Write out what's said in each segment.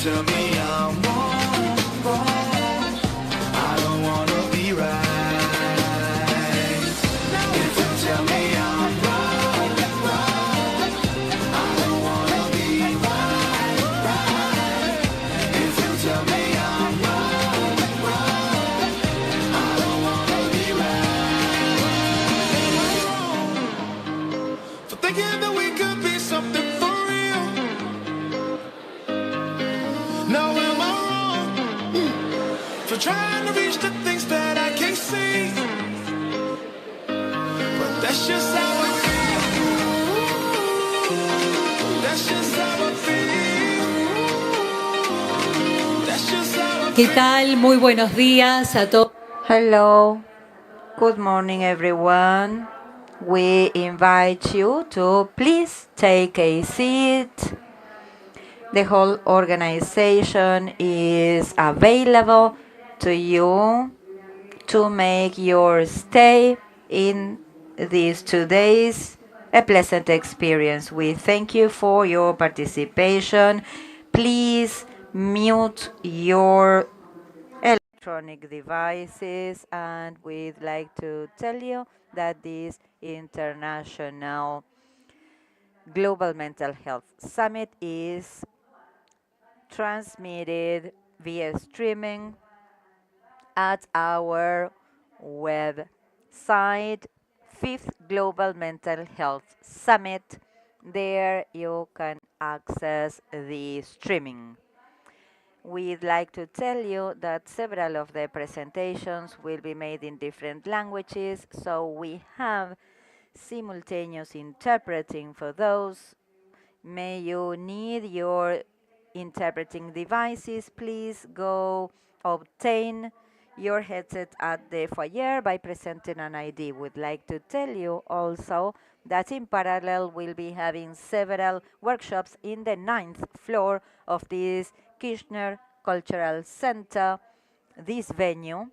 tell me I'm wrong, wrong, I don't wanna be right. If you tell me I'm wrong, wrong, I don't wanna be right, right. If you tell me I'm wrong, wrong, I don't wanna be right. For thinking that we could be something for real. Now am I wrong for trying to reach the things that I can't see? But that's just how I feel. That's just how I feel. That's just how I ¿Qué feel. tal? Muy buenos días a todos. Hello, good morning everyone. We invite you to please take a seat. The whole organization is available to you to make your stay in these 2 days a pleasant experience. We thank you for your participation. Please mute your electronic devices, and we'd like to tell you that this International Global Mental Health Summit is transmitted via streaming at our website, 5th Global Mental Health Summit. There you can access the streaming. We'd like to tell you that several of the presentations will be made in different languages, so we have simultaneous interpreting for those. May you need your interpreting devices, please go obtain your headset at the foyer by presenting an ID. We'd like to tell you also that in parallel we'll be having several workshops in the 9th floor of this Kirchner Cultural Center, this venue,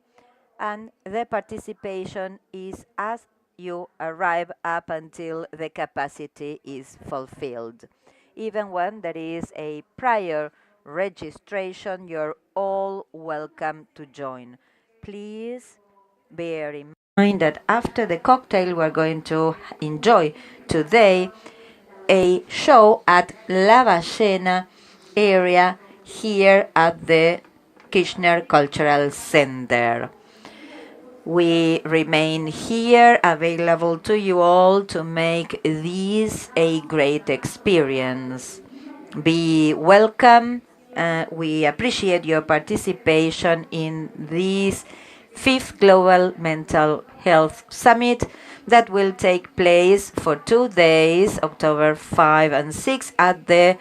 and the participation is as you arrive up until the capacity is fulfilled. Even when there is a prior registration, you're all welcome to join. Please bear in mind that after the cocktail, we're going to enjoy today a show at La Ballena area here at the Kirchner Cultural Center. We remain here available to you all to make this a great experience. Be welcome. We appreciate your participation in this 5th Global Mental Health Summit that will take place for 2 days, October 5 and 6, at the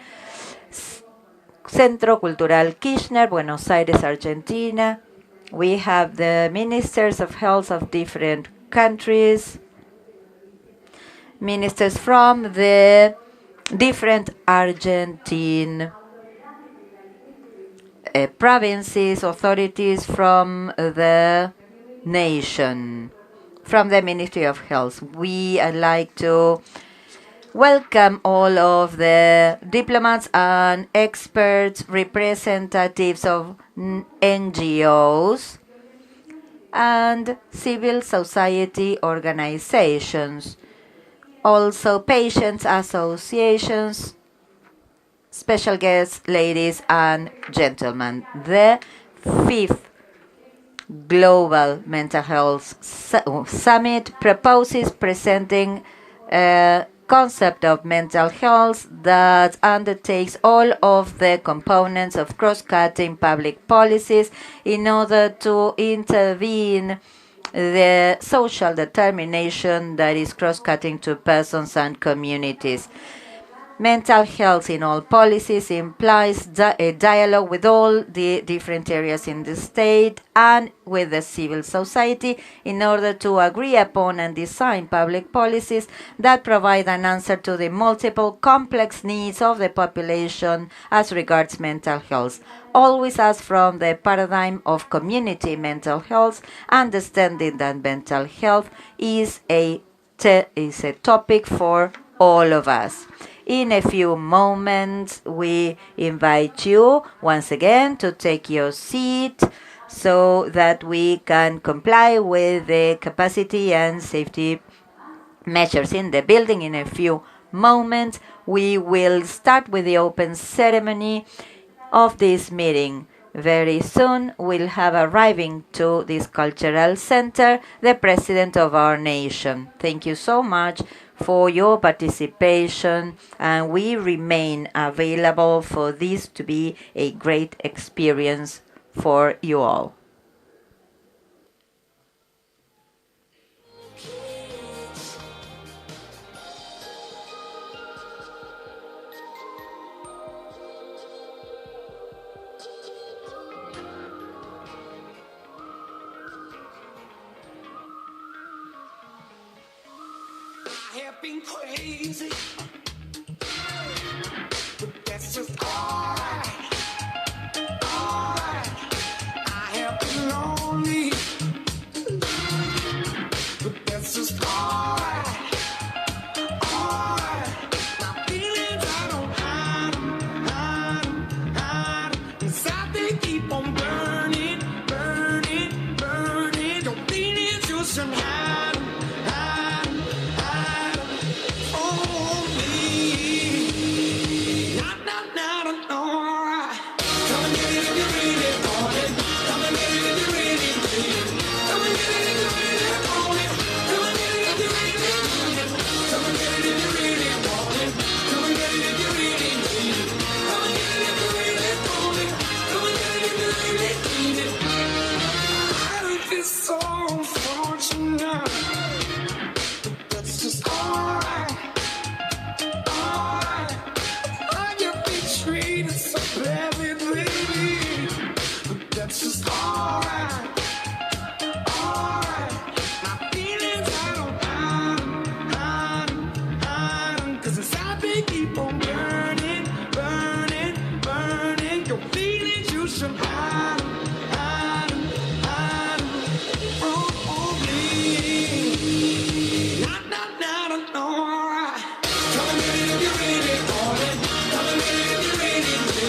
Centro Cultural Kirchner, Buenos Aires, Argentina. We have the ministers of health of different countries, ministers from the different Argentine provinces, authorities from the nation, from the Ministry of Health. We like to welcome all of the diplomats and experts, representatives of NGOs and civil society organizations, also patients associations, special guests, ladies and gentlemen. The 5th Global Mental Health Summit proposes presenting a concept of mental health that undertakes all of the components of cross-cutting public policies in order to intervene the social determination that is cross-cutting to persons and communities. Mental health in all policies implies a dialogue with all the different areas in the state and with the civil society in order to agree upon and design public policies that provide an answer to the multiple complex needs of the population as regards mental health. Always as from the paradigm of community mental health, understanding that mental health is a topic for all of us. In a few moments, we invite you once again to take your seat so that we can comply with the capacity and safety measures in the building. In a few moments, we will start with the open ceremony of this meeting. Very soon, we'll have arriving to this cultural center the president of our nation. Thank you so much for your participation, and we remain available for this to be a great experience for you all. I have been crazy, but that's just alright, alright. I have been lonely, but that's just alright, alright. My feelings, I don't hide 'em, hide 'em, hide 'em. Inside they keep on burning, burning, burning. Your feelings, you should hide 'em, hide 'em, hide 'em. Oh, me. Not, not, not, alright. Come and get it if you really want it. Come and get it if you really need it. Come and get it if you really want it. Come and get it if you really need it. Come and get it if you really want it. Come and get it if you really need it. Come and get it if you really want it. Come and get it if you really need it. I would be so unfortunate, but that's just alright, alright. I get be treated so badly, baby, but that's just alright, alright. My feelings, I don't hide 'em, hide 'em, hide 'em. 'Cause inside they keep on burning, burning, burning. Your feelings, you should hide 'em, hide 'em, hide 'em. Oh, me. Not, not, not, alright. Come and get it if you really want it. Come and get it if you really need it.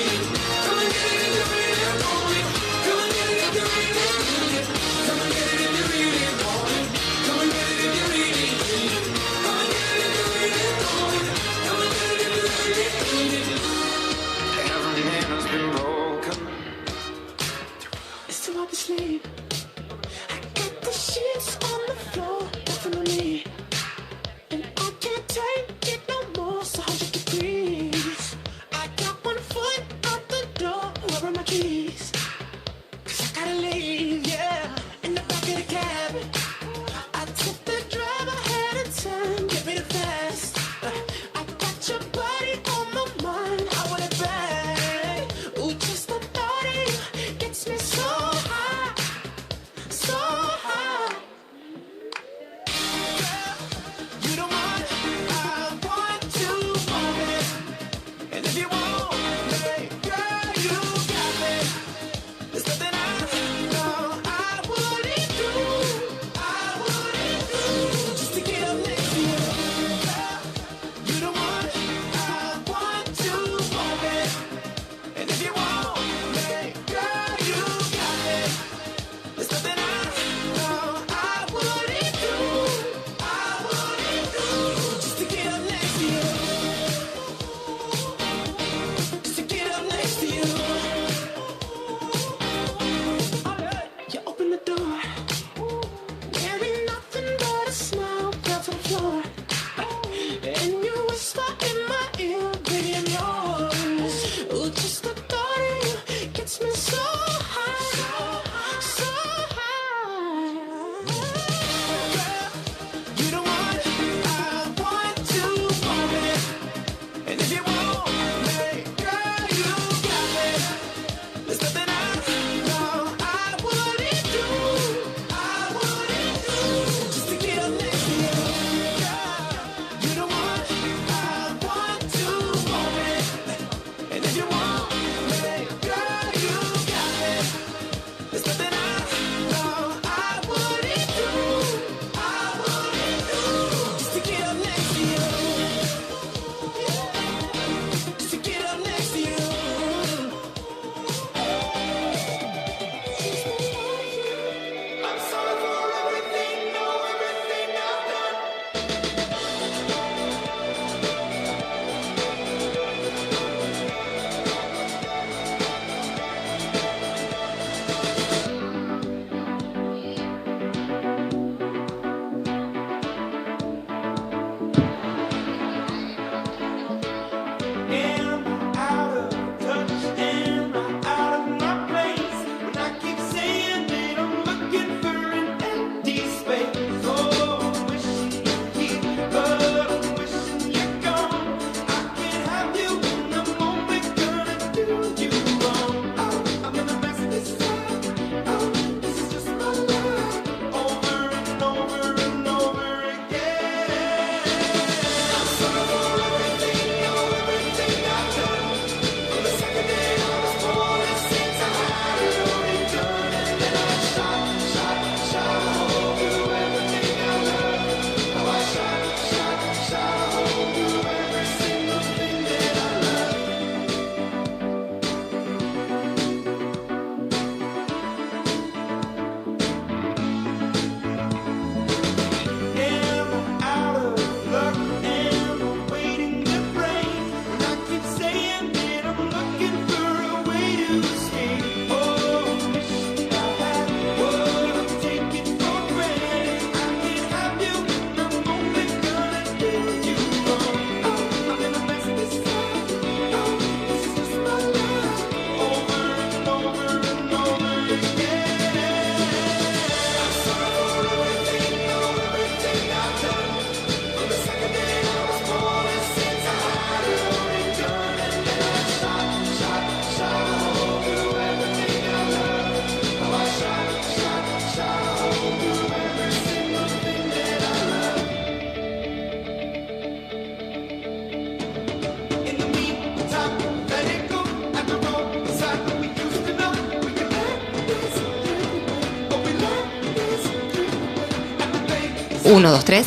1, 2, 3.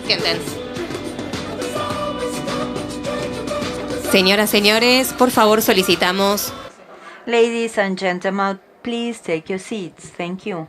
Sienten. Señoras, señores, por favor solicitamos. Ladies and gentlemen, please take your seats. Thank you.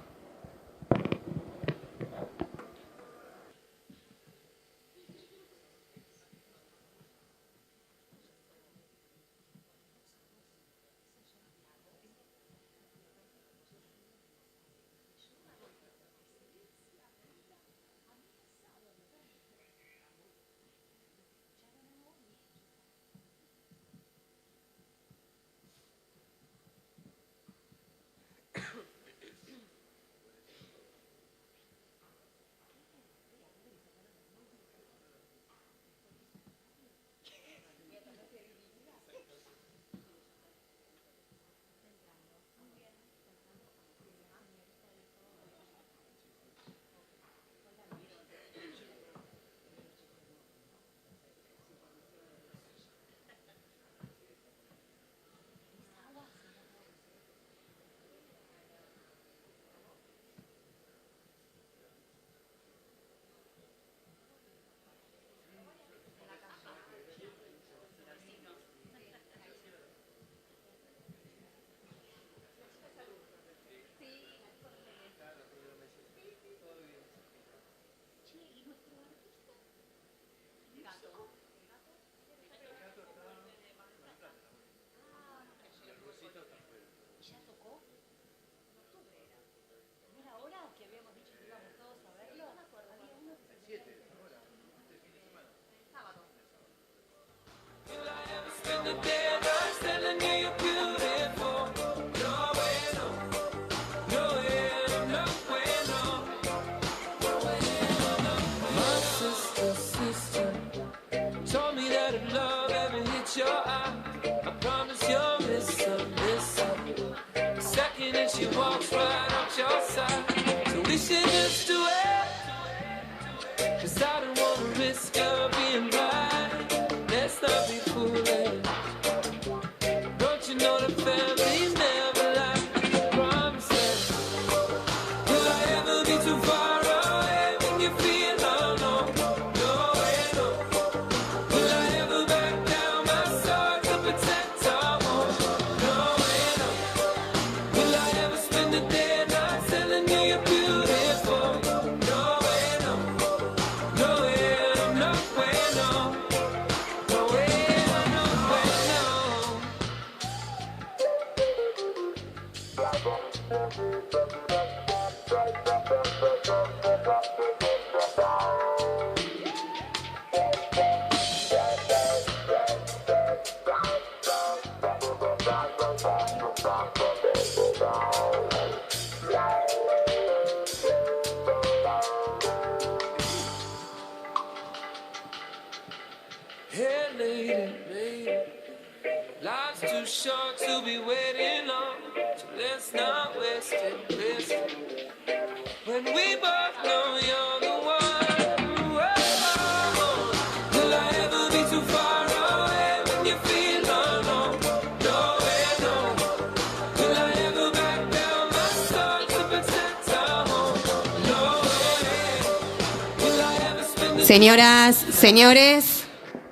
Señoras, señores.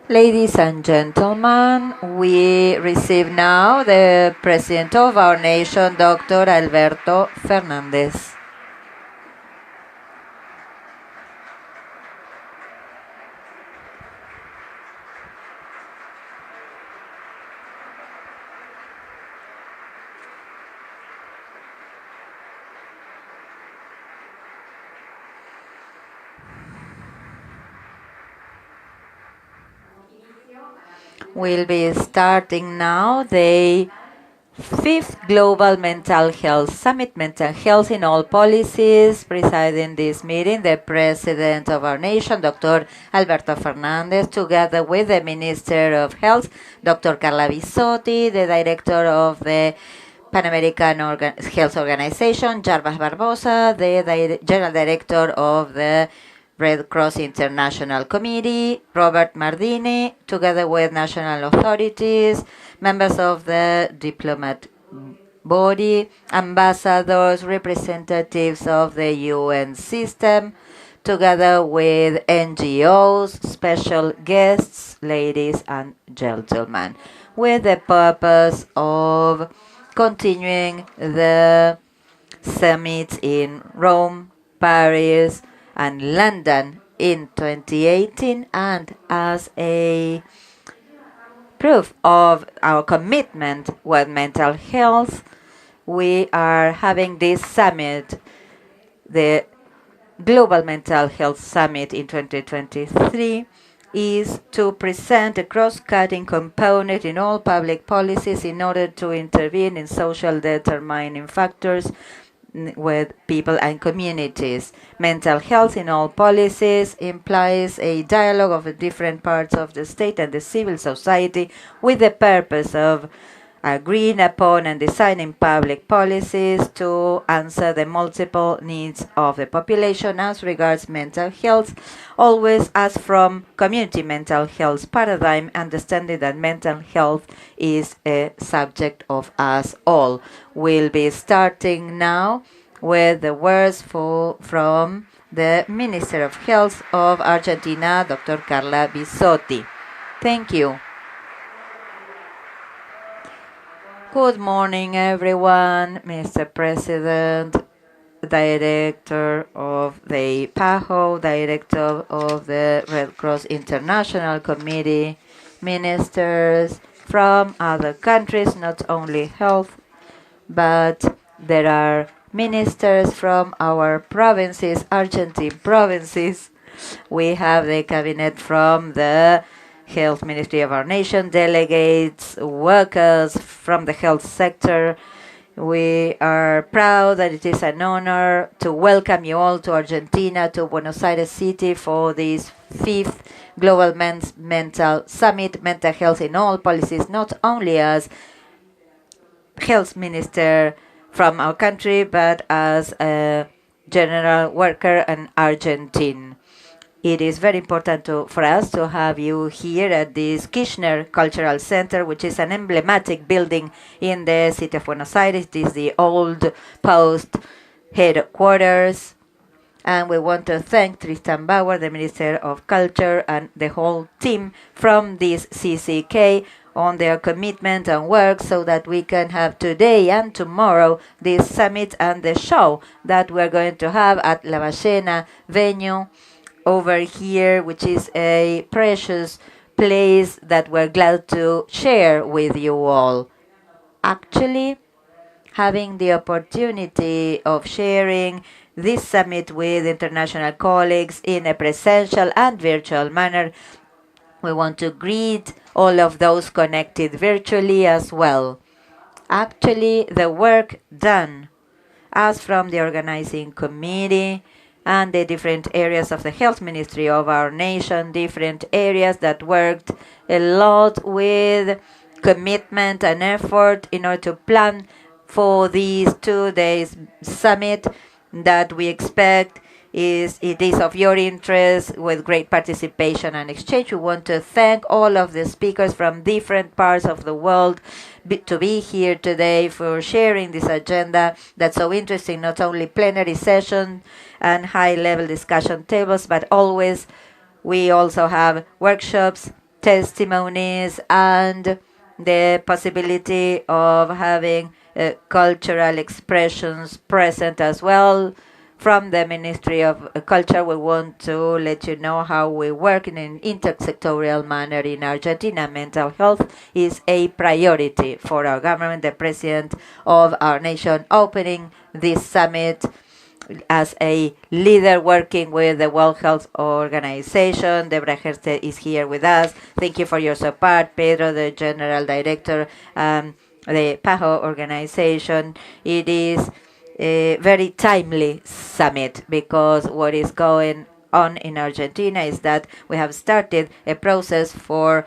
Ladies and gentlemen, we receive now the President of our nation, Dr. Alberto Fernández. We'll be starting now the 5th Global Mental Health Summit, Mental Health in All Policies. Presiding this meeting, the President of our nation, Dr. Alberto Fernández, together with the Minister of Health, Dr. Carla Bisotti, the Director of the Pan American Health Organization, Jarbas Barbosa, the General Director of the Red Cross International Committee, Robert Mardini, together with national authorities, members of the diplomat body, ambassadors, representatives of the UN system, together with NGOs, special guests, ladies and gentlemen, with the purpose of continuing the summits in Rome, Paris, and London in 2018, and as a proof of our commitment with mental health, we are having this summit, the Global Mental Health Summit in 2023, is to present a cross-cutting component in all public policies in order to intervene in social determining factors with people and communities. Mental health in all policies implies a dialogue of the different parts of the state and the civil society with the purpose of agreeing upon and designing public policies to answer the multiple needs of the population as regards mental health, always as from community mental health paradigm, understanding that mental health is a subject of us all. We'll be starting now with the words from the Minister of Health of Argentina, Dr. Carla Bisotti. Thank you. Good morning, everyone. Mr. President, Director of the PAHO, Director of the Red Cross International Committee, ministers from other countries, not only health, but there are ministers from our provinces, Argentine provinces. We have the cabinet from the Health Ministry of our nation, delegates, workers from the health sector. We are proud that it is an honor to welcome you all to Argentina, to Buenos Aires City for this 5th Global Mental Summit, mental health in all policies, not only as health minister from our country, but as a general worker in Argentina. It is very important for us to have you here at this Kirchner Cultural Center, which is an emblematic building in the city of Buenos Aires. It is the old post headquarters. And we want to thank Tristan Bauer, the Minister of Culture, and the whole team from this CCK on their commitment and work so that we can have today and tomorrow this summit and the show that we're going to have at La Ballena venue over here, which is a precious place that we're glad to share with you all. Actually, having the opportunity of sharing this summit with international colleagues in a presential and virtual manner, we want to greet all of those connected virtually as well. Actually, the work done as from the organizing committee and the different areas of the health ministry of our nation, different areas that worked a lot with commitment and effort in order to plan for these 2 days summit that we expect it is of your interest with great participation and exchange. We want to thank all of the speakers from different parts of the world to be here today for sharing this agenda that's so interesting, not only plenary session and high-level discussion tables, but always we also have workshops, testimonies, and the possibility of having cultural expressions present as well. From the Ministry of Culture, we want to let you know how we work in an intersectorial manner in Argentina. Mental health is a priority for our government. The President of our nation opening this summit as a leader working with the World Health Organization. Debra Herste is here with us. Thank you for your support. Pedro, the General Director, the PAHO organization. It is a very timely summit because what is going on in Argentina is that we have started a process for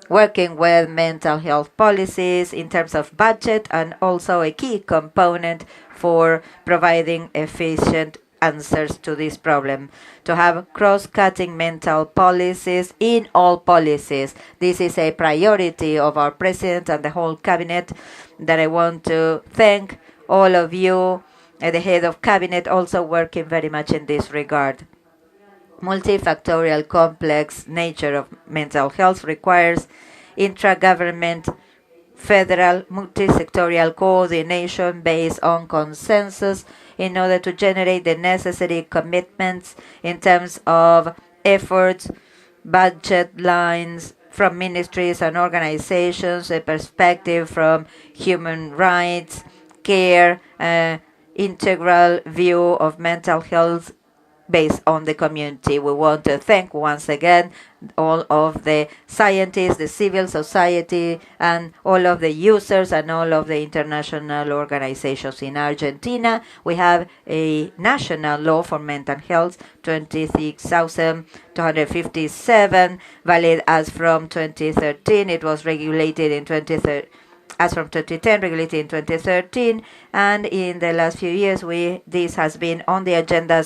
working with mental health policies in terms of budget and also a key component for providing efficient answers to this problem, to have cross-cutting mental policies in all policies. This is a priority of our president and the whole cabinet that I want to thank all of you, the head of cabinet also working very much in this regard. Multifactorial complex nature of mental health requires intra-government federal multisectorial coordination based on consensus in order to generate the necessary commitments in terms of efforts, budget lines from ministries and organizations, a perspective from human rights, care, integral view of mental health based on the community. We want to thank once again all of the scientists, the civil society, and all of the users and all of the international organizations. In Argentina, we have a national law for mental health, 26,257, valid as from 2013. It was regulated in 2013. As from 2010, regulated in 2013, and in the last few years, this has been on the agenda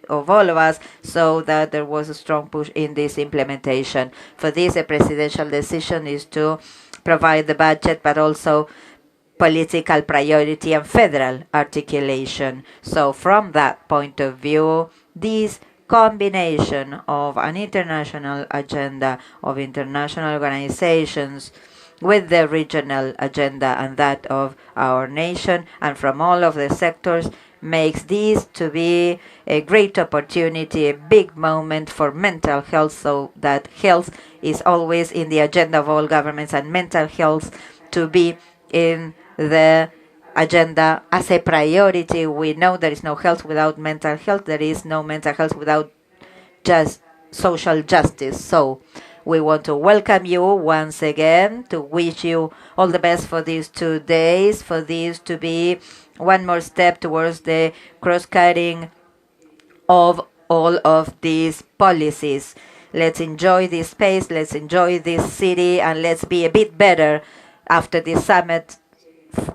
of all of us, so that there was a strong push in this implementation. For this, a presidential decision is to provide the budget, but also political priority and federal articulation. So from that point of view, this combination of an international agenda of international organizations with the regional agenda and that of our nation and from all of the sectors makes this to be a great opportunity, a big moment for mental health, so that health is always in the agenda of all governments and mental health to be in the agenda as a priority. We know there is no health without mental health. There is no mental health without just social justice. So we want to welcome you once again, to wish you all the best for these 2 days, for this to be one more step towards the cross-cutting of all of these policies. Let's enjoy this space, let's enjoy this city, and let's be a bit better after this summit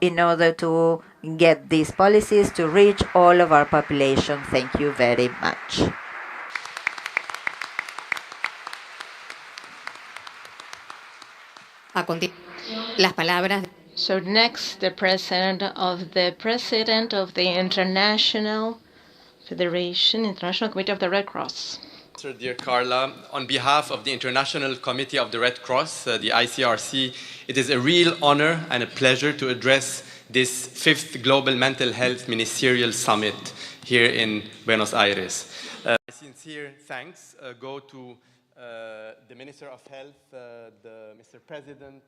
in order to get these policies to reach all of our population. Thank you very much. A continuación, las palabras. So next, the President of the International Federation, International Committee of the Red Cross. Dear Carla, on behalf of the International Committee of the Red Cross, the ICRC, it is a real honor and a pleasure to address this 5th Global Mental Health Ministerial Summit here in Buenos Aires. My sincere thanks go to the Minister of Health, Mr. President,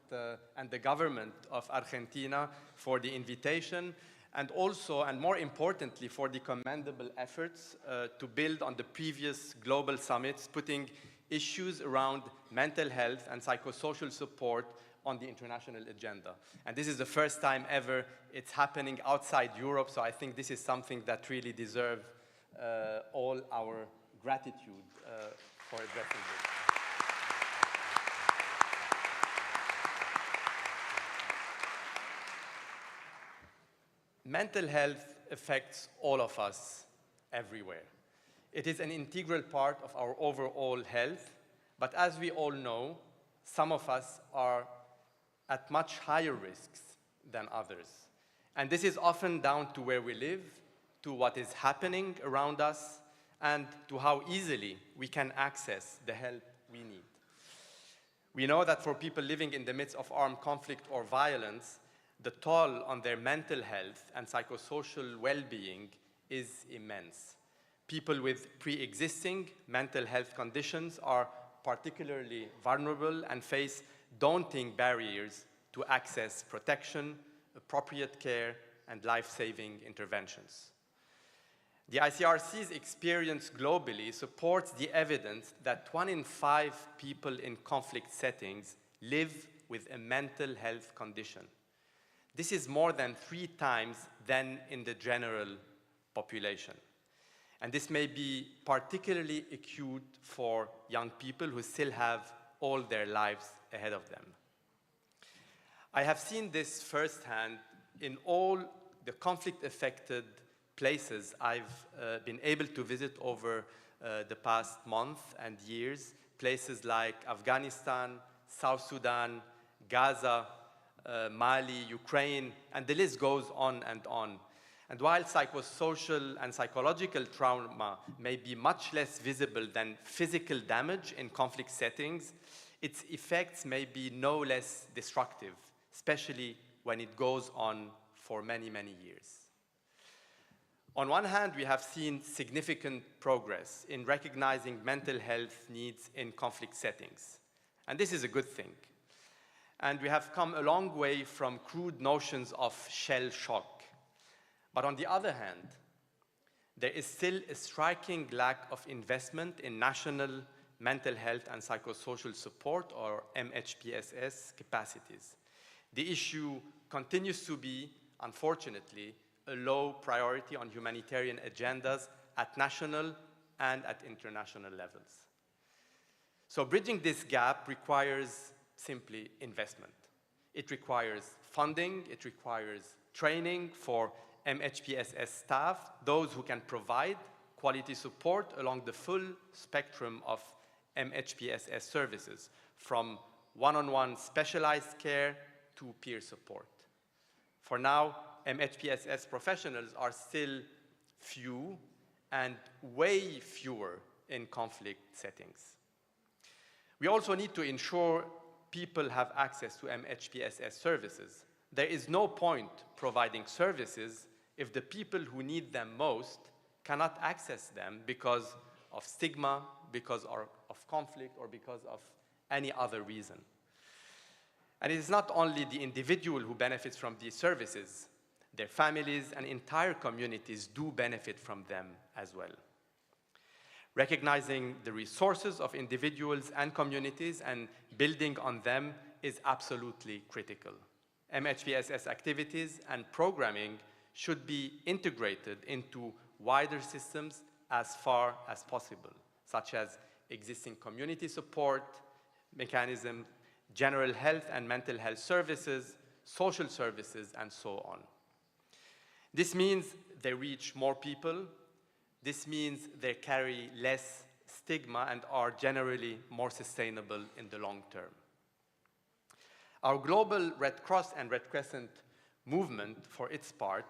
and the government of Argentina for the invitation, and also, and more importantly, for the commendable efforts to build on the previous global summits, putting issues around mental health and psychosocial support on the international agenda. And this is the first time ever it's happening outside Europe, so I think this is something that really deserves all our gratitude for addressing this. Mental health affects all of us everywhere. It is an integral part of our overall health, but as we all know, some of us are at much higher risks than others. And this is often down to where we live, to what is happening around us, and to how easily we can access the help we need. We know that for people living in the midst of armed conflict or violence, the toll on their mental health and psychosocial well-being is immense. People with pre-existing mental health conditions are particularly vulnerable and face daunting barriers to access protection, appropriate care, and life-saving interventions. The ICRC's experience globally supports the evidence that 1 in 5 people in conflict settings live with a mental health condition. This is more than 3 times than in the general population. And this may be particularly acute for young people who still have all their lives ahead of them. I have seen this firsthand in all the conflict-affected places I've been able to visit over the past month and years, places like Afghanistan, South Sudan, Gaza, Mali, Ukraine, and the list goes on and on. And while psychosocial and psychological trauma may be much less visible than physical damage in conflict settings, its effects may be no less destructive, especially when it goes on for many, many years. On one hand, we have seen significant progress in recognizing mental health needs in conflict settings. And this is a good thing. And we have come a long way from crude notions of shell shock. But on the other hand, there is still a striking lack of investment in national mental health and psychosocial support, or MHPSS, capacities. The issue continues to be, unfortunately, a low priority on humanitarian agendas at national and at international levels. So bridging this gap requires simply investment. It requires funding, it requires training for MHPSS staff, those who can provide quality support along the full spectrum of MHPSS services, from one-on-one specialized care to peer support. For now, MHPSS professionals are still few and way fewer in conflict settings. We also need to ensure people have access to MHPSS services. There is no point providing services if the people who need them most cannot access them because of stigma, because of conflict, or because of any other reason. And it is not only the individual who benefits from these services. Their families and entire communities do benefit from them as well. Recognizing the resources of individuals and communities and building on them is absolutely critical. MHPSS activities and programming should be integrated into wider systems as far as possible, such as existing community support mechanisms, general health and mental health services, social services, and so on. This means they reach more people. This means they carry less stigma and are generally more sustainable in the long term. Our global Red Cross and Red Crescent movement, for its part,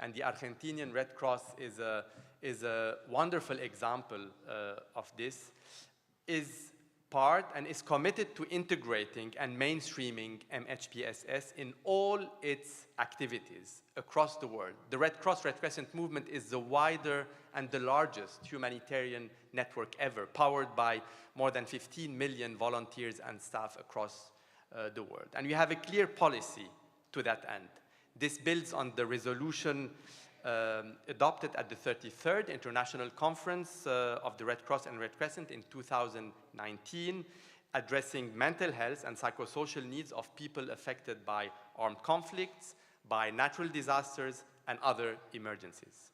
and the Argentinian Red Cross is a wonderful example of this, is part and is committed to integrating and mainstreaming MHPSS in all its activities across the world. The Red Cross Red Crescent movement is the wider and the largest humanitarian network ever, powered by more than 15 million volunteers and staff across the world. And we have a clear policy to that end. This builds on the resolution adopted at the 33rd International Conference of the Red Cross and Red Crescent in 2019, addressing mental health and psychosocial needs of people affected by armed conflicts, by natural disasters, and other emergencies.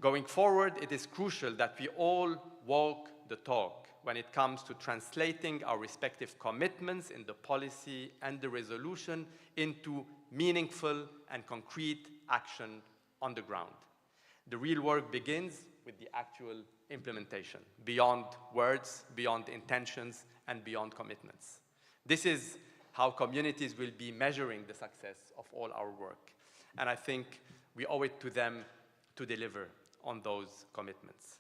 Going forward, it is crucial that we all walk the talk when it comes to translating our respective commitments in the policy and the resolution into meaningful and concrete action on the ground. The real work begins with the actual implementation, beyond words, beyond intentions, and beyond commitments. This is how communities will be measuring the success of all our work. And I think we owe it to them to deliver on those commitments.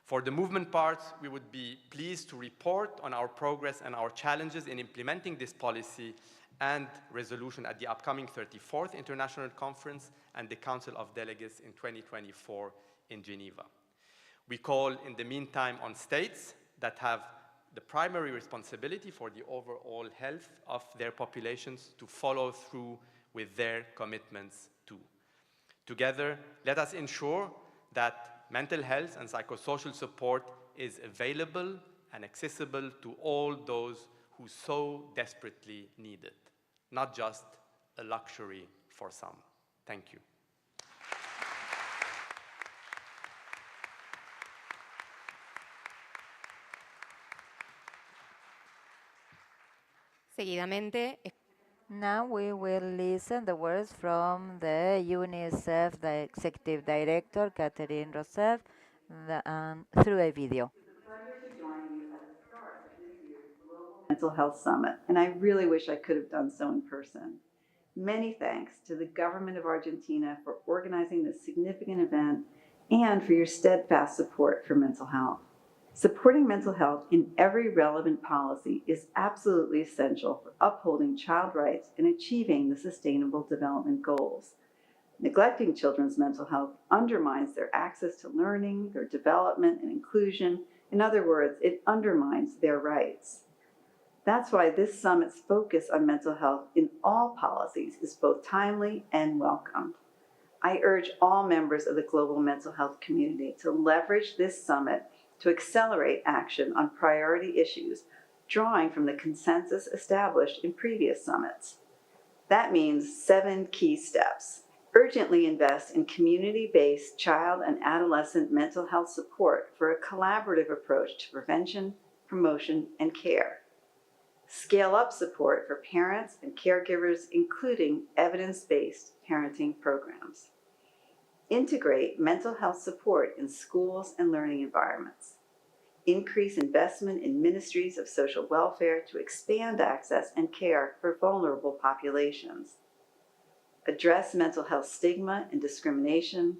For the movement parts, we would be pleased to report on our progress and our challenges in implementing this policy and resolution at the upcoming 34th International Conference and the Council of Delegates in 2024 in Geneva. We call, in the meantime, on states that have the primary responsibility for the overall health of their populations to follow through with their commitments too. Together, let us ensure that mental health and psychosocial support is available and accessible to all those who so desperately need it, not just a luxury for some. Thank you. Seguidamente, Now we will listen the words from the UNICEF, the Executive Director, Catherine Rousseff, through a video. Mental Health Summit, and I really wish I could have done so in person. Many thanks to the government of Argentina for organizing this significant event and for your steadfast support for mental health. Supporting mental health in every relevant policy is absolutely essential for upholding child rights and achieving the Sustainable Development Goals. Neglecting children's mental health undermines their access to learning, their development and inclusion. In other words, it undermines their rights. That's why this summit's focus on mental health in all policies is both timely and welcomed. I urge all members of the global mental health community to leverage this summit to accelerate action on priority issues, drawing from the consensus established in previous summits. That means 7 key steps. Urgently invest in community-based child and adolescent mental health support for a collaborative approach to prevention, promotion, and care. Scale up support for parents and caregivers, including evidence-based parenting programs. Integrate mental health support in schools and learning environments. Increase investment in ministries of social welfare to expand access and care for vulnerable populations. Address mental health stigma and discrimination.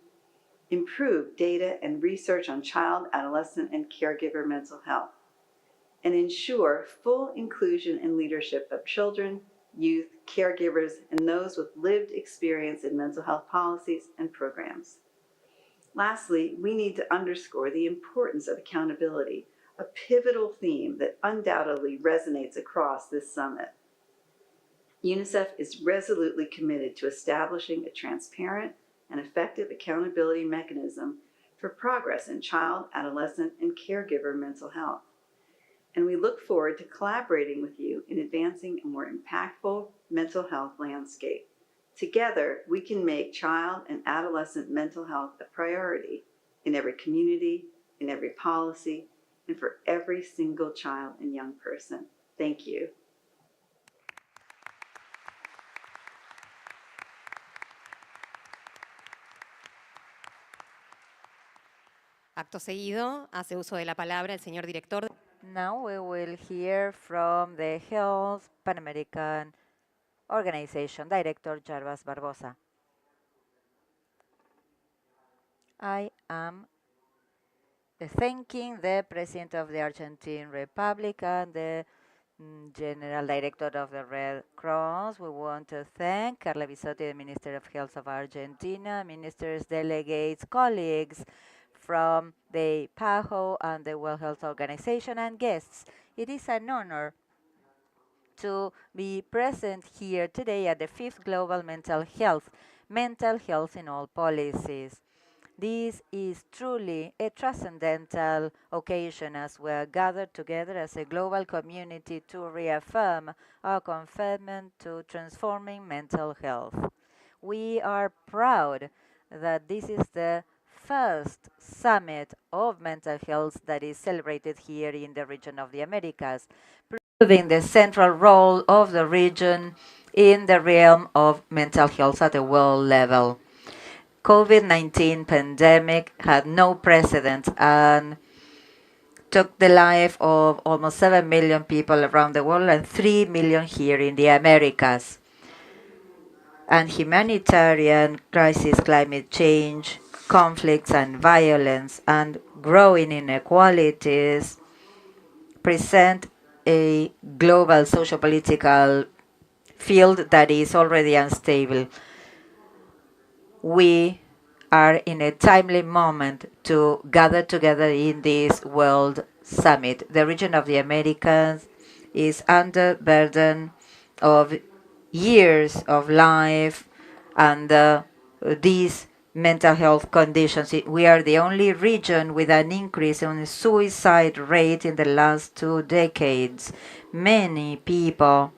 Improve data and research on child, adolescent, and caregiver mental health. And ensure full inclusion and leadership of children, youth, caregivers, and those with lived experience in mental health policies and programs. Lastly, we need to underscore the importance of accountability, a pivotal theme that undoubtedly resonates across this summit. UNICEF is resolutely committed to establishing a transparent and effective accountability mechanism for progress in child, adolescent, and caregiver mental health. And we look forward to collaborating with you in advancing a more impactful mental health landscape. Together, we can make child and adolescent mental health a priority in every community, in every policy, and for every single child and young person. Thank you. Acto seguido, hace uso de la palabra el señor director. Now we will hear from the Health Pan American Organization Director, Jarbas Barbosa. I am thanking the President of the Argentine Republic and the General Director of the Red Cross. We want to thank Carla Bisotti, the Minister of Health of Argentina, ministers, delegates, colleagues from the PAHO and the World Health Organization, and guests. It is an honor to be present here today at the 5th Global Mental Health in all policies. This is truly a transcendental occasion as we are gathered together as a global community to reaffirm our commitment to transforming mental health. We are proud that this is the first summit of mental health that is celebrated here in the region of the Americas, proving the central role of the region in the realm of mental health at a world level. COVID-19 pandemic had no precedent and took the life of almost 7 million people around the world and 3 million here in the Americas. And humanitarian crisis, climate change, conflicts and violence, and growing inequalities present a global socio-political field that is already unstable. We are in a timely moment to gather together in this World Summit. The region of the Americas is under burden of years of life and these mental health conditions. We are the only region with an increase in the suicide rate in the last 2 decades. Many people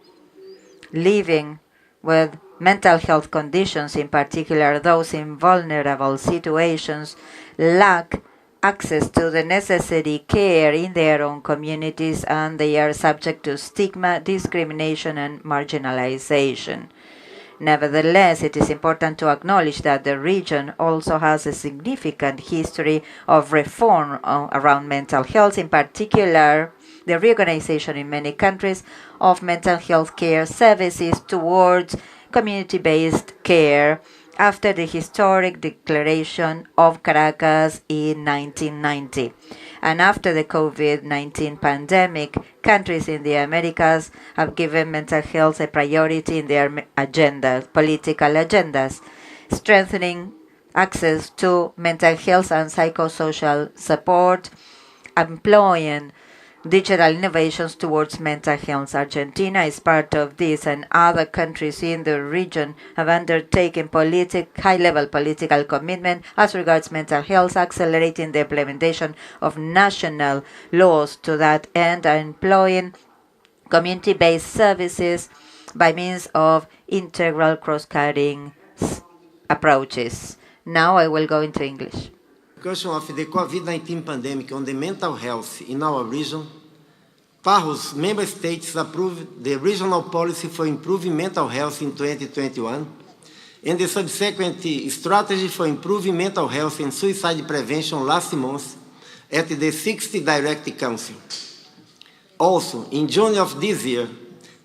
living with mental health conditions, in particular those in vulnerable situations, lack access to the necessary care in their own communities, and they are subject to stigma, discrimination, and marginalization. Nevertheless, it is important to acknowledge that the region also has a significant history of reform around mental health, in particular, the reorganization in many countries of mental health care services towards community-based care after the historic declaration of Caracas in 1990. And after the COVID-19 pandemic, countries in the Americas have given mental health a priority in their agendas, political agendas, strengthening access to mental health and psychosocial support, employing digital innovations towards mental health. Argentina is part of this, and other countries in the region have undertaken high-level political commitment as regards mental health, accelerating the implementation of national laws to that end, and employing community-based services by means of integral cross-cutting approaches. Now I will go into English. Discussion of the COVID-19 pandemic on the mental health in our region, PAHO's member states approved the regional policy for improving mental health in 2021 and the subsequent strategy for improving mental health and suicide prevention last month at the 60th Direct Council. Also, in June of this year,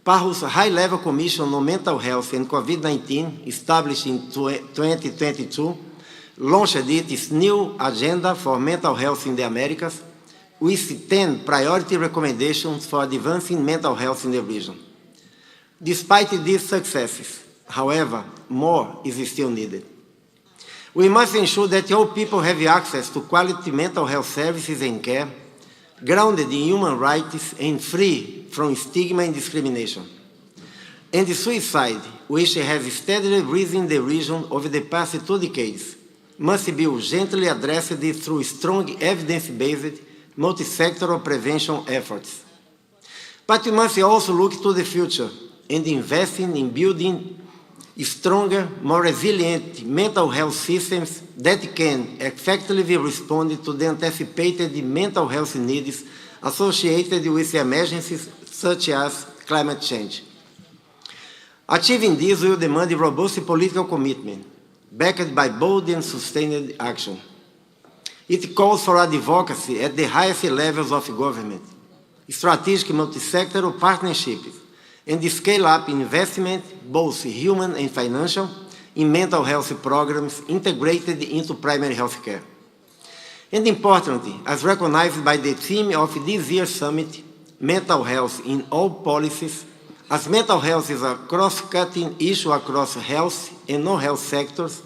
PAHO's High-Level Commission on Mental Health and COVID-19, established in 2022, launched its new agenda for mental health in the Americas with 10 priority recommendations for advancing mental health in the region. Despite these successes, however, more is still needed. We must ensure that all people have access to quality mental health services and care, grounded in human rights and free from stigma and discrimination. And the suicide, which has steadily risen in the region over the past 2 decades, must be urgently addressed through strong evidence-based, multi-sectoral prevention efforts. But we must also look to the future and invest in building stronger, more resilient mental health systems that can effectively respond to the anticipated mental health needs associated with emergencies such as climate change. Achieving this will demand robust political commitment, backed by bold and sustained action. It calls for advocacy at the highest levels of government, strategic multi-sectoral partnerships, and scale-up investment, both human and financial, in mental health programs integrated into primary health care. And importantly, as recognized by the theme of this year's summit, mental health in all policies, as mental health is a cross-cutting issue across health and non-health sectors,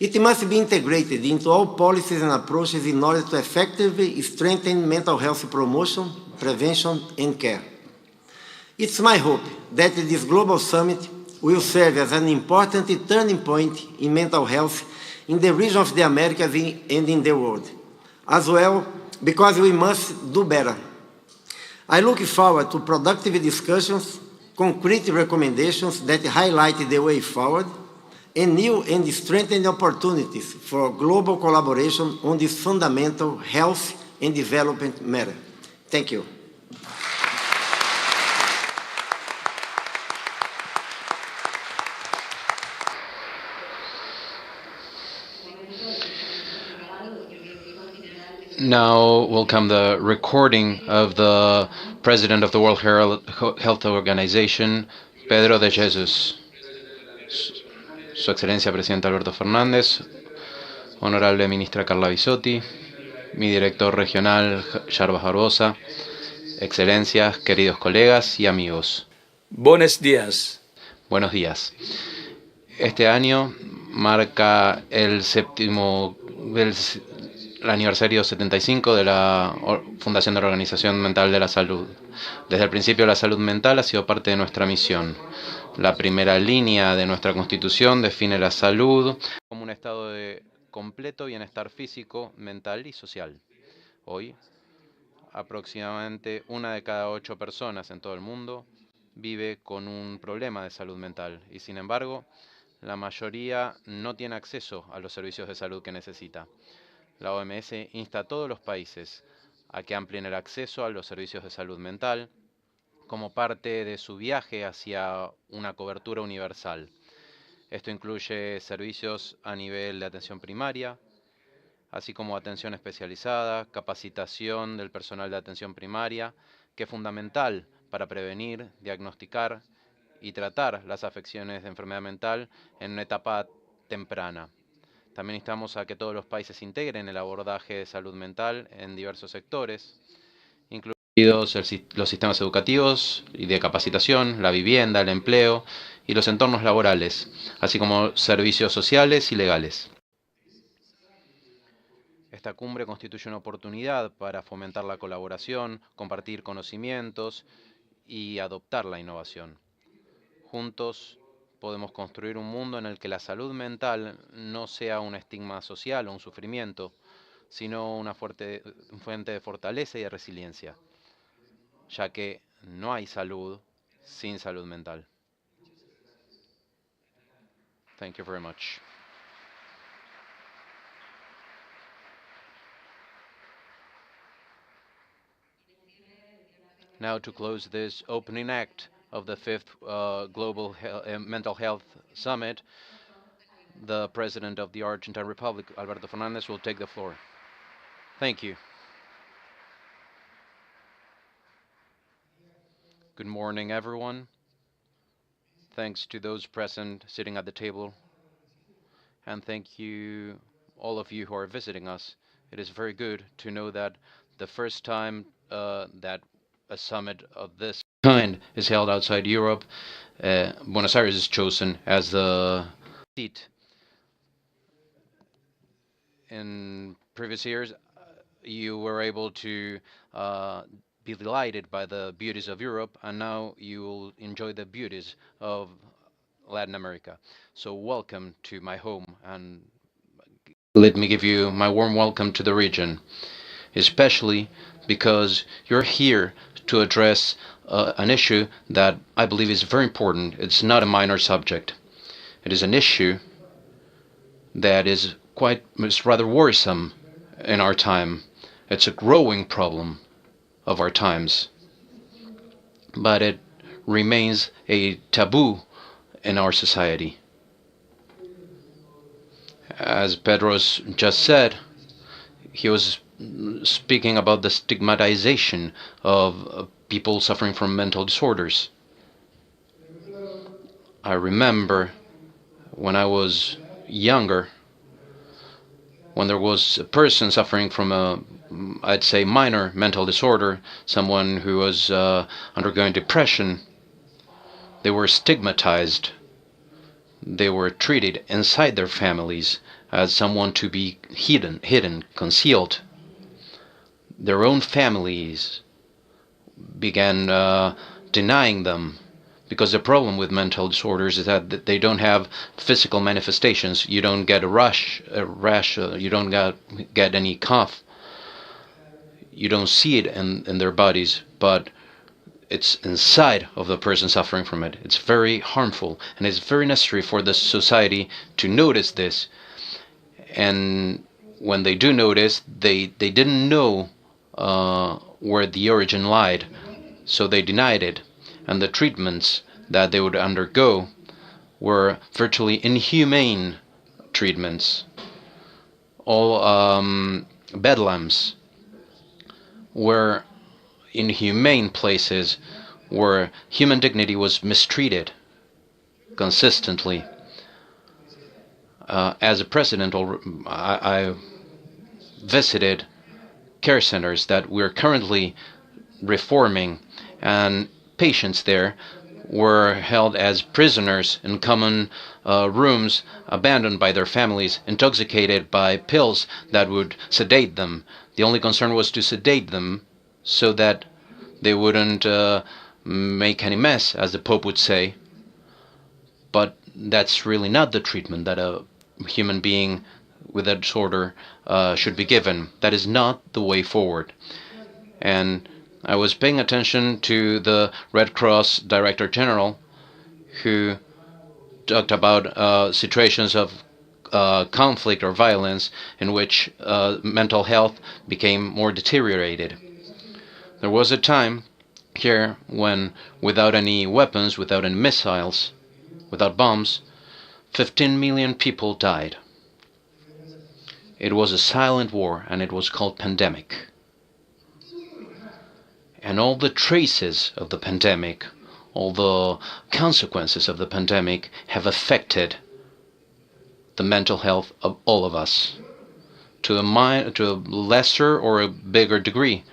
it must be integrated into all policies and approaches in order to effectively strengthen mental health promotion, prevention, and care. It's my hope that this global summit will serve as an important turning point in mental health in the region of the Americas and in the world, as well because we must do better. I look forward to productive discussions, concrete recommendations that highlight the way forward, and new and strengthened opportunities for global collaboration on this fundamental health and development matter. Thank you. Now will come the recording of the President of the World Health Organization, Pedro de Jesus. Su Excelencia Presidente Alberto Fernández, Honorable Ministra Carla Bisotti, mi Director Regional Jarbas Barbosa, Excelencias, queridos colegas y amigos. Buenos días. Buenos días. Este año marca el aniversario 75 de la fundación de la Organización Mundial de la Salud. Desde el principio, la salud mental ha sido parte de nuestra misión. La primera línea de nuestra Constitución define la salud como un estado de completo bienestar físico, mental y social. Hoy, aproximadamente 1 de cada 8 personas en todo el mundo vive con un problema de salud mental y, sin embargo, la mayoría no tiene acceso a los servicios de salud que necesita. La OMS insta a todos los países a que amplíen el acceso a los servicios de salud mental como parte de su viaje hacia una cobertura universal. Esto incluye servicios a nivel de atención primaria, así como atención especializada, capacitación del personal de atención primaria, que es fundamental para prevenir, diagnosticar y tratar las afecciones de enfermedad mental en una etapa temprana. También instamos a que todos los países integren el abordaje de salud mental en diversos sectores, incluidos los sistemas educativos y de capacitación, la vivienda, el empleo y los entornos laborales, así como servicios sociales y legales. Esta cumbre constituye una oportunidad para fomentar la colaboración, compartir conocimientos y adoptar la innovación. Juntos podemos construir un mundo en el que la salud mental no sea un estigma social o un sufrimiento, sino una fuente de fortaleza y de resiliencia, ya que no hay salud sin salud mental. Thank you very much. Now to close this opening act of the 5th Global Mental Health Summit, the President of the Argentine Republic, Alberto Fernandez, will take the floor. Thank you. Good morning, everyone. Thanks to those present sitting at the table, and thank you, all of you who are visiting us. It is very good to know that the first time that a summit of this kind is held outside Europe, Buenos Aires is chosen as the seat. In previous years, you were able to be delighted by the beauties of Europe, and now you will enjoy the beauties of Latin America. So welcome to my home, and let me give you my warm welcome to the region, especially because you're here to address an issue that I believe is very important. It's not a minor subject. It is an issue that is rather worrisome in our time. It's a growing problem of our times, but it remains a taboo in our society. As Pedro's just said, he was speaking about the stigmatization of people suffering from mental disorders. I remember when I was younger, when there was a person suffering from a, I'd say, minor mental disorder, someone who was undergoing depression, they were stigmatized. They were treated inside their families as someone to be hidden, concealed. Their own families began denying them, because the problem with mental disorders is that they don't have physical manifestations. You don't get a rash, you don't get any cough. You don't see it in their bodies, but it's inside of the person suffering from it. It's very harmful, and it's very necessary for the society to notice this. And when they do notice, they didn't know where the origin lied, so they denied it. And the treatments that they would undergo were virtually inhumane treatments. All bedlams were inhumane places where human dignity was mistreated consistently. As a president, I visited care centers that we're currently reforming, and patients there were held as prisoners in common rooms, abandoned by their families, intoxicated by pills that would sedate them. The only concern was to sedate them so that they wouldn't make any mess, as the Pope would say. But that's really not the treatment that a human being with a disorder should be given. That is not the way forward. And I was paying attention to the Red Cross Director General, who talked about situations of conflict or violence in which mental health became more deteriorated. There was a time here when, without any weapons, without any missiles, without bombs, 15 million people died. It was a silent war, and it was called pandemic. And all the traces of the pandemic, all the consequences of the pandemic have affected the mental health of all of us to a lesser or a bigger degree.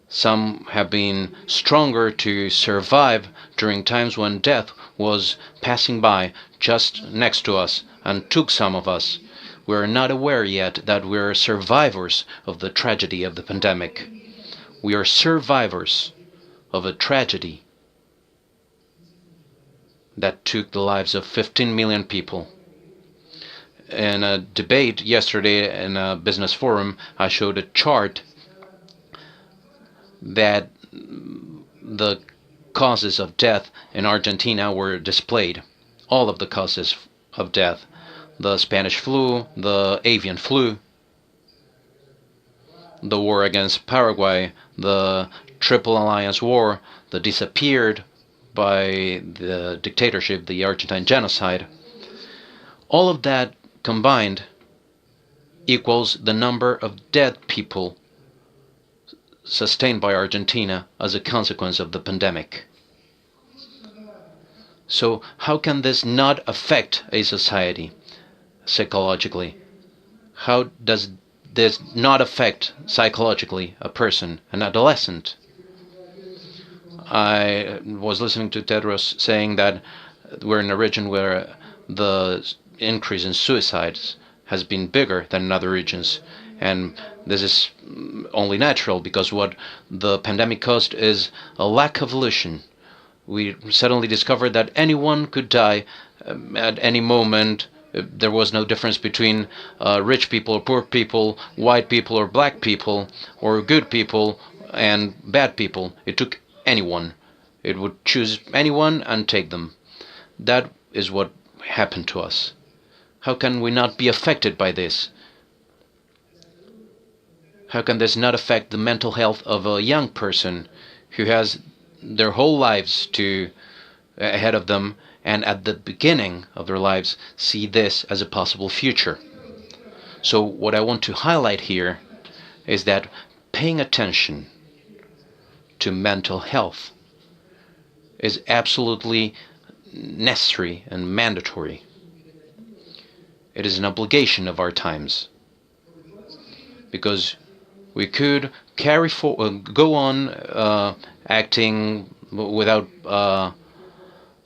Some have been stronger to survive during times when death was passing by just next to us and took some of us. We are not aware yet that we are survivors of the tragedy of the pandemic. We are survivors of a tragedy that took the lives of 15 million people. In a debate yesterday in a business forum, I showed a chart that the causes of death in Argentina were displayed. All of the causes of death. The Spanish flu, the avian flu, the war against Paraguay, the Triple Alliance War, the disappeared by the dictatorship, the Argentine genocide. All of that combined equals the number of dead people sustained by Argentina as a consequence of the pandemic. So how can this not affect a society psychologically? How does this not affect psychologically a person, an adolescent? I was listening to Tedros saying that we're in a region where the increase in suicides has been bigger than in other regions. And this is only natural because what the pandemic caused is a lack of volition. We suddenly discovered that anyone could die at any moment. There was no difference between rich people or poor people, white people or black people, or good people and bad people. It took anyone. It would choose anyone and take them. That is what happened to us. How can we not be affected by this? How can this not affect the mental health of a young person who has their whole lives ahead of them, and at the beginning of their lives see this as a possible future? So what I want to highlight here is that paying attention to mental health is absolutely necessary and mandatory. It is an obligation of our times, because we could go on acting without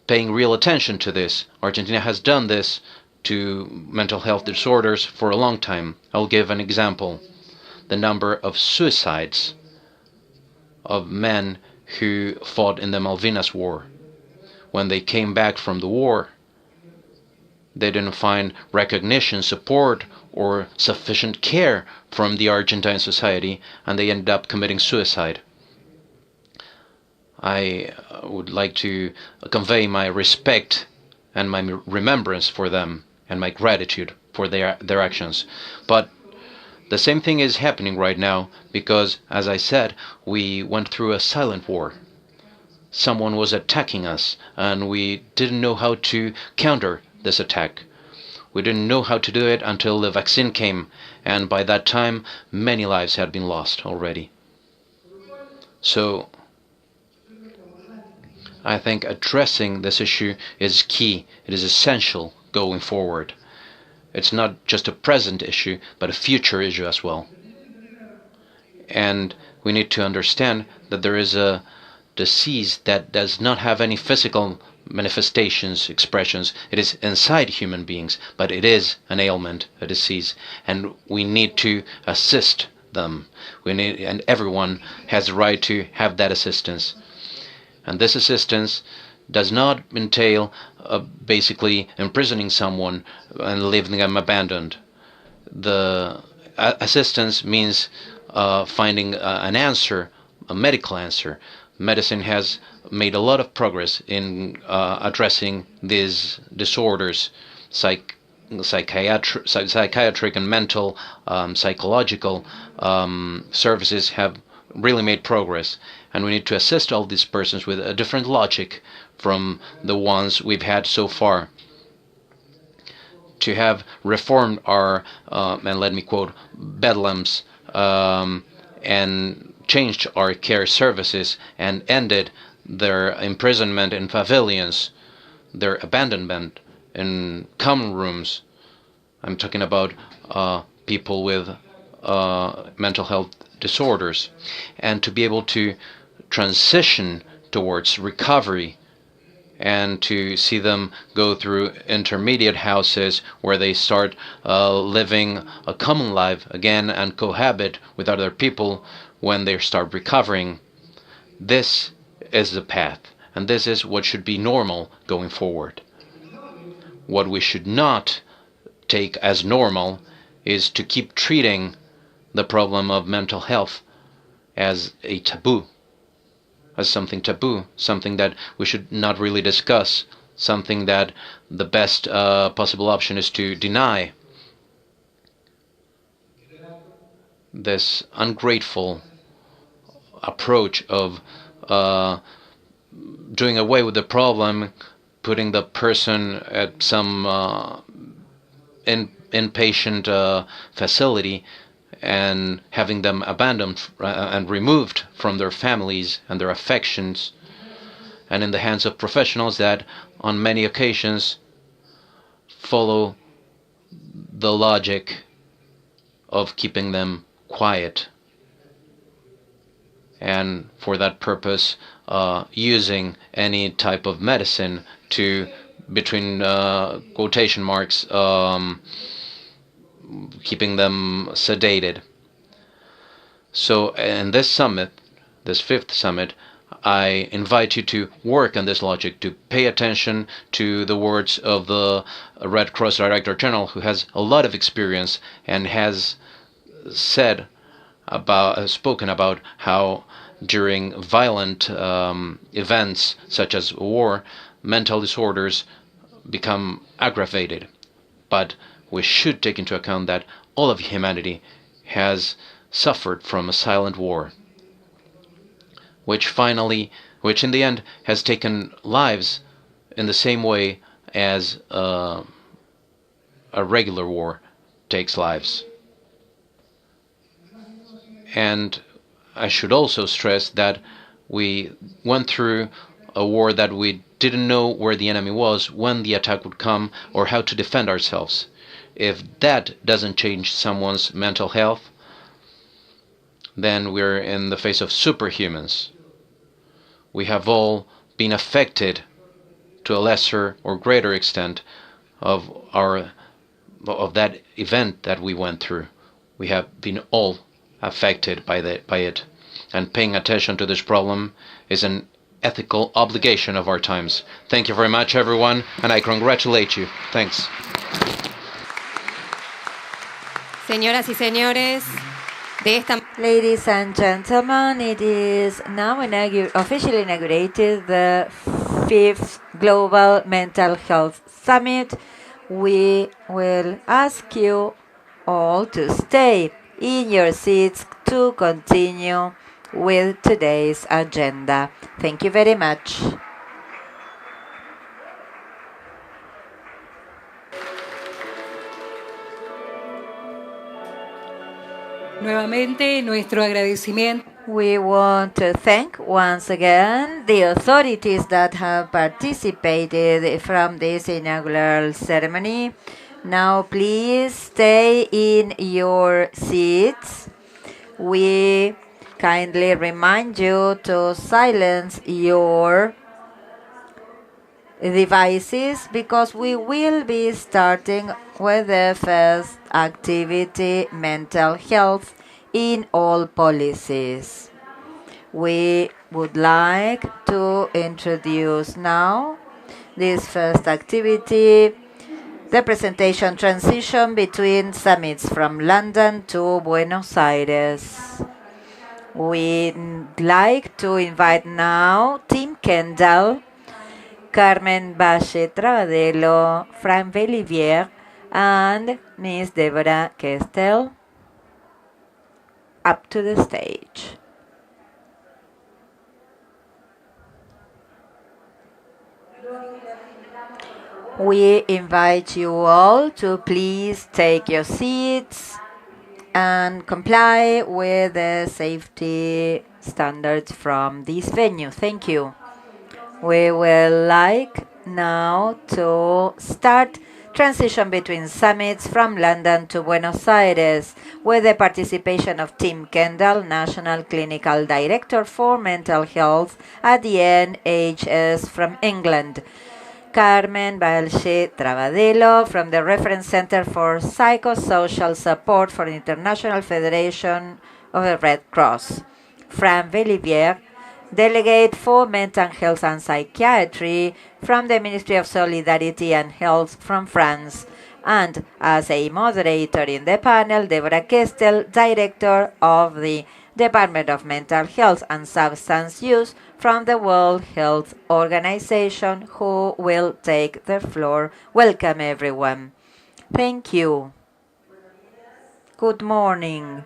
paying real attention to this. Argentina has done this to mental health disorders for a long time. I'll give an example. The number of suicides of men who fought in the Malvinas War. When they came back from the war, they didn't find recognition, support, or sufficient care from the Argentine society, and they ended up committing suicide. I would like to convey my respect and my remembrance for them and my gratitude for their actions. But the same thing is happening right now because, as I said, we went through a silent war. Someone was attacking us, and we didn't know how to counter this attack. We didn't know how to do it until the vaccine came, and by that time, many lives had been lost already. So, I think addressing this issue is key. It is essential going forward. It's not just a present issue, but a future issue as well. And we need to understand that there is a disease that does not have any physical manifestations, expressions. It is inside human beings, but it is an ailment, a disease, and we need to assist them. And everyone has the right to have that assistance. And this assistance does not entail basically imprisoning someone and leaving them abandoned. The assistance means finding an answer, a medical answer. Medicine has made a lot of progress in addressing these disorders, psychiatric and mental, psychological services have really made progress. And we need to assist all these persons with a different logic from the ones we've had so far. To have reformed our, and let me quote, bedlams, and changed our care services and ended their imprisonment in pavilions, their abandonment in common rooms. I'm talking about people with mental health disorders. And to be able to transition towards recovery and to see them go through intermediate houses where they start living a common life again and cohabit with other people when they start recovering. This is the path, and this is what should be normal going forward. What we should not take as normal is to keep treating the problem of mental health as a taboo, as something taboo, something that we should not really discuss, something that the best possible option is to deny. This ungrateful approach of doing away with the problem, putting the person at some inpatient facility, and having them abandoned and removed from their families and their affections, and in the hands of professionals that on many occasions follow the logic of keeping them quiet, and for that purpose using any type of medicine to, between quotation marks, keeping them sedated. So in this summit, this 5th summit, I invite you to work on this logic, to pay attention to the words of the Red Cross Director General, who has a lot of experience and has spoken about how during violent events such as war, mental disorders become aggravated. But we should take into account that all of humanity has suffered from a silent war, which in the end has taken lives in the same way as a regular war takes lives. And I should also stress that we went through a war that we didn't know where the enemy was, when the attack would come, or how to defend ourselves. If that doesn't change someone's mental health, then we're in the face of superhumans. We have all been affected to a lesser or greater extent of that event that we went through. We have been all affected by it. And paying attention to this problem is an ethical obligation of our times. Thank you very much, everyone, and I congratulate you. Thanks. Señoras y señores, de esta Ladies and gentlemen, it is now officially inaugurated the 5th Global Mental Health Summit. We will ask you all to stay in your seats to continue with today's agenda. Thank you very much. Nuevamente, nuestro agradecimiento. We want to thank once again the authorities that have participated from this inaugural ceremony. Now please stay in your seats. We kindly remind you to silence your devices because we will be starting with the first activity, mental health in all policies. We would like to introduce now this first activity, the presentation transition between summits from London to Buenos Aires. We'd like to invite now Tim Kendall, Carmen Valle Travadelo, Frank Bellivier, and Ms. Deborah Kestel up to the stage. We invite you all to please take your seats and comply with the safety standards from this venue. Thank you. We will like now to start transition between summits from London to Buenos Aires with the participation of Tim Kendall, National Clinical Director for Mental Health at the NHS from England, Carmen Balche Travadello from the Reference Center for Psychosocial Support for the International Federation of the Red Cross, Fran Velivier, Delegate for Mental Health and Psychiatry from the Ministry of Solidarity and Health from France, and as a moderator in the panel, Deborah Kestel, Director of the Department of Mental Health and Substance Use from the World Health Organization, who will take the floor. Welcome, everyone. Thank you. Good morning.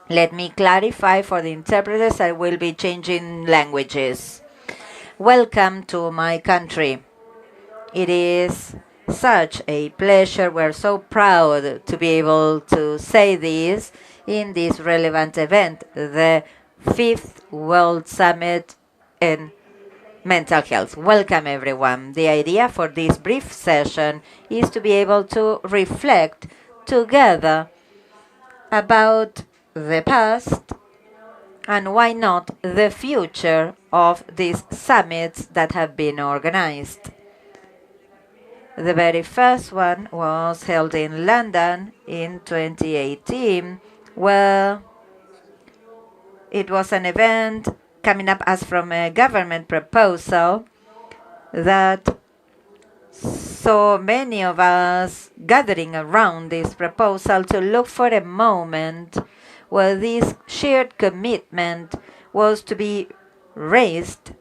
Let me clarify for the interpreters, I will be changing languages. Welcome to my country. It is such a pleasure. We're so proud to be able to say this in this relevant event, the 5th World Summit in Mental Health. Welcome, everyone. The idea for this brief session is to be able to reflect together about the past and why not the future of these summits that have been organized. The very first one was held in London in 2018, where it was an event coming up as from a government proposal that so many of us gathering around this proposal to look for a moment where this shared commitment was to be raised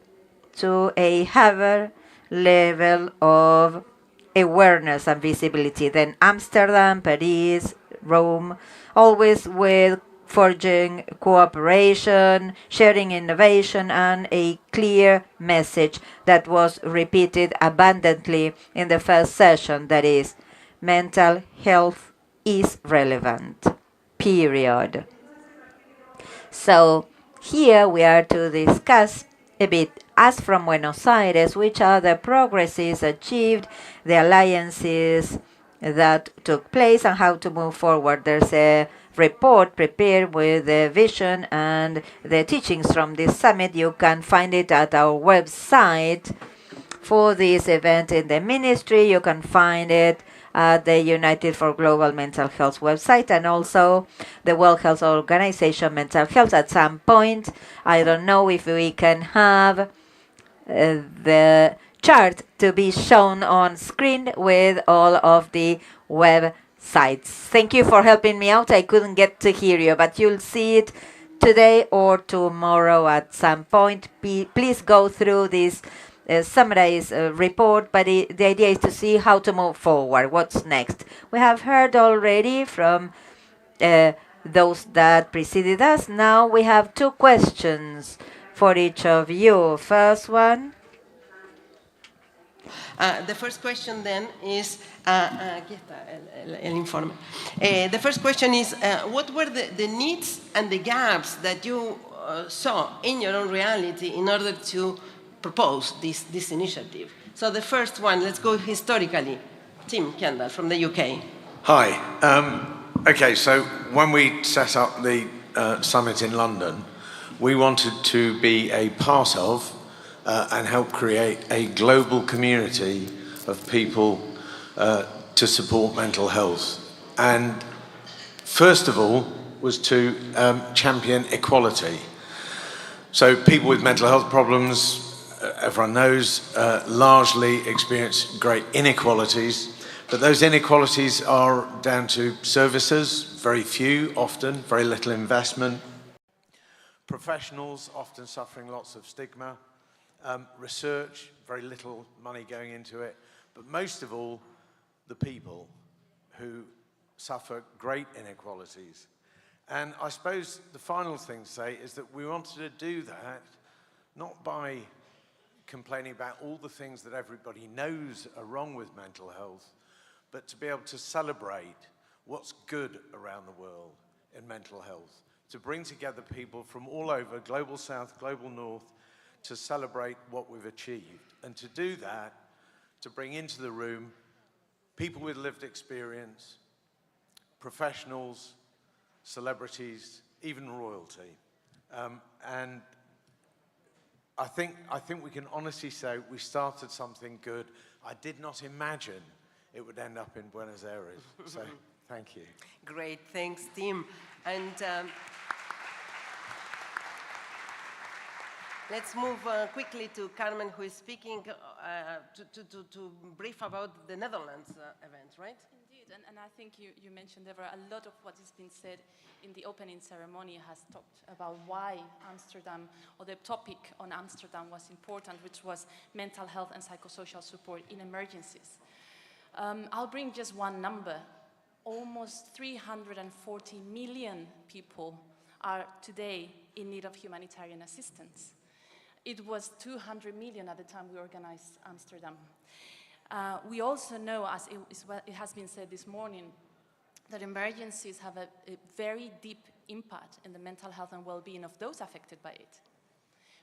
to a higher level of awareness and visibility than Amsterdam, Paris, Rome, always with forging cooperation, sharing innovation, and a clear message that was repeated abundantly in the first session, that is, mental health is relevant, period. So here we are to discuss a bit, as from Buenos Aires, which are the progresses achieved, the alliances that took place, and how to move forward. There's a report prepared with the vision and the teachings from this summit. You can find it at our website for this event in the ministry. You can find it at the United for Global Mental Health website, and also the World Health Organization Mental Health. At some point, I don't know if we can have the chart to be shown on screen with all of the websites. Thank you for helping me out. I couldn't get to hear you, but you'll see it today or tomorrow at some point. Please go through this summarized report, but the idea is to see how to move forward. What's next? We have heard already from those that preceded us. Now we have 2 questions for each of you. First one. The first question then is, aquí está el informe. The first question is, what were the needs and the gaps that you saw in your own reality in order to propose this initiative? So the first one, let's go historically. Tim Kendall from the UK. Hi. Okay, so when we set up the summit in London, we wanted to be a part of and help create a global community of people to support mental health. And first of all was to champion equality. So people with mental health problems, everyone knows, largely experience great inequalities, but those inequalities are down to services, very few often, very little investment, professionals often suffering lots of stigma, research, very little money going into it, but most of all, the people. who suffer great inequalities. And I suppose the final thing to say is that we wanted to do that not by complaining about all the things that everybody knows are wrong with mental health, but to be able to celebrate what's good around the world in mental health, to bring together people from all over, global south, global north, to celebrate what we've achieved. And to do that, to bring into the room people with lived experience, professionals, celebrities, even royalty. And I think we can honestly say we started something good. I did not imagine it would end up in Buenos Aires. So thank you. Great, thanks, Tim. And let's move quickly to Carmen, who is speaking to brief about the Netherlands event, right? Indeed, and I think you mentioned there were a lot of what has been said in the opening ceremony has talked about why Amsterdam, or the topic on Amsterdam was important, which was mental health and psychosocial support in emergencies. I'll bring just one number. Almost 340 million people are today in need of humanitarian assistance. It was 200 million at the time we organized Amsterdam. We also know, as it has been said this morning, that emergencies have a very deep impact in the mental health and well-being of those affected by it.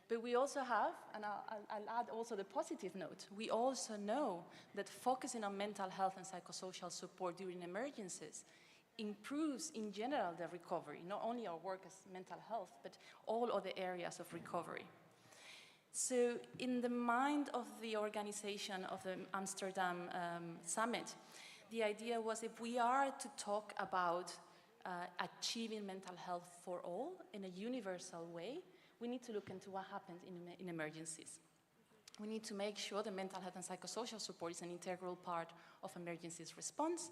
But we also have, and I'll add also the positive note, we also know that focusing on mental health and psychosocial support during emergencies improves in general the recovery, not only our work as mental health, but all other areas of recovery. So in the mind of the organization of the Amsterdam Summit, the idea was if we are to talk about achieving mental health for all in a universal way, we need to look into what happens in emergencies. We need to make sure that mental health and psychosocial support is an integral part of emergencies response,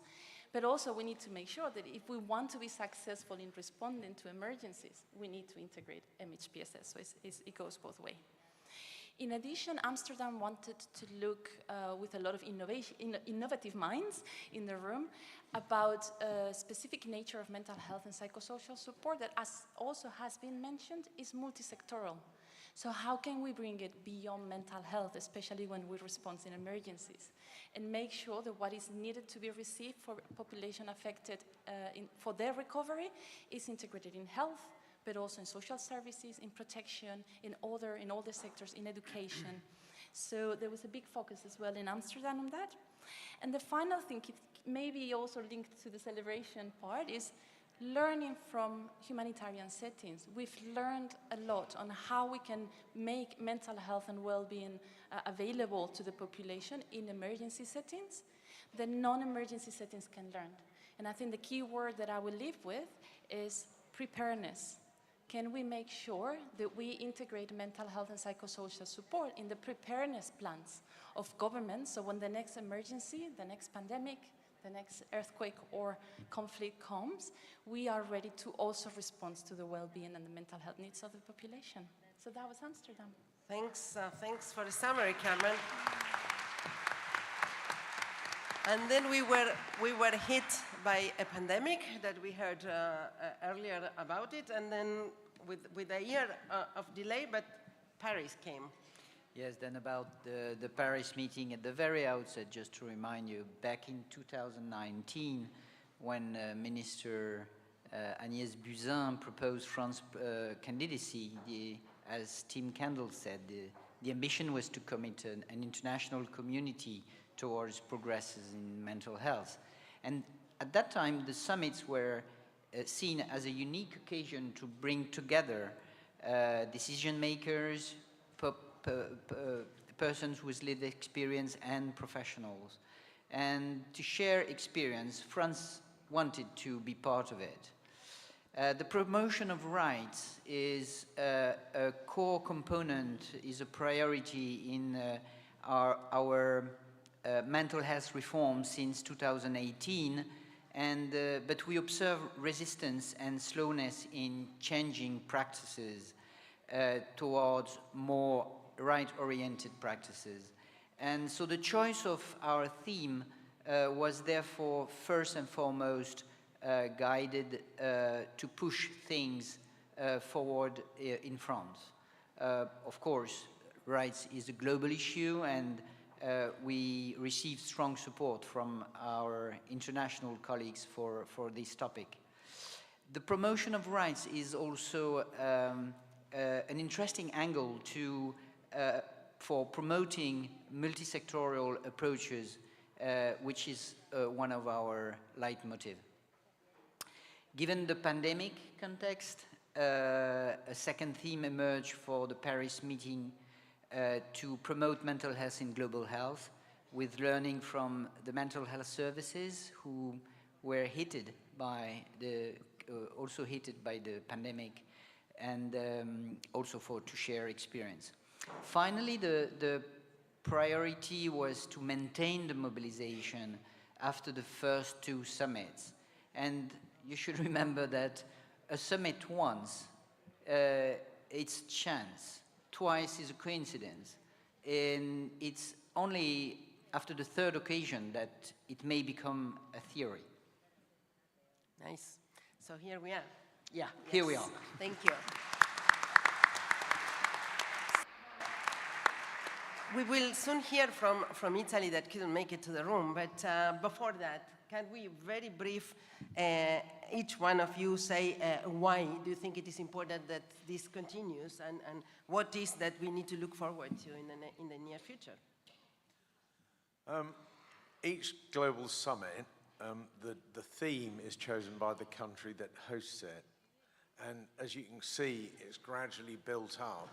but also we need to make sure that if we want to be successful in responding to emergencies, we need to integrate MHPSS, so it goes both ways. In addition, Amsterdam wanted to look with a lot of innovative minds in the room about a specific nature of mental health and psychosocial support that, as also has been mentioned, is multisectoral. So how can we bring it beyond mental health, especially when we respond in emergencies, and make sure that what is needed to be received for population affected for their recovery is integrated in health, but also in social services, in protection, in all the sectors, in education. So there was a big focus as well in Amsterdam on that. And the final thing, maybe also linked to the celebration part, is learning from humanitarian settings. We've learned a lot on how we can make mental health and well-being available to the population in emergency settings that non-emergency settings can learn. And I think the key word that I will leave with is preparedness. Can we make sure that we integrate mental health and psychosocial support in the preparedness plans of governments, so when the next emergency, the next pandemic, the next earthquake or conflict comes, we are ready to also respond to the well-being and the mental health needs of the population. So that was Amsterdam. Thanks for the summary, Carmen. And then we were hit by a pandemic that we heard earlier about it, and then with a year of delay, but Paris came. Yes, then about the Paris meeting at the very outset, just to remind you, back in 2019, when Minister Agnès Buzyn proposed France's candidacy, as Tim Kendall said, the ambition was to commit an international community towards progresses in mental health. And at that time, the summits were seen as a unique occasion to bring together decision makers, persons with lived experience and professionals. And to share experience, France wanted to be part of it. The promotion of rights is a core component, is a priority in our mental health reform since 2018, but we observe resistance and slowness in changing practices towards more right-oriented practices. And so the choice of our theme was therefore first and foremost guided to push things forward in France. Of course, rights is a global issue, and we received strong support from our international colleagues for this topic. The promotion of rights is also an interesting angle for promoting multi-sectorial approaches, which is one of our leitmotiv. Given the pandemic context, a second theme emerged for the Paris meeting to promote mental health in global health, with learning from the mental health services who were also hit by the pandemic, and also to share experience. Finally, the priority was to maintain the mobilization after the first two summits. And you should remember that a summit once, it's chance. Twice is a coincidence. And it's only after the third occasion that it may become a theory. Nice. So here we are. Yeah, yes. Here we are. Thank you. We will soon hear from Italy that couldn't make it to the room, but before that, can we very brief, each one of you say why do you think it is important that this continues, and what is that we need to look forward to in the near future? Each global summit, the theme is chosen by the country that hosts it. And as you can see, it's gradually built up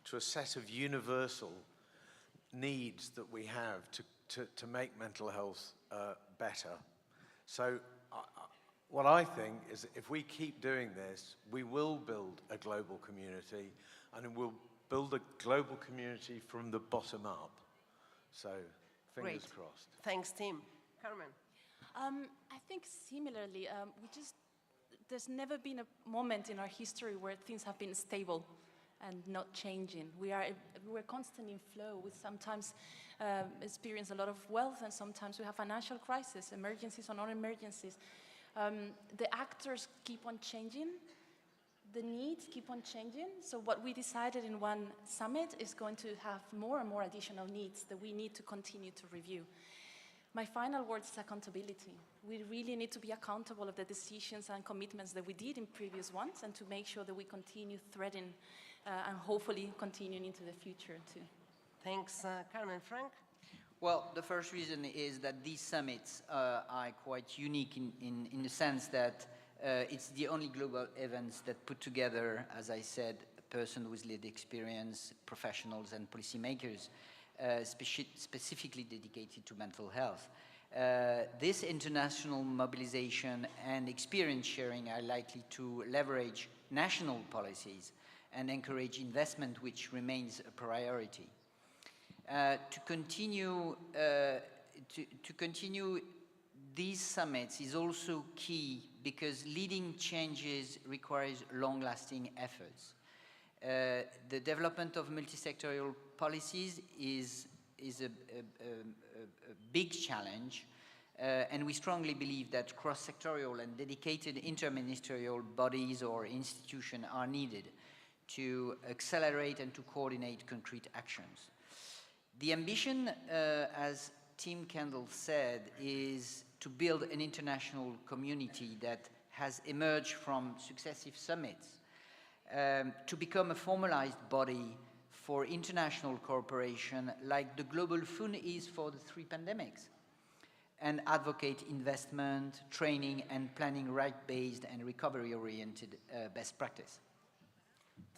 to a set of universal needs that we have to make mental health better. So what I think is that if we keep doing this, we will build a global community, and we'll build a global community from the bottom up. So fingers Great. crossed. Thanks, Tim. Carmen? I think similarly, there's never been a moment in our history where things have been stable and not changing. We're constantly in flow. We sometimes experience a lot of wealth, and sometimes we have financial crisis, emergencies or non-emergencies. The actors keep on changing. The needs keep on changing. So what we decided in one summit is going to have more and more additional needs that we need to continue to review. My final word is accountability. We really need to be accountable of the decisions and commitments that we did in previous ones, and to make sure that we continue threading and hopefully continuing into the future too. Thanks, Carmen. Frank? Well, the first reason is that these summits are quite unique in the sense that it's the only global events that put together, as I said, a person with lived experience, professionals and policymakers, specifically dedicated to mental health. This international mobilization and experience sharing are likely to leverage national policies and encourage investment, which remains a priority. To continue these summits is also key because leading changes requires long-lasting efforts. The development of multi-sectorial policies is a big challenge, and we strongly believe that cross-sectorial and dedicated interministerial bodies or institutions are needed to accelerate and to coordinate concrete actions. The ambition, as Tim Kendall said, is to build an international community that has emerged from successive summits, to become a formalized body for international cooperation like the Global Fund is for the 3 pandemics, and advocate investment, training and planning right-based and recovery-oriented best practice.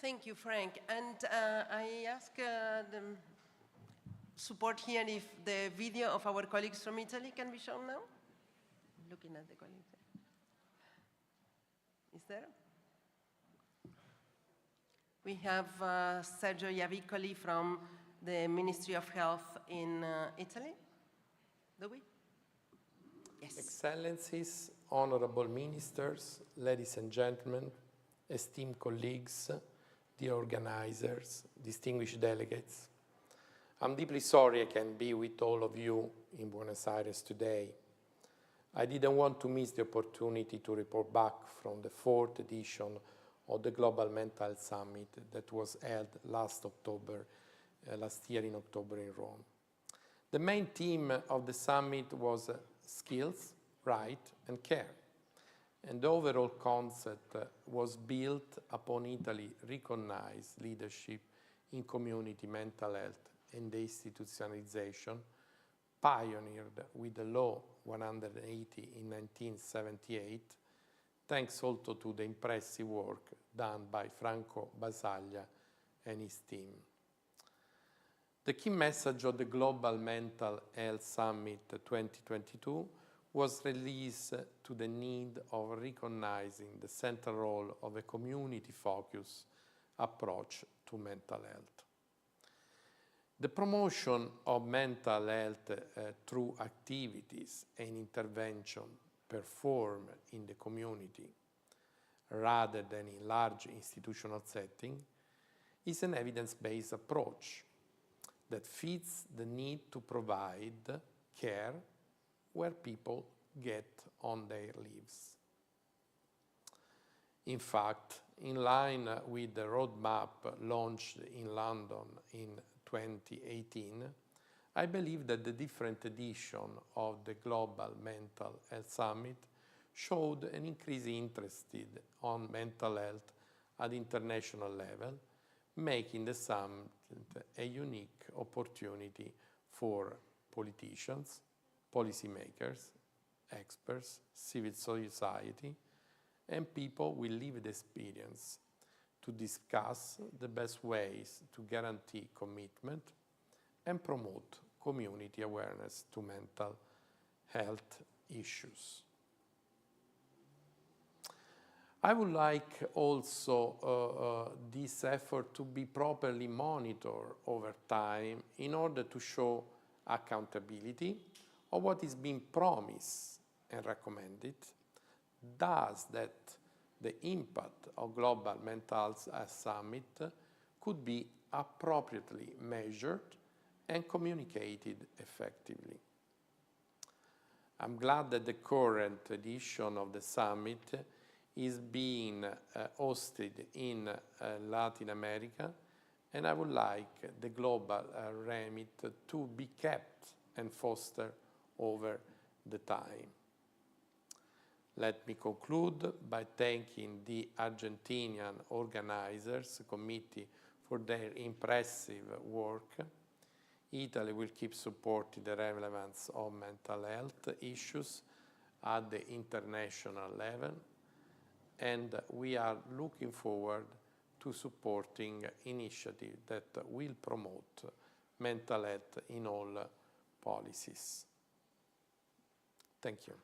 Thank you, Frank. And I ask the support here if the video of our colleagues from Italy can be shown now. Looking at the colleagues. Is there? We have Sergio Iavicoli from the Ministry of Health in Italy. Do we? Yes. Excellencies, honorable ministers, ladies and gentlemen, esteemed colleagues, dear organizers, distinguished delegates. I'm deeply sorry I can't be with all of you in Buenos Aires today. I didn't want to miss the opportunity to report back from the 4th edition of the Global Mental Health Summit that was held last year in October in Rome. The main theme of the summit was skills, right, and care. And the overall concept was built upon Italy's recognized leadership in community mental health and the institutionalization, pioneered with the Law 180 in 1978, thanks also to the impressive work done by Franco Basaglia and his team. The key message of the Global Mental Health Summit 2022 was released to the need of recognizing the central role of a community-focused approach to mental health. The promotion of mental health through activities and intervention performed in the community rather than in large institutional setting is an evidence-based approach that fits the need to provide care where people get on their lives. In fact, in line with the roadmap launched in London in 2018, I believe that the different edition of the Global Mental Health Summit showed an increasing interest on mental health at international level, making the summit a unique opportunity for politicians, policymakers, experts, civil society, and people with lived experience to discuss the best ways to guarantee commitment and promote community awareness to mental health issues. I would like also this effort to be properly monitored over time in order to show accountability of what is being promised and recommended, thus that the impact of Global Mental Health Summit could be appropriately measured and communicated effectively. I'm glad that the current edition of the summit is being hosted in Latin America, and I would like the global remit to be kept and fostered over the time. Let me conclude by thanking the Argentinian organizers committee for their impressive work. Italy will keep supporting the relevance of mental health issues at the international level, and we are looking forward to supporting initiatives that will promote mental health in all policies. Thank you.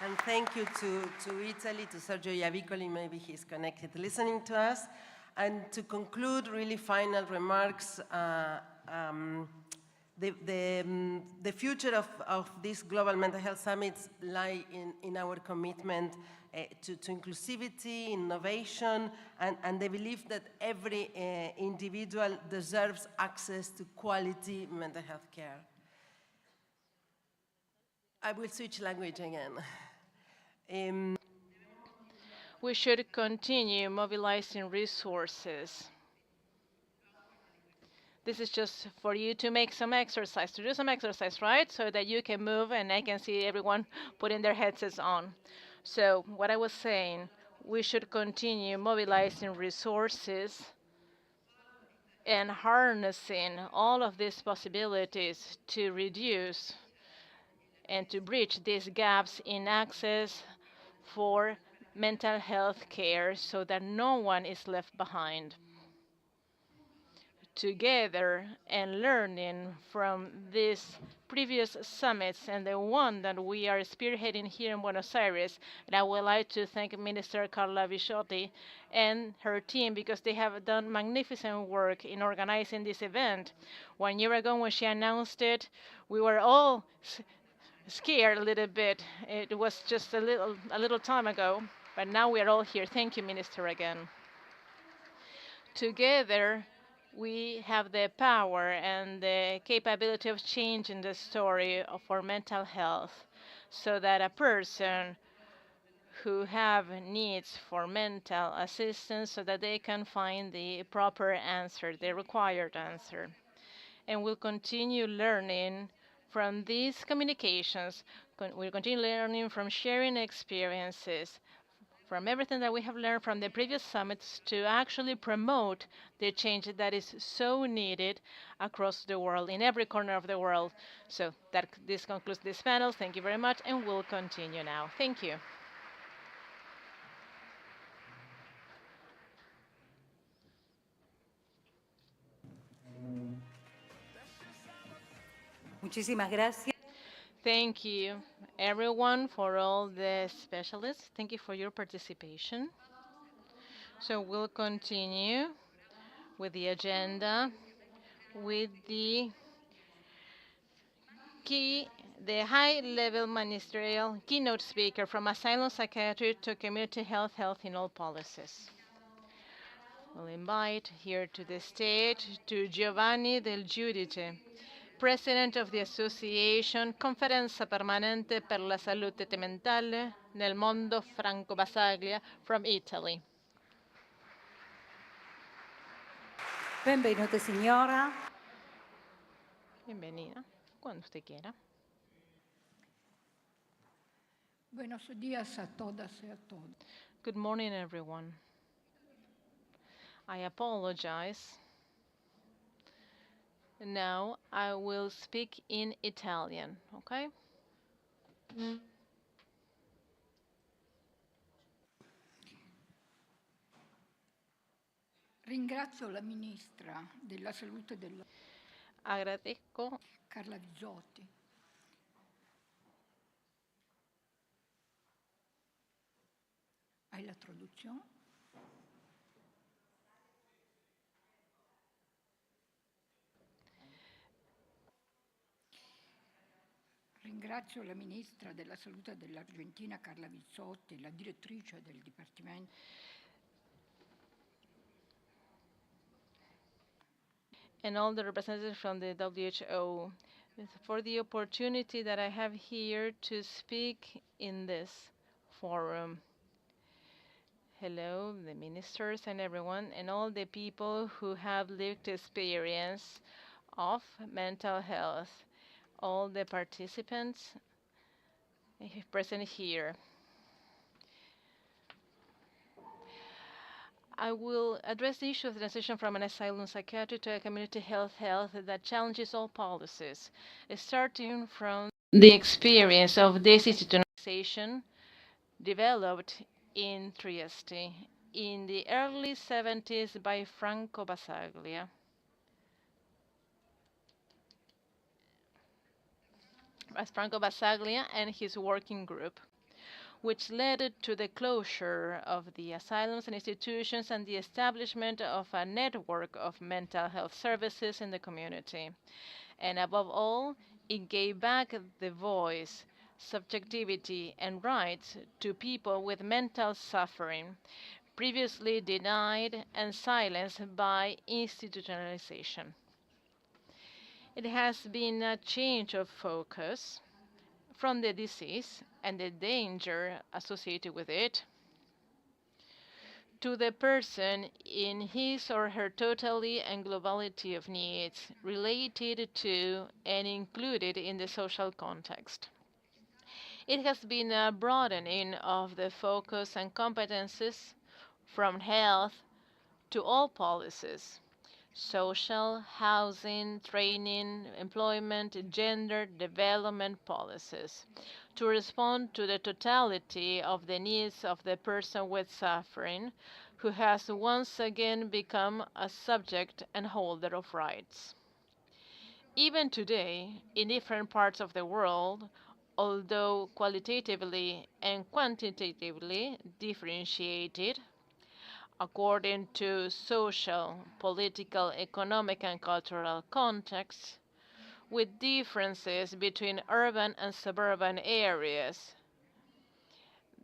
And thank you to Italy, to Sergio Iavicoli, maybe he's connected listening to us. And to conclude, really final remarks, the future of these global mental health summits lie in our commitment to inclusivity, innovation, and the belief that every individual deserves access to quality mental health care. I will switch language again. We should continue mobilizing resources. This is just for you to make some exercise, to do some exercise, right? So that you can move and I can see everyone putting their headsets on. So what I was saying, we should continue mobilizing resources and harnessing all of these possibilities to reduce and to bridge these gaps in access for mental health care so that no one is left behind. Together and learning from these previous summits and the one that we are spearheading here in Buenos Aires, and I would like to thank Minister Carla Bisciotti and her team because they have done magnificent work in organizing this event. 1 year ago when she announced it, we were all scared a little bit. It was just a little time ago, but now we are all here. Thank you, Minister, again. Together, we have the power and the capability of changing the story of our mental health so that a person who have needs for mental assistance so that they can find the proper answer, the required answer. And we'll continue learning from these communications. We'll continue learning from sharing experiences, from everything that we have learned from the previous summits to actually promote the change that is so needed across the world, in every corner of the world. So this concludes this panel. Thank you very much, and we'll continue now. Thank you. Muchísimas gracias. Thank you, everyone, for all the specialists. Thank you for your participation. So we'll continue with the agenda, with the high-level ministerial keynote speaker from asylum psychiatry to community health in all policies. We'll invite here to the stage to Giovanni Del Giudice, President of the Association Conferenza Permanente per la Salute Mentale nel Mondo Franco Basaglia from Italy. Benvenuta, signora. Bienvenida, cuando usted quiera. Buenos días a todas y a todos. Good morning, everyone. I apologize. Now I will speak in Italian, okay? Ringrazio la Ministra della Salute Agradezco Carla Bizzotti ¿Hay la traducción? Ringrazio la Ministra della Salute dell'Argentina Carla Bizzotti, la direttrice del Dipartimento and all the representatives from the WHO for the opportunity that I have here to speak in this forum. Hello, the ministers and everyone, and all the people who have lived experience of mental health, all the participants present here. I will address the issue of the transition from an asylum psychiatry to a community health that challenges all policies, starting from the experience of this institutionalization developed in Trieste in the early 70s by Franco Basaglia. As Franco Basaglia and his working group, which led to the closure of the asylums and institutions and the establishment of a network of mental health services in the community. And above all, it gave back the voice, subjectivity, and rights to people with mental suffering, previously denied and silenced by institutionalization. It has been a change of focus from the disease and the danger associated with it to the person in his or her totality and globality of needs related to and included in the social context. It has been a broadening of the focus and competences from health to all policies: social, housing, training, employment, gender development policies, to respond to the totality of the needs of the person with suffering, who has once again become a subject and holder of rights. Even today, in different parts of the world, although qualitatively and quantitatively differentiated, according to social, political, economic, and cultural contexts, with differences between urban and suburban areas.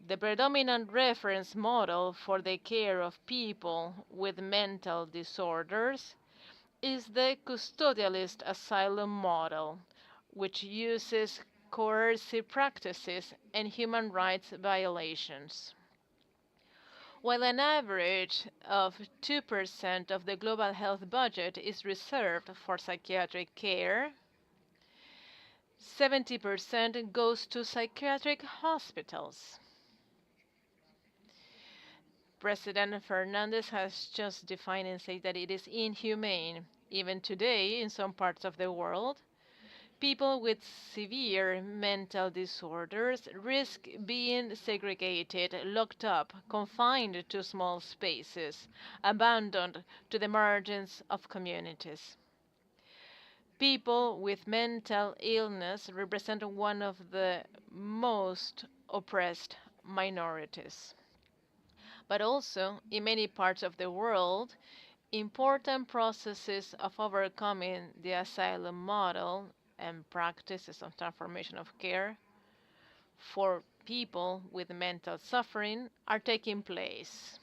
The predominant reference model for the care of people with mental disorders is the custodialist asylum model, which uses coercive practices and human rights violations. While an average of 2% of the global health budget is reserved for psychiatric care, 70% goes to psychiatric hospitals. President Fernandez has just defined and said that it is inhumane. Even today, in some parts of the world, people with severe mental disorders risk being segregated, locked up, confined to small spaces, abandoned to the margins of communities. People with mental illness represent one of the most oppressed minorities. But also, in many parts of the world, important processes of overcoming the asylum model and practices of transformation of care for people with mental suffering are taking place,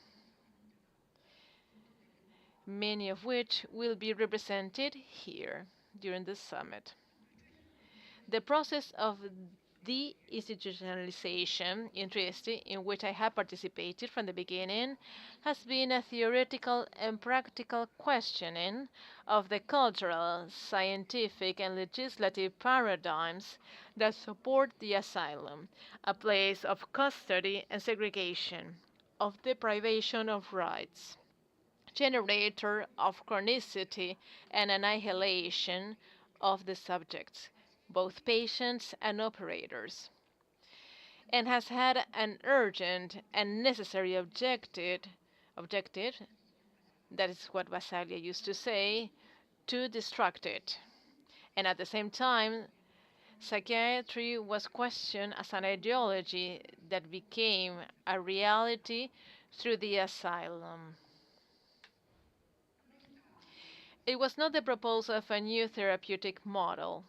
many of which will be represented here during the summit. The process of deinstitutionalization in Trieste, in which I have participated from the beginning, has been a theoretical and practical questioning of the cultural, scientific, and legislative paradigms that support the asylum, a place of custody and segregation, of deprivation of rights, generator of chronicity and annihilation of the subjects, both patients and operators, and has had an urgent and necessary objective, that is what Basaglia used to say, to destruct it. And at the same time, psychiatry was questioned as an ideology that became a reality through the asylum. It was not the proposal of a new therapeutic model,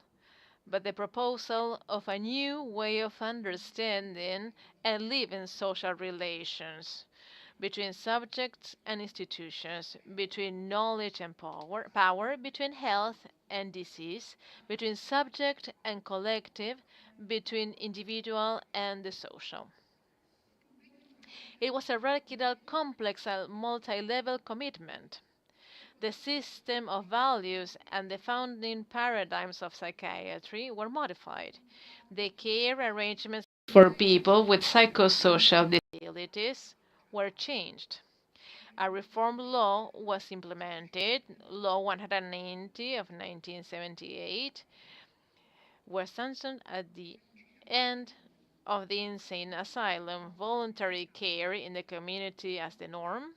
but the proposal of a new way of understanding and living social relations between subjects and institutions, between knowledge and power, between health and disease, between subject and collective, between individual and the social. It was a radical, complex, and multi-level commitment. The system of values and the founding paradigms of psychiatry were modified. The care arrangements for people with psychosocial disabilities were changed. A reform law was implemented, Law 190 of 1978, was sanctioned at the end of the insane asylum, voluntary care in the community as the norm,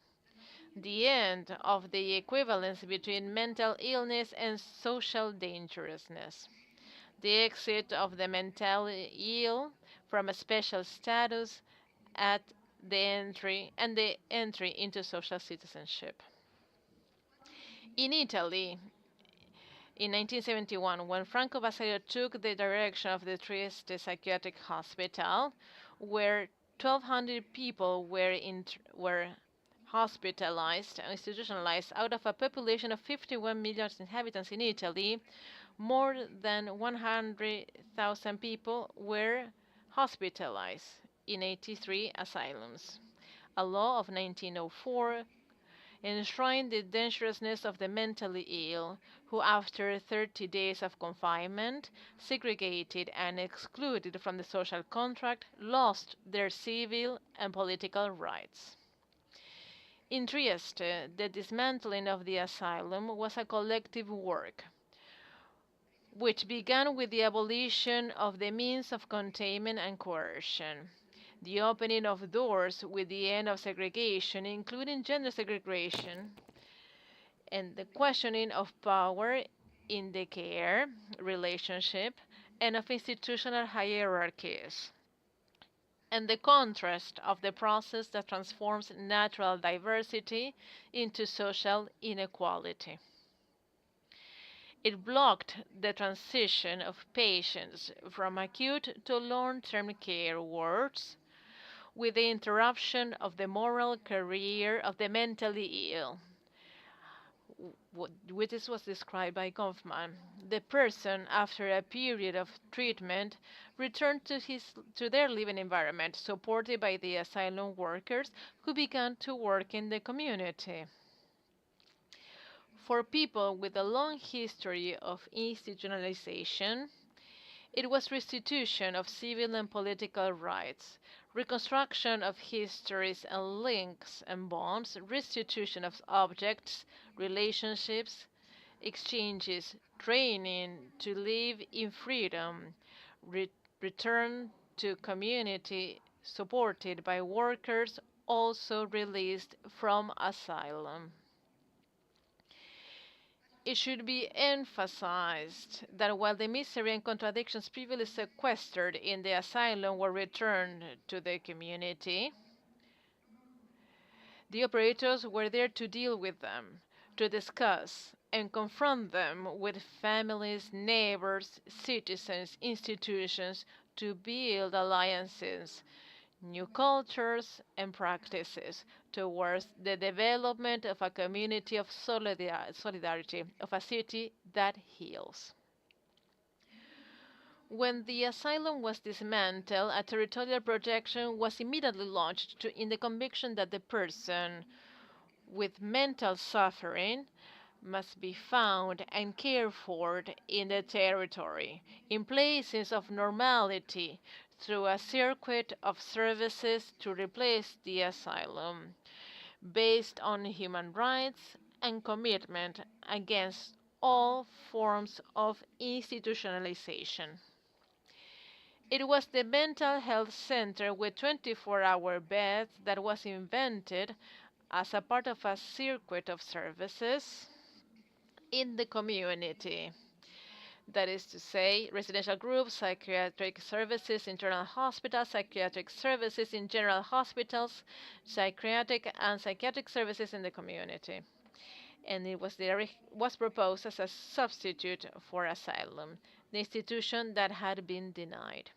the end of the equivalence between mental illness and social dangerousness, the exit of the mentally ill from a special status at the entry into social citizenship. In Italy, in 1971, when Franco Basaglia took the direction of the Trieste Psychiatric Hospital, where 1,200 people were hospitalized and institutionalized out of a population of 51 million inhabitants in Italy, more than 100,000 people were hospitalized in 83 asylums. A law of 1904 enshrined the dangerousness of the mentally ill, who after 30 days of confinement, segregated and excluded from the social contract, lost their civil and political rights. In Trieste, the dismantling of the asylum was a collective work, which began with the abolition of the means of containment and coercion, the opening of doors with the end of segregation, including gender segregation, and the questioning of power in the care relationship and of institutional hierarchies, and the contrast of the process that transforms natural diversity into social inequality. It blocked the transition of patients from acute to long-term care wards, with the interruption of the moral career of the mentally ill, This was described by Goffman. The person, after a period of treatment, returned to their living environment, supported by the asylum workers who began to work in the community. For people with a long history of institutionalization, it was restitution of civil and political rights, reconstruction of histories and links and bonds, restitution of objects, relationships, exchanges, training to live in freedom, return to community supported by workers also released from asylum. It should be emphasized that while the misery and contradictions previously sequestered in the asylum were returned to the community, the operators were there to deal with them, to discuss and confront them with families, neighbors, citizens, institutions, to build alliances, new cultures and practices towards the development of a community of solidarity, of a city that heals. When the asylum was dismantled, a territorial projection was immediately launched in the conviction that the person with mental suffering must be found and cared for in the territory, in places of normality, through a circuit of services to replace the asylum, based on human rights and commitment against all forms of institutionalization. It was the mental health center with 24-hour beds that was invented as a part of a circuit of services in the community. That is to say, residential groups, psychiatric services in general hospitals, psychiatric services in general hospitals, psychiatric and psychiatric services in the community. And it was proposed as a substitute for asylum, the institution that had been denied.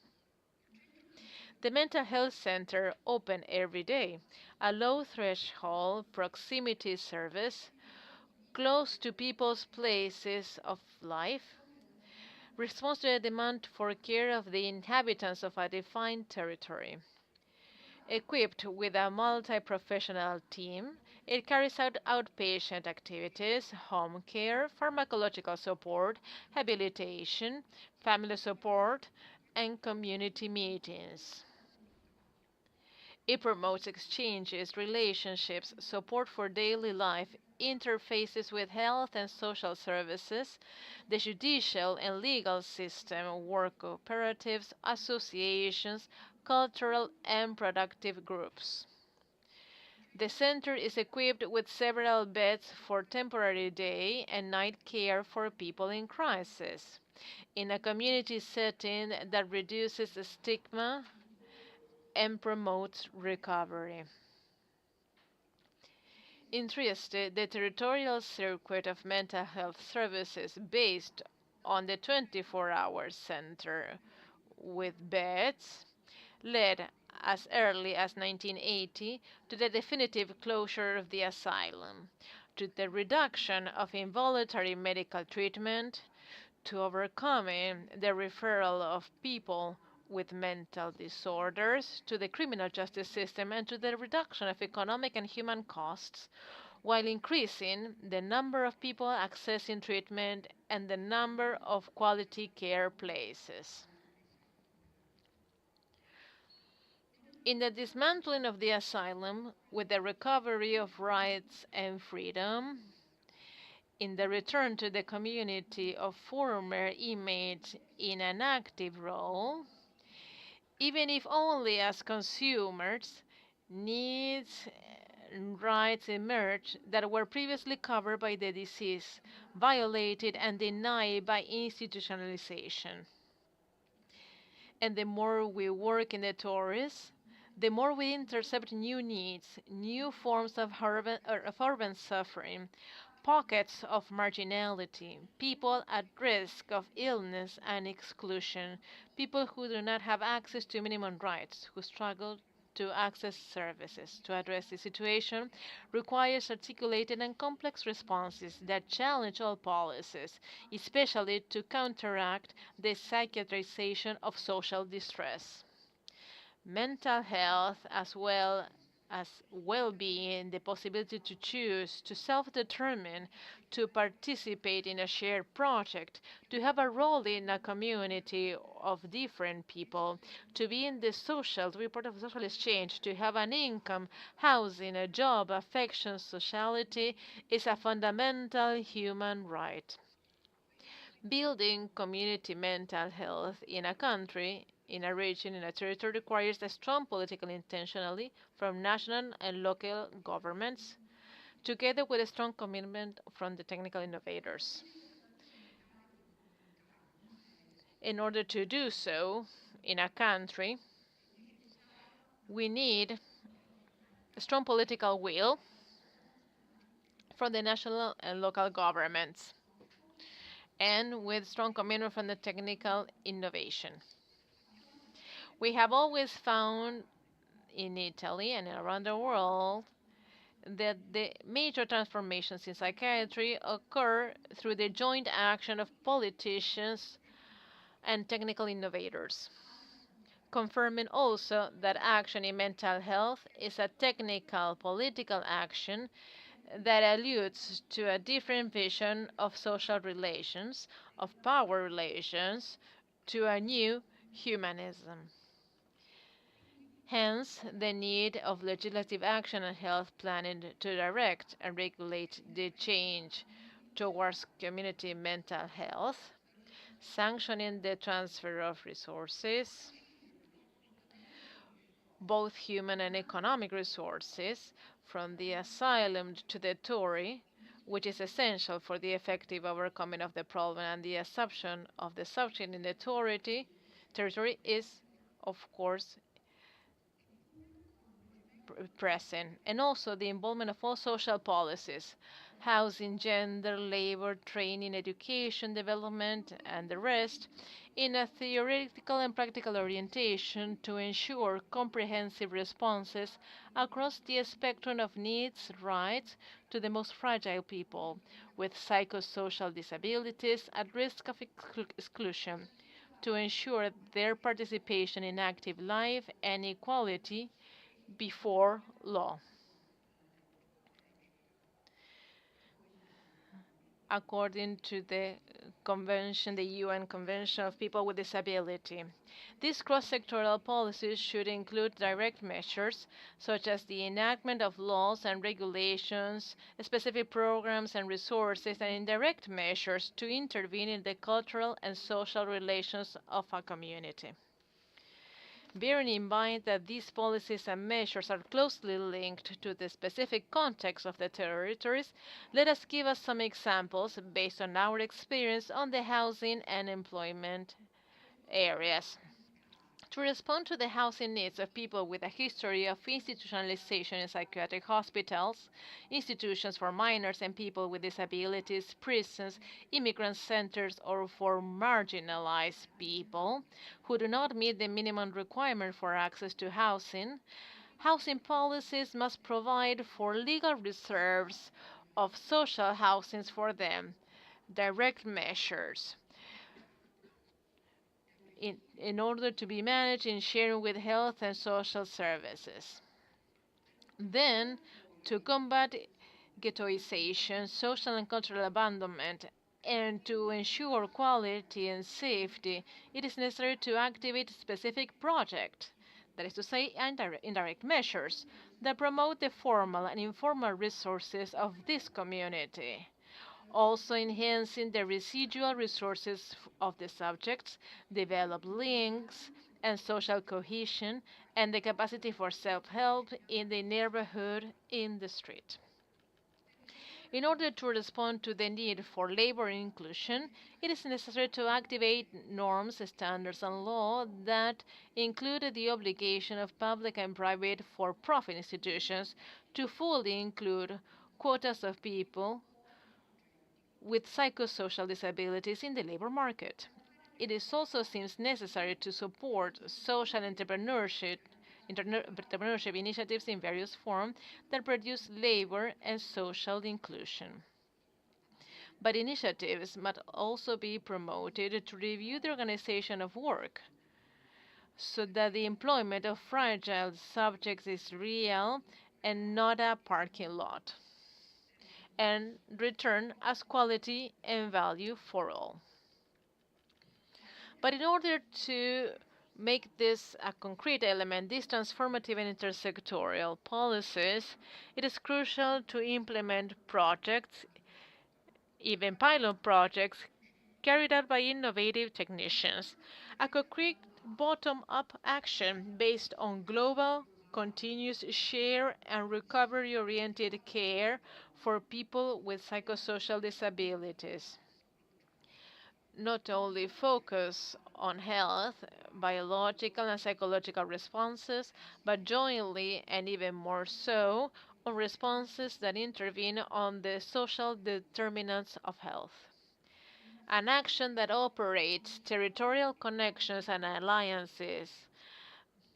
The mental health center opened every day, a low threshold proximity service close to people's places of life, responds to the demand for care of the inhabitants of a defined territory. Equipped with a multi-professional team, it carries out outpatient activities, home care, pharmacological support, habilitation, family support, and community meetings. It promotes exchanges, relationships, support for daily life, interfaces with health and social services, the judicial and legal system, work cooperatives, associations, cultural and productive groups. The center is equipped with several beds for temporary day and night care for people in crisis, in a community setting that reduces stigma and promotes recovery. In Trieste, the territorial circuit of mental health services based on the 24-hour center with beds led as early as 1980 to the definitive closure of the asylum, to the reduction of involuntary medical treatment, to overcoming the referral of people with mental disorders to the criminal justice system, and to the reduction of economic and human costs, while increasing the number of people accessing treatment and the number of quality care places. In the dismantling of the asylum, with the recovery of rights and freedom, in the return to the community of former inmates in an active role, even if only as consumers, needs and rights emerge that were previously covered by the disease, violated and denied by institutionalization. And the more we work in the tourists, the more we intercept new needs, new forms of urban suffering, pockets of marginality, people at risk of illness and exclusion, people who do not have access to minimum rights, who struggle to access services. To address the situation requires articulated and complex responses that challenge all policies, especially to counteract the psychiatrization of social distress. Mental health, as well as well-being, the possibility to choose, to self-determine, to participate in a shared project, to have a role in a community of different people, to be in the social, to be part of social exchange, to have an income, housing, a job, affection, sociality, is a fundamental human right. Building community mental health in a country, in a region, in a territory requires a strong political intentionality from national and local governments, together with a strong commitment from the technical innovators. In order to do so in a country, we need a strong political will from the national and local governments, and with strong commitment from the technical innovation. We have always found in Italy and around the world that the major transformations in psychiatry occur through the joint action of politicians and technical innovators, confirming also that action in mental health is a technical political action that alludes to a different vision of social relations, of power relations, to a new humanism. Hence, the need of legislative action and health planning to direct and regulate the change towards community mental health, sanctioning the transfer of resources, both human and economic resources, from the asylum to the Tory, which is essential for the effective overcoming of the problem, and the assumption of the subject in the territory is, of course, present, and also the involvement of all social policies, housing, gender, labor, training, education, development, and the rest, in a theoretical and practical orientation to ensure comprehensive responses across the spectrum of needs, rights to the most fragile people with psychosocial disabilities at risk of exclusion, to ensure their participation in active life and equality before law. According to the convention, the UN Convention of People with Disability. These cross-sectoral policies should include direct measures, such as the enactment of laws and regulations, specific programs and resources, and indirect measures to intervene in the cultural and social relations of a community. Bearing in mind that these policies and measures are closely linked to the specific context of the territories, let us give us some examples based on our experience on the housing and employment areas. To respond to the housing needs of people with a history of institutionalization in psychiatric hospitals, institutions for minors and people with disabilities, prisons, immigrant centers, or for marginalized people who do not meet the minimum requirement for access to housing, housing policies must provide for legal reserves of social housings for them, direct measures in order to be managed in sharing with health and social services. Then, to combat ghettoization, social and cultural abandonment, and to ensure quality and safety, it is necessary to activate specific projects, that is to say, indirect measures, that promote the formal and informal resources of this community, also enhancing the residual resources of the subjects, develop links and social cohesion, and the capacity for self-help in the neighborhood, in the street. In order to respond to the need for labor inclusion, it is necessary to activate norms, standards, and law that include the obligation of public and private for-profit institutions to fully include quotas of people with psychosocial disabilities in the labor market. It is also seems necessary to support social entrepreneurship entrepreneurship initiatives in various forms that produce labor and social inclusion. But initiatives must also be promoted to review the organization of work so that the employment of fragile subjects is real and not a parking lot, and return as quality and value for all. But in order to make this a concrete element, these transformative and intersectorial policies, it is crucial to implement projects, even pilot projects, carried out by innovative technicians. A concrete bottom-up action based on global, continuous share and recovery-oriented care for people with psychosocial disabilities. Not only focus on health, biological and psychological responses, but jointly and even more so on responses that intervene on the social determinants of health. An action that operates territorial connections and alliances,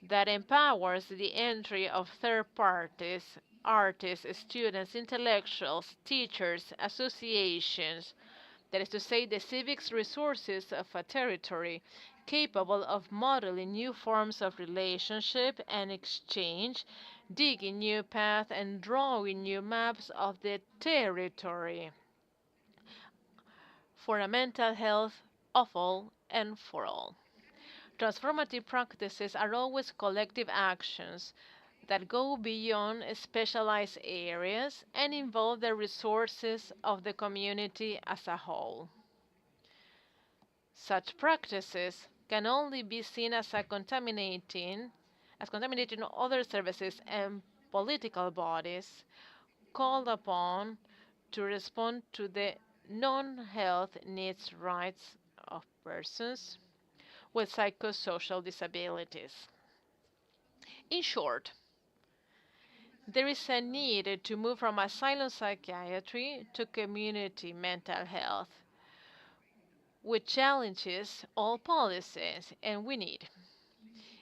that empowers the entry of third parties, artists, students, intellectuals, teachers, associations, that is to say, the civics resources of a territory, capable of modeling new forms of relationship and exchange, digging new paths and drawing new maps of the territory for a mental health of all and for all. Transformative practices are always collective actions that go beyond specialized areas and involve the resources of the community as a whole. Such practices can only be seen as contaminating other services and political bodies called upon to respond to the non-health needs rights of persons with psychosocial disabilities. In short, there is a need to move from asylum psychiatry to community mental health, which challenges all policies, and we need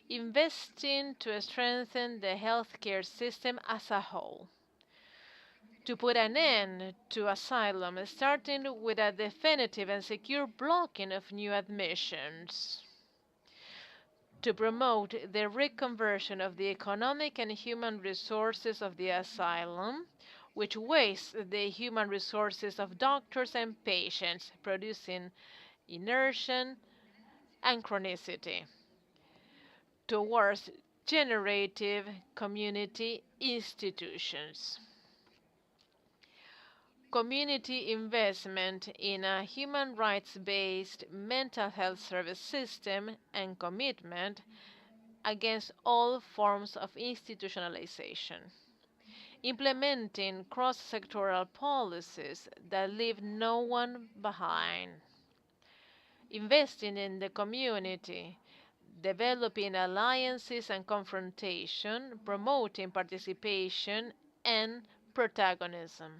investing to strengthen the healthcare system as a whole, to put an end to asylum, starting with a definitive and secure blocking of new admissions, to promote the reconversion of the economic and human resources of the asylum, which wastes the human resources of doctors and patients, producing inertia and chronicity, towards generative community institutions. Community investment in a human rights-based mental health service system and commitment against all forms of institutionalization. Implementing cross-sectoral policies that leave no one behind. Investing in the community, developing alliances and confrontation, promoting participation and protagonism.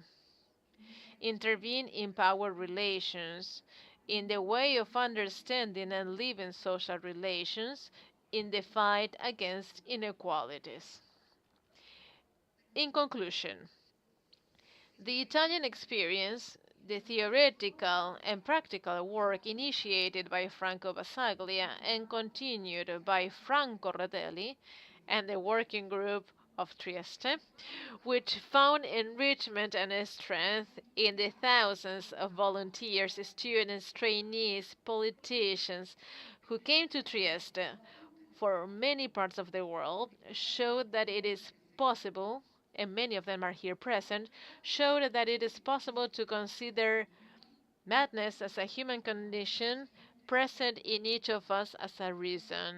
Intervene in power relations, in the way of understanding and living social relations, in the fight against inequalities. In conclusion, the Italian experience, the theoretical and practical work initiated by Franco Basaglia and continued by Franco Rotelli and the working group of Trieste, which found enrichment and strength in the thousands of volunteers, students, trainees, politicians who came to Trieste for many parts of the world, showed that it is possible, and many of them are here present, showed that it is possible to consider madness as a human condition present in each of us as a reason.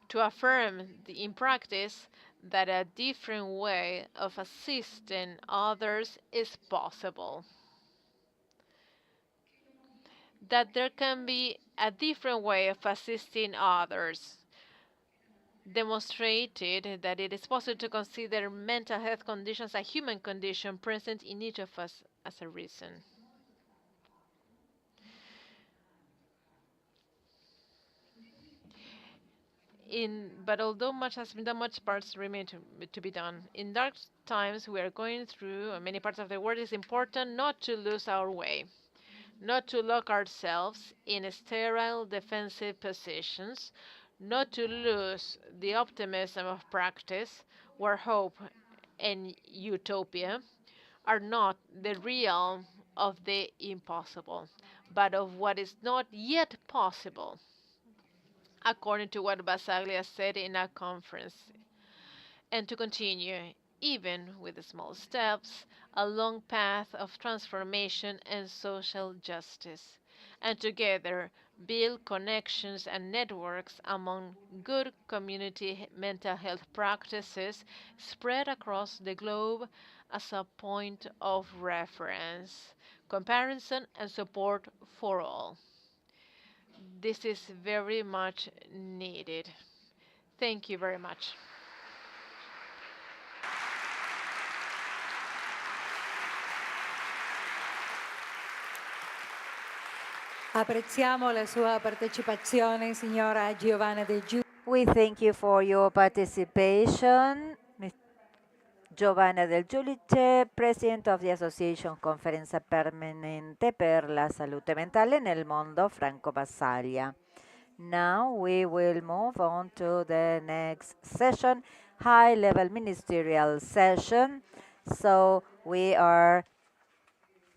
To affirm in practice that a different way of assisting others is possible. That there can be a different way of assisting others. Demonstrated that it is possible to consider mental health conditions a human condition present in each of us as a reason. But although much has been done, much parts remain to be done. In dark times we are going through, in many parts of the world, it's important not to lose our way, not to lock ourselves in sterile defensive positions, not to lose the optimism of practice, where hope and utopia are not the realm of the impossible, but of what is not yet possible, according to what Basaglia said in a conference. And to continue, even with the small steps, a long path of transformation and social justice, and together build connections and networks among good community mental health practices spread across the globe as a point of reference, comparison, and support for all. This is very much needed. Thank you very much. Apprezziamo la sua partecipazione, signora Giovanna Del Giudice. We thank you for your participation, Ms. Giovanna Del Giudice, President of the Association Conferenza Permanente per la Salute Mentale nel Mondo, Franco Basaglia. Now we will move on to the next session, high-level ministerial session. So we are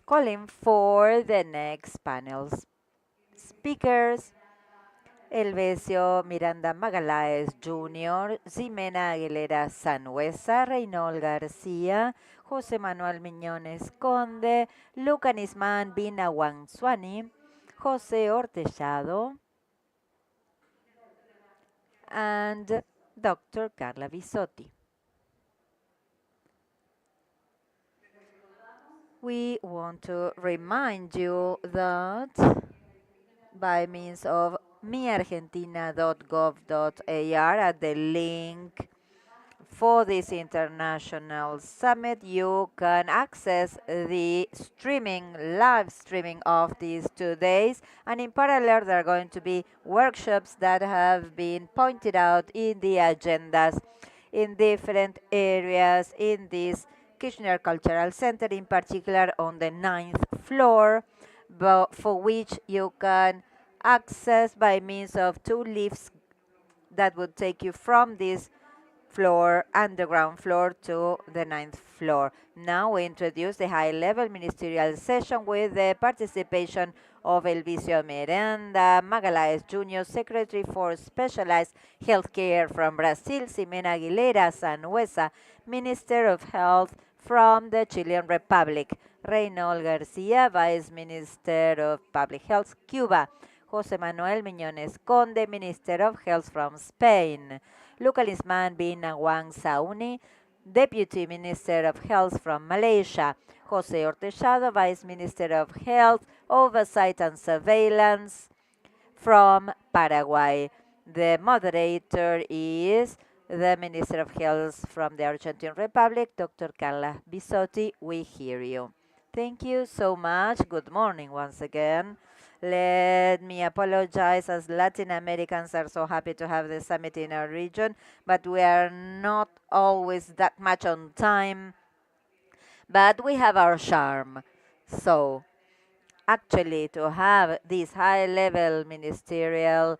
calling for the next panel's speakers. Elvesio Miranda Magaláes Jr., Ximena Aguilera Sanhuesa, Reynol García, José Manuel Miñones Conde, Luca Nisman Bina Wansuani, José Ortellado, and Dr. Carla Bisotti. We want to remind you that by means of miargentina.gov.ar at the link for this international summit, you can access the live streaming of these 2 days. And in parallel, there are going to be workshops that have been pointed out in the agendas in different areas in this Kirchner Cultural Center, in particular on the 9th floor, for which you can access by means of 2 lifts that would take you from this floor, underground floor, to the 9th floor. Now we introduce the high-level ministerial session with the participation of Elvisio Miranda Magaláes Jr., Secretary for Specialized Healthcare from Brazil, Ximena Aguilera Sanhuesa, Minister of Health from the Chilean Republic, Reynol García, Vice Minister of Public Health, Cuba, José Manuel Miñones Conde, Minister of Health from Spain, Luca Lisman bin Awang Sauni, Deputy Minister of Health from Malaysia, José Ortellado, Vice Minister of Health, Oversight and Surveillance from Paraguay. The moderator is the Minister of Health from the Argentine Republic, Dr. Carla Bisotti. We hear you. Thank you so much. Good morning once again. Let me apologize, as Latin Americans are so happy to have the summit in our region, but we are not always that much on time, but we have our charm. So actually, to have this high-level ministerial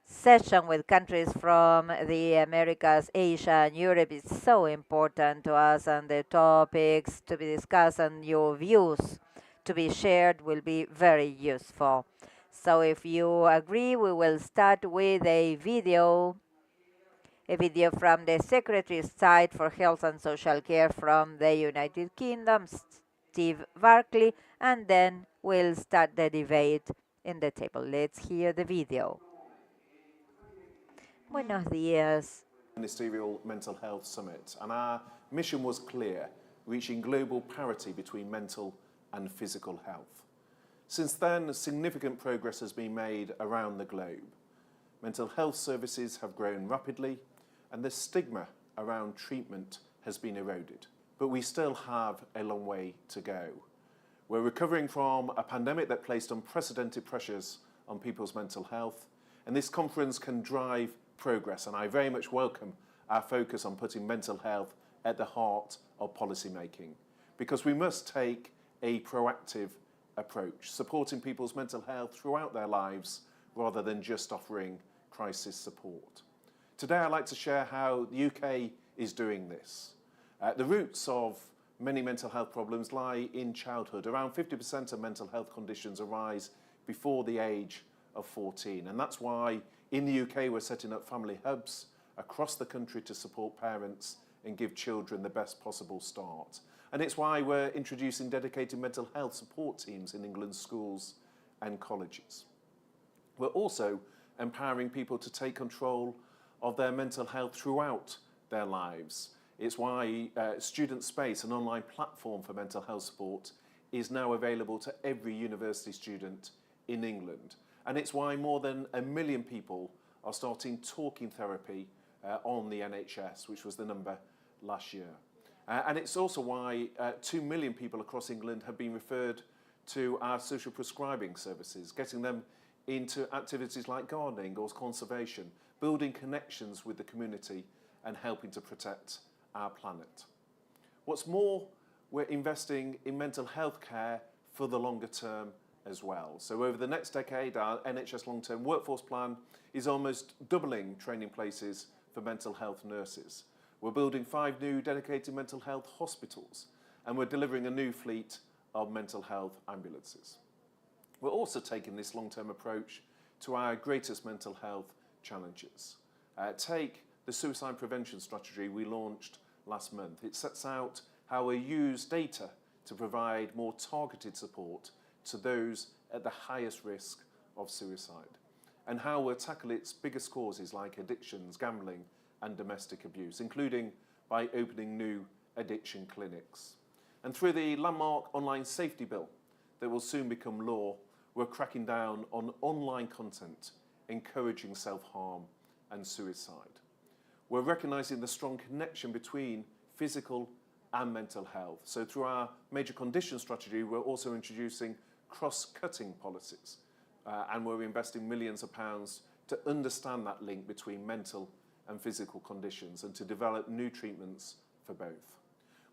session with countries from the Americas, Asia, and Europe is so important to us, and the topics to be discussed and your views to be shared will be very useful. So if you agree, we will start with a video from the Secretary's side for Health and Social Care from the United Kingdom, Steve Barkley, and then we'll start the debate in the table. Let's hear the video. Buenos días. Ministerial Mental Health Summit, and our mission was clear, reaching global parity between mental and physical health. Since then, significant progress has been made around the globe. Mental health services have grown rapidly, and the stigma around treatment has been eroded. But we still have a long way to go. We're recovering from a pandemic that placed unprecedented pressures on people's mental health, and this conference can drive progress, and I very much welcome our focus on putting mental health at the heart of policy making, because we must take a proactive approach, supporting people's mental health throughout their lives rather than just offering crisis support. Today I'd like to share how the UK is doing this. The roots of many mental health problems lie in childhood. Around 50% of mental health conditions arise before the age of 14, and that's why in the UK we're setting up family hubs across the country to support parents and give children the best possible start. And it's why we're introducing dedicated mental health support teams in England's schools and colleges. We're also empowering people to take control of their mental health throughout their lives. It's why Student Space, an online platform for mental health support, is now available to every university student in England. And it's why more than 1 million people are starting talking therapy on the NHS, which was the number last year. And it's also why 2 million people across England have been referred to our social prescribing services, getting them into activities like gardening or conservation, building connections with the community and helping to protect our planet. What's more, we're investing in mental health care for the longer term as well. So over the next decade, our NHS long-term workforce plan is almost doubling training places for mental health nurses. We're building 5 new dedicated mental health hospitals, and we're delivering a new fleet of mental health ambulances. We're also taking this long-term approach to our greatest mental health challenges. Take the suicide prevention strategy we launched last month. It sets out how we use data to provide more targeted support to those at the highest risk of suicide, and how we'll tackle its biggest causes like addictions, gambling and domestic abuse, including by opening new addiction clinics. And through the landmark online safety bill that will soon become law, we're cracking down on online content encouraging self-harm and suicide. We're recognising the strong connection between physical and mental health. So through our major condition strategy, we're also introducing cross-cutting policies, and we're investing millions of pounds to understand that link between mental and physical conditions and to develop new treatments for both.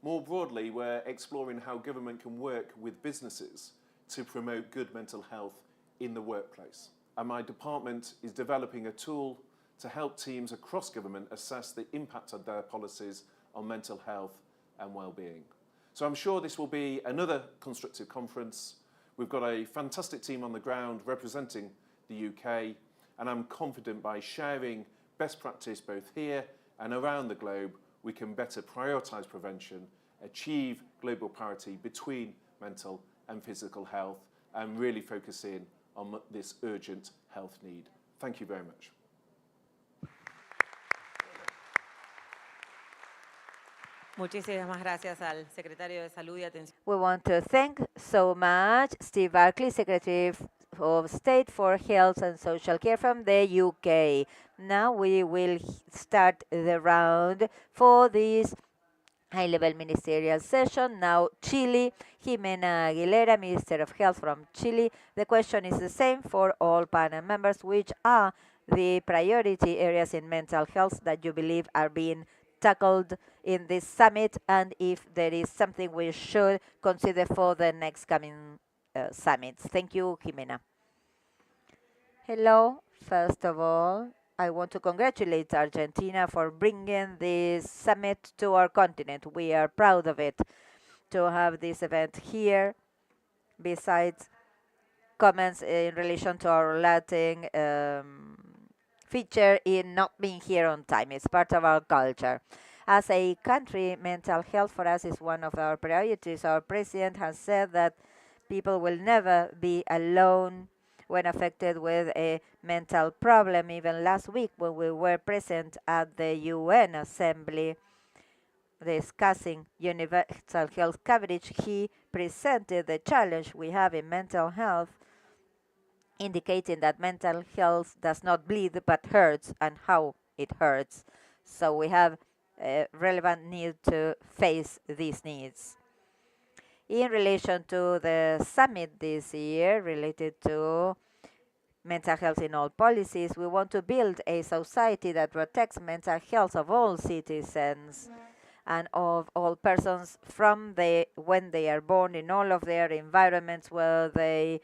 More broadly, we're exploring how government can work with businesses to promote good mental health in the workplace. And my department is developing a tool to help teams across government assess the impact of their policies on mental health and well-being. So I'm sure this will be another constructive conference. We've got a fantastic team on the ground representing the UK, and I'm confident by sharing best practice both here and around the globe, we can better prioritise prevention, achieve global parity between mental and physical health, and really focus in on this urgent health need. Thank you very much. Muchísimas gracias al secretario de Salud y Atención. We want to thank so much Steve Barclay, Secretary of State for Health and Social Care from the UK. Now we will start the round for this high-level ministerial session. Now Chile, Jimena Aguilera, Minister of Health from Chile. The question is the same for all panel members. Which are the priority areas in mental health that you believe are being tackled in this summit, and if there is something we should consider for the next coming summits? Thank you, Jimena. Hello. First of all, I want to congratulate Argentina for bringing this summit to our continent. We are proud of it to have this event here, besides comments in relation to our Latin feature in not being here on time. It's part of our culture. As a country, mental health for us is one of our priorities. Our president has said that people will never be alone when affected with a mental problem. Even last week, when we were present at the UN Assembly discussing universal health coverage, he presented the challenge we have in mental health, indicating that mental health does not bleed but hurts, and how it hurts. So we have a relevant need to face these needs. In relation to the summit this year related to mental health in all policies. We want to build a society that protects mental health of all citizens and of all persons from when they are born in all of their environments where they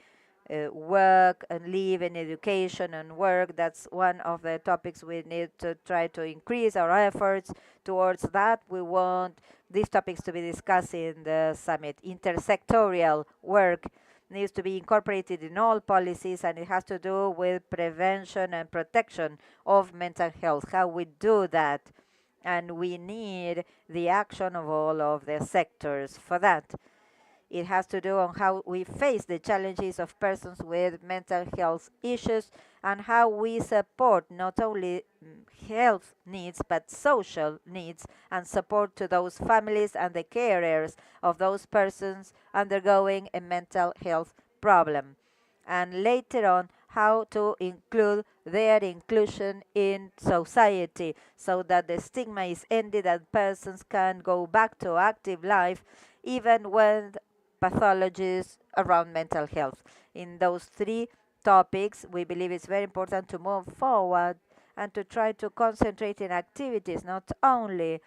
work and live in education and work. That's one of the topics we need to try to increase our efforts towards that. We want these topics to be discussed in the summit. Intersectorial work needs to be incorporated in all policies, and it has to do with prevention and protection of mental health, how we do that. And we need the action of all of the sectors for that. It has to do on how we face the challenges of persons with mental health issues and how we support not only health needs but social needs and support to those families and the carers of those persons undergoing a mental health problem. And later on, how to include their inclusion in society so that the stigma is ended and persons can go back to active life even when pathologies around mental health. In those three topics, we believe it's very important to move forward and to try to concentrate in activities not only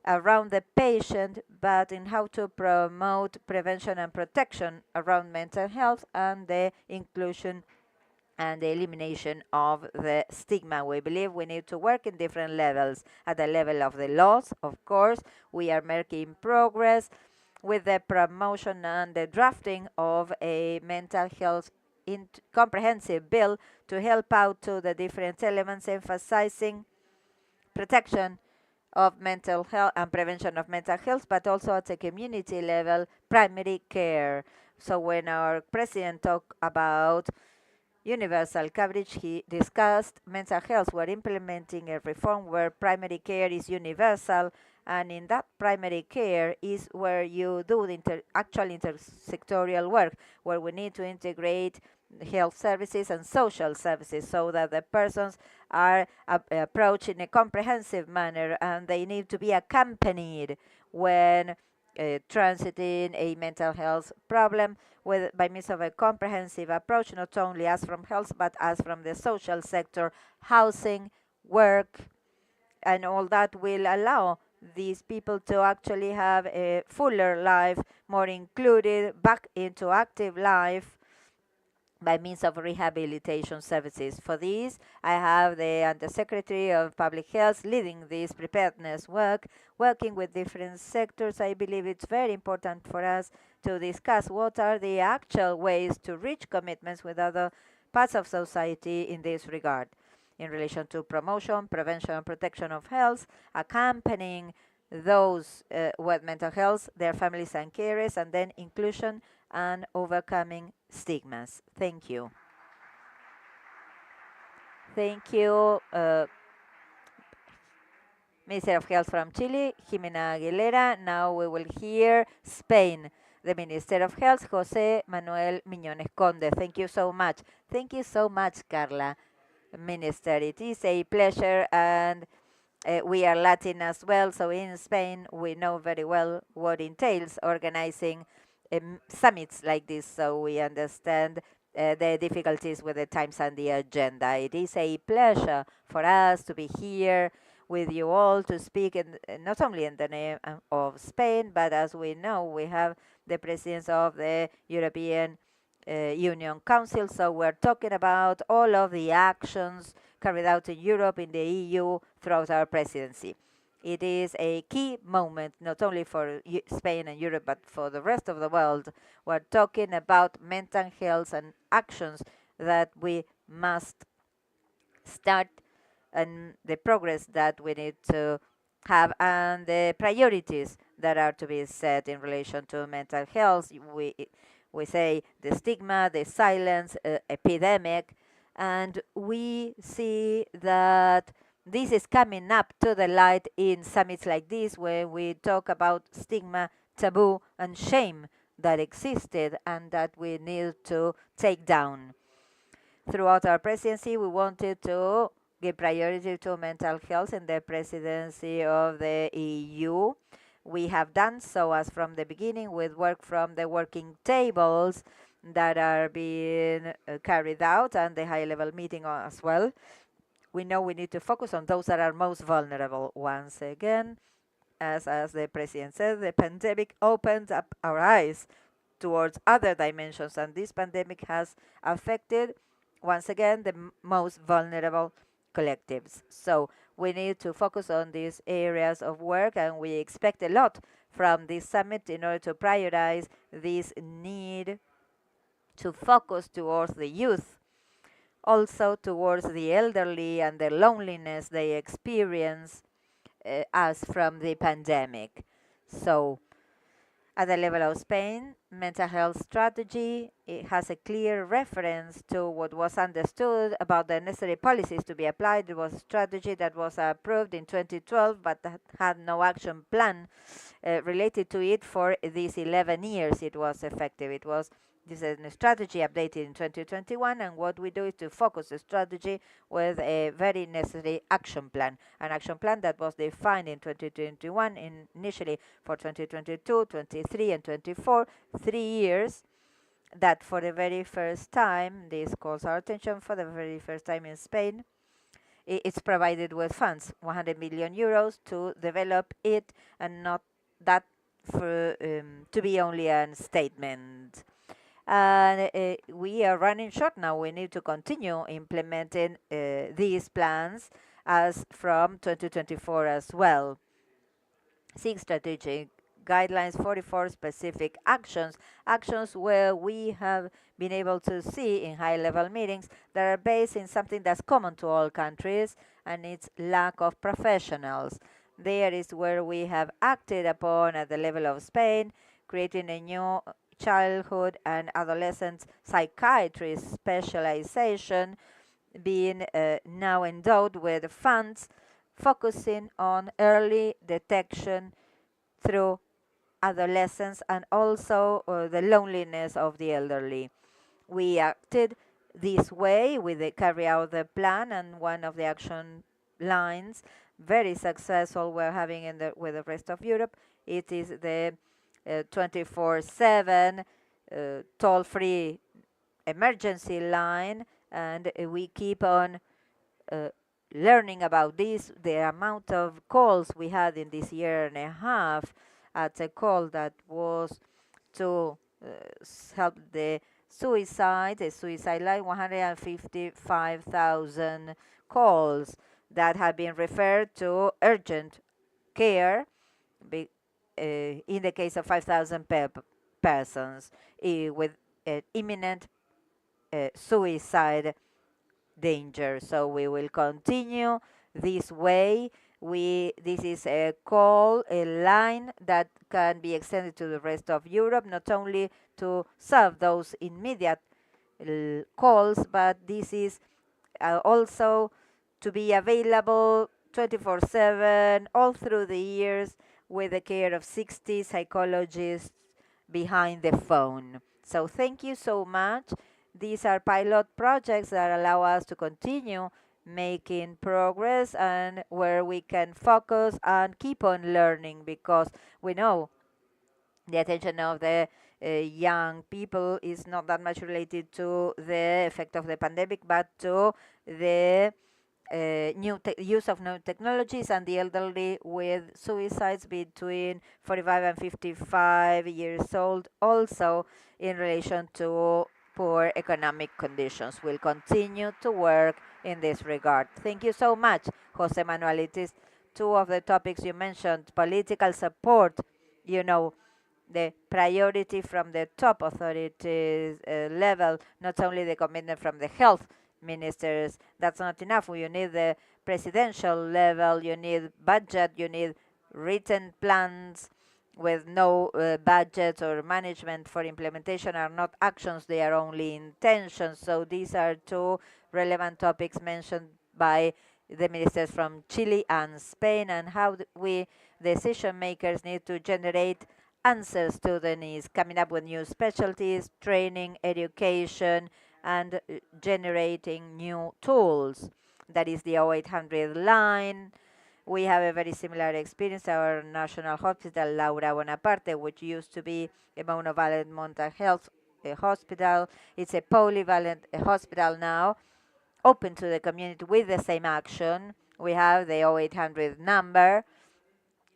around the patient, but in how to promote prevention and protection around mental health and the inclusion and the elimination of the stigma. We believe we need to work in different levels. At the level of the laws, of course, we are making progress with the promotion and the drafting of a mental health comprehensive bill to help out to the different elements, emphasizing protection of mental health and prevention of mental health, but also at a community level, primary care. So when our president talked about universal coverage, he discussed mental health. We're implementing a reform where primary care is universal, and in that primary care is where you do the actual intersectorial work, where we need to integrate health services and social services so that the persons are approached in a comprehensive manner, and they need to be accompanied when transiting a mental health problem by means of a comprehensive approach, not only as from health but as from the social sector, housing, work, and all that will allow these people to actually have a fuller life, more included, back into active life by means of rehabilitation services. For this, I have the Undersecretary of Public Health leading this preparedness work, working with different sectors. I believe it's very important for us to discuss what are the actual ways to reach commitments with other parts of society in this regard, in relation to promotion, prevention, and protection of health, accompanying those with mental health, their families and carers, and then inclusion and overcoming stigmas. Thank you. Thank you, Minister of Health from Chile, Jimena Aguilera. Now we will hear Spain, the Minister of Health, José Manuel Miñones Conde. Thank you so much. Thank you so much, Carla. Minister, it is a pleasure, and we are Latin as well, so in Spain we know very well what entails organizing summits like this, so we understand the difficulties with the times and the agenda. It is a pleasure for us to be here with you all to speak not only in the name of Spain, but as we know, we have the presidents of the European Union Council, so we're talking about all of the actions carried out in Europe, in the EU, throughout our presidency. It is a key moment, not only for Spain and Europe, but for the rest of the world. We're talking about mental health and actions that we must start, and the progress that we need to have, and the priorities that are to be set in relation to mental health. We say the stigma, the silence epidemic, and we see that this is coming up to the light in summits like this, where we talk about stigma, taboo, and shame that existed and that we need to take down. Throughout our presidency, we wanted to give priority to mental health in the presidency of the EU. We have done so as from the beginning with work from the working tables that are being carried out and the high-level meeting as well. We know we need to focus on those that are most vulnerable. Once again, as the president said, the pandemic opened up our eyes towards other dimensions, and this pandemic has affected, once again, the most vulnerable collectives. So we need to focus on these areas of work, and we expect a lot from this summit in order to prioritize this need to focus towards the youth, also towards the elderly and the loneliness they experience as from the pandemic. So at the level of Spain, mental health strategy, it has a clear reference to what was understood about the necessary policies to be applied. It was a strategy that was approved in 2012, but that had no action plan related to it for these 11 years it was effective. This is a strategy updated in 2021, and what we do is to focus the strategy with a very necessary action plan, an action plan that was defined in 2021, initially for 2022, 23, and 24, 3 years, that for the very first time, this calls our attention, for the very first time in Spain, it's provided with funds, 100 million euros to develop it, and not that for, to be only a statement. And we are running short now. We need to continue implementing these plans as from 2024 as well. 6 strategic guidelines, 44 specific actions where we have been able to see in high-level meetings that are based in something that's common to all countries, and it's lack of professionals. There is where we have acted upon at the level of Spain, creating a new childhood and adolescent psychiatry specialization, being now endowed with funds focusing on early detection through adolescence and also the loneliness of the elderly. We acted this way. We carry out the plan, and one of the action lines, very successful, we're having with the rest of Europe. It is the 24/7 toll-free emergency line, and we keep on learning about this. The amount of calls we had in this year and a half at a call that was to help the suicide line, 155,000 calls that have been referred to urgent care in the case of 5,000 persons with imminent suicide danger. So we will continue this way. This is a call, a line that can be extended to the rest of Europe, not only to serve those immediate calls, but this is also to be available 24/7 all through the years, with the care of 60 psychologists behind the phone. So thank you so much. These are pilot projects that allow us to continue making progress, and where we can focus and keep on learning, because we know the attention of the young people is not that much related to the effect of the pandemic, but to the use of new technologies, and the elderly with suicides between 45 and 55 years old, also in relation to poor economic conditions. We'll continue to work in this regard. Thank you so much, Jose Manuel. It is 2 of the topics you mentioned. Political support, you know, the priority from the top authorities level, not only the commitment from the health ministers. That's not enough. You need the presidential level, you need budget, you need written plans. With no budget or management for implementation are not actions, they are only intentions. So these are 2 relevant topics mentioned by the ministers from Chile and Spain, and how we decision makers need to generate answers to the needs, coming up with new specialties, training, education, and generating new tools. That is the 0800 line. We have a very similar experience. Our national hospital, Laura Bonaparte, which used to be a monovalent mental health hospital. It's a polyvalent hospital now, open to the community with the same action. We have the 0800 number,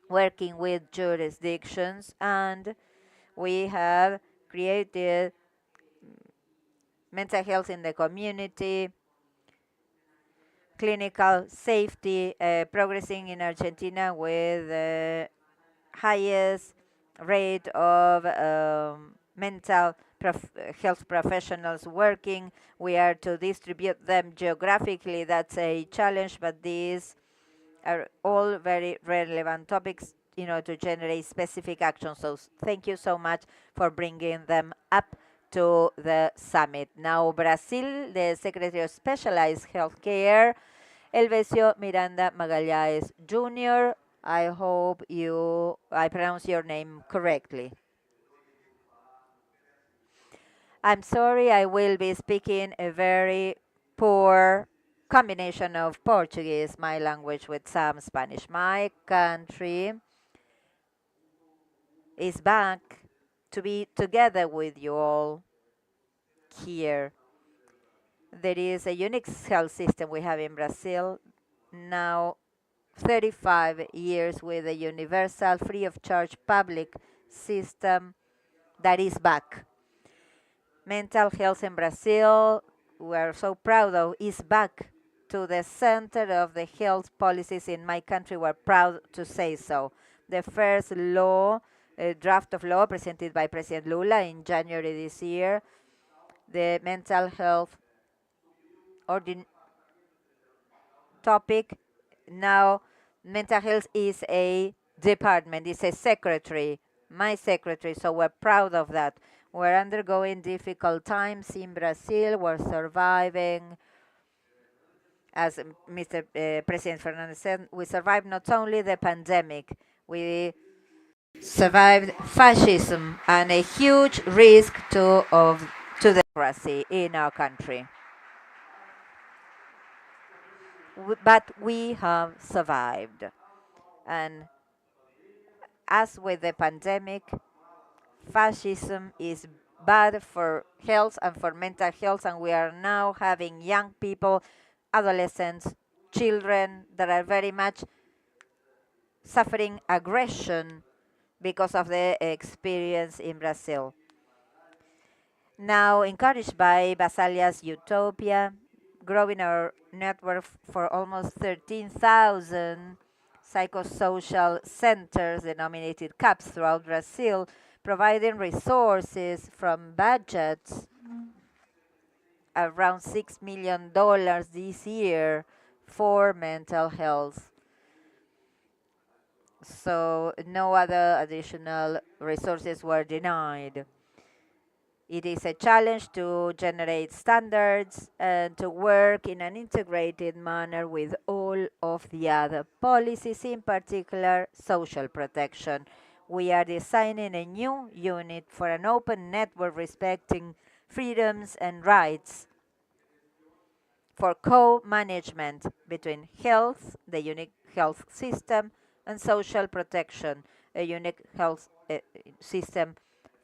working with jurisdictions, and we have created mental health in the community, clinical safety, progressing in Argentina with the highest rate of mental health professionals working. We are to distribute them geographically. That's a challenge, but these are all very relevant topics, to generate specific actions. So thank you so much for bringing them up to the summit. Now, Brazil, the Secretary of Specialized Healthcare, Elvesio Miranda Magalhães Jr. I hope I pronounce your name correctly. I'm sorry, I will be speaking a very poor combination of Portuguese, my language, with some Spanish. My country is back to be together with you all here. There is a unique health system we have in Brazil, now 35 years, with a universal, free of charge public system that is back. Mental health in Brazil, we are so proud of, is back to the center of the health policies in my country. We're proud to say so. The first draft of law presented by President Lula in January this year, the mental health topic. Now, mental health is a department, it's a secretary, my secretary, so we're proud of that. We're undergoing difficult times in Brazil. We're surviving, as Mr. President Fernandez said, we survived not only the pandemic, we survived fascism and a huge risk to democracy in our country. But we have survived. And as with the pandemic, fascism is bad for health and for mental health, and we are now having young people, adolescents, children that are very much suffering aggression because of the experience in Brazil. Now, encouraged by Basalia's Utopia, growing our network for almost 13,000 psychosocial centers, denominated CAPs, throughout Brazil, providing resources from budgets around $6 million this year for mental health. So no other additional resources were denied. It is a challenge to generate standards and to work in an integrated manner with all of the other policies, in particular social protection. We are designing a new unit for an open network respecting freedoms and rights for co-management between health, the unique health system, and social protection, a unique health system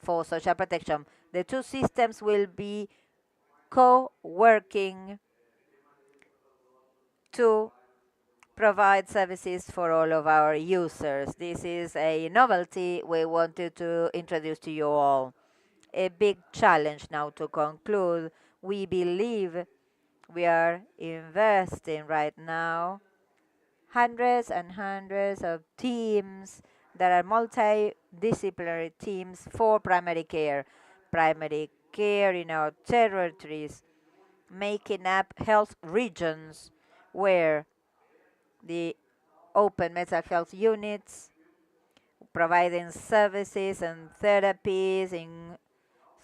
for social protection. The two systems will be co-working to provide services for all of our users. This is a novelty we wanted to introduce to you all. A big challenge now to conclude. We believe we are investing right now hundreds and hundreds of teams that are multidisciplinary teams for primary care. Primary care in our territories, making up health regions where the open mental health units providing services and therapies in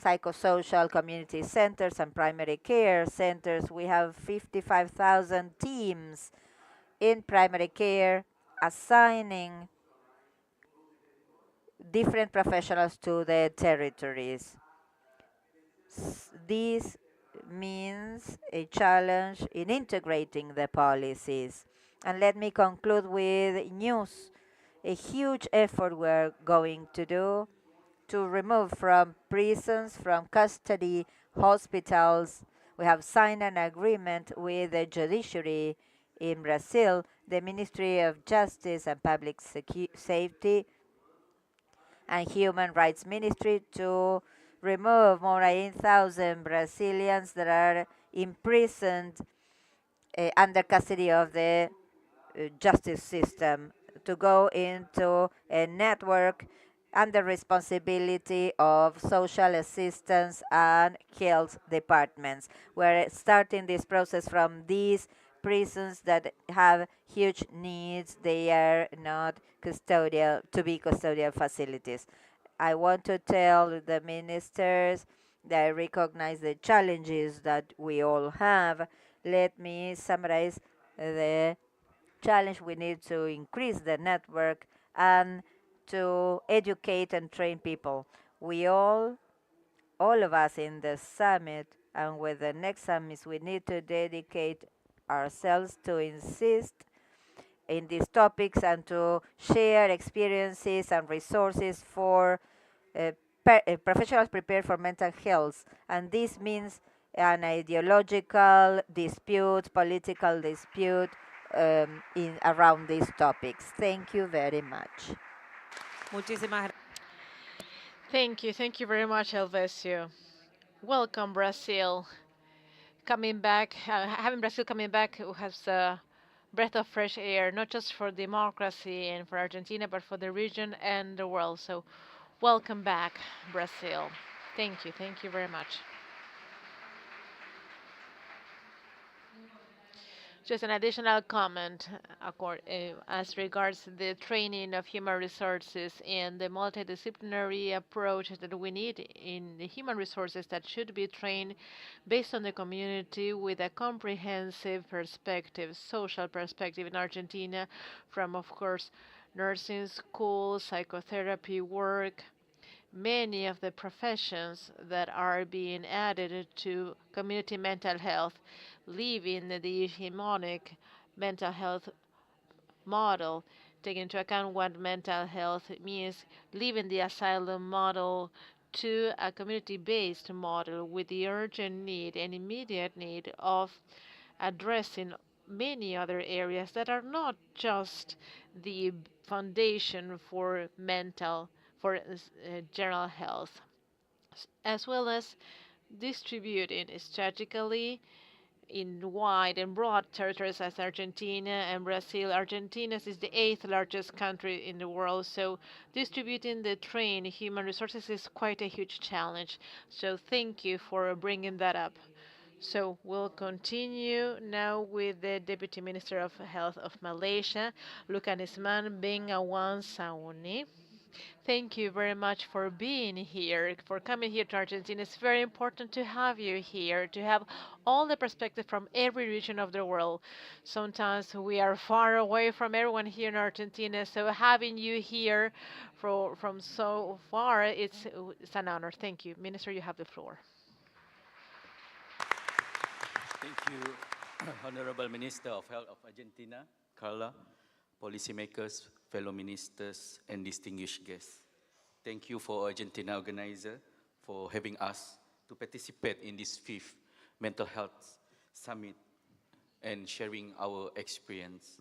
psychosocial community centers and primary care centers. We have 55,000 teams in primary care assigning different professionals to the territories. This means a challenge in integrating the policies. And let me conclude with news. A huge effort we're going to do to remove from prisons, from custody, hospitals. We have signed an agreement with the judiciary in Brazil, the Ministry of Justice and Public Safety, and Human Rights Ministry to remove more than 8,000 Brazilians that are imprisoned under custody of the justice system, to go into a network under responsibility of social assistance and health departments. We're starting this process from these prisons that have huge needs. They are not custodial, to be custodial facilities. I want to tell the ministers that I recognize the challenges that we all have. Let me summarize the challenge. We need to increase the network and to educate and train people. We all of us in the summit and with the next summits, we need to dedicate ourselves to insist in these topics and to share experiences and resources for professionals prepared for mental health. And this means an ideological dispute, political dispute around these topics. Thank you very much. Thank you very much, Elvesio. Welcome, Brazil. Coming back, having Brazil coming back has a breath of fresh air, not just for democracy and for Argentina, but for the region and the world. So, welcome back, Brazil. Thank you very much. Just an additional comment as regards the training of human resources and the multidisciplinary approach that we need in the human resources that should be trained based on the community with a comprehensive perspective, social perspective in Argentina, from, of course, nursing school, psychotherapy work, many of the professions that are being added to community mental health, leaving the hegemonic mental health model, taking into account what mental health means, leaving the asylum model to a community-based model with the urgent need and immediate need of addressing many other areas that are not just the foundation for general health, as well as distributing strategically in wide and broad territories as Argentina and Brazil. Argentina is the 8th largest country in the world, so distributing the trained human resources is quite a huge challenge. So thank you for bringing that up. So we'll continue now with the Deputy Minister of Health of Malaysia, Lukanisman Bing Awan Sauni. Thank you very much for being here, for coming here to Argentina. It's very important to have you here, to have all the perspective from every region of the world. Sometimes we are far away from everyone here in Argentina, so having you here from so far, it's an honor. Thank you. Minister, you have the floor. Thank you, Honorable Minister of Health of Argentina, Carla, policymakers, fellow ministers, and distinguished guests. Thank you for Argentina organizer for having us to participate in this 5th Mental Health Summit and sharing our experience.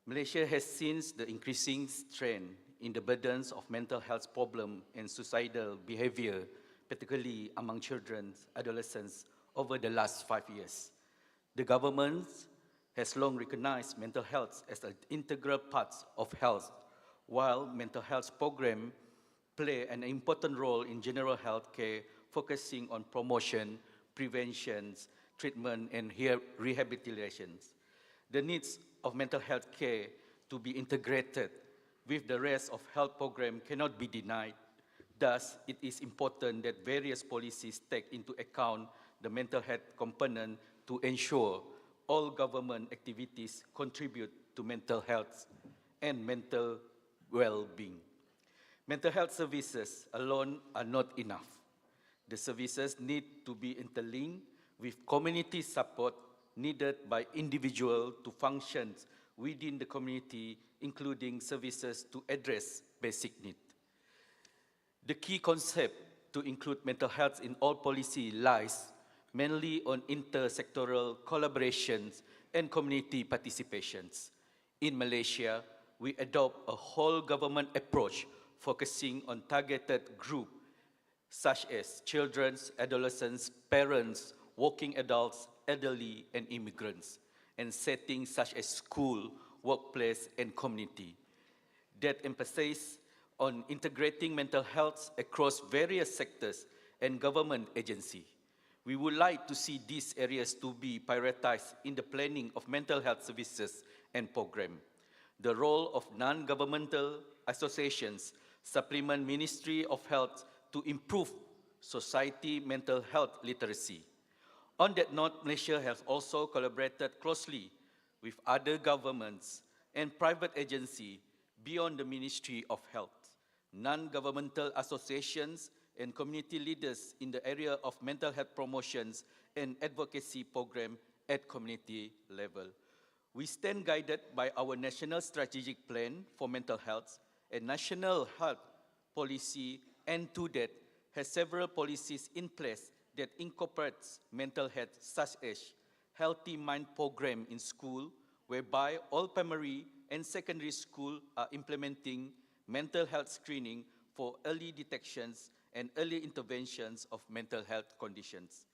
Malaysia has seen the increasing trend in the burdens of mental health problem and suicidal behavior, particularly among children, adolescents, over the last 5 years. The government has long recognized mental health as an integral part of health, while mental health programs play an important role in general health care, focusing on promotion, prevention, treatment, and rehabilitation. The needs of mental health care to be integrated with the rest of health programs cannot be denied. Thus, it is important that various policies take into account the mental health component to ensure all government activities contribute to mental health and mental well-being. Mental health services alone are not enough. The services need to be interlinked with community support needed by individuals to function within the community, including services to address basic needs. The key concept to include mental health in all policy lies mainly on intersectoral collaborations and community participations. In Malaysia, we adopt a whole government approach focusing on targeted groups such as children, adolescents, parents, working adults, elderly, and immigrants, and settings such as school, workplace, and community that emphasize on integrating mental health across various sectors and government agencies. We would like to see these areas to be prioritized in the planning of mental health services and programs. The role of non-governmental associations supplement Ministry of Health to improve society mental health literacy. On that note, Malaysia has also collaborated closely with other governments and private agencies beyond the Ministry of Health, non-governmental associations, and community leaders in the area of mental health promotions and advocacy program at community level. We stand guided by our National Strategic Plan for Mental Health and National Health Policy, and to that has several policies in place that incorporates mental health, such as Healthy Mind program in school, whereby all primary and secondary school are implementing mental health screening for early detections and early interventions of mental health conditions.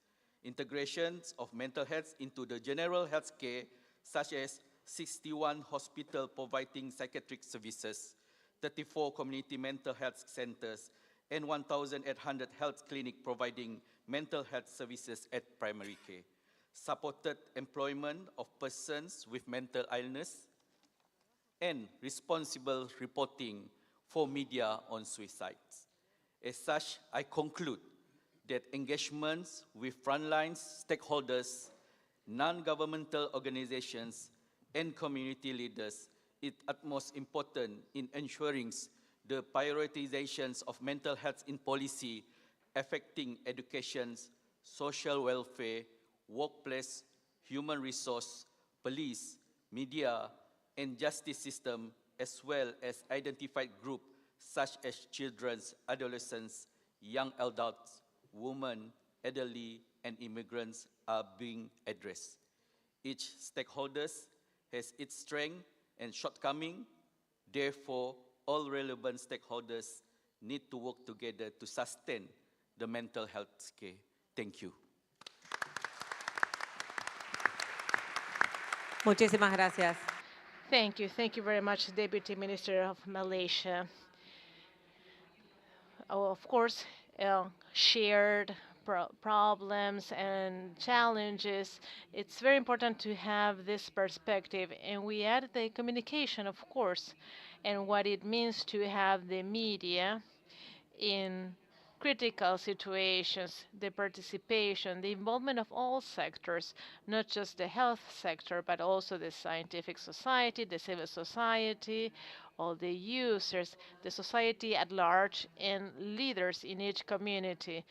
Integrations of mental health into the general health care, such as 61 hospitals providing psychiatric services, 34 community mental health centers, and 1,800 health clinics providing mental health services at primary care. Supported employment of persons with mental illness, and responsible reporting for media on suicides. As such, I conclude that engagements with frontline stakeholders, non-governmental organizations, and community leaders is utmost important in ensuring the prioritizations of mental health in policy affecting education, social welfare, workplace, human resource, police, media, and justice system, as well as identified groups such as children, adolescents, young adults, women, elderly, and immigrants are being addressed. Each stakeholder has its strength and shortcoming. Therefore, all relevant stakeholders need to work together to sustain the mental health care. Thank you. Muchísimas gracias. Thank you. Thank you very much, Deputy Minister of Malaysia. Of course, shared problems and challenges. It's very important to have this perspective, and we add the communication, of course, and what it means to have the media in critical situations, the participation, the involvement of all sectors, not just the health sector, but also the scientific society, the civil society, all the users, the society at large, and leaders in each community,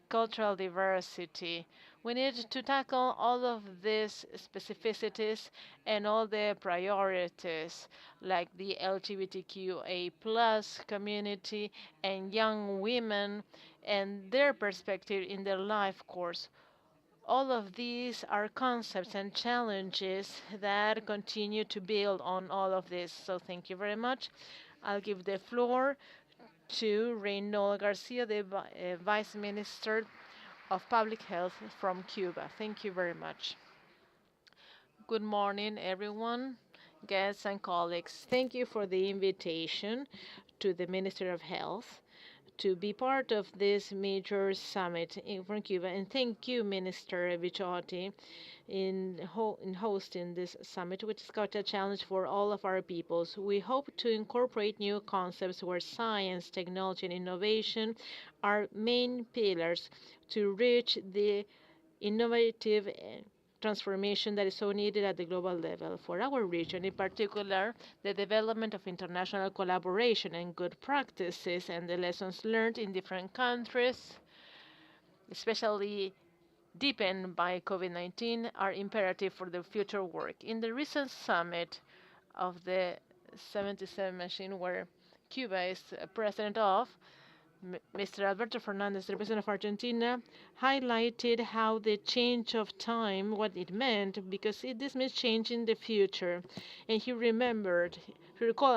cultural diversity. We need to tackle all of these specificities and all the priorities, like the LGBTQA plus community and young women and their perspective in their life course. All of these are concepts and challenges that continue to build on all of this. So thank you very much. I'll give the floor to Reynold Garcia, the Vice Minister of Public Health from Cuba. Thank you very much. Good morning, everyone, guests and colleagues. Thank you for the invitation to the Minister of Health to be part of this major summit from Cuba. And thank you, Minister Bichotti, in hosting this summit, which is quite a challenge for all of our peoples. We hope to incorporate new concepts where science, technology, and innovation are main pillars to reach the innovative transformation that is so needed at the global level for our region, in particular the development of international collaboration and good practices and the lessons learned in different countries, especially deepened by COVID-19, are imperative for the future work. In the recent summit of the 77 machine where Cuba is president of, Mr. Alberto Fernandez, the President of Argentina, highlighted how the change of time, what it meant, because this means change in the future. And he recalled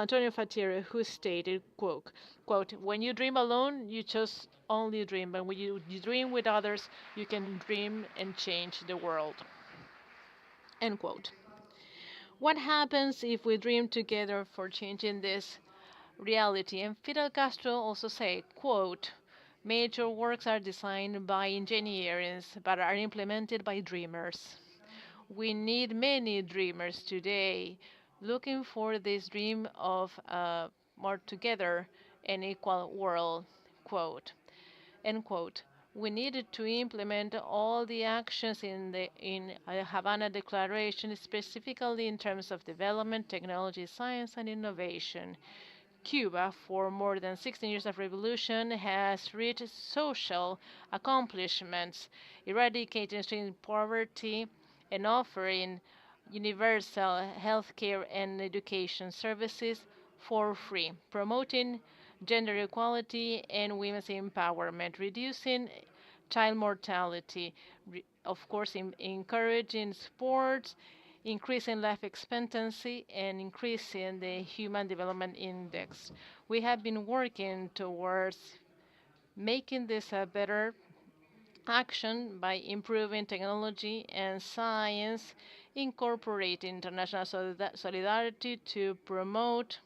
Antonio Fattieri, who stated, quote, when you dream alone, you just only dream, but when you dream with others, you can dream and change the world, end quote. What happens if we dream together for changing this reality? And Fidel Castro also said, quote, major works are designed by engineers but are implemented by dreamers. We need many dreamers today looking for this dream of a more together and equal world, quote, end quote. We needed to implement all the actions in the Havana Declaration, specifically in terms of development, technology, science, and innovation. Cuba, for more than 16 years of revolution, has reached social accomplishments, eradicating extreme poverty and offering universal health care and education services for free, promoting gender equality and women's empowerment, reducing child mortality, of course, encouraging sports, increasing life expectancy, and increasing the Human Development Index. We have been working towards making this a better action by improving technology and science, incorporating international solidarity to promote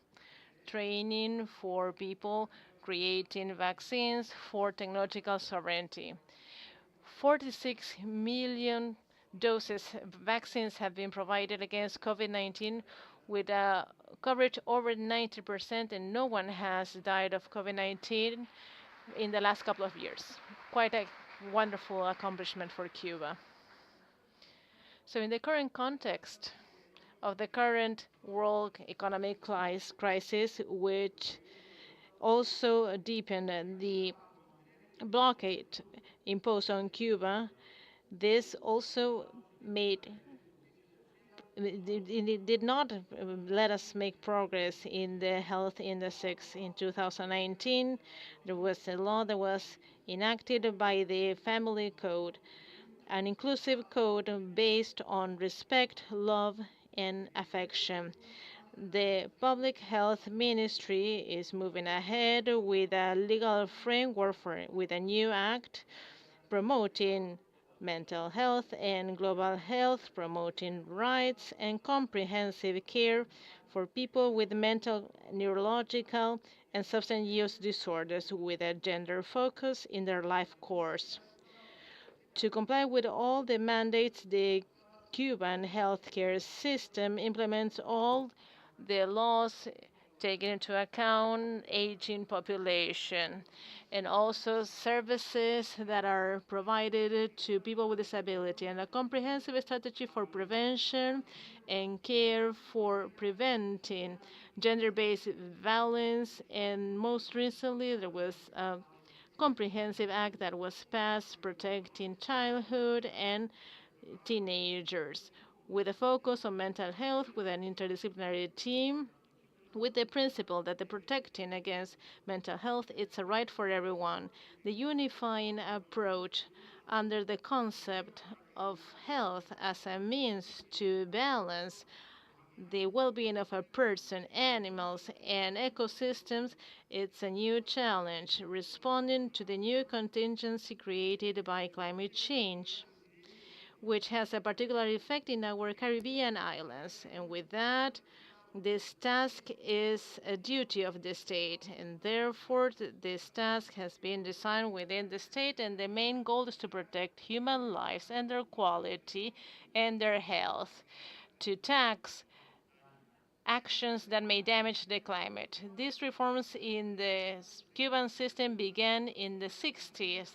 training for people, creating vaccines for technological sovereignty. 46 million doses vaccines have been provided against COVID-19 with a coverage over 90%, and no one has died of COVID-19 in the last couple of years. Quite a wonderful accomplishment for Cuba. So in the current context of the current world economic crisis, which also deepened the blockade imposed on Cuba, this also it did not let us make progress in the health index in 2019. There was a law that was enacted by the Family Code, an inclusive code based on respect, love, and affection. The Public Health Ministry is moving ahead with a legal framework with a new act promoting mental health and global health, promoting rights and comprehensive care for people with mental, neurological, and substance use disorders with a gender focus in their life course. To comply with all the mandates, the Cuban healthcare system implements all the laws taking into account aging population and also services that are provided to people with disability, and a comprehensive strategy for prevention and care for preventing gender-based violence. And most recently, there was a comprehensive act that was passed protecting childhood and teenagers with a focus on mental health with an interdisciplinary team with the principle that the protecting against mental health is a right for everyone. The unifying approach under the concept of health as a means to balance the well-being of a person, animals, and ecosystems, it's a new challenge, responding to the new contingency created by climate change, which has a particular effect in our Caribbean islands. And with that, this task is a duty of the state, and therefore this task has been designed within the state, and the main goal is to protect human lives and their quality and their health, to tax actions that may damage the climate. These reforms in the Cuban system began in the 60s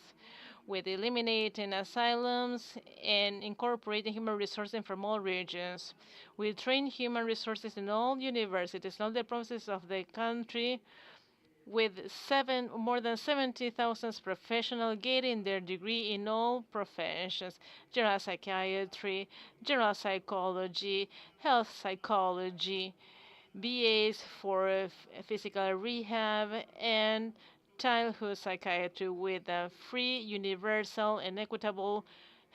with eliminating asylums and incorporating human resources from all regions. We train human resources in all universities, in all the provinces of the country, with more than 70,000 professionals getting their degree in all professions: general psychiatry, general psychology, health psychology, BAs for physical rehab, and childhood psychiatry with a free, universal, and equitable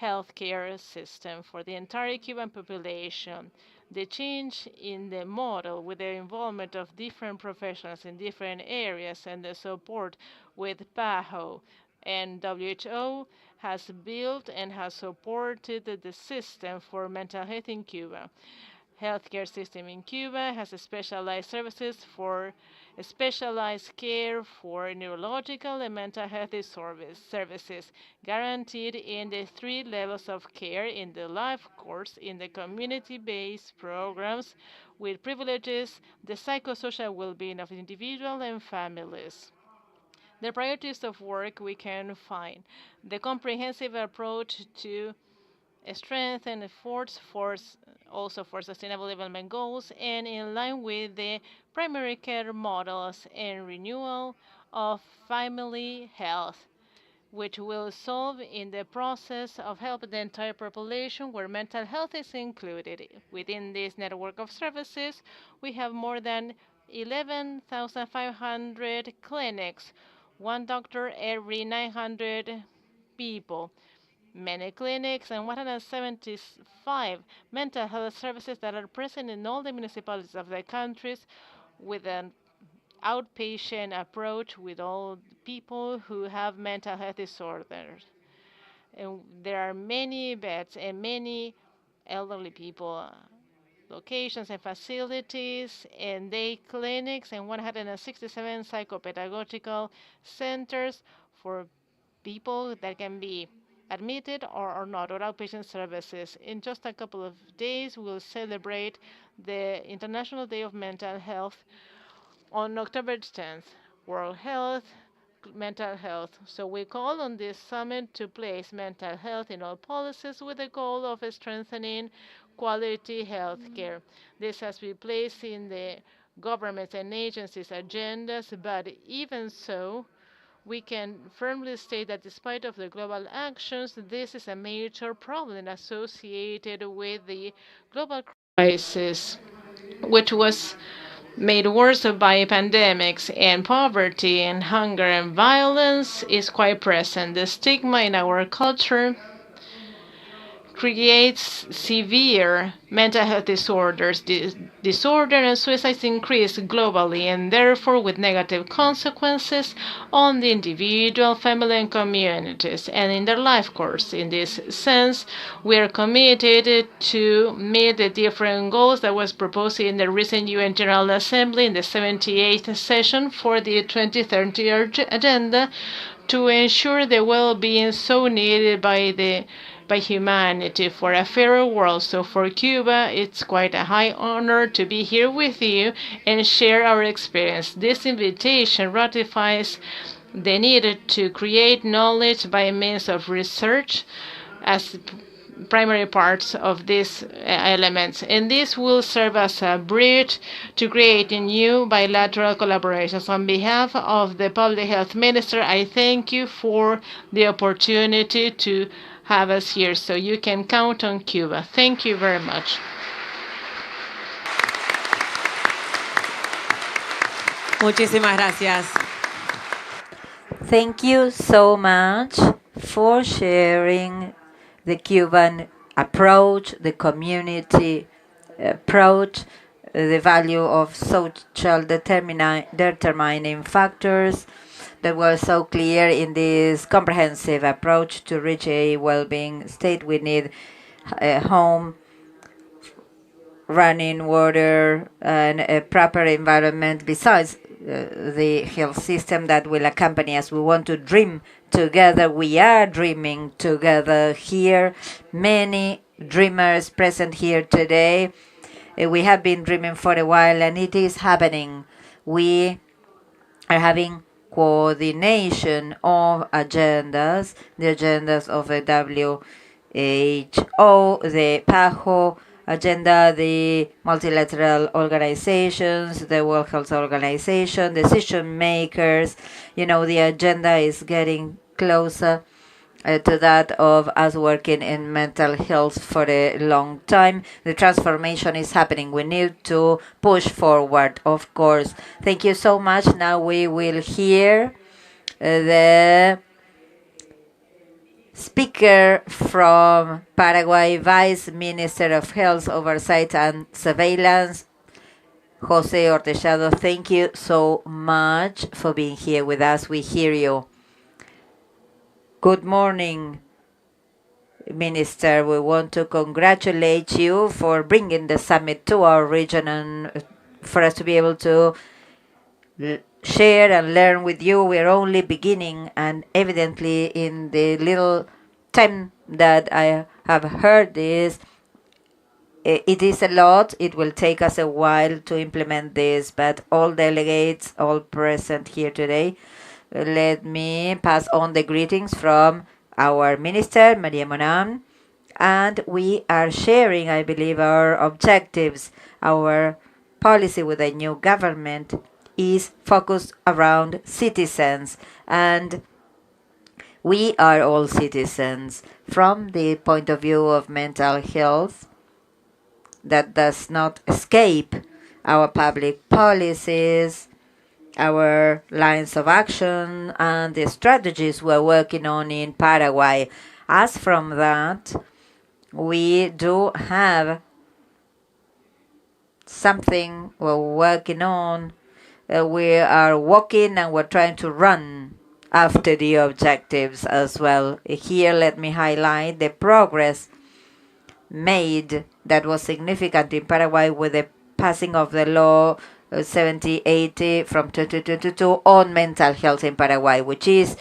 healthcare system for the entire Cuban population. The change in the model with the involvement of different professionals in different areas and the support with PAHO and WHO has built and has supported the system for mental health in Cuba. Healthcare system in Cuba has specialized services for specialized care for neurological and mental health services guaranteed in the 3 levels of care in the life course, in the community-based programs with privileges the psychosocial well-being of individuals and families. The priorities of work we can find the comprehensive approach to strengthen efforts also for sustainable development goals and in line with the primary care models and renewal of family health, which will solve in the process of helping the entire population where mental health is included. Within this network of services, we have more than 11,500 clinics, one doctor every 900 people, many clinics, and 175 mental health services that are present in all the municipalities of the countries with an outpatient approach with all people who have mental health disorders. And there are many beds and many elderly people, locations and facilities, and day clinics, and 167 psychopedagogical centers for people that can be admitted or not, or outpatient services. In just a couple of days, we'll celebrate the International Day of Mental Health on October 10th, World Health, mental health. So we call on this summit to place mental health in all policies with the goal of strengthening quality health care. This has been placed in the governments and agencies' agendas, but even so, we can firmly state that despite of the global actions, this is a major problem associated with the global crisis, which was made worse by pandemics, and poverty and hunger and violence is quite present. The stigma in our culture creates severe mental health disorders. Disorder and suicides increase globally and therefore with negative consequences on the individual, family, and communities and in their life course. In this sense, we are committed to meet the different goals that was proposed in the recent UN General Assembly in the 78th session for the 2030 agenda to ensure the well-being so needed by humanity for a fairer world. So for Cuba, it's quite a high honor to be here with you and share our experience. This invitation ratifies the need to create knowledge by means of research as primary parts of these elements. And this will serve as a bridge to creating new bilateral collaborations. On behalf of the Public Health Minister, I thank you for the opportunity to have us here. So you can count on Cuba. Thank you very much. Muchísimas gracias. Thank you so much for sharing the Cuban approach, the community approach, the value of social determining factors that were so clear in this comprehensive approach to reach a well-being state. We need home, running water, and a proper environment besides the health system that will accompany us. We want to dream together. We are dreaming together here. Many dreamers present here today. We have been dreaming for a while, and it is happening. We are having coordination of agendas, the agendas of the WHO, the PAHO agenda, the multilateral organizations, the World Health Organization, decision makers. You know, the agenda is getting closer to that of us working in mental health for a long time. The transformation is happening. We need to push forward, of course. Thank you so much. Now we will hear the speaker from Paraguay, Vice Minister of Health, Oversight and Surveillance, Jose Ortellado. Thank you so much for being here with us. We hear you. Good morning, Minister. We want to congratulate you for bringing the summit to our region and for us to be able to share and learn with you. We're only beginning, and evidently in the little time that I have heard this, it is a lot. It will take us a while to implement this, but all delegates, all present here today, let me pass on the greetings from our Minister, Maria Monan, and we are sharing, I believe, our objectives. Our policy with the new government is focused around citizens, and we are all citizens. From the point of view of mental health, that does not escape our public policies, our lines of action, and the strategies we're working on in Paraguay. As from that, we do have something we're working on. We are walking and we're trying to run after the objectives as well. Here, let me highlight the progress made that was significant in Paraguay with the passing of the law 7080 from 2022 on mental health in Paraguay, which is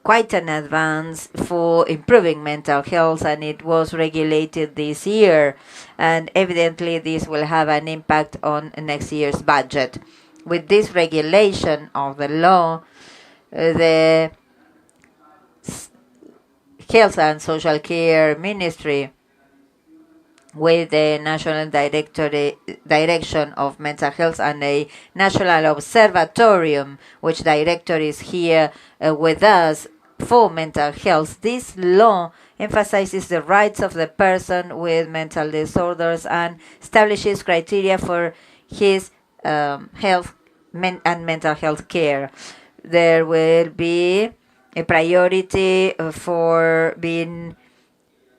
quite an advance for improving mental health, and it was regulated this year, and evidently this will have an impact on next year's budget. With this regulation of the law, the Health and Social Care Ministry, with the National Direction of Mental Health and a National Observatorium, which director is here with us for mental health. This law emphasizes the rights of the person with mental disorders and establishes criteria for his health and mental health care. There will be a priority for being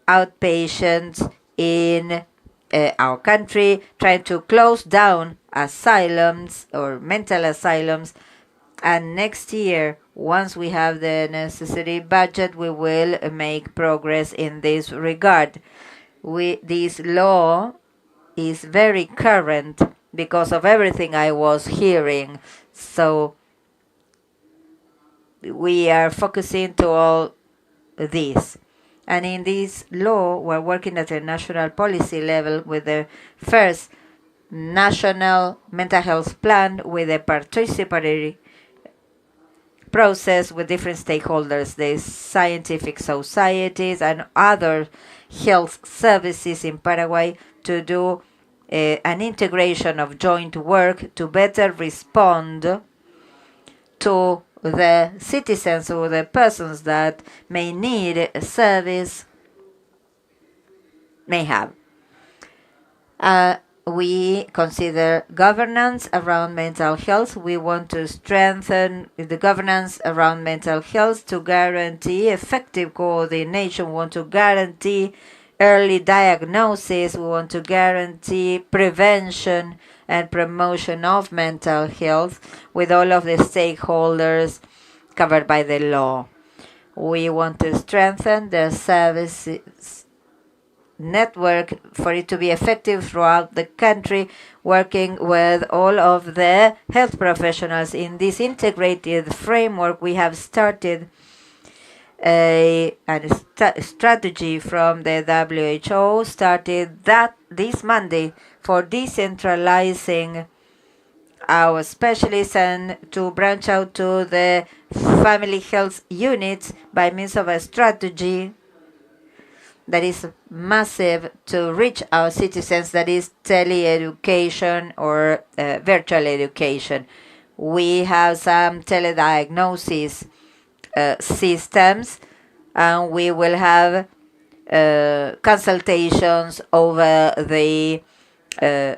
outpatients in our country, trying to close down asylums or mental asylums. And next year, once we have the necessary budget, we will make progress in this regard. This law is very current because of everything I was hearing. So we are focusing to all this. And in this law, we're working at a national policy level with the first national mental health plan with a participatory process with different stakeholders, the scientific societies and other health services in Paraguay, to do an integration of joint work to better respond to the citizens or the persons that may need a service may have. We consider governance around mental health. We want to strengthen the governance around mental health to guarantee effective coordination. We want to guarantee early diagnosis. We want to guarantee prevention and promotion of mental health with all of the stakeholders covered by the law. We want to strengthen the services network for it to be effective throughout the country, working with all of the health professionals. In this integrated framework, we have started a strategy from the WHO, started that this Monday, for decentralizing our specialists and to branch out to the family health units by means of a strategy that is massive to reach our citizens, that is tele-education or virtual education. We have some telediagnosis systems, and we will have consultations over the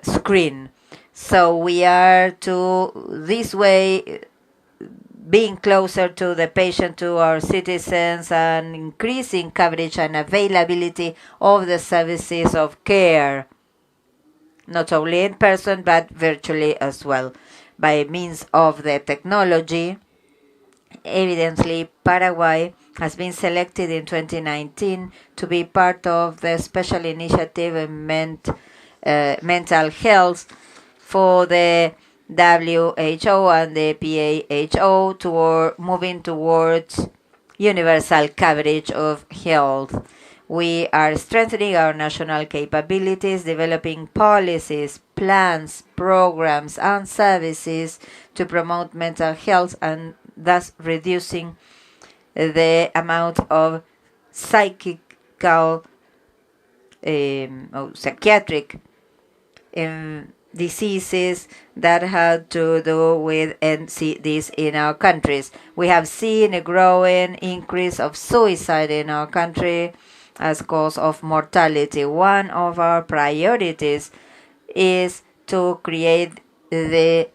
screen. So we are to this way being closer to the patient, to our citizens, and increasing coverage and availability of the services of care, not only in person but virtually as well. By means of the technology, evidently Paraguay has been selected in 2019 to be part of the special initiative in mental health for the WHO and the PAHO toward moving towards universal coverage of health. We are strengthening our national capabilities, developing policies, plans, programs, and services to promote mental health, and thus reducing the amount of psychiatric diseases that had to do with NCDs in our countries. We have seen a growing increase of suicide in our country as cause of mortality. One of our priorities is to create the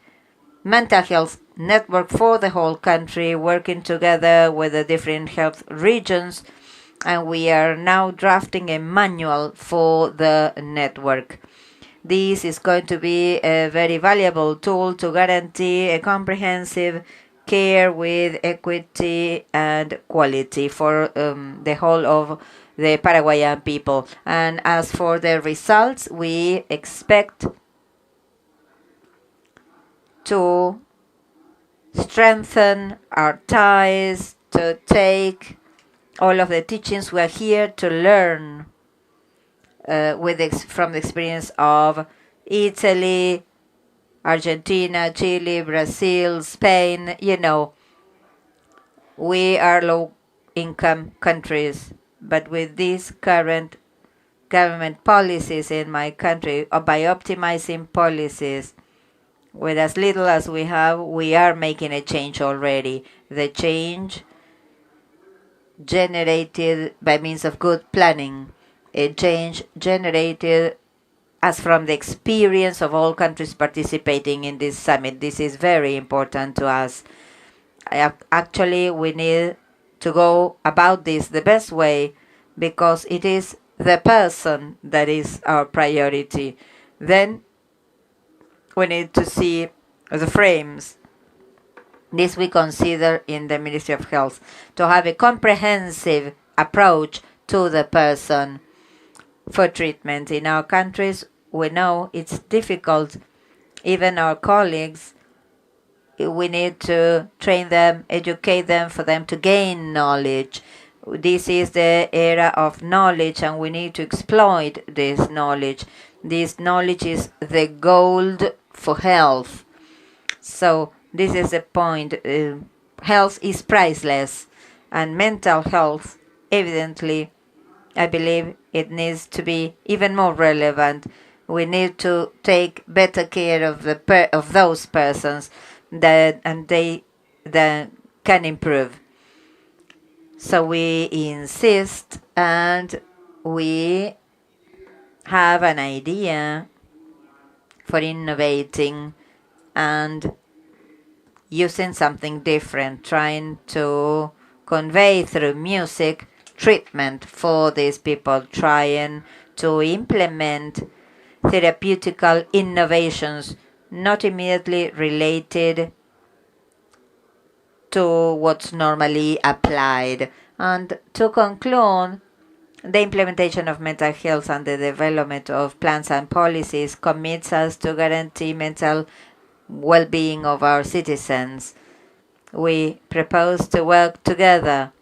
mental health network for the whole country, working together with the different health regions, and we are now drafting a manual for the network. This is going to be a very valuable tool to guarantee a comprehensive care with equity and quality for the whole of the Paraguayan people. And as for the results, we expect to strengthen our ties, to take all of the teachings we are here to learn from the experience of Italy, Argentina, Chile, Brazil, Spain. You know, we are low-income countries, but with these current government policies in my country, by optimizing policies, with as little as we have, we are making a change already. The change generated by means of good planning, a change generated as from the experience of all countries participating in this summit. This is very important to us. Actually, we need to go about this the best way, because it is the person that is our priority. Then we need to see the frames. This we consider in the Ministry of Health, to have a comprehensive approach to the person for treatment. In our countries, we know it's difficult. Even our colleagues, we need to train them, educate them, for them to gain knowledge. This is the era of knowledge, and we need to exploit this knowledge. This knowledge is the gold for health. So this is the point. Health is priceless, and mental health, evidently, I believe it needs to be even more relevant. We need to take better care of those persons that can improve. So we insist, and we have an idea for innovating and using something different, trying to convey through music treatment for these people, trying to implement therapeutical innovations not immediately related to what's normally applied. And to conclude, the implementation of mental health and the development of plans and policies commits us to guarantee mental well-being of our citizens. We propose to work together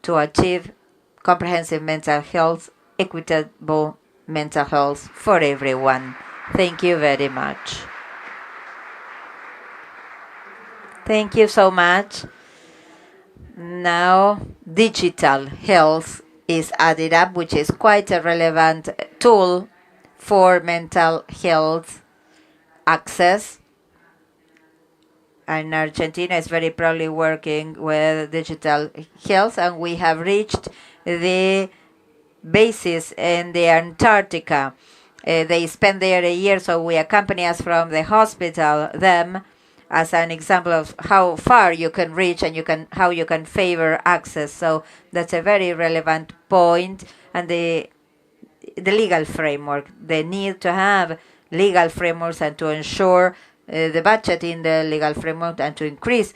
to achieve comprehensive mental health, equitable mental health for everyone. Thank you very much. Thank you so much. Now, digital health is added up, which is quite a relevant tool for mental health access. And Argentina is very proudly working with digital health, and we have reached the bases in the Antarctica. They spend there a year, so we accompany us from the hospital, them, as an example of how far you can reach and how you can favor access. So that's a very relevant point. And the legal framework, the need to have legal frameworks and to ensure the budget in the legal framework and to increase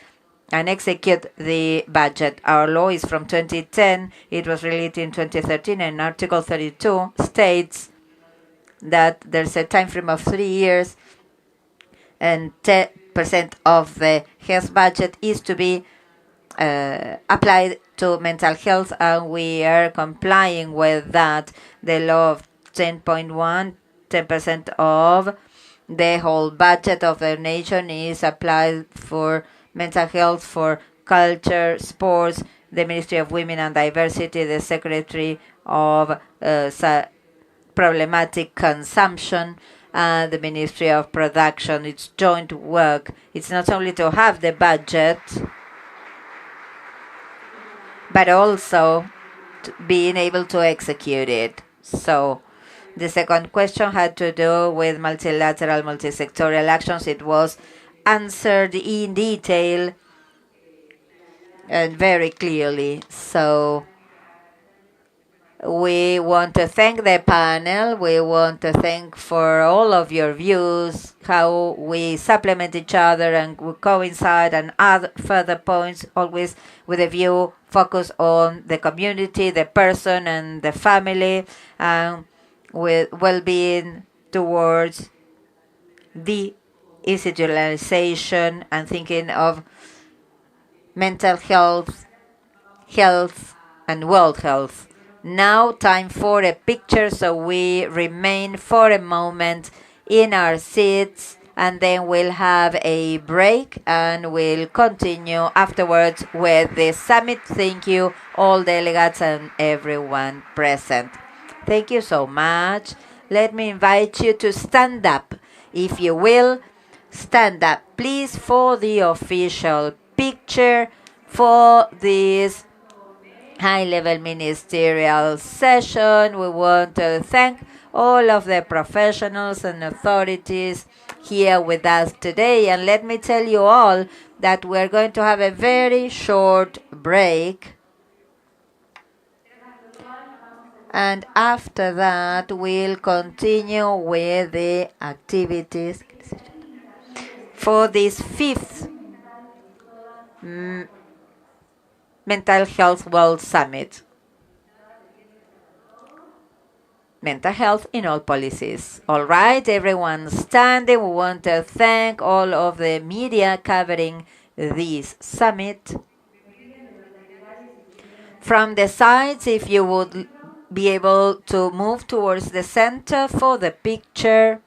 and execute the budget. Our law is from 2010. It was released in 2013, and Article 32 states that there's a time frame of 3 years and 10% of the health budget is to be applied to mental health, and we are complying with that. The law of 10.1, 10% of the whole budget of the nation is applied for mental health, for culture, sports, the Ministry of Women and Diversity, the Secretary of Problematic Consumption, and the Ministry of Production. It's joint work. It's not only to have the budget, but also being able to execute it. So the second question had to do with multilateral, multisectorial actions. It was answered in detail and very clearly. So we want to thank the panel. We want to thank for all of your views, how we supplement each other and we coincide, and add further points, always with a view focus on the community, the person and the family, and with well-being towards the institutionalization and thinking of mental health, health, and world health. Now time for a picture, so we remain for a moment in our seats, and then we'll have a break and we'll continue afterwards with the summit. Thank you, all delegates and everyone present. Thank you so much. Let me invite you to stand up, if you will. Stand up, please, for the official picture for this high-level ministerial session. We want to thank all of the professionals and authorities here with us today. And let me tell you all that we're going to have a very short break. And after that, we'll continue with the activities for this fifth Mental Health World Summit. Mental health in all policies. All right, everyone standing. We want to thank all of the media covering this summit. From the sides, if you would be able to move towards the center for the picture.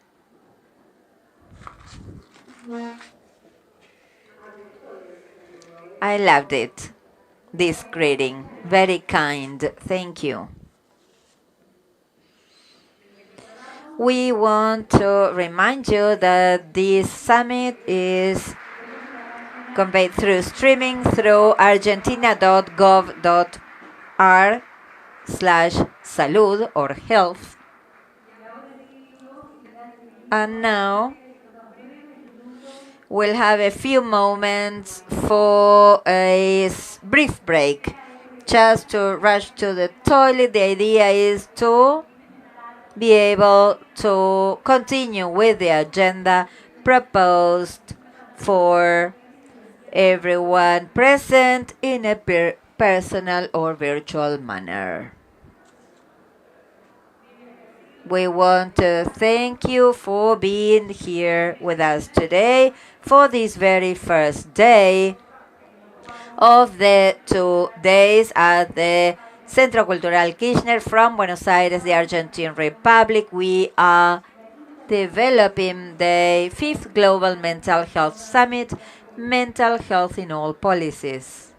I loved it. This greeting, very kind. Thank you. We want to remind you that this summit is conveyed through streaming through argentina.gov.r/salud or health. And now we'll have a few moments for a brief break, just to rush to the toilet. The idea is to be able to continue with the agenda proposed for everyone present in a personal or virtual manner. We want to thank you for being here with us today for this very first day of the 2 days at the Centro Cultural Kirchner from Buenos Aires, the Argentine Republic. We are developing the 5th Global Mental Health Summit, Mental Health in All Policies.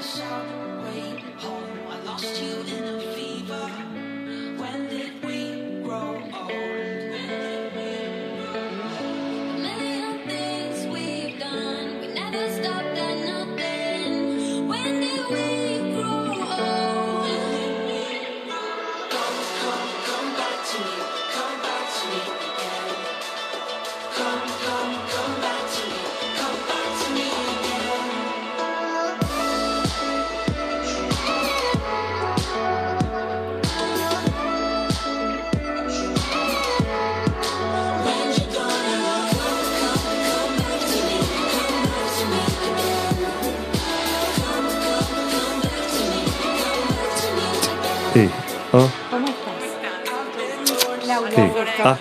south way home. I lost you in a fever. When did we grow old? A million things we've done. We never stopped at nothing. When did we grow old? Come back to me. Come back to me again. Come back to me. Come back to me again. When you gonna come back to me. Come back to me again. Come back to me. Come back to me again. ¿Cómo estás?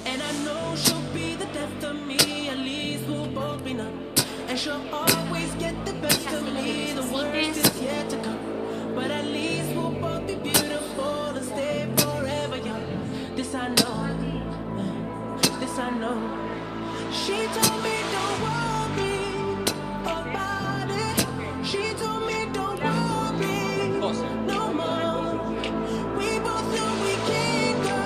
And I know she'll be the death of me, at least we'll both be numb. And she'll always get the best of me, the worst is yet to come. But at least we'll both be beautiful and stay forever young. This I know, this I know. She told me don't worry about it. She told me don't worry no more. We both know we can't go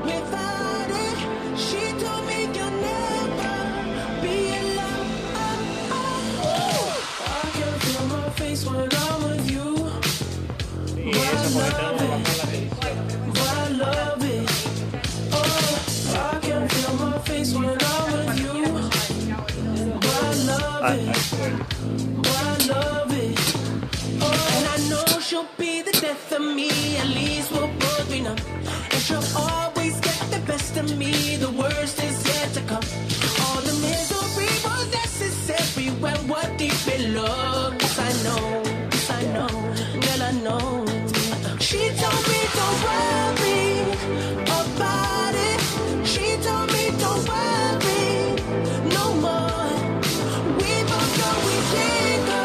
without it. She told me you'll never be alone. I can feel my face when I'm with you. But I love it. Oh, I can feel my face when I'm with you. But I love it. But I love it. Oh, and I know she'll be the death of me. At least we'll both be numb. And she'll always get the best of me. The worst is yet to come. All the misery was necessary when we're deep in love. Yes, I know. Yes, I know. Girl, I know. She told me don't worry about it. She told me don't worry no more. We both know we can't go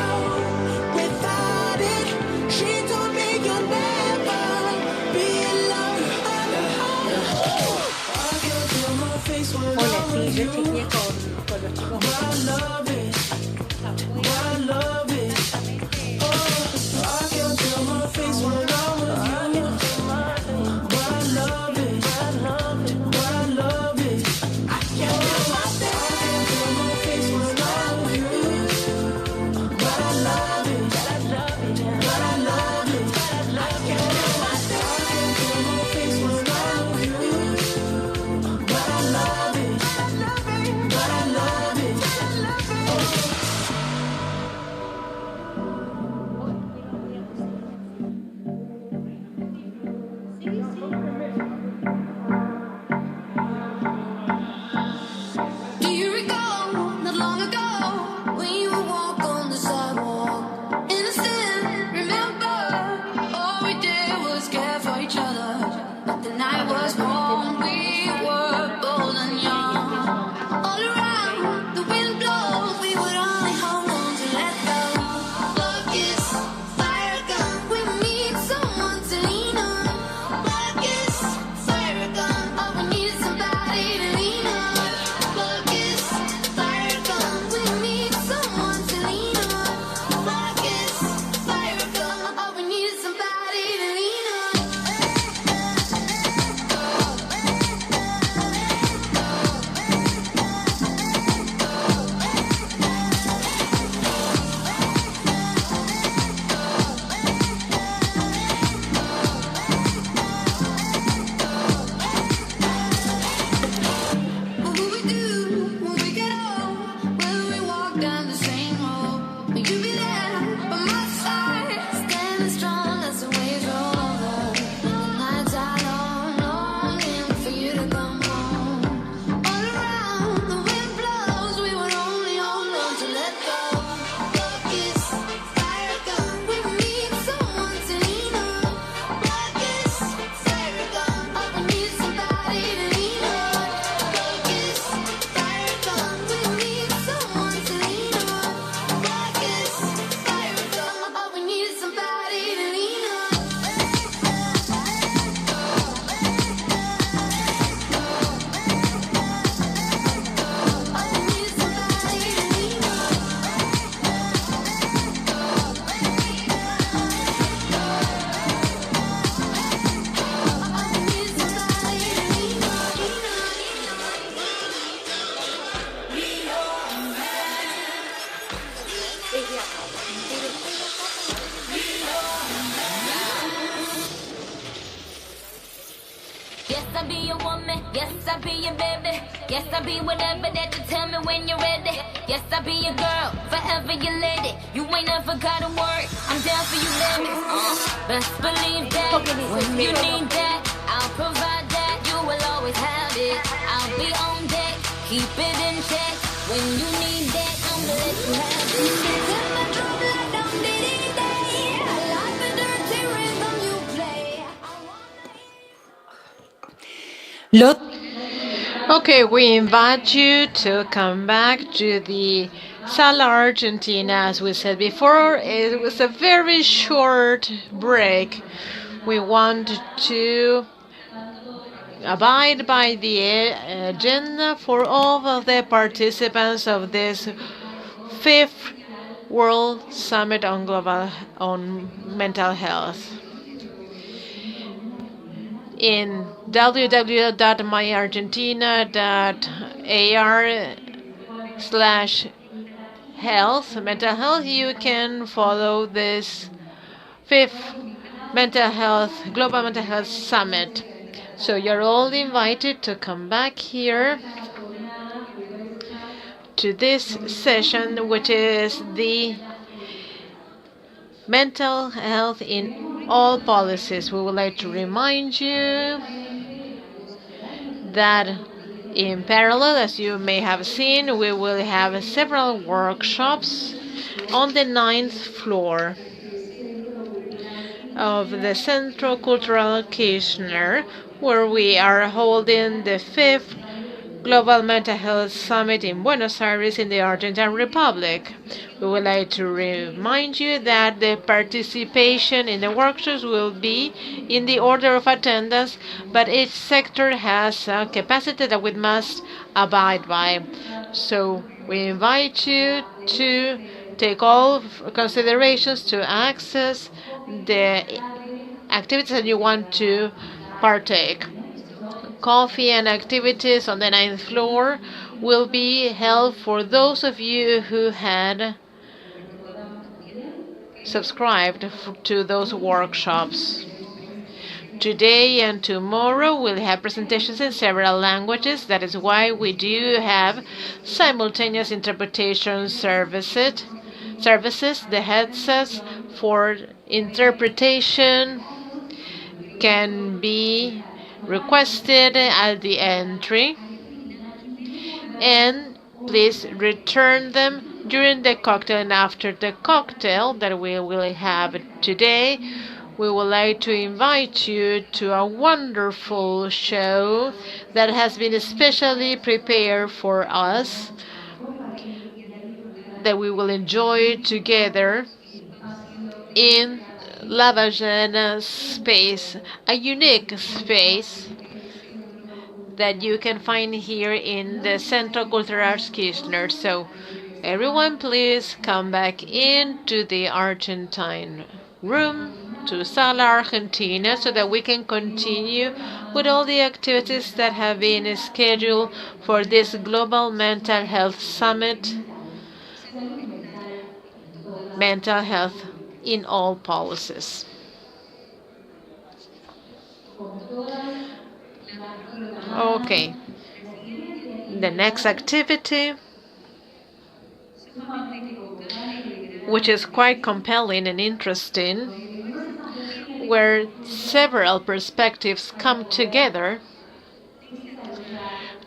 without it. She told me you'll never be alone. I can feel my face when I'm with you. But I love it. But I love it. Oh, I can feel my face when I'm with you. Yes, I be your woman. Yes, I be your baby. Yes, I be whatever that you tell me when you're ready. Yes, I be your girl, forever your lady. You ain't never gotta worry. I'm down for you, baby. Best believe that. When you need that, I'll provide that. You will always have it. I'll be on deck. Keep it in check. When you need that, I'm gonna let you have Okay, we invite you to come back to the Sala Argentina. As we said before, it was a very short break. We want to abide by the agenda for all of the participants of this 5th World Summit on Mental Health. In www.myargentina.ar/health, mental health, you can follow this 5th Global Mental Health Summit. So you're all invited to come back here to this session, which is the mental health in all policies. We would like to remind you that in parallel, as you may have seen, we will have several workshops on the 9th floor of the Centro Cultural Kirchner, where we are holding the 5th Global Mental Health Summit in Buenos Aires in the Argentine Republic. We would like to remind you that the participation in the workshops will be in the order of attendance, but each sector has a capacity that we must abide by. So we invite you to take all considerations to access the activities that you want to partake. Coffee and activities on the 9th floor will be held for those of you who had subscribed to those workshops. Today and tomorrow we'll have presentations in several languages. That is why we do have simultaneous interpretation services. The headsets for interpretation can be requested at the entry, and please return them during the cocktail and after the cocktail that we will have today. We would like to invite you to a wonderful show that has been especially prepared for us, that we will enjoy together in Lavagena space, a unique space that you can find here in the Centro Cultural Kirchner. So everyone, please come back into the Argentine room, to Sala Argentina, so that we can continue with all the activities that have been scheduled for this Global Mental Health Summit. Mental health in all policies. Okay. The next activity, which is quite compelling and interesting, where several perspectives come together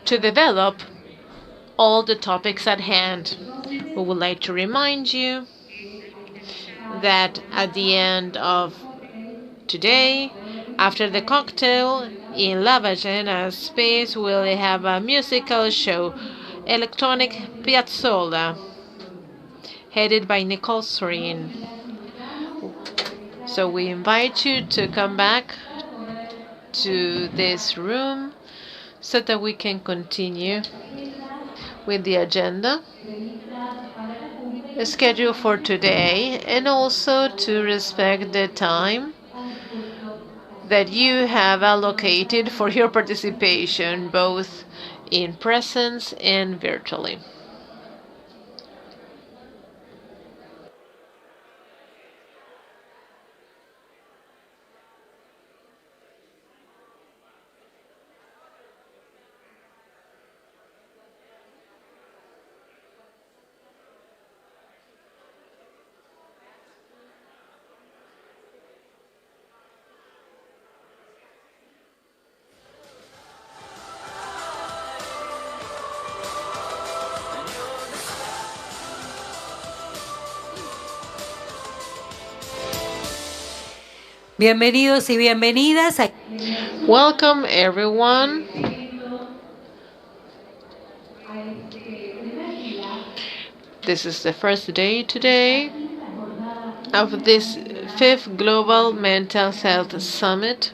to develop all the topics at hand. We would like to remind you that at the end of today, after the cocktail in Lavagena space, we'll have a musical show, Electronic Piazzolla, headed by Nicole Sorin. So we invite you to come back to this room so that we can continue with the agenda scheduled for today, and also to respect the time that you have allocated for your participation, both in presence and virtually. Bienvenidos y bienvenidas. Welcome, everyone. This is the first day today of this 5th Global Mental Health Summit.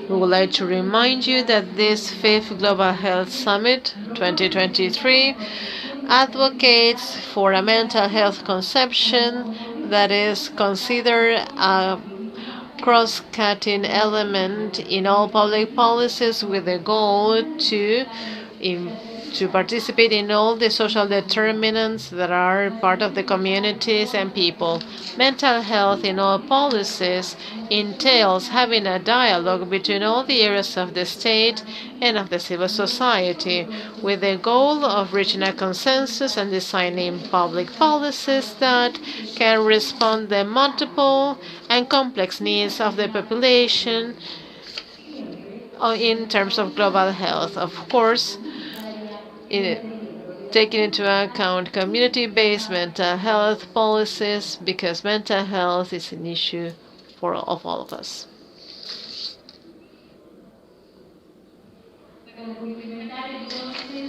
We would like to remind you that this 5th Global Health Summit 2023 advocates for a mental health conception that is considered a cross-cutting element in all public policies with the goal to participate in all the social determinants that are part of the communities and people. Mental health in all policies entails having a dialogue between all the areas of the state and of the civil society, with the goal of reaching a consensus and designing public policies that can respond to the multiple and complex needs of the population in terms of global health. Of course, taking into account community-based mental health policies, because mental health is an issue for all of us.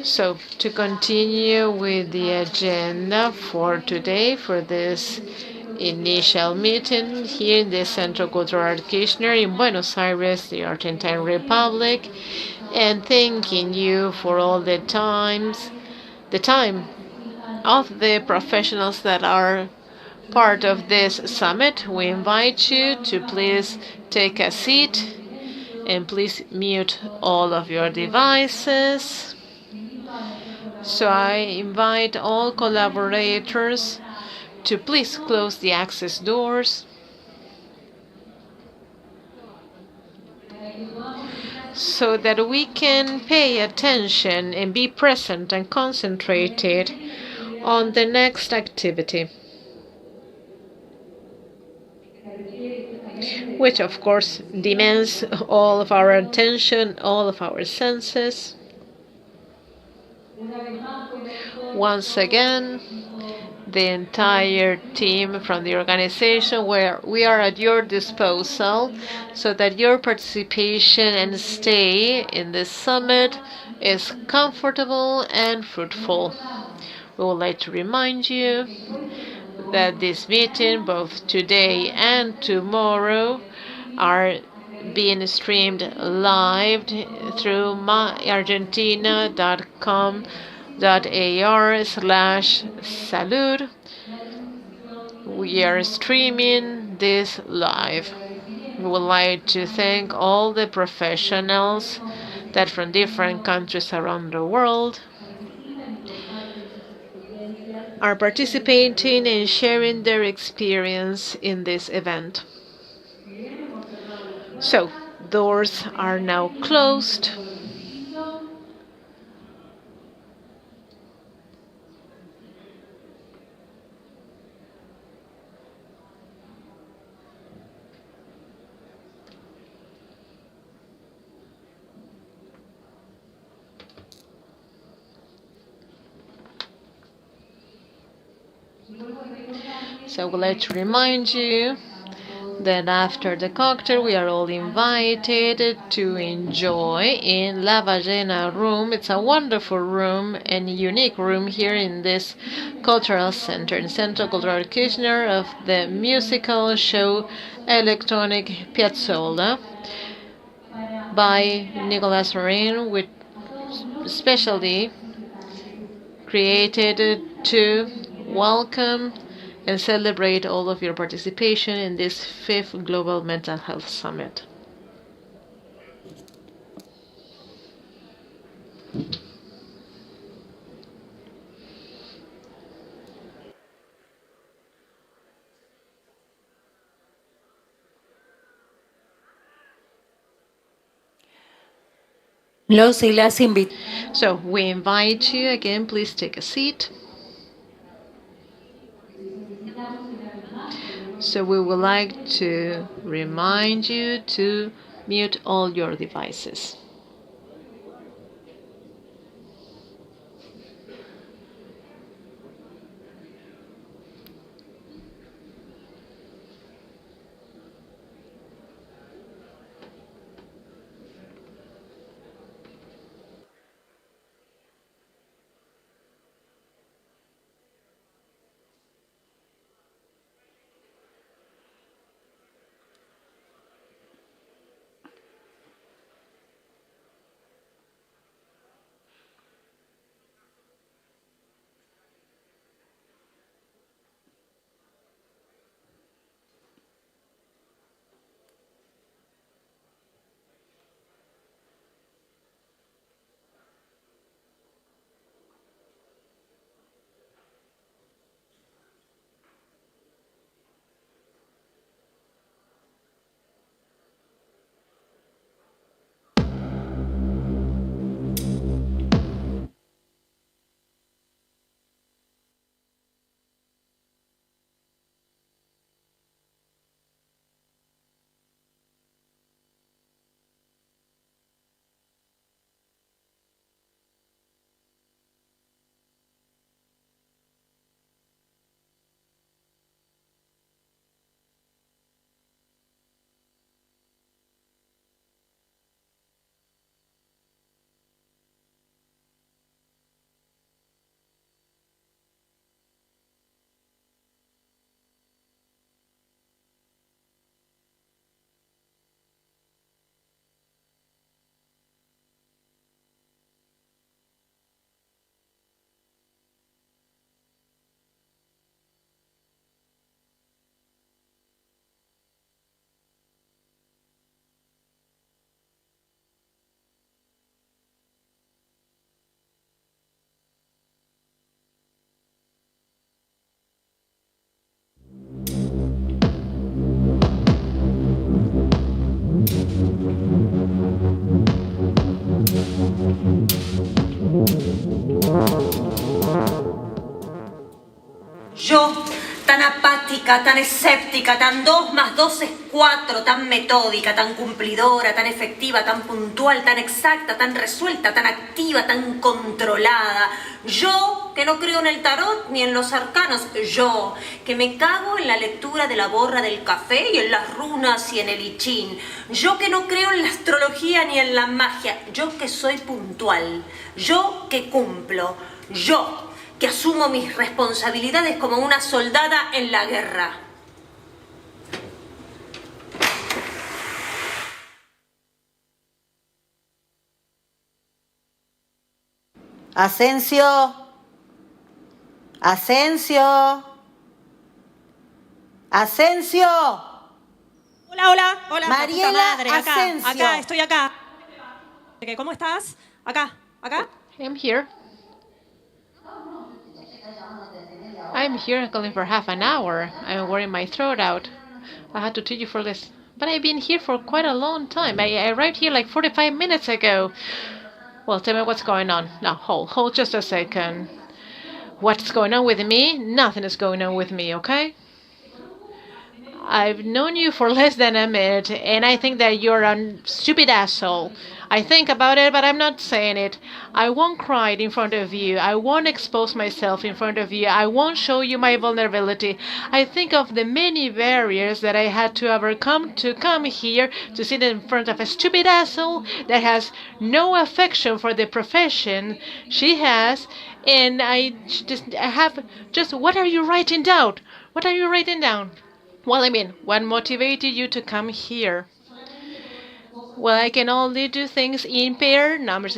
So, to continue with the agenda for today, for this initial meeting here in the Centro Cultural Kirchner in Buenos Aires, the Argentine Republic, and thanking you for all the time of the professionals that are part of this summit. We invite you to please take a seat and please mute all of your devices. So I invite all collaborators to please close the access doors so that we can pay attention and be present and concentrated on the next activity, which of course demands all of our attention, all of our senses. Once again, the entire team from the organization, where we are at your disposal so that your participation and stay in this summit is comfortable and fruitful. We would like to remind you that this meeting, both today and tomorrow, are being streamed live through myargentina.com.ar/salud. We are streaming this live. We would like to thank all the professionals that from different countries around the world are participating and sharing their experience in this event. So, doors are now closed. So I would like to remind you that after the cocktail, we are all invited to enjoy in La Ballena room. It's a wonderful room and unique room here in this cultural center, in Centro Cultural Kirchner, of the musical show Electronic Piazzolla by Nicolas Marin, which specially created to welcome and celebrate all of your participation in this 5th Global Mental Health Summit. So we invite you again, please take a seat. So we would like to remind you to Mute all your devices. Yo, tan apática, tan escéptica, tan 2 más 2 es 4, tan metódica, tan cumplidora, tan efectiva, tan puntual, tan exacta, tan resuelta, tan activa, tan controlada. Yo, que no creo en el tarot ni en los arcanos. Yo, que me cago en la lectura de la borra del café y en las runas y en el I Ching. Yo, que no creo en la astrología ni en la magia. Yo, que soy puntual. Yo, que cumplo. Yo, que asumo mis responsabilidades como una soldada en la guerra. Asensio. Asensio. Asensio. Hola, hola, hola. Mariela la puta madre, acá, Asensio. acá, estoy acá. ¿Cómo estás? Acá, acá. I'm here. I'm here calling for half an hour. I'm wearing my throat out. I had to teach you for this. But I've been here for quite a long time. I arrived here like 45 minutes ago. Well, tell me what's going on. Now, hold just a second. What's going on with me? Nothing is going on with me, okay? I've known you for less than a minute, and I think that you're a stupid asshole. I think about it, but I'm not saying it. I won't cry in front of you. I won't expose myself in front of you. I won't show you my vulnerability. I think of the many barriers that I had to overcome to come here to sit in front of a stupid asshole that has no affection for the profession she has, and I have just, what are you writing down? What are you writing down? Well, I mean, what motivated you to come here? Well, I can only do things in paired numbers.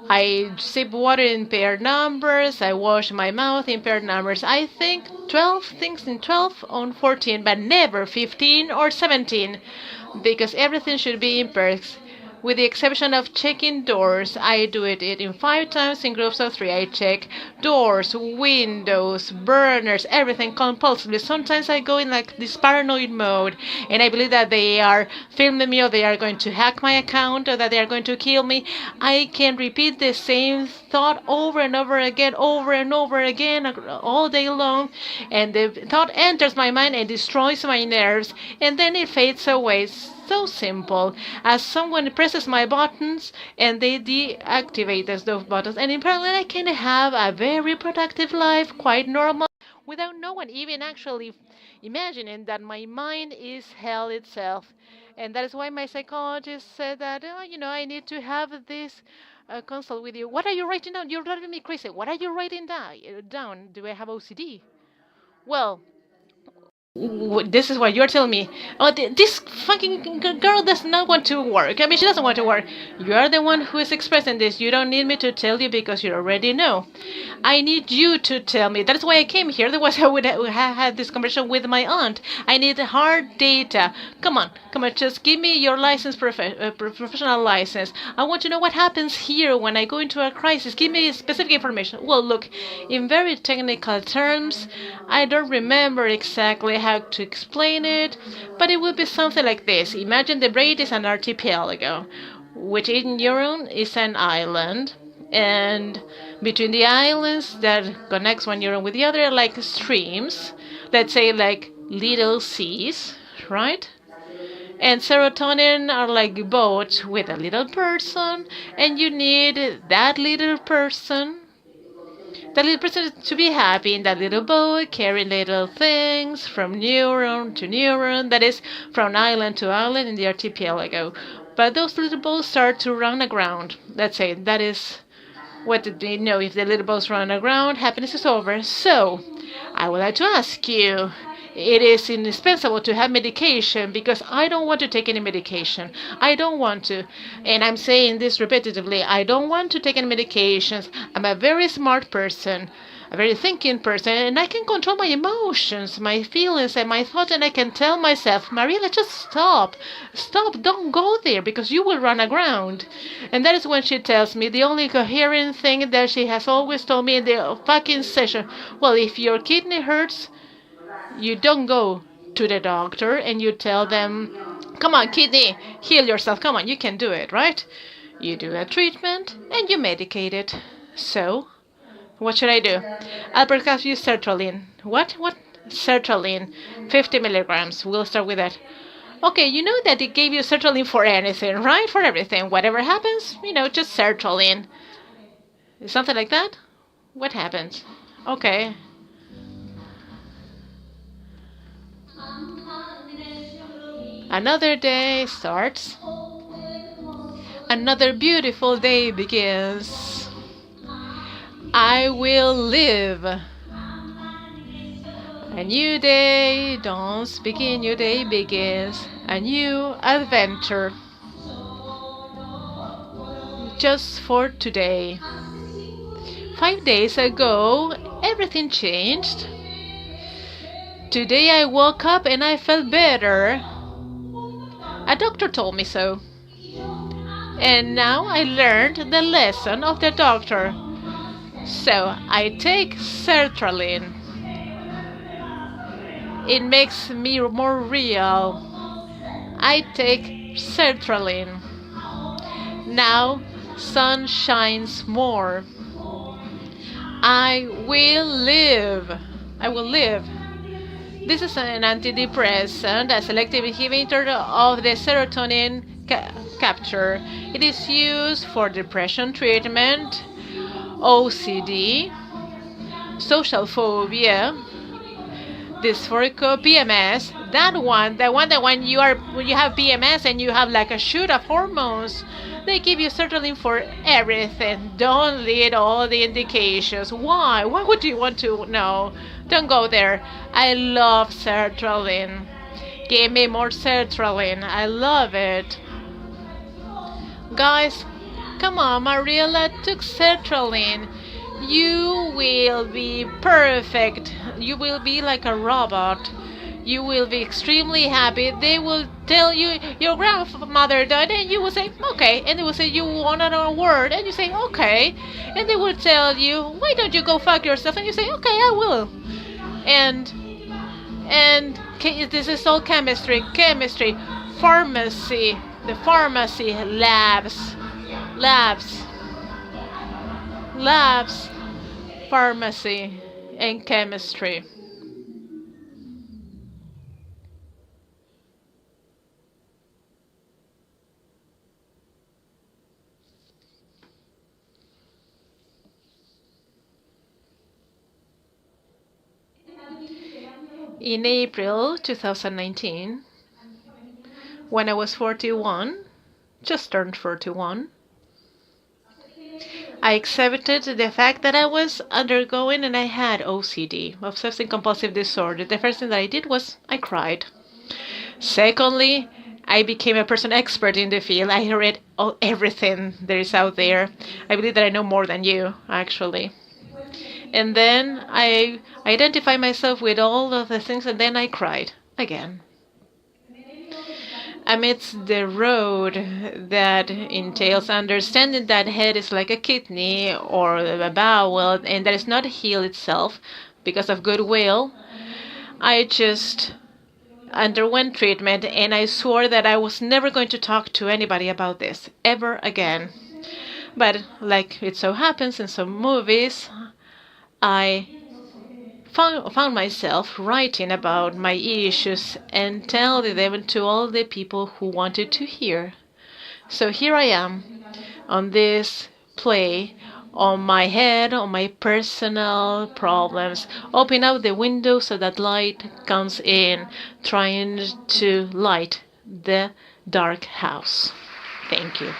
I sip water in paired numbers. I wash my mouth in paired numbers. I think 12 things in 12 on 14, but never 15 or 17, because everything should be in pairs. With the exception of checking doors, I do it in 5 times in groups of 3. I check doors, windows, burners, everything compulsively. Sometimes I go in like this paranoid mode, and I believe that they are filming me, or they are going to hack my account, or that they are going to kill me. I can repeat the same thought over and over again, all day long, and the thought enters my mind and destroys my nerves, and then it fades away. so simple as someone presses my buttons and they deactivate those buttons. And in parallel, I can have a very productive life, quite normal, without no one even actually imagining that my mind is hell itself. And that is why my psychologist said that, oh, I need to have this consult with you. What are you writing down? You're driving me crazy. What are you writing down? Do I have OCD? Well, this is what you're telling me. Oh, this fucking girl does not want to work. I mean, she doesn't want to work. You are the one who is expressing this. You don't need me to tell you because you already know. I need you to tell me. That's why I came here. Otherwise, I would have had this conversation with my aunt. I need hard data. Come on. Just give me your license, professional license. I want to know what happens here when I go into a crisis. Give me specific information. Well, look, in very technical terms, I don't remember exactly how to explain it, but it would be something like this. Imagine the brain is an archipelago, which in neuron is an island, and between the islands that connects one neuron with the other are like streams, let's say like little seas, right? And serotonin are like boats with a little person, and you need that little person to be happy in that little boat, carrying little things from neuron to neuron, that is, from island to island in the archipelago. But those little boats start to run aground. Let's say that is what they know. If the little boats run aground, happiness is over. So, I would like to ask you, it is indispensable to have medication because I don't want to take any medication. I don't want to. And I'm saying this repetitively. I don't want to take any medications. I'm a very smart person, a very thinking person, and I can control my emotions, my feelings, and my thoughts, and I can tell myself, Mariela, just stop. Stop. Don't go there because you will run aground. And that is when she tells me the only coherent thing that she has always told me in the fucking session. Well, if your kidney hurts, you don't go to the doctor and you tell them, come on, kidney, heal yourself. Come on, you can do it, right? You do a treatment and you medicate it. So, what should I do? I'll prescribe you sertraline. What? Sertraline. 50 milligrams. We'll start with that. Okay, you know that it gave you sertraline for anything, right? For everything. Whatever happens, just sertraline. Something like that? What happens? Okay. Another day starts. Another beautiful day begins. I will live. A new day dawns, begin, new day begins. A new adventure. Just for today. 5 days ago, everything changed. Today I woke up and I felt better. A doctor told me so. And now I learned the lesson of the doctor. So I take sertraline. It makes me more real. I take sertraline. Now sun shines more. I will live. I will live. This is an antidepressant, a selective inhibitor of the serotonin capture. It is used for depression treatment, OCD, social phobia, dysphoric PMS. When you have PMS and you have like a shoot of hormones, they give you sertraline for everything. Don't read all the indications. Why? Why would you want to know? Don't go there. I love sertraline. Give me more sertraline. I love it. Guys, come on, Mariela took sertraline. You will be perfect. You will be like a robot. You will be extremely happy. They will tell you your grandmother died and you will say, okay. And they will say you want an award and you say, okay. And they will tell you, why don't you go fuck yourself? And you say, okay, I will. And this is all chemistry, pharmacy, the pharmacy, labs, pharmacy, and chemistry. In April 2019, when I was 41, just turned 41, I accepted the fact that I was undergoing and I had OCD, obsessive compulsive disorder. The first thing that I did was I cried. Secondly, I became a person expert in the field. I read everything there is out there. I believe that I know more than you, actually. And then I identified myself with all of the things, and then I cried again. Amidst the road that entails understanding that head is like a kidney or a bowel and that it's not healed itself because of goodwill, I just underwent treatment and I swore that I was never going to talk to anybody about this ever again. But like it so happens in some movies, I found myself writing about my issues and telling them to all the people who wanted to hear. So here I am on this play on my head, on my personal problems, open up the window so that light comes in, trying to light the dark house. Thank you.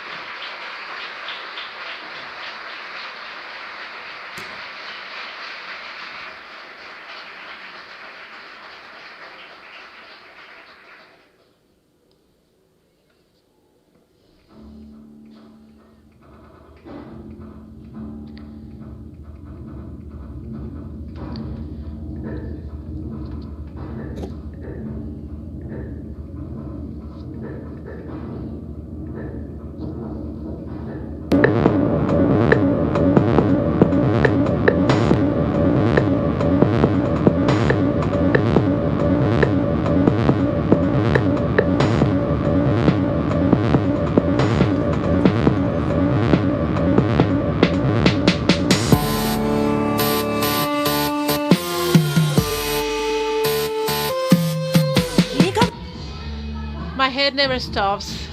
My head never stops.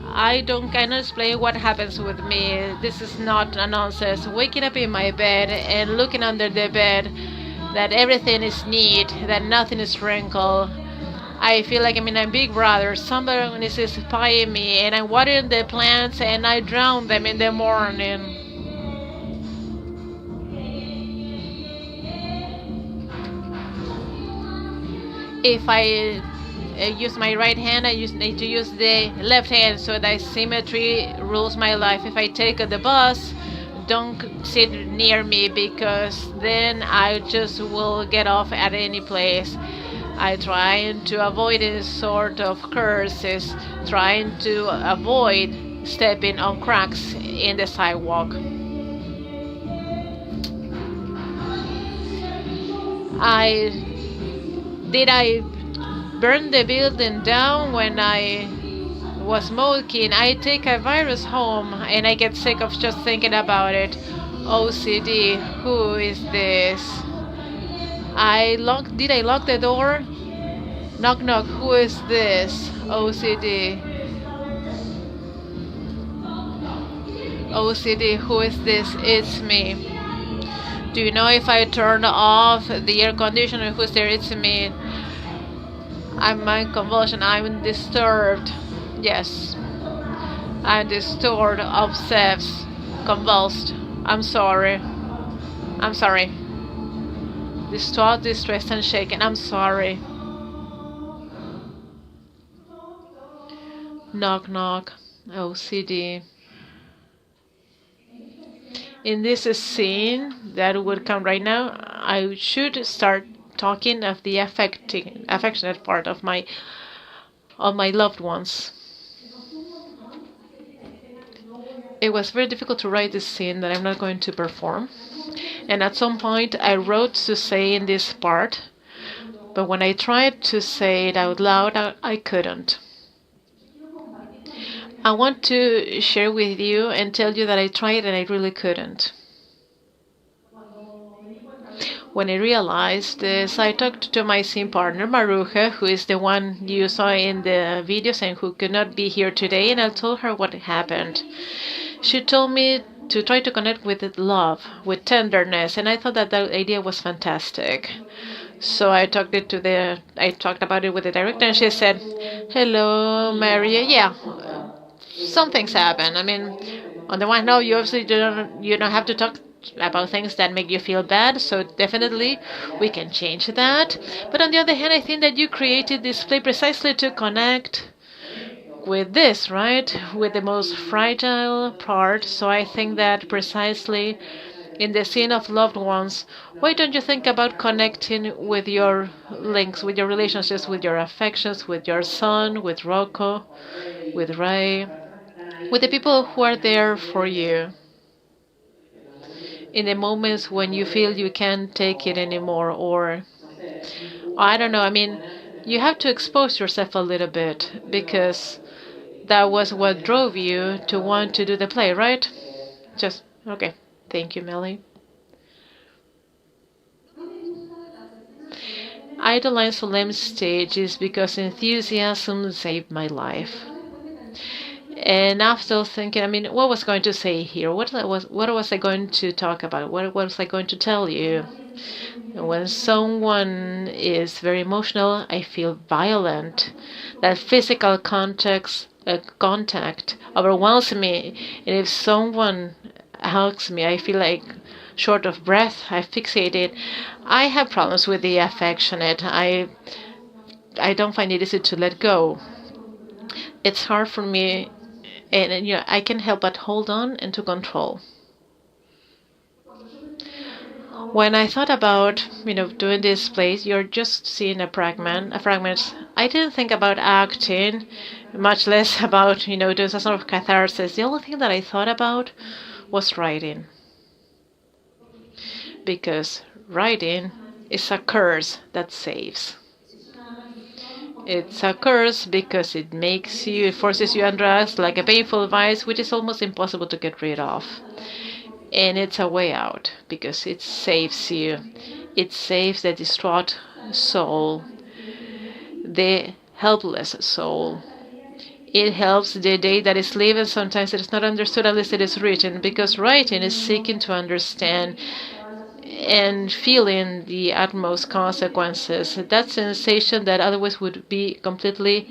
I cannot explain what happens with me. This is not a nonsense. Waking up in my bed and looking under the bed that everything is neat, that nothing is wrinkled. I feel like I'm in a big brother. Somebody is spying me and I'm watering the plants and I drown them in the morning. If I use my right hand, I need to use the left hand so that symmetry rules my life. If I take the bus, don't sit near me because then I just will get off at any place. I try to avoid any sort of curses, trying to avoid stepping on cracks in the sidewalk. I burned the building down when I was smoking. I take a virus home and I get sick of just thinking about it. OCD, who is this? Did I lock the door? Knock knock, who is this? OCD. OCD, who is this? It's me. Do you know if I turn off the air conditioner, who's there? It's me. I'm in convulsion. I'm disturbed. Yes. I'm disturbed, obsessed, convulsed. I'm sorry. I'm sorry. Distraught, distressed, and shaken. I'm sorry. Knock, knock. OCD. In this scene that would come right now, I should start talking of the affectionate part of my loved ones. It was very difficult to write this scene that I'm not going to perform. And at some point I wrote to say in this part, but when I tried to say it out loud, I couldn't. I want to share with you and tell you that I tried and I really couldn't. When I realized this, I talked to my scene partner, Maruja, who is the one you saw in the videos and who could not be here today, and I told her what happened. She told me to try to connect with love, with tenderness, and I thought that that idea was fantastic. So I talked about it with the director, and she said, "Hello, Mary. Yeah, some things happen. I mean, on the one hand, you obviously you don't have to talk about things that make you feel bad. So definitely, we can change that. But on the other hand, I think that you created this play precisely to connect with this, right? With the most fragile part. So I think that precisely in the scene of loved ones, why don't you think about connecting with your links, with your relationships, with your affections, with your son, with Rocco, with Ray, with the people who are there for you in the moments when you feel you can't take it anymore, or I don't know, I mean, you have to expose yourself a little bit because that was what drove you to want to do the play, right? Just, okay. Thank you, Melly. Idolize solemn stages because enthusiasm saved my life. And after thinking, I mean, what was I going to say here? What was I going to talk about? What was I going to tell you? When someone is very emotional, I feel violent. That physical contact overwhelms me. And if someone hugs me, I feel like short of breath. I fixated. I have problems with the affectionate. I don't find it easy to let go. It's hard for me, and I can't help but hold on and to control. When I thought about, doing this plays, you're just seeing a fragment. I didn't think about acting, much less about, doing some sort of catharsis. The only thing that I thought about was writing. Because writing is a curse that saves. It's a curse because it forces you under us like a painful vice, which is almost impossible to get rid of. And it's a way out because it saves you. It saves the distraught soul, the helpless soul. It helps the day that is lived, and sometimes it is not understood unless it is written, because writing is seeking to understand and feeling the utmost consequences. That sensation that otherwise would be completely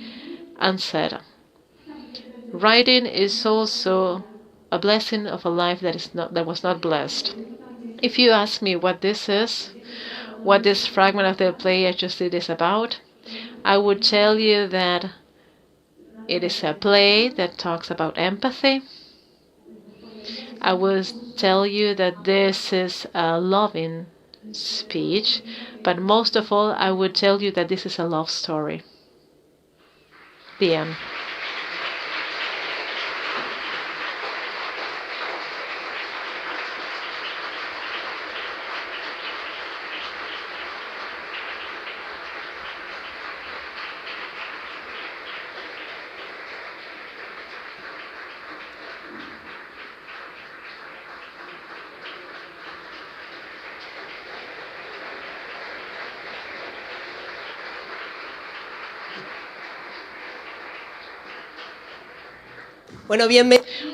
unsaid. Writing is also a blessing of a life that was not blessed. If you ask me what this is, what this fragment of the play I just did is about, I would tell you that it is a play that talks about empathy. I would tell you that this is a loving speech, but most of all, I would tell you that this is a love story. The end.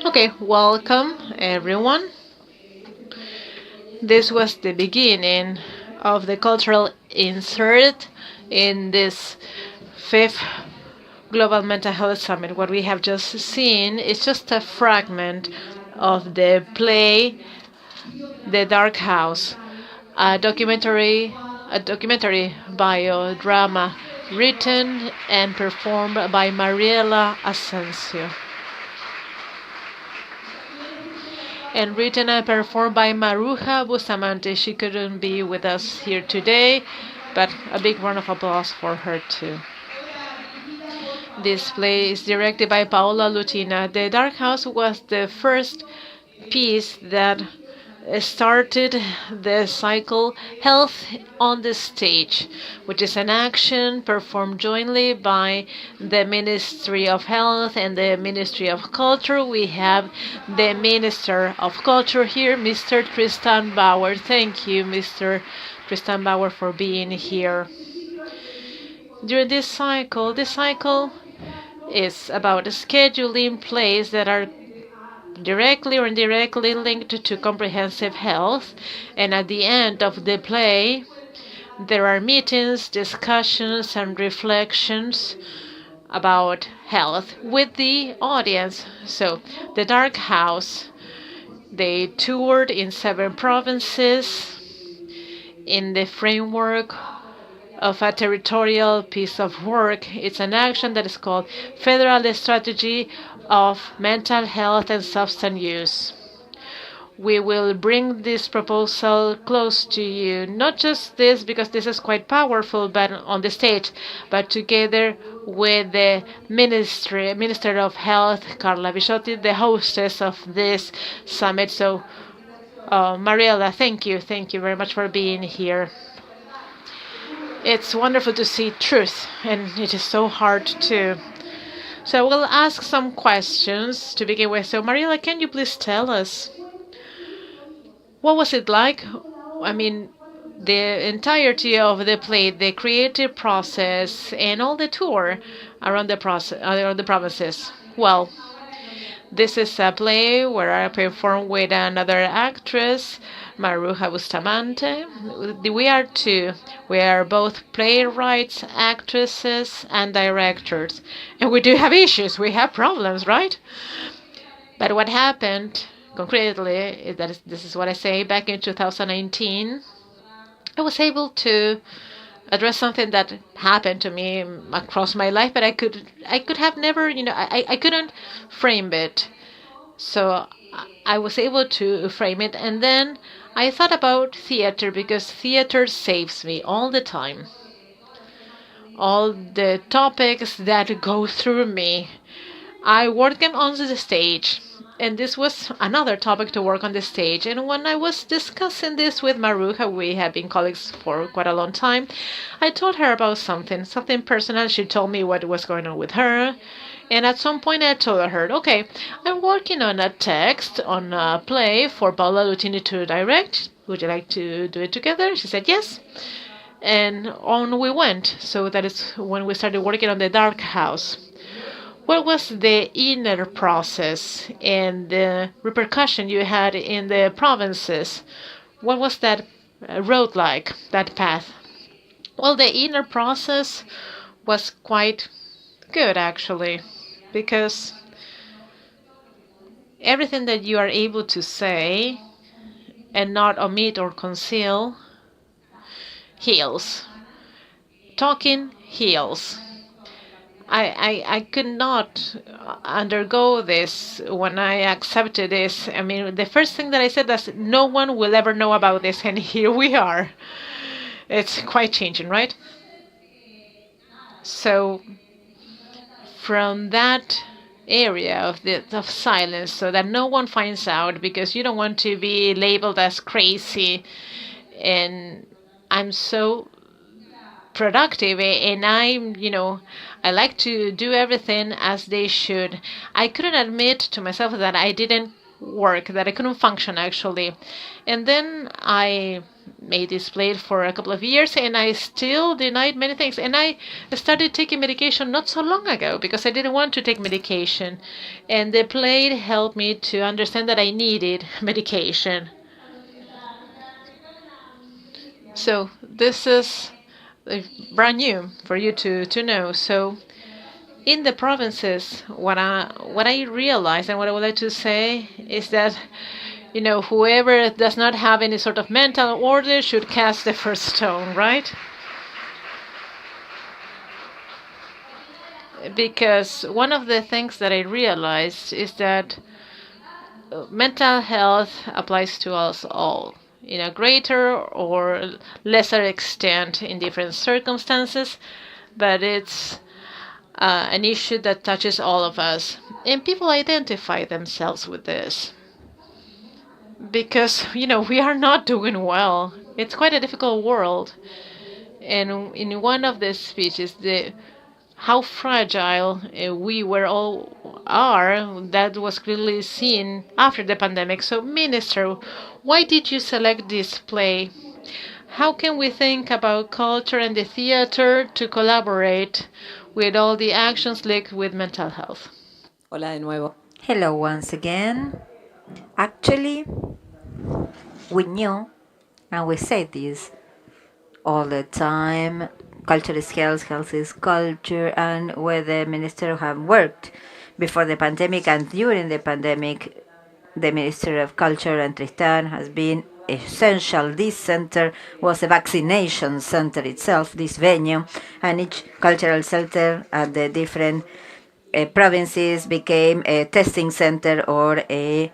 Okay, welcome everyone. This was the beginning of the cultural insert in this 5th Global Mental Health Summit. What we have just seen is just a fragment of the play The Dark House, a documentary biodrama written and performed by Mariela Asensio. And written and performed by Maruja Bustamante. She couldn't be with us here today, but a big round of applause for her too. This play is directed by Paola Lutina. The Dark House was the first piece that started the cycle Health on the Stage, which is an action performed jointly by the Ministry of Health and the Ministry of Culture. We have the Minister of Culture here, Mr. Tristan Bauer. Thank you, Mr. Tristan Bauer, for being here. During this cycle is about scheduling plays that are directly or indirectly linked to comprehensive health, and at the end of the play there are meetings, discussions, and reflections about health with the audience. So the Dark House, they toured in 7 provinces in the framework of a territorial piece of work. It's an action that is called Federal Strategy of Mental Health and Substance Use. We will bring this proposal close to you, not just this because this is quite powerful but on the stage, but together with the Minister of Health, Carla Bisotti, the hostess of this summit. So, Mariela, thank you very much for being here. It's wonderful to see truth, and it is so hard to. So we'll ask some questions to begin with. So, Mariela, can you please tell us what was it like? I mean, the entirety of the play, the creative process, and all the tour around the provinces. Well, this is a play where I perform with another actress, Maruja Bustamante. We are 2. We are both playwrights, actresses, and directors. And we do have issues. We have problems, right? But what happened concretely is that this is what I say. Back in 2019, I was able to address something that happened to me across my life, but I could have never, I couldn't frame it. So I was able to frame it, and then I thought about theater because theater saves me all the time. All the topics that go through me, I work them on the stage. And this was another topic to work on the stage. And when I was discussing this with Maruja, we have been colleagues for quite a long time, I told her about something personal. She told me what was going on with her. And at some point I told her, okay, I'm working on a text, on a play for Paola Lutini to direct. Would you like to do it together? She said yes. And on we went. So that is when we started working on the Dark House. What was the inner process and the repercussion you had in the provinces? What was that road like, that path? Well, the inner process was quite good, actually, because everything that you are able to say and not omit or conceal heals. Talking heals. I could not undergo this when I accepted this. I mean, the first thing that I said was, no one will ever know about this, and here we are. It's quite changing, right? So, from that area of silence, so that no one finds out, because you don't want to be labeled as crazy, and I'm so productive, and I like to do everything as they should. I couldn't admit to myself that I didn't work, that I couldn't function actually. And then I made this play for a couple of years, and I still denied many things. And I started taking medication not so long ago because I didn't want to take medication. And the play helped me to understand that I needed medication. So this is brand new for you to know. So in the provinces, what I realized and what I would like to say is that, whoever does not have any sort of mental order should cast the first stone, right? Because one of the things that I realized is that mental health applies to us all, in a greater or lesser extent in different circumstances, but it's an issue that touches all of us. And people identify themselves with this because, we are not doing well. It's quite a difficult world. And in one of the speeches, how fragile we all are, that was clearly seen after the pandemic. So, Minister, why did you select this play? How can we think about culture and the theater to collaborate with all the actions linked with mental health? Hola de nuevo. Hello once again. Actually, we knew, and we said this, all the time. Culture is health, health is culture, and where the minister have worked before the pandemic and during the pandemic, the Minister of Culture and Tristan has been essential. This center was a vaccination center itself, this venue, and each cultural center at the different provinces became a testing center or a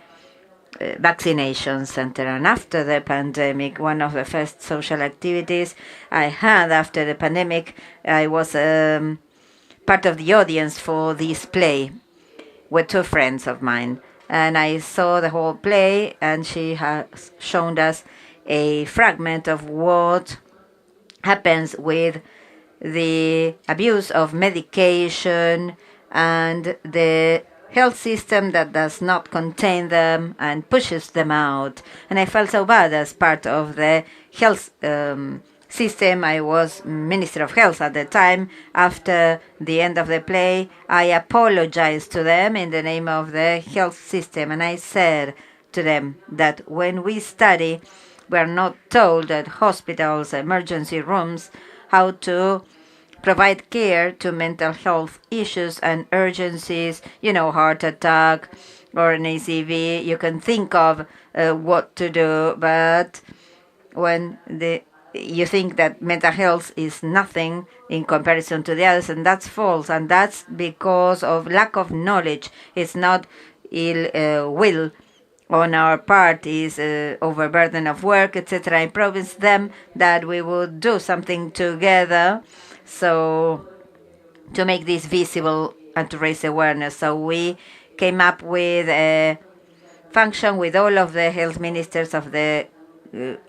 vaccination center. And after the pandemic, one of the first social activities I had after the pandemic, I was part of the audience for this play with two friends of mine. And I saw the whole play, and she has shown us a fragment of what happens with the abuse of medication and the health system that does not contain them and pushes them out. And I felt so bad as part of the health system. I was Minister of Health at the time. After the end of the play, I apologized to them in the name of the health system. And I said to them that when we study, we are not told at hospitals, emergency rooms, how to provide care to mental health issues and urgencies, heart attack or an ACV. You can think of what to do, but when you think that mental health is nothing in comparison to the others, and that's false, and that's because of lack of knowledge. It's not ill will on our part, is overburden of work, etc. I promised them that we would do something together so to make this visible and to raise awareness. So we came up with a function with all of the health ministers of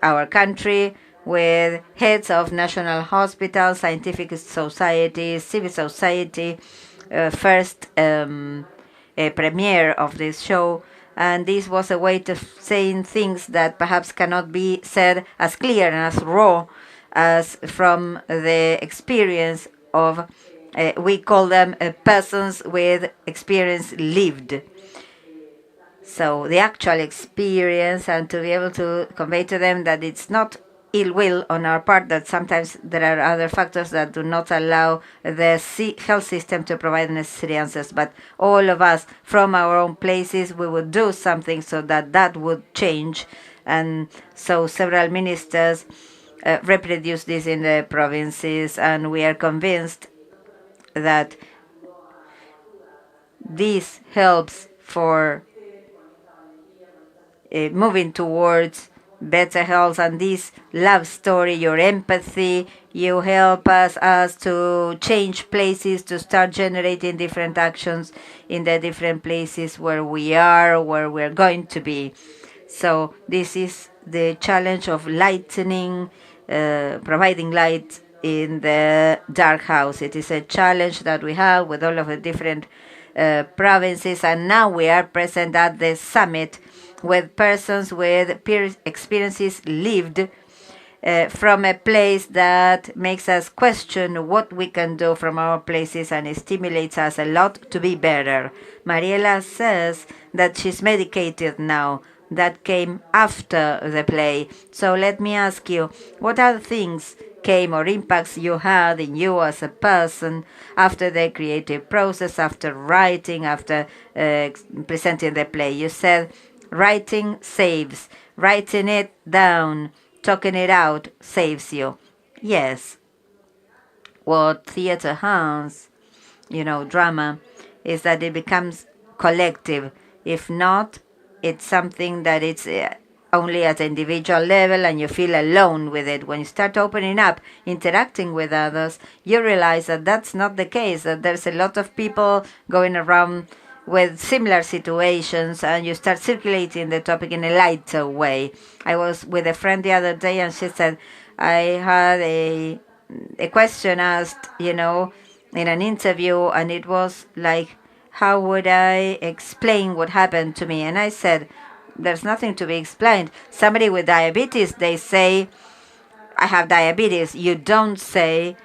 our country, with heads of national hospitals, scientific societies, civil society, first premiere of this show. And this was a way of saying things that perhaps cannot be said as clear and as raw as from the experience of, we call them persons with experience lived. So the actual experience, and to be able to convey to them that it's not ill will on our part, that sometimes there are other factors that do not allow the health system to provide necessary answers. But all of us, from our own places, we would do something so that that would change. And so several ministers reproduce this in the provinces, and we are convinced that this helps for moving towards better health. And this love story, your empathy, you help us to change places, to start generating different actions in the different places where we are, where we're going to be. So this is the challenge of lightening, providing light in the dark house. It is a challenge that we have with all of the different provinces, and now we are present at the summit with persons with peer experiences lived from a place that makes us question what we can do from our places, and it stimulates us a lot to be better. Mariela says that she's medicated now. That came after the play. So let me ask you, what other things came or impacts you had in you as a person after the creative process, after writing, after presenting the play? You said writing saves. Writing it down, talking it out saves you. Yes. What theater has, drama, is that it becomes collective. If not, it's something that it's only at an individual level, and you feel alone with it. When you start opening up, interacting with others, you realize that that's not the case, that there's a lot of people going around with similar situations, and you start circulating the topic in a lighter way. I was with a friend the other day, and she said, I had a question asked, in an interview, and it was like, how would I explain what happened to me? And I said, there's nothing to be explained. Somebody with diabetes, they say, I have diabetes. You don't say,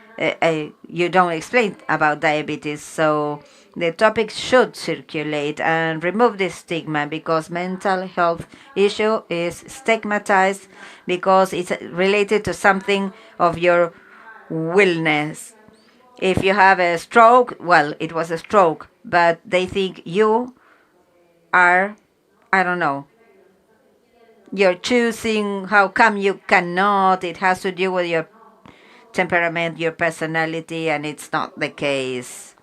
you don't explain about diabetes. So the topic should circulate and remove the stigma, because mental health issue is stigmatized because it's related to something of your willness. If you have a stroke, well, it was a stroke, but they think you are, I don't know, you're choosing, how come you cannot? It has to do with your temperament, your personality, and it's not the case.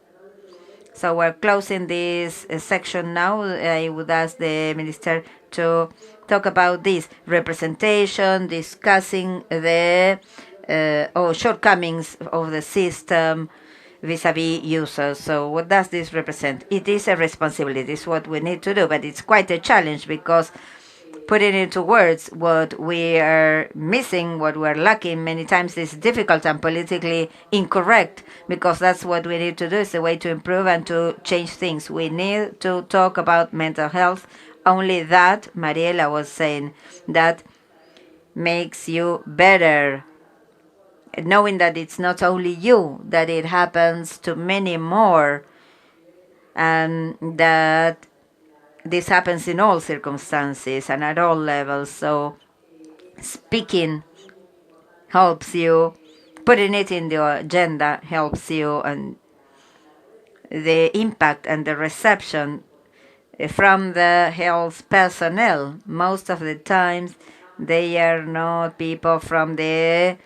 So we're closing this section now. I would ask the minister to talk about this representation, discussing the shortcomings of the system vis-a-vis users. So what does this represent? It is a responsibility. It's what we need to do, but it's quite a challenge, because putting into words what we are missing, what we're lacking, many times is difficult and politically incorrect, because that's what we need to do. It's the way to improve and to change things. We need to talk about mental health. Only that, Mariela was saying, that makes you better, knowing that it's not only you, that it happens to many more, and that this happens in all circumstances and at all levels. So speaking helps you, putting it in the agenda helps you, and the impact and the reception from the health personnel. Most of the times they are not people from the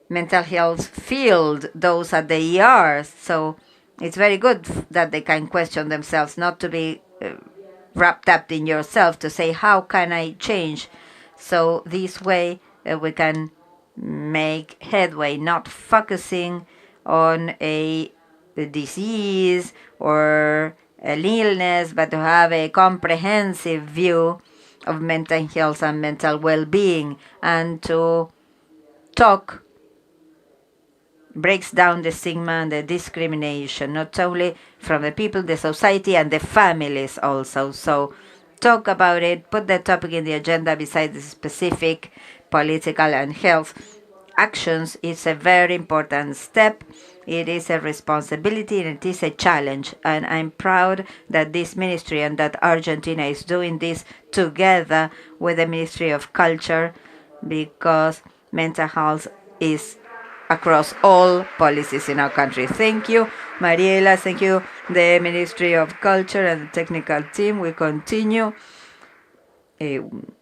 mental health field, those are the ERs. So it's very good that they can question themselves, not to be wrapped up in yourself, to say, how can I change? So this way we can make headway, not focusing on a disease or an illness, but to have a comprehensive view of mental health and mental well-being, and to talk breaks down the stigma and the discrimination, not only from the people, the society, and the families also. So talk about it, put the topic in the agenda besides the specific political and health actions. It's a very important step. It is a responsibility and it is a challenge. And I'm proud that this ministry and that Argentina is doing this together with the Ministry of Culture, because mental health is across all policies in our country. Thank you, Mariela. Thank you, the Ministry of Culture and the technical team. We continue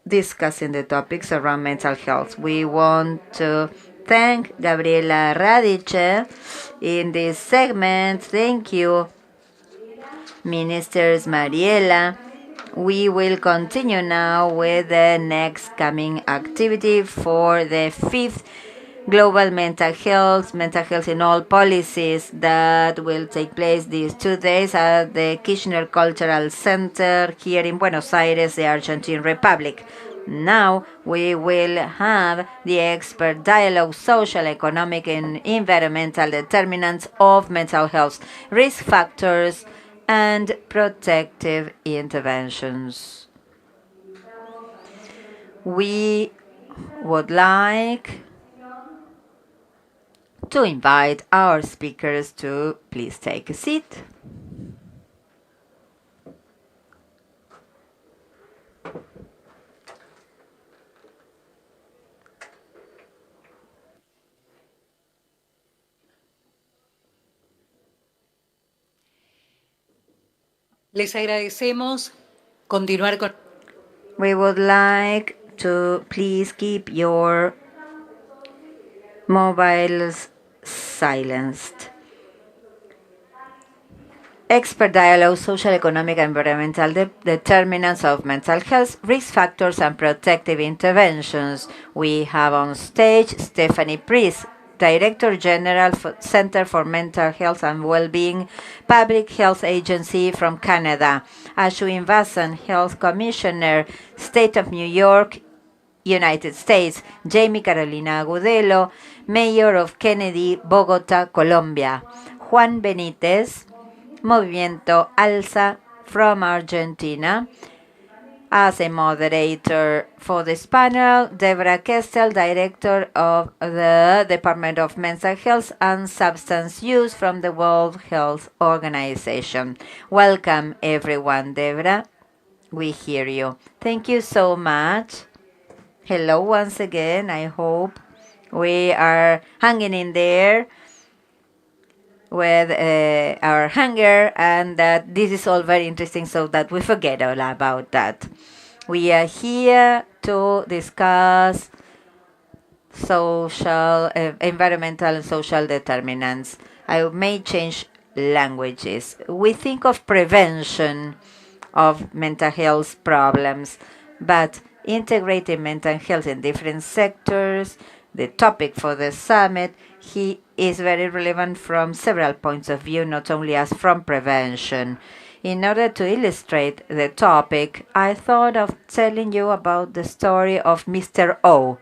discussing the topics around mental health. We want to thank Gabriela Radice in this segment. Thank you, Ministers Mariela. We will continue now with the next coming activity for the 5th Global mental health in all policies, that will take place these 2 days at the Kirchner Cultural Center here in Buenos Aires, the Argentine Republic. Now we will have the expert dialogue, social, economic, and environmental determinants of mental health, risk factors, and protective interventions. We would like to invite our speakers to please take a seat. Les agradecemos continuar con. We would like to please keep your mobiles silenced. Expert dialogue, social, economic, and environmental determinants of mental health, risk factors, and protective interventions. We have on stage Stephanie Priest, Director General for Centre for Mental Health and Wellbeing, Public Health Agency from Canada. Ashwin Vasan, Health Commissioner, State of New York, United States. Jamie Carolina Agudelo, Mayor of Kennedy, Bogotá, Colombia. Juan Benítez, Movimiento Alza from Argentina. As a moderator for this panel, Deborah Kestel, Director of the Department of Mental Health and Substance Use from the World Health Organization. Welcome, everyone, Deborah. We hear you. Thank you so much. Hello once again. I hope we are hanging in there with our hunger, and that this is all very interesting so that we forget all about that. We are here to discuss social, environmental and social determinants. I may change languages. We think of prevention of mental health problems, but integrating mental health in different sectors, the topic for the summit, is very relevant from several points of view, not only as from prevention. In order to illustrate the topic, I thought of telling you about the story of Mr. O.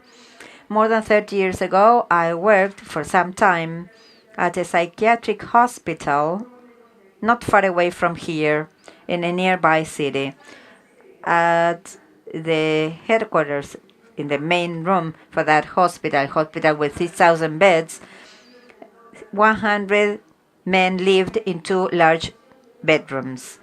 More than 30 years ago, I worked for some time at a psychiatric hospital not far away from here in a nearby city. At the headquarters, in the main room for that hospital with 6,000 beds, 100 men lived in 2 large bedrooms.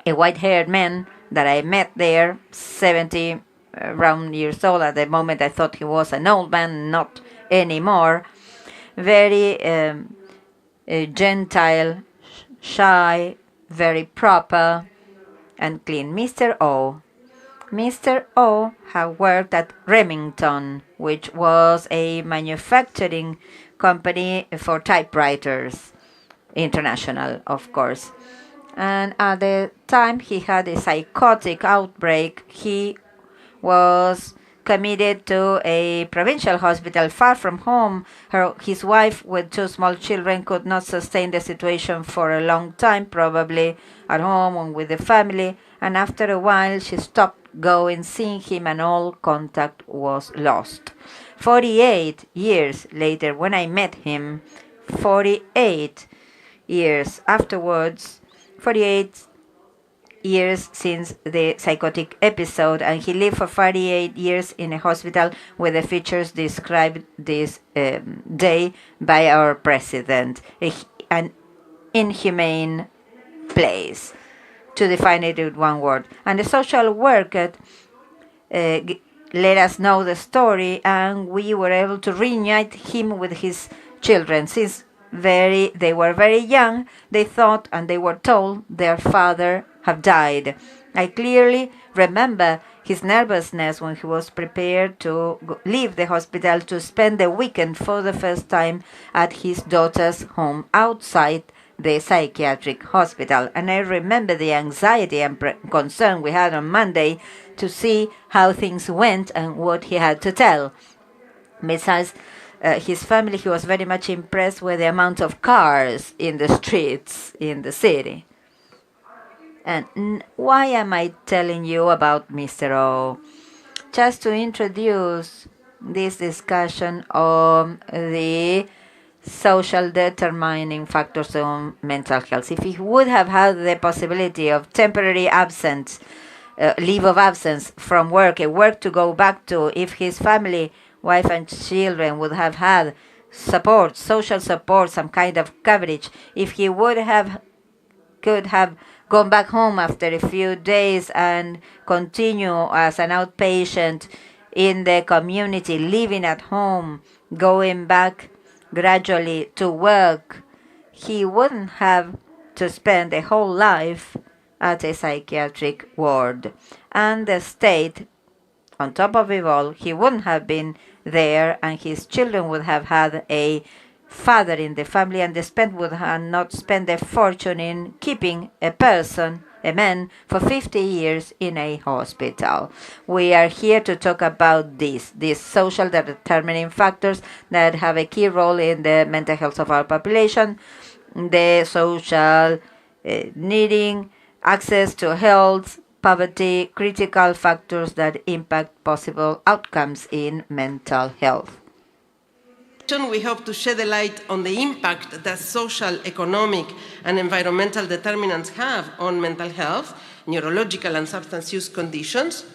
A white-haired man that I met there, 70 around years old at the moment. I thought he was an old man, not anymore. Very gentile, shy, very proper and clean. Mr. O. Mr. O had worked at Remington, which was a manufacturing company for typewriters, international, of course. And at the time he had a psychotic outbreak, he was committed to a provincial hospital far from home. His wife, with 2 small children, could not sustain the situation for a long time, probably at home and with the family. And after a while, she stopped going, seeing him, and all contact was lost. 48 years later, when I met him, 48 years afterwards, 48 years since the psychotic episode, and he lived for 48 years in a hospital with the features described this day by our president, an inhumane place, to define it with one word. And the social worker let us know the story, and we were able to reunite him with his children. Since they were very young, they thought and they were told their father had died. I clearly remember his nervousness when he was prepared to leave the hospital to spend the weekend for the first time at his daughter's home outside the psychiatric hospital. And I remember the anxiety and concern we had on Monday to see how things went and what he had to tell. Besides his family, he was very much impressed with the amount of cars in the streets in the city. And why am I telling you about Mr. O? Just to introduce this discussion on the social determining factors on mental health. If he would have had the possibility of temporary absence, leave of absence from work, a work to go back to, if his family, wife and children would have had support, social support, some kind of coverage, if he could have gone back home after a few days and continue as an outpatient in the community, living at home, going back gradually to work, he wouldn't have to spend a whole life at a psychiatric ward. And the state, on top of it all, he wouldn't have been there, and his children would have had a father in the family, and the state would have not spent a fortune in keeping a man, for 50 years in a hospital. We are here to talk about these social determining factors that have a key role in the mental health of our population, the social needing, access to health, poverty, critical factors that impact possible outcomes in mental health. We hope to shed a light on the impact that social, economic, and environmental determinants have on mental health, neurological and substance use conditions,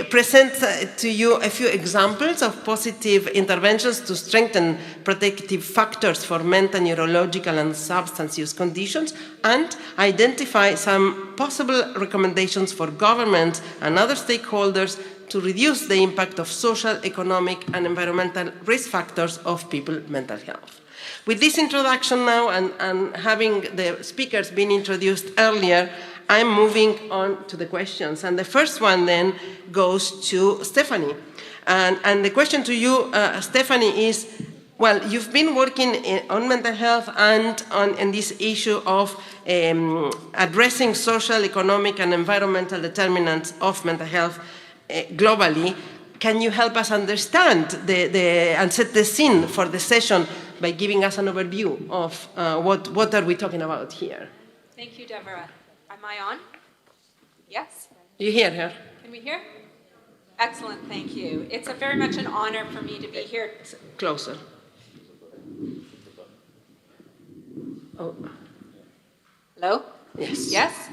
present to you a few examples of positive interventions to strengthen protective factors for mental, neurological, and substance use conditions, and identify some possible recommendations for governments and other stakeholders to reduce the impact of social, economic, and environmental risk factors of people's mental health. With this introduction now, and having the speakers been introduced earlier, I'm moving on to the questions. And the first one then goes to Stephanie. And the question to you, Stephanie, is, well, you've been working on mental health and on this issue of addressing social, economic, and environmental determinants of mental health globally. Can you help us understand and set the scene for the session by giving us an overview of what are we talking about here? Thank you, Deborah. Am I on? Yes? You hear her? Can we hear? Excellent, thank you. It's very much an honor for me to be here. Closer. Oh. Hello? Yes. Yes?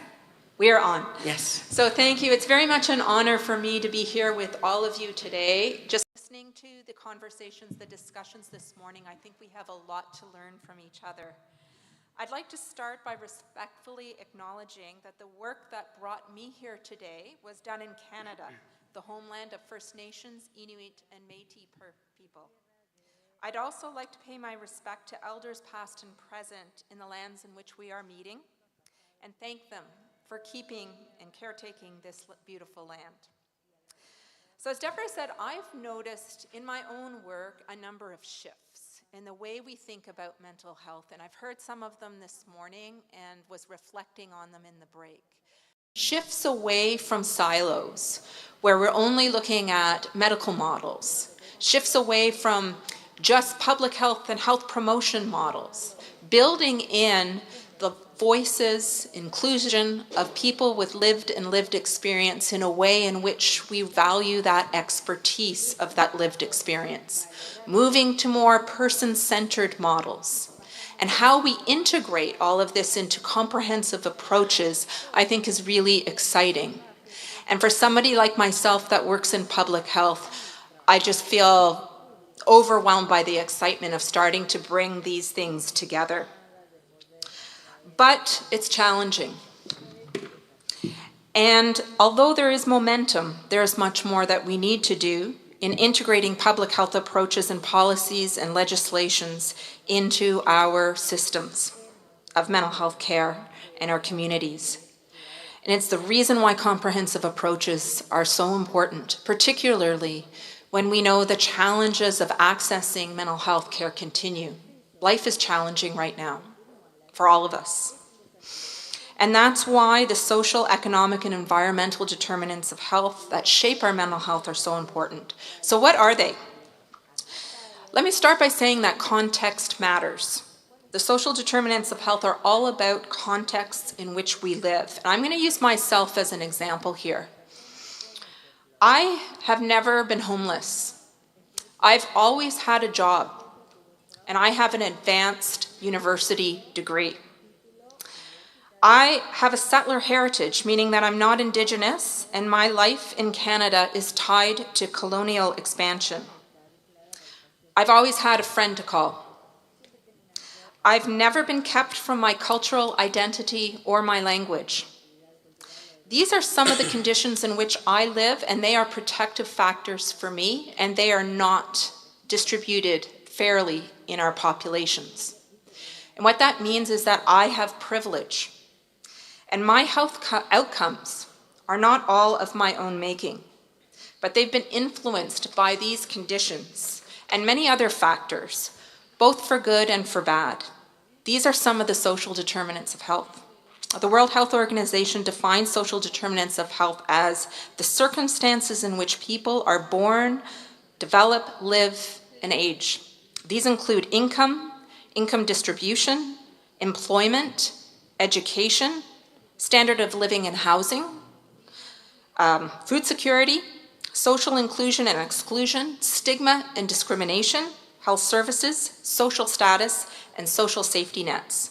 We are on. Yes. So thank you. It's very much an honor for me to be here with all of you today. Just listening to the conversations, the discussions this morning, I think we have a lot to learn from each other. I'd like to start by respectfully acknowledging that the work that brought me here today was done in Canada, the homeland of First Nations, Inuit, and Métis people. I'd also like to pay my respect to elders past and present in the lands in which we are meeting, and thank them for keeping and caretaking this beautiful land. So as Deborah said, I've noticed in my own work a number of shifts in the way we think about mental health, and I've heard some of them this morning and was reflecting on them in the break. Shifts away from silos, where we're only looking at medical models. Shifts away from just public health and health promotion models. Building in the voices, inclusion of people with lived experience in a way in which we value that expertise of that lived experience. Moving to more person-centered models. And how we integrate all of this into comprehensive approaches, I think is really exciting. And for somebody like myself that works in public health, I just feel overwhelmed by the excitement of starting to bring these things together. But it's challenging. And although there is momentum, there is much more that we need to do in integrating public health approaches and policies and legislations into our systems of mental health care and our communities. And it's the reason why comprehensive approaches are so important, particularly when we know the challenges of accessing mental health care continue. Life is challenging right now for all of us. And that's why the social, economic, and environmental determinants of health that shape our mental health are so important. So what are they? Let me start by saying that context matters. The social determinants of health are all about contexts in which we live. And I'm going to use myself as an example here. I have never been homeless. I've always had a job, and I have an advanced university degree. I have a settler heritage, meaning that I'm not Indigenous, and my life in Canada is tied to colonial expansion. I've always had a friend to call. I've never been kept from my cultural identity or my language. These are some of the conditions in which I live, and they are protective factors for me, and they are not distributed fairly in our populations. And what that means is that I have privilege. And my health outcomes are not all of my own making, but they've been influenced by these conditions and many other factors, both for good and for bad. These are some of the social determinants of health. The World Health Organization defines social determinants of health as the circumstances in which people are born, develop, live, and age. These include income, income distribution, employment, education, standard of living and housing, food security, social inclusion and exclusion, stigma and discrimination, health services, social status, and social safety nets.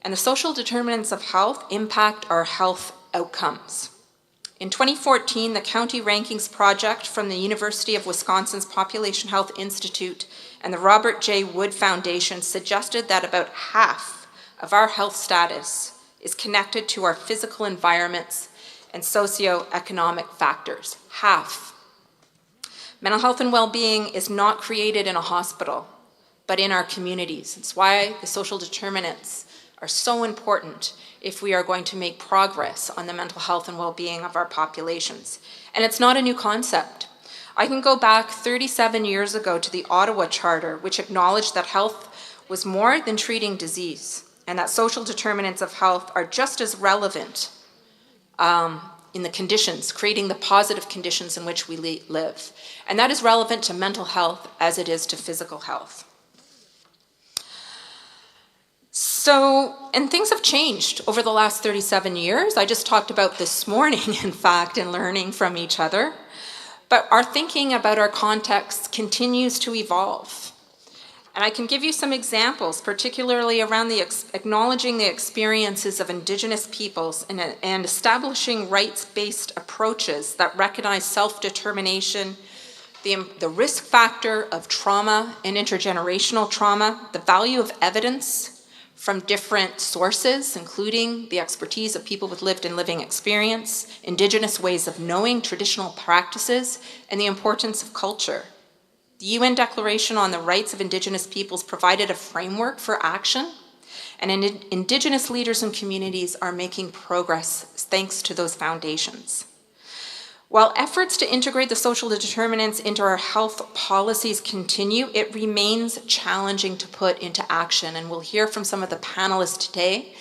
And the social determinants of health impact our health outcomes. In 2014, the County Rankings Project from the University of Wisconsin's Population Health Institute and the Robert J. Wood Foundation suggested that about half of our health status is connected to our physical environments and socioeconomic factors. Half. Mental health and well-being is not created in a hospital, but in our communities. It's why the social determinants are so important if we are going to make progress on the mental health and well-being of our populations. And it's not a new concept. I can go back 37 years ago to the Ottawa Charter, which acknowledged that health was more than treating disease, and that social determinants of health are just as relevant in the conditions, creating the positive conditions in which we live. And that is relevant to mental health as it is to physical health. So, and things have changed over the last 37 years. I just talked about this morning, in fact, and learning from each other. But our thinking about our context continues to evolve. And I can give you some examples, particularly around acknowledging the experiences of Indigenous peoples and establishing rights-based approaches that recognize self-determination, the risk factor of trauma and intergenerational trauma, the value of evidence from different sources, including the expertise of people with lived and living experience, Indigenous ways of knowing, traditional practices, and the importance of culture. The UN Declaration on the Rights of Indigenous Peoples provided a framework for action, and Indigenous leaders and communities are making progress thanks to those foundations. While efforts to integrate the social determinants into our health policies continue, it remains challenging to put into action. And we'll hear from some of the panelists today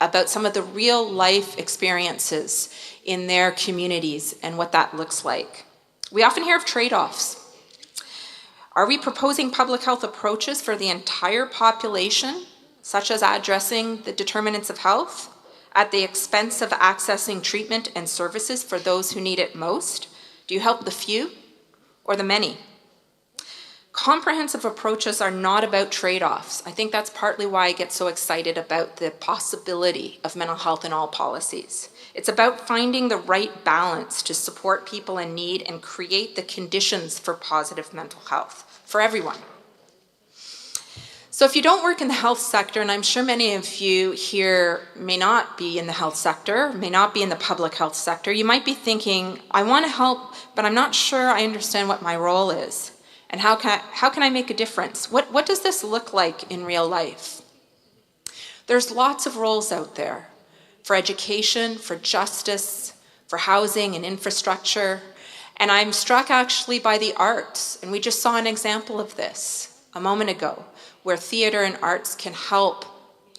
about some of the real life experiences in their communities and what that looks like. We often hear of trade-offs. Are we proposing public health approaches for the entire population, such as addressing the determinants of health, at the expense of accessing treatment and services for those who need it most? Do you help the few or the many? Comprehensive approaches are not about trade-offs. I think that's partly why I get so excited about the possibility of mental health in all policies. It's about finding the right balance to support people in need and create the conditions for positive mental health for everyone. So if you don't work in the health sector, and I'm sure many of you here may not be in the health sector, may not be in the public health sector, you might be thinking, I want to help, but I'm not sure I understand what my role is. And how can I make a difference? What does this look like in real life? There's lots of roles out there for education, for justice, for housing and infrastructure. And I'm struck actually by the arts. And we just saw an example of this a moment ago, where theater and arts can help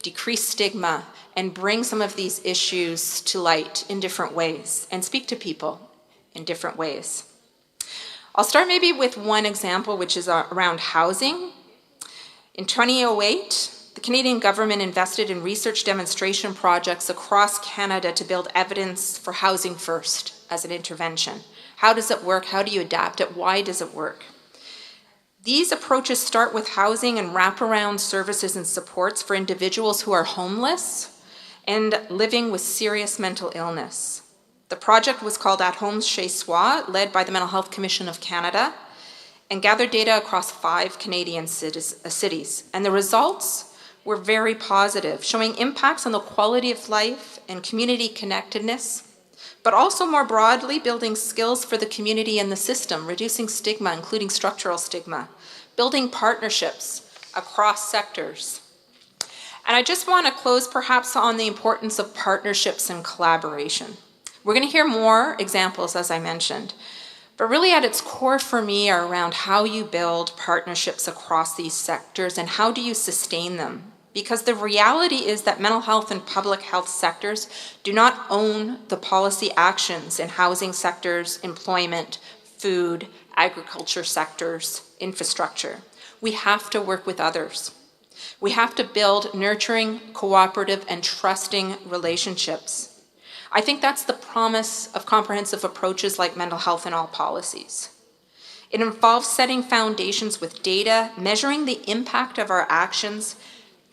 decrease stigma and bring some of these issues to light in different ways and speak to people in different ways. I'll start maybe with one example, which is around housing. In 2008, the Canadian government invested in research demonstration projects across Canada to build evidence for housing first as an intervention. How does it work? How do you adapt it? Why does it work? These approaches start with housing and wraparound services and supports for individuals who are homeless and living with serious mental illness. The project was called At Home Chez Soi, led by the Mental Health Commission of Canada, and gathered data across 5 Canadian cities. And the results were very positive, showing impacts on the quality of life and community connectedness, but also more broadly building skills for the community and the system, reducing stigma, including structural stigma, building partnerships across sectors. And I just want to close perhaps on the importance of partnerships and collaboration. We're going to hear more examples, as I mentioned, but really at its core for me are around how you build partnerships across these sectors and how do you sustain them. Because the reality is that mental health and public health sectors do not own the policy actions in housing sectors, employment, food, agriculture sectors, infrastructure. We have to work with others. We have to build nurturing, cooperative, and trusting relationships. I think that's the promise of comprehensive approaches like mental health in all policies. It involves setting foundations with data, measuring the impact of our actions,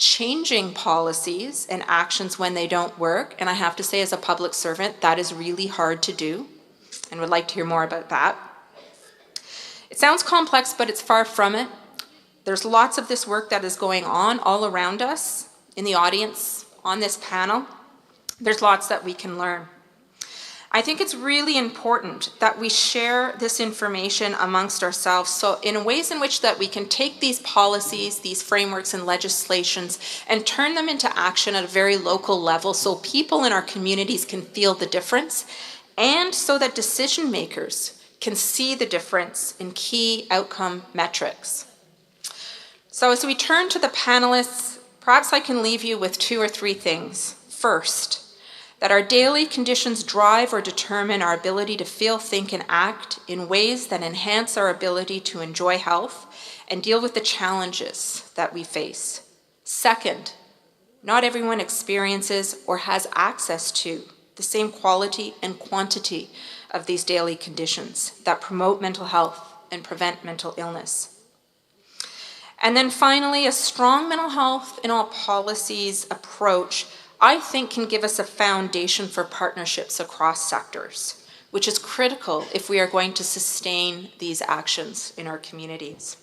changing policies and actions when they don't work. And I have to say, as a public servant, that is really hard to do, and would like to hear more about that. It sounds complex, but it's far from it. There's lots of this work that is going on all around us, in the audience, on this panel. There's lots that we can learn. I think it's really important that we share this information amongst ourselves, so in ways in which that we can take these policies, these frameworks and legislations, and turn them into action at a very local level so people in our communities can feel the difference, and so that decision makers can see the difference in key outcome metrics. So as we turn to the panelists, perhaps I can leave you with 2 or 3 things. First, that our daily conditions drive or determine our ability to feel, think, and act in ways that enhance our ability to enjoy health and deal with the challenges that we face. Second, not everyone experiences or has access to the same quality and quantity of these daily conditions that promote mental health and prevent mental illness. And then finally, a strong mental health in all policies approach, I think, can give us a foundation for partnerships across sectors, which is critical if we are going to sustain these actions in our communities.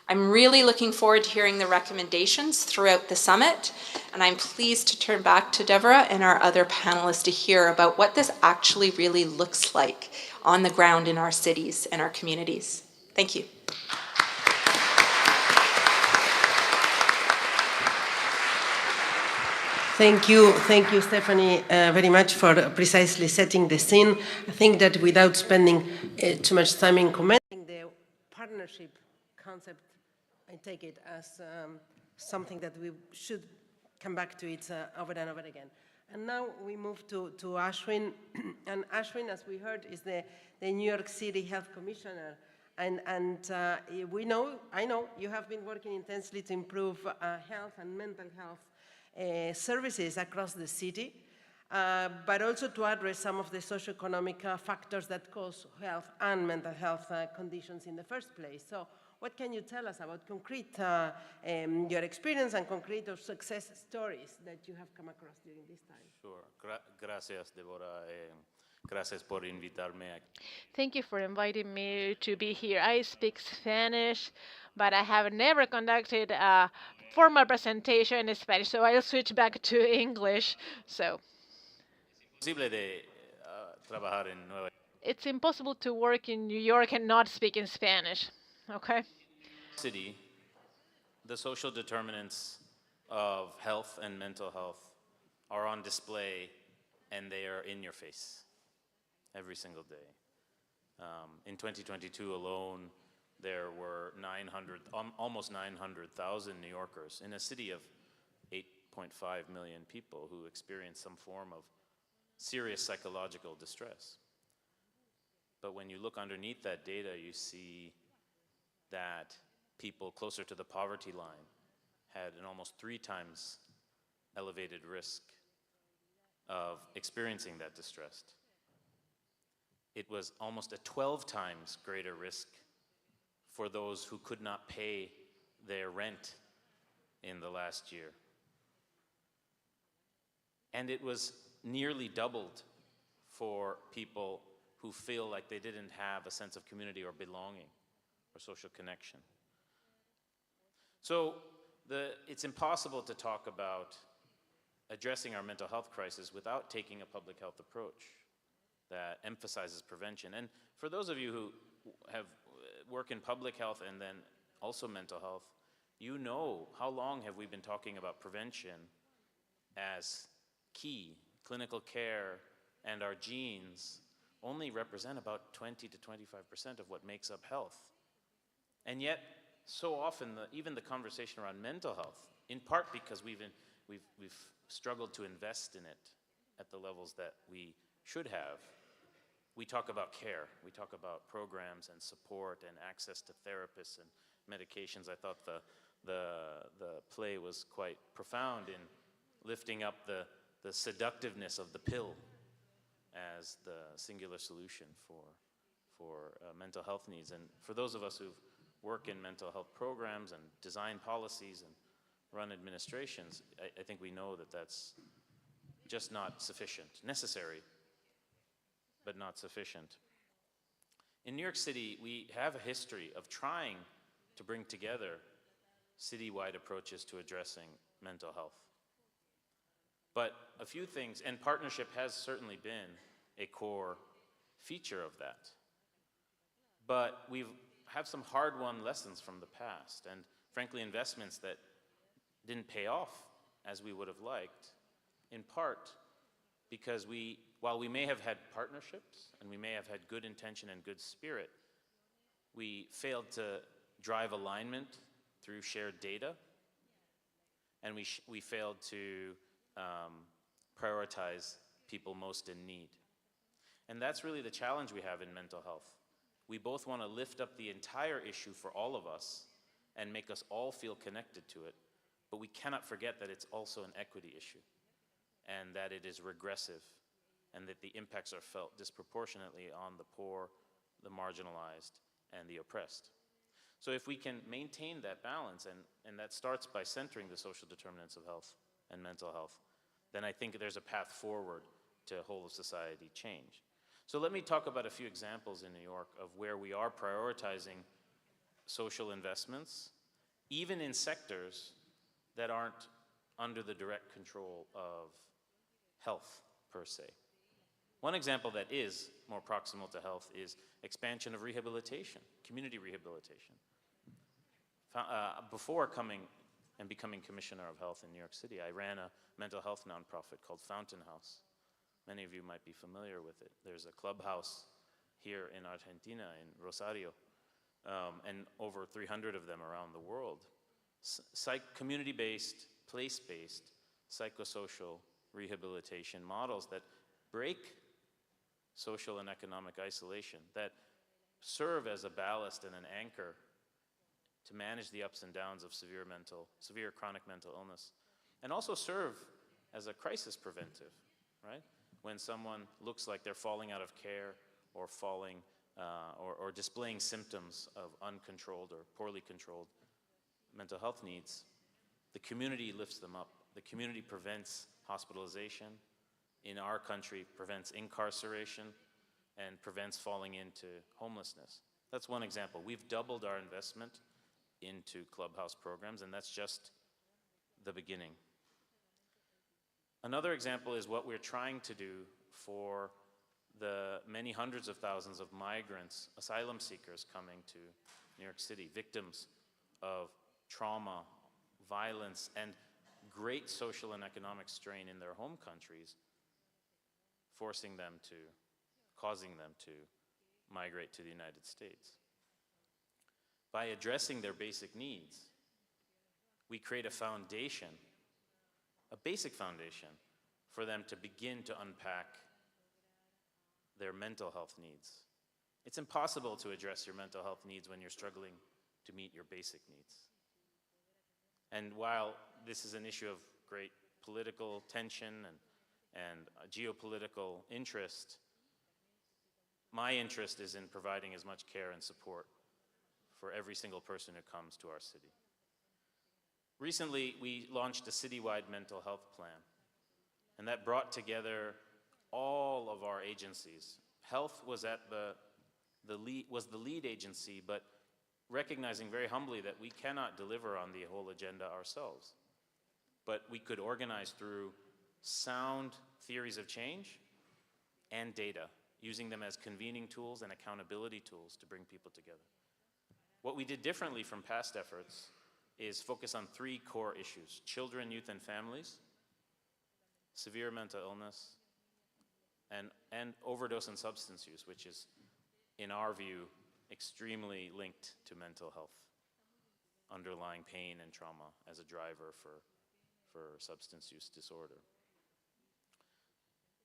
I'm really looking forward to hearing the recommendations throughout the summit, and I'm pleased to turn back to Deborah and our other panelists to hear about what this actually really looks like on the ground in our cities and our communities. Thank you. Thank you, Stephanie, very much for precisely setting the scene. I think that without spending too much time in commenting, the partnership concept, I take it as something that we should come back to it over and over again. And now we move to Ashwin, and Ashwin, as we heard, is the New York City Health Commissioner. And I know you have been working intensely to improve health and mental health services across the city, but also to address some of the socioeconomic factors that cause health and mental health conditions in the first place. So what can you tell us about concrete, your experience and concrete or success stories that you have come across during this time? Sure. Gracias, Deborah. Gracias por invitarme. Thank you for inviting me to be here. I speak Spanish, but I have never conducted a formal presentation in Spanish, so I'll switch back to English. So it's impossible to work in New York and not speak in Spanish. Okay. City, the social determinants of health and mental health are on display, and they are in your face every single day. In 2022 alone, there were almost 900,000 New Yorkers in a city of 8.5 million people who experienced some form of serious psychological distress. But when you look underneath that data, you see that people closer to the poverty line had an almost 3 times elevated risk of experiencing that distress. It was almost a 12 times greater risk for those who could not pay their rent in the last year. And it was nearly doubled for people who feel like they didn't have a sense of community or belonging or social connection. So it's impossible to talk about addressing our mental health crisis without taking a public health approach that emphasizes prevention. And for those of you who have work in public health and then also mental health, you know how long have we been talking about prevention as key. Clinical care and our genes only represent about 20 to 25% of what makes up health. And yet, so often, even the conversation around mental health, in part because we've struggled to invest in it at the levels that we should have, we talk about care. We talk about programs and support and access to therapists and medications. I thought the play was quite profound in lifting up the seductiveness of the pill as the singular solution for mental health needs. And for those of us who work in mental health programs and design policies and run administrations, I think we know that that's just not sufficient. Necessary, but not sufficient. In New York City, we have a history of trying to bring together citywide approaches to addressing mental health. But a few things, and partnership has certainly been a core feature of that. But we have some hard-won lessons from the past, and frankly, investments that didn't pay off as we would have liked, in part because while we may have had partnerships and we may have had good intention and good spirit, we failed to drive alignment through shared data, and we failed to prioritize people most in need. And that's really the challenge we have in mental health. We both want to lift up the entire issue for all of us and make us all feel connected to it, but we cannot forget that it's also an equity issue, and that it is regressive, and that the impacts are felt disproportionately on the poor, the marginalized, and the oppressed. So if we can maintain that balance, and that starts by centering the social determinants of health and mental health, then I think there's a path forward to whole of society change. So let me talk about a few examples in New York of where we are prioritizing social investments, even in sectors that aren't under the direct control of health per se. One example that is more proximal to health is expansion of rehabilitation, community rehabilitation. Before coming and becoming Commissioner of Health in New York City, I ran a mental health nonprofit called Fountain House. Many of you might be familiar with it. There's a clubhouse here in Argentina, in Rosario, and over 300 of them around the world. Community-based, place-based, psychosocial rehabilitation models that break social and economic isolation, that serve as a ballast and an anchor to manage the ups and downs of severe chronic mental illness, and also serve as a crisis preventive, right? When someone looks like they're falling out of care or falling or displaying symptoms of uncontrolled or poorly controlled mental health needs, the community lifts them up. The community prevents hospitalization. In our country, prevents incarceration and prevents falling into homelessness. That's one example. We've doubled our investment into clubhouse programs, and that's just the beginning. Another example is what we're trying to do for the many hundreds of thousands of migrants, asylum seekers coming to New York City, victims of trauma, violence, and great social and economic strain in their home countries, causing them to migrate to the United States. By addressing their basic needs, we create a foundation, a basic foundation, for them to begin to unpack their mental health needs. It's impossible to address your mental health needs when you're struggling to meet your basic needs. And while this is an issue of great political tension and geopolitical interest, my interest is in providing as much care and support for every single person who comes to our city. Recently, we launched a citywide mental health plan, and that brought together all of our agencies. Health was the lead agency, but recognizing very humbly that we cannot deliver on the whole agenda ourselves. But we could organize through sound theories of change and data, using them as convening tools and accountability tools to bring people together. What we did differently from past efforts is focus on three core issues: children, youth, and families, severe mental illness, and overdose and substance use, which is, in our view, extremely linked to mental health, underlying pain and trauma as a driver for substance use disorder.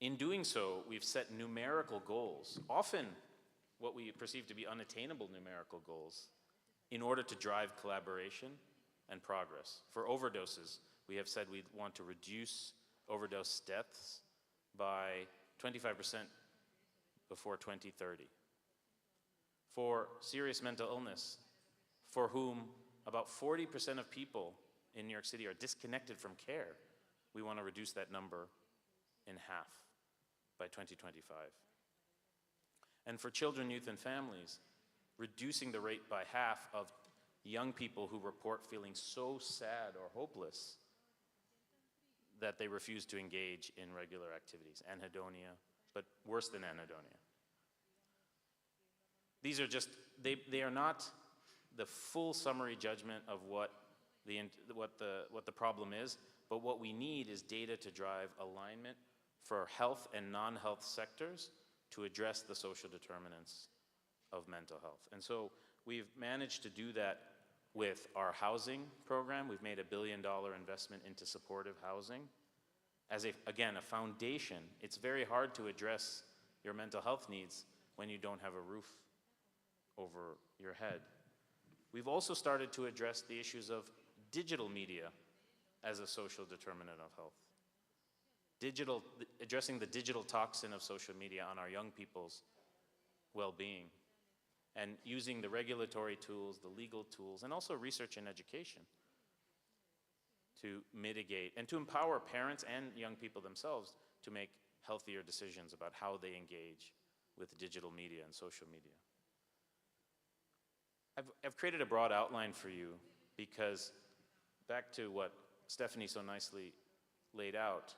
In doing so, we've set numerical goals, often what we perceive to be unattainable numerical goals, in order to drive collaboration and progress. For overdoses, we have said we want to reduce overdose deaths by 25% before 2030. For serious mental illness, for whom about 40% of people in New York City are disconnected from care. We want to reduce that number in half by 2025. And for children, youth, and families, reducing the rate by half of young people who report feeling so sad or hopeless that they refuse to engage in regular activities, anhedonia, but worse than anhedonia. These are just, they are not the full summary judgment of what the problem is, but what we need is data to drive alignment for health and non-health sectors to address the social determinants of mental health. And so we've managed to do that with our housing program. We've made $1 billion investment into supportive housing as, again, a foundation. It's very hard to address your mental health needs when you don't have a roof over your head. We've also started to address the issues of digital media as a social determinant of health. Addressing the digital toxin of social media on our young people's well-being, and using the regulatory tools, the legal tools, and also research and education to mitigate and to empower parents and young people themselves to make healthier decisions about how they engage with digital media and social media. I've created a broad outline for you because, back to what Stephanie so nicely laid out,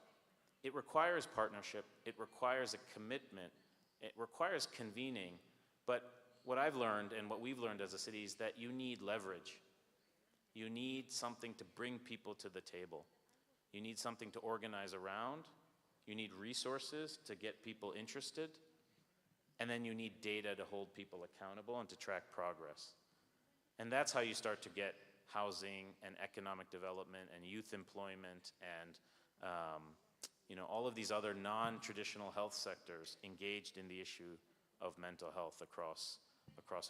it requires partnership, it requires a commitment, it requires convening, but what I've learned and what we've learned as a city is that you need leverage. You need something to bring people to the table. You need something to organize around. You need resources to get people interested. And then you need data to hold people accountable and to track progress. And that's how you start to get housing and economic development and youth employment and all of these other non-traditional health sectors engaged in the issue of mental health across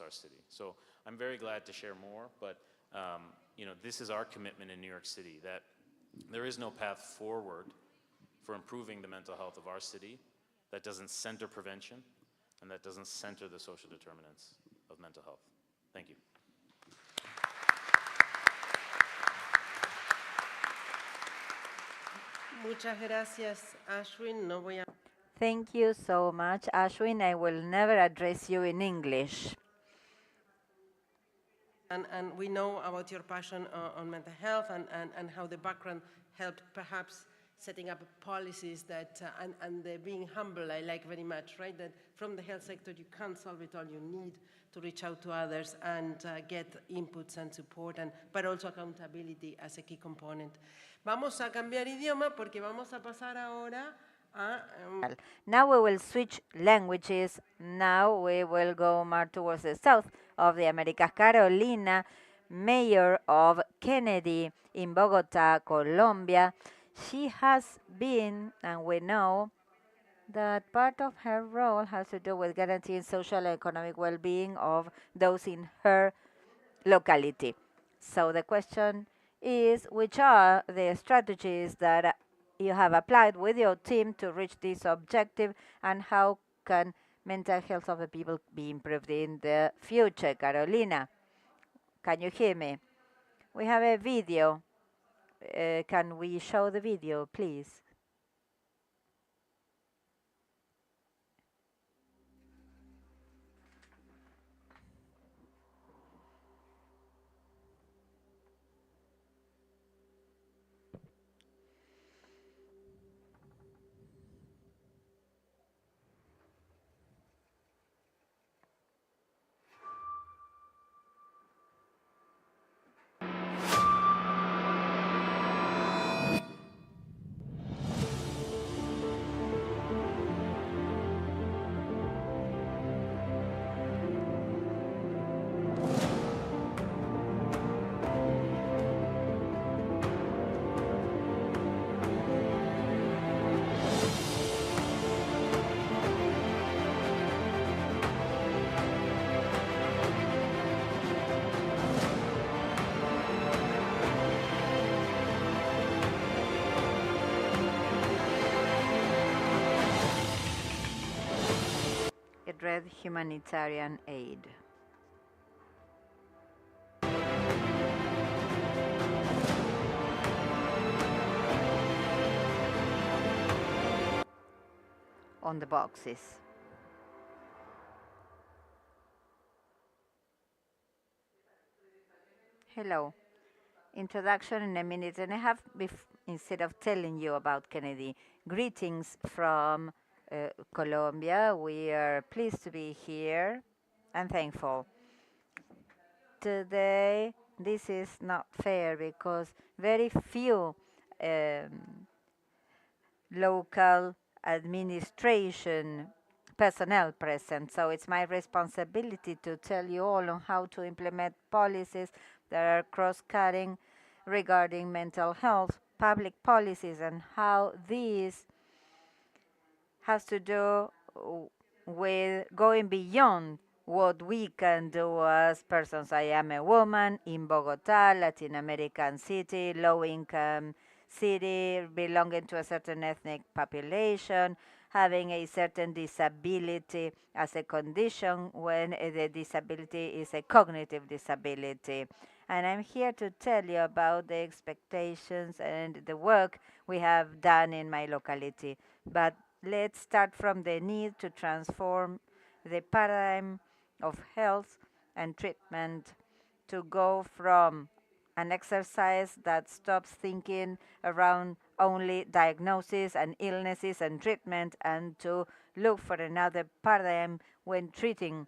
our city. So I'm very glad to share more, but this is our commitment in New York City, that there is no path forward for improving the mental health of our city that doesn't center prevention and that doesn't center the social determinants of mental health. Thank you. Muchas gracias, Ashwin. No voy a... Thank you so much, Ashwin. I will never address you in English. And we know about your passion on mental health and how the background helped perhaps setting up policies that, and the being humble, I like very much, right? That from the health sector, you can't solve it all. You need to reach out to others and get inputs and support, but also accountability as a key component. Vamos a cambiar idioma porque vamos a pasar ahora a... Now we will switch languages. Now we will go more towards the south of the Americas. Carolina, mayor of Kennedy in Bogota, Colombia. She has been, and we know that part of her role has to do with guaranteeing social and economic well-being of those in her locality. So the question is, which are the strategies that you have applied with your team to reach this objective, and how can mental health of the people be improved in the future? Carolina, can you hear me? We have a video. Can we show the video, please? It read humanitarian aid. on the boxes. Hello. Introduction in a minute and a half. Instead of telling you about Kennedy, greetings from Colombia. We are pleased to be here and thankful. Today, this is not fair because very few local administration personnel present. So it's my responsibility to tell you all on how to implement policies that are cross-cutting regarding mental health, public policies, and how these has to do with going beyond what we can do as persons. I am a woman in Bogota, Latin American city, low-income city, belonging to a certain ethnic population, having a certain disability as a condition when the disability is a cognitive disability. And I'm here to tell you about the expectations and the work we have done in my locality. But let's start from the need to transform the paradigm of health and treatment to go from an exercise that stops thinking around only diagnosis and illnesses and treatment and to look for another paradigm when treating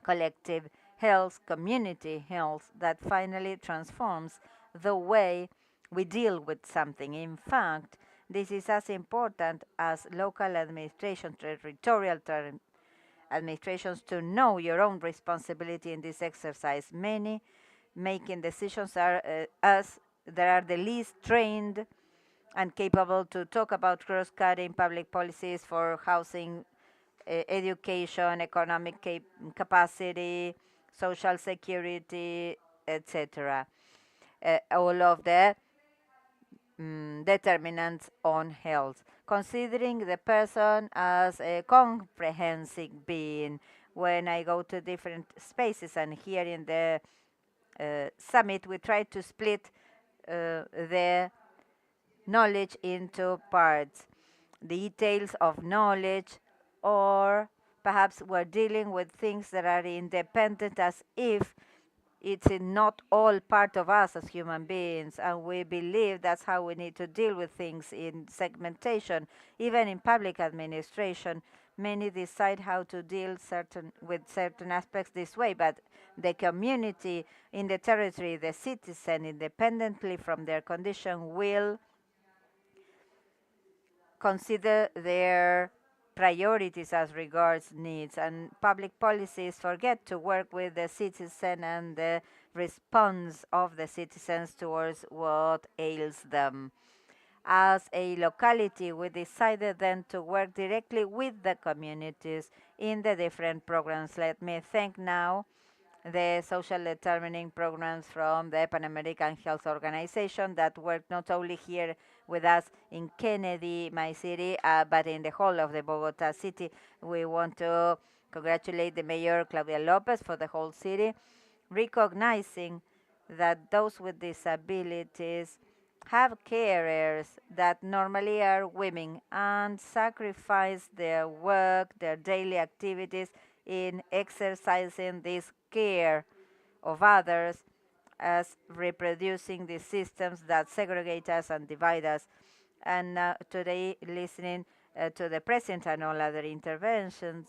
collective health, community health that finally transforms the way we deal with something. In fact, this is as important as local administration, territorial administrations to know your own responsibility in this exercise. Many making decisions are us that are the least trained and capable to talk about cross-cutting public policies for housing, education, economic capacity, social security, etc. All of the determinants on health, considering the person as a comprehensive being. When I go to different spaces, and here in the summit, we try to split the knowledge into parts, details of knowledge, or perhaps we're dealing with things that are independent as if it's not all part of us as human beings, and we believe that's how we need to deal with things in segmentation. Even in public administration, many decide how to deal with certain aspects this way, but the community in the territory, the citizen, independently from their condition, will consider their priorities as regards needs, and public policies forget to work with the citizen and the response of the citizens towards what ails them. As a locality, we decided then to work directly with the communities in the different programs. Let me thank now the social determining programs from the Pan American Health Organization that work not only here with us in Kennedy, my city, but in the whole of the Bogota city. We want to congratulate the Mayor Claudia Lopez for the whole city, recognizing that those with disabilities have carers that normally are women and sacrifice their work, their daily activities in exercising this care of others as reproducing the systems that segregate us and divide us. And today, listening to the President and all other interventions,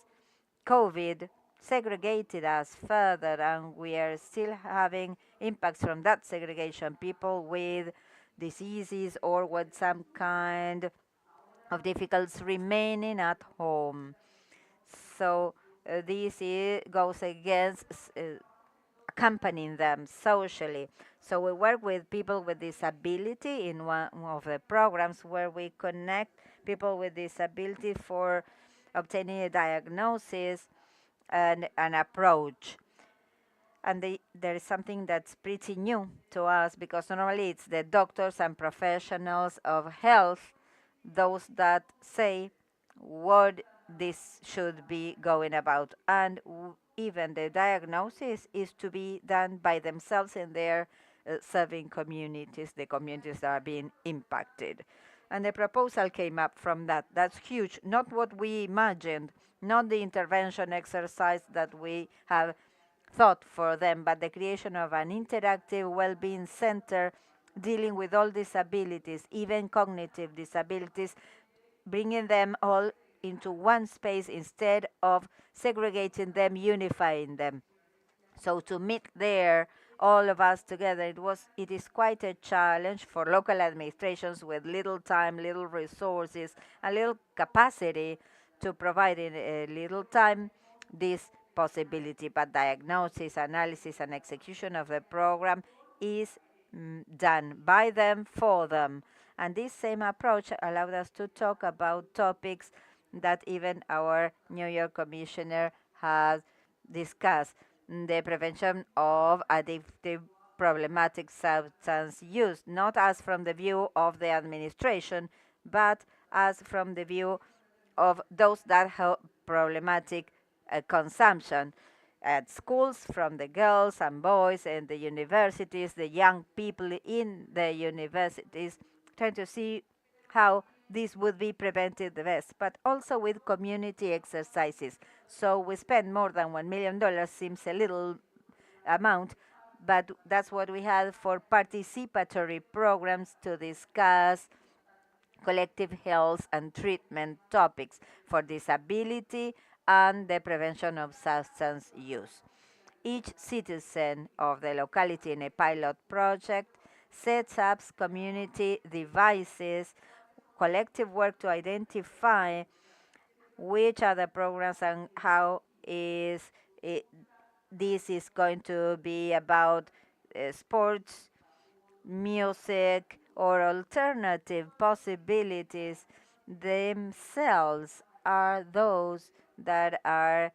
COVID segregated us further, and we are still having impacts from that segregation. People with diseases or with some kind of difficulties remaining at home. So this goes against accompanying them socially. So we work with people with disability in one of the programs where we connect people with disability for obtaining a diagnosis and an approach. And there is something that's pretty new to us, because normally it's the doctors and professionals of health, those that say what this should be going about. And even the diagnosis is to be done by themselves in their serving communities, the communities that are being impacted. And the proposal came up from that. That's huge. Not what we imagined, not the intervention exercise that we have thought for them, but the creation of an interactive well-being center dealing with all disabilities, even cognitive disabilities, bringing them all into one space instead of segregating them, unifying them. So to meet there, all of us together, it is quite a challenge for local administrations with little time, little resources, and little capacity to provide in a little time this possibility. But diagnosis, analysis, and execution of the program is done by them, for them. And this same approach allowed us to talk about topics that even our New York commissioner has discussed: the prevention of addictive problematic substance use, not as from the view of the administration, but as from the view of those that have problematic consumption at schools, from the girls and boys and the universities, the young people in the universities, trying to see how this would be prevented the best, but also with community exercises. So we spend more than $1 million, seems a little amount, but that's what we had for participatory programs to discuss collective health and treatment topics for disability and the prevention of substance use. Each citizen of the locality in a pilot project sets up community devices, collective work to identify which are the programs and how this is going to be about sports, music, or alternative possibilities. Themselves are those that are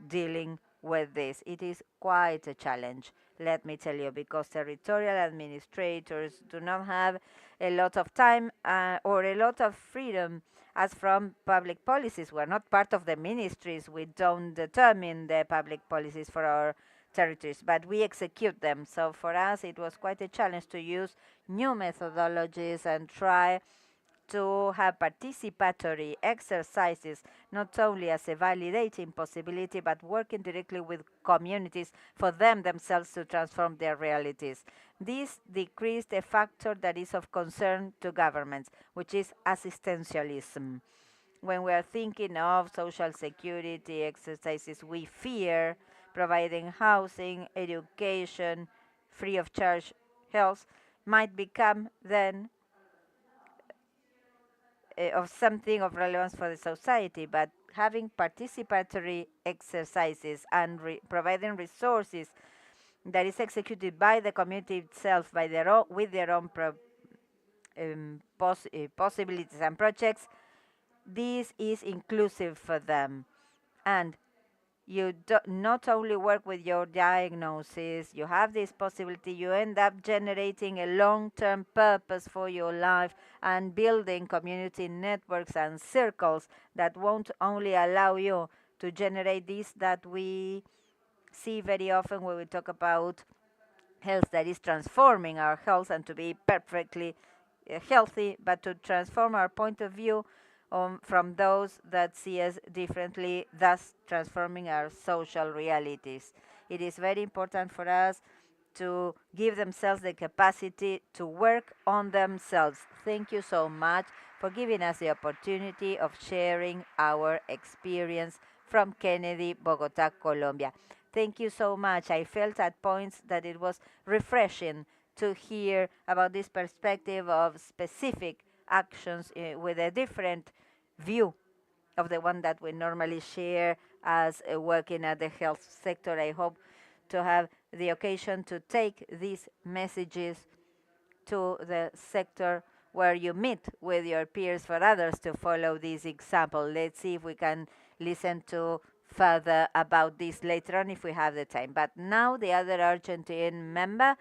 dealing with this. It is quite a challenge, let me tell you, because territorial administrators do not have a lot of time or a lot of freedom as from public policies. We're not part of the ministries. We don't determine the public policies for our territories, but we execute them. So for us, it was quite a challenge to use new methodologies and try to have participatory exercises, not only as a validating possibility, but working directly with communities for them themselves to transform their realities. This decreased a factor that is of concern to governments, which is assistantialism. When we are thinking of social security exercises, we fear providing housing, education, free of charge health might become then of something of relevance for the society, but having participatory exercises and providing resources that is executed by the community itself, by their own, with their own possibilities and projects, this is inclusive for them. And you not only work with your diagnosis, you have this possibility, you end up generating a long-term purpose for your life and building community networks and circles that won't only allow you to generate this that we see very often when we talk about health, that is transforming our health and to be perfectly healthy, but to transform our point of view from those that see us differently, thus transforming our social realities. It is very important for us to give themselves the capacity to work on themselves. Thank you so much for giving us the opportunity of sharing our experience from Kennedy, Bogota, Colombia. Thank you so much. I felt at points that it was refreshing to hear about this perspective of specific actions with a different view of the one that we normally share as working at the health sector. I hope to have the occasion to take these messages to the sector where you meet with your peers for others to follow this example. Let's see if we can listen to further about this later on if we have the time. But now the other Argentine member,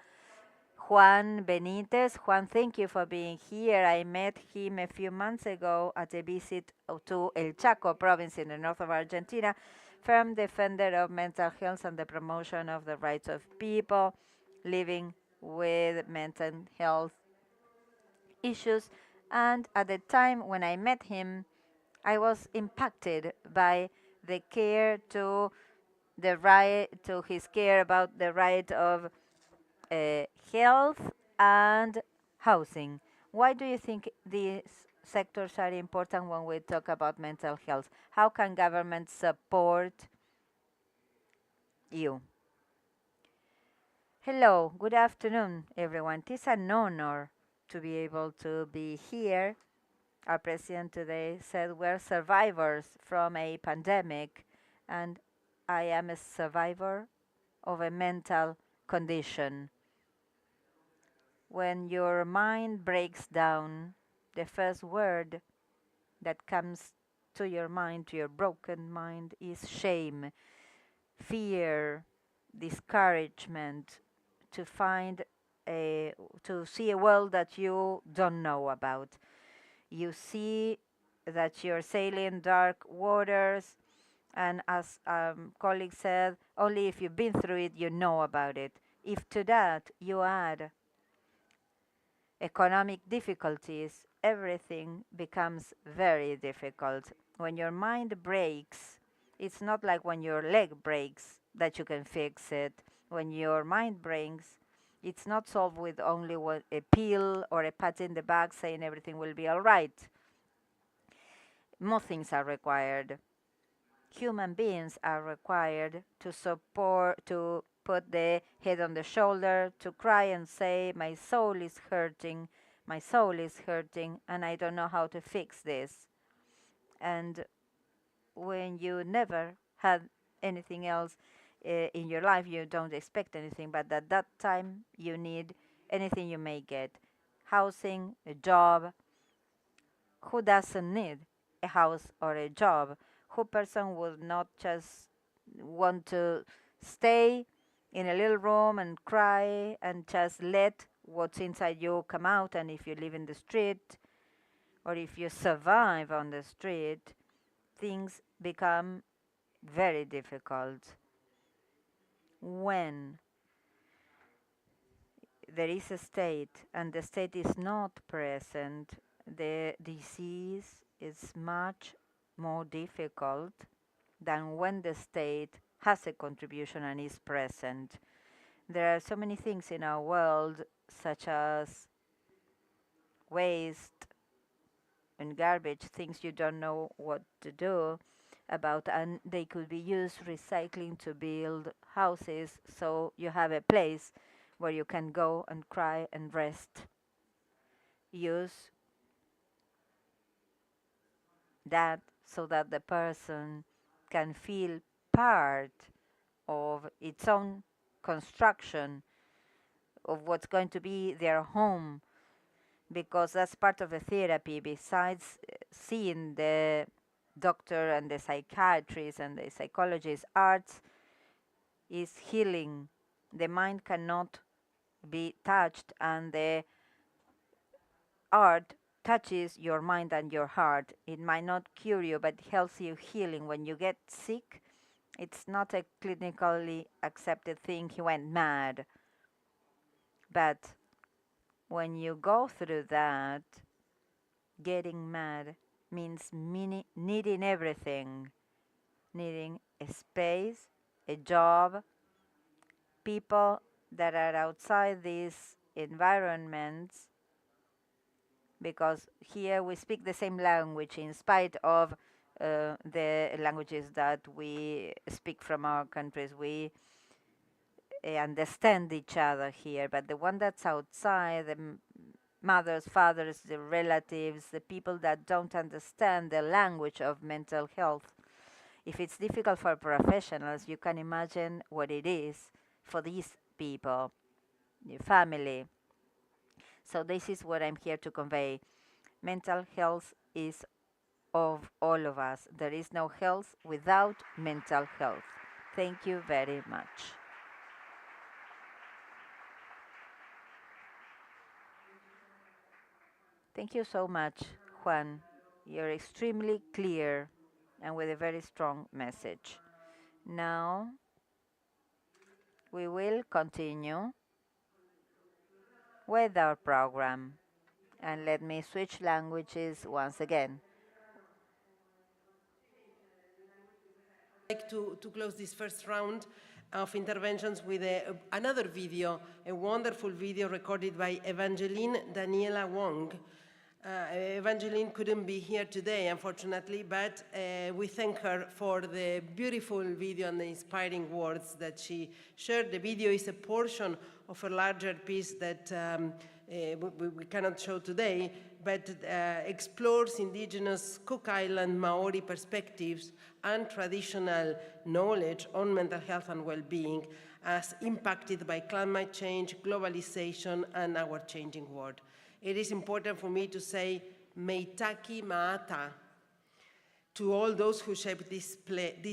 Juan Benitez. Juan, thank you for being here. I met him a few months ago at a visit to El Chaco province in the north of Argentina, firm defender of mental health and the promotion of the rights of people living with mental health issues. And at the time when I met him, I was impacted by the care to the right to his care about the right of health and housing. Why do you think these sectors are important when we talk about mental health? How can government support you? Hello, good afternoon, everyone. It is an honor to be able to be here. Our president today said we're survivors from a pandemic, and I am a survivor of a mental condition. When your mind breaks down, the first word that comes to your mind, to your broken mind, is shame, fear, discouragement, to find to see a world that you don't know about. You see that you're sailing dark waters, and as colleague said, only if you've been through it, you know about it. If to that you add economic difficulties, everything becomes very difficult. When your mind breaks, it's not like when your leg breaks that you can fix it. When your mind breaks, it's not solved with only a pill or a pat in the back saying everything will be all right. More things are required. Human beings are required to support, to put the head on the shoulder, to cry and say, my soul is hurting, and I don't know how to fix this. And when you never had anything else in your life, you don't expect anything, but at that time, you need anything you may get. Housing, a job. Who doesn't need a house or a job? Who person would not just want to stay in a little room and cry and just let what's inside you come out? And if you live in the street or if you survive on the street, things become very difficult. When there is a state and the state is not present, the disease is much more difficult than when the state has a contribution and is present. There are so many things in our world, such as waste and garbage, things you don't know what to do about, and they could be used recycling to build houses, so you have a place where you can go and cry and rest. Use that so that the person can feel part of its own construction of what's going to be their home, because that's part of the therapy. Besides seeing the doctor and the psychiatrist and the psychologist, arts is healing. The mind cannot be touched, and the art touches your mind and your heart. It might not cure you, but helps you healing. When you get sick, it's not a clinically accepted thing. He went mad. But when you go through that, getting mad means needing everything. Needing a space, a job, people that are outside these environments, because here we speak the same language in spite of the languages that we speak from our countries. We understand each other here, but the one that's outside, the mothers, fathers, the relatives, the people that don't understand the language of mental health, if it's difficult for professionals, you can imagine what it is for these people, your family. So this is what I'm here to convey. Mental health is of all of us. There is no health without mental health. Thank you very much. Thank you so much, Juan. You're extremely clear and with a very strong message. Now, we will continue with our program. And let me switch languages once again. I'd like to close this first round of interventions with another video, a wonderful video recorded by Evangeline Daniela Wong. Evangeline couldn't be here today, unfortunately, but we thank her for the beautiful video and the inspiring words that she shared. The video is a portion of a larger piece that we cannot show today, but explores indigenous Cook Island Maori perspectives and traditional knowledge on mental health and well-being as impacted by climate change, globalization, and our changing world. It is important for me to say meitaki maata to all those who shaped this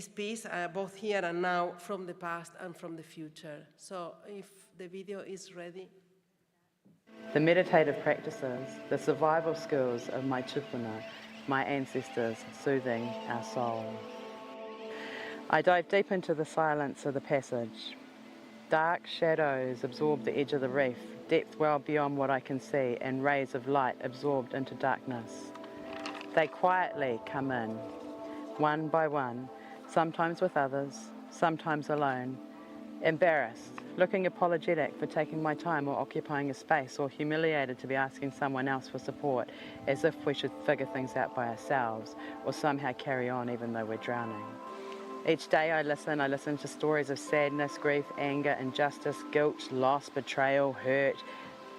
piece, both here and now, from the past and from the future. So if the video is ready. The meditative practices, the survival skills of my tupuna, my ancestors, soothing our soul. I dive deep into the silence of the passage. Dark shadows absorb the edge of the reef, depth well beyond what I can see, and rays of light absorbed into darkness. They quietly come in, one by one, sometimes with others, sometimes alone, embarrassed, looking apologetic for taking my time or occupying a space, or humiliated to be asking someone else for support, as if we should figure things out by ourselves, or somehow carry on even though we're drowning. Each day I listen to stories of sadness, grief, anger, injustice, guilt, loss, betrayal, hurt,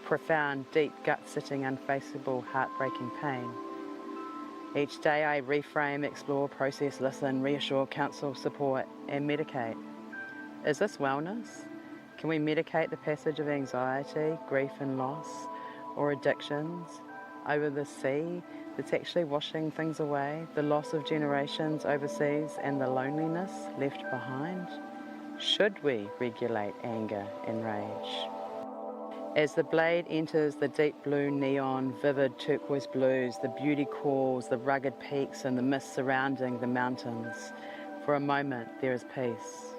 profound, deep, gut-sitting, unfaceable, heartbreaking pain. Each day I reframe, explore, process, listen, reassure, counsel, support, and medicate. Is this wellness? Can we medicate the passage of anxiety, grief and loss, or addictions over the sea that's actually washing things away, the loss of generations overseas and the loneliness left behind? Should we regulate anger and rage? As the blade enters the deep blue neon, vivid turquoise blues, the beauty calls, the rugged peaks and the mist surrounding the mountains, for a moment there is peace.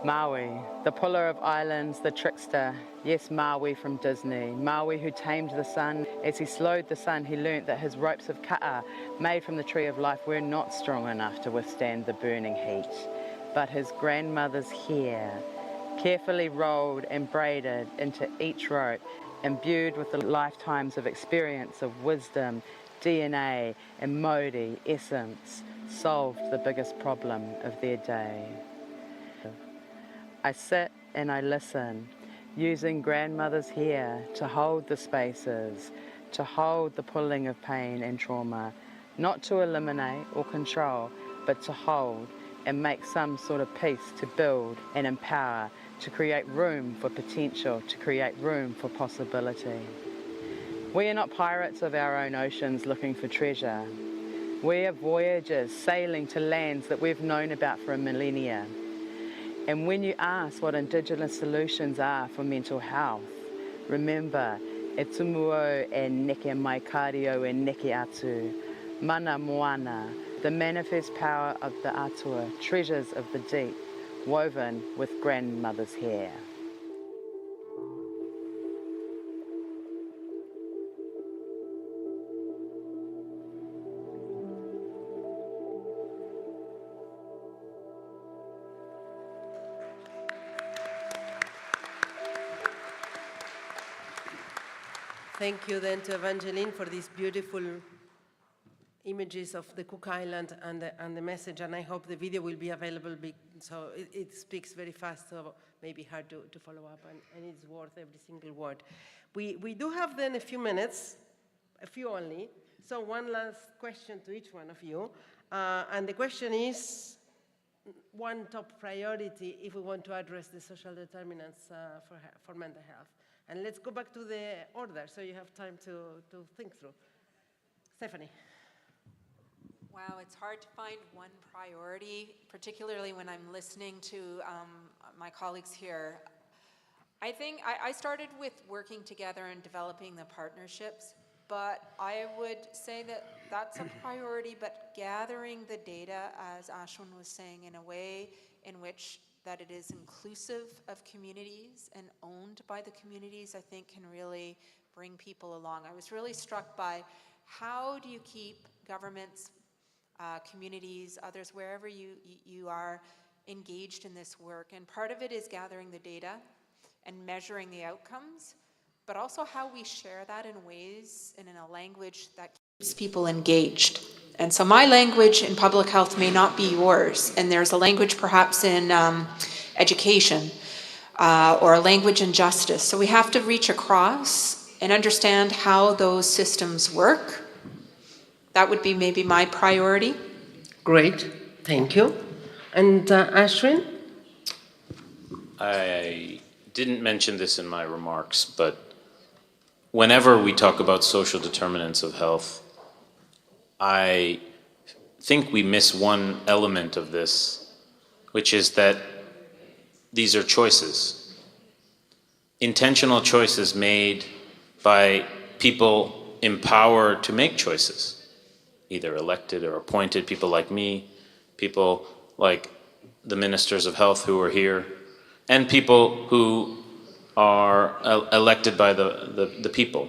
Maui, the puller of islands, the trickster. Yes, Maui from Disney. Maui who tamed the sun. As he slowed the sun, he learnt that his ropes of ka'a, made from the tree of life, were not strong enough to withstand the burning heat. But his grandmother's hair, carefully rolled and braided into each rope, imbued with the lifetimes of experience of wisdom, DNA, and Maori essence, solved the biggest problem of their day. I sit and I listen, using grandmother's hair to hold the spaces, to hold the pulling of pain and trauma, not to eliminate or control, but to hold and make some sort of peace, to build and empower, to create room for potential, to create room for possibility. We are not pirates of our own oceans looking for treasure. We are voyagers sailing to lands that we've known about for a millennia. And when you ask what Indigenous solutions are for mental health, remember, e tumuo e neke mai kario e neke atu, mana moana, the manifest power of the atua, treasures of the deep, woven with grandmother's hair. Thank you then to Evangeline for these beautiful images of the Cook Island and the message, and I hope the video will be available, so it speaks very fast, so maybe hard to follow up, and it's worth every single word. We do have then a few minutes, a few only, so one last question to each one of you, and the question is, one top priority if we want to address the social determinants for mental health. And let's go back to the order so you have time to think through. Stephanie. Wow, it's hard to find one priority, particularly when I'm listening to my colleagues here. I think I started with working together and developing the partnerships, but I would say that that's a priority, but gathering the data, as Ashwin was saying, in a way in which that it is inclusive of communities and owned by the communities, I think can really bring people along. I was really struck by how do you keep governments, communities, others, wherever you are engaged in this work. And part of it is gathering the data and measuring the outcomes, but also how we share that in ways and in a language that keeps people engaged. And so my language in public health may not be yours, and there's a language perhaps in education or a language in justice. So we have to reach across and understand how those systems work. That would be maybe my priority. Great, thank you. And Ashwin? I didn't mention this in my remarks, but whenever we talk about social determinants of health, I think we miss one element of this, which is that these are choices. Intentional choices made by people empowered to make choices, either elected or appointed, people like me, people like the ministers of health who are here, and people who are elected by the people.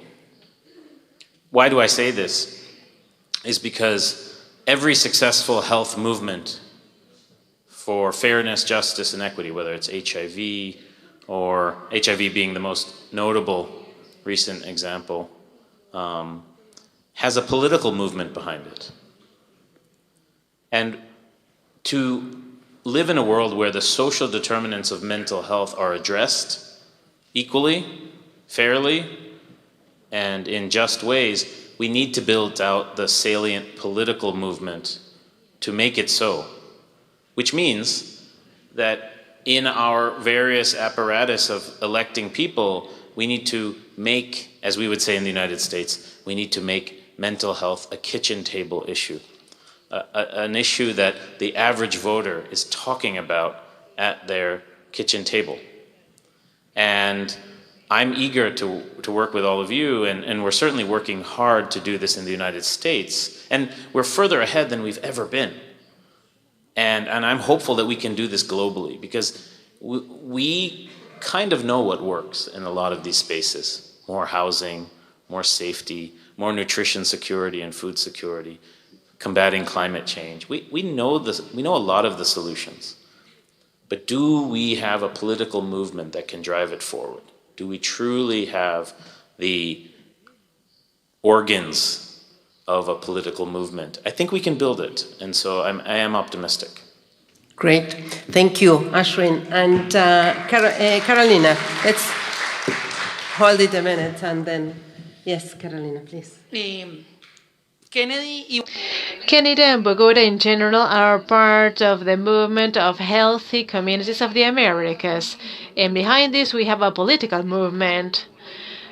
Why do I say this? Is because every successful health movement for fairness, justice, and equity, whether it's HIV, or HIV being the most notable recent example, has a political movement behind it. And to live in a world where the social determinants of mental health are addressed equally, fairly, and in just ways, we need to build out the salient political movement to make it so, which means that in our various apparatus of electing people, we need to make, as we would say in the United States, we need to make mental health a kitchen table issue, an issue that the average voter is talking about at their kitchen table. And I'm eager to work with all of you, and we're certainly working hard to do this in the United States. And we're further ahead than we've ever been. And I'm hopeful that we can do this globally, because we kind of know what works in a lot of these spaces. More housing, more safety, more nutrition security and food security, combating climate change. We know this, we know a lot of the solutions. But do we have a political movement that can drive it forward? Do we truly have the organs of a political movement? I think we can build it, and so I am optimistic. Great, thank you, Ashwin. And Carolina, let's hold it a minute and then, yes, Carolina, please. Kennedy and Bogota in general are part of the movement of healthy communities of the Americas. And behind this, we have a political movement,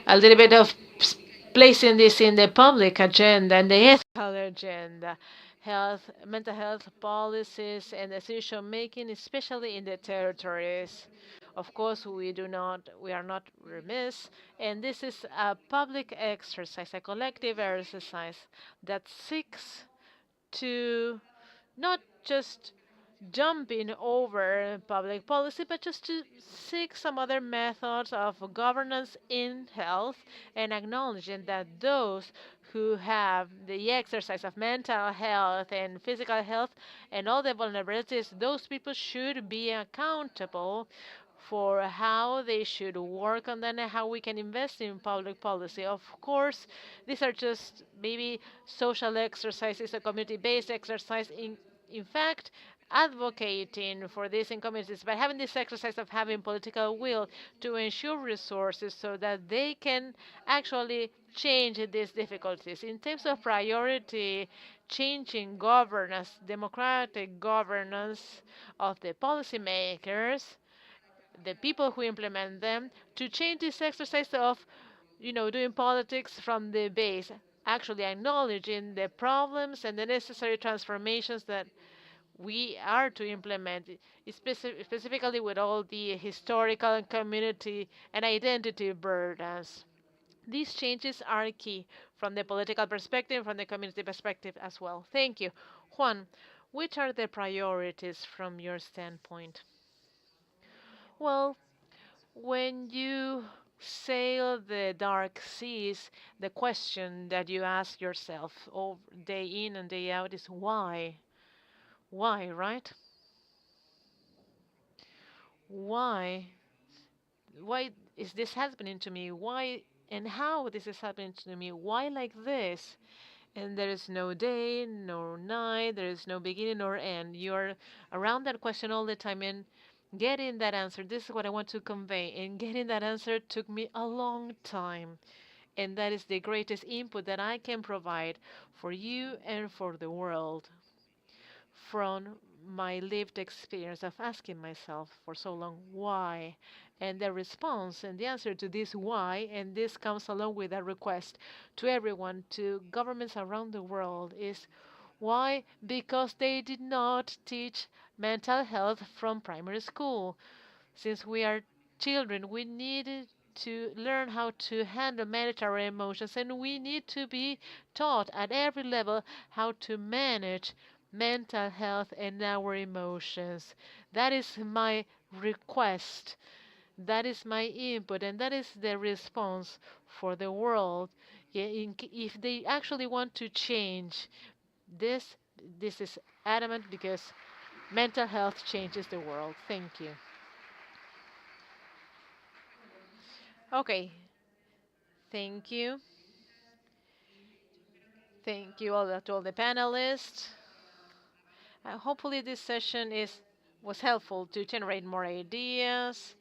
a little bit of placing this in the public agenda and the ethical agenda, health, mental health policies and decision making, especially in the territories. Of course, we are not remiss, and this is a public exercise, a collective exercise that seeks to not just jumping over public policy, but just to seek some other methods of governance in health and acknowledging that those who have the exercise of mental health and physical health and all the vulnerabilities, those people should be accountable for how they should work on that and how we can invest in public policy. Of course, these are just maybe social exercises, a community-based exercise. In fact, advocating for this in communities, by having this exercise of having political will to ensure resources so that they can actually change these difficulties. In terms of priority, changing governance, democratic governance of the policymakers, the people who implement them, to change this exercise of, doing politics from the base, actually acknowledging the problems and the necessary transformations that we are to implement, specifically with all the historical and community and identity burdens. These changes are key from the political perspective, from the community perspective as well. Thank you. Juan, which are the priorities from your standpoint? Well, when you sail the dark seas, the question that you ask yourself all day in and day out is why? Why, right? Why? Why is this happening to me? Why and how this is happening to me? Why like this? And there is no day, no night, there is no beginning or end. You're around that question all the time and getting that answer. This is what I want to convey. And getting that answer took me a long time. And that is the greatest input that I can provide for you and for the world from my lived experience of asking myself for so long, why? And the response and the answer to this why, and this comes along with a request to everyone, to governments around the world, is why? Because they did not teach mental health from primary school. Since we are children, we needed to learn how to handle manage our emotions, and we need to be taught at every level how to manage mental health and our emotions. That is my request. That is my input, and that is the response for the world. If they actually want to change this, this is adamant because mental health changes the world. Thank you. Okay, thank you. Thank you all to all the panelists. Hopefully this session was helpful to generate more ideas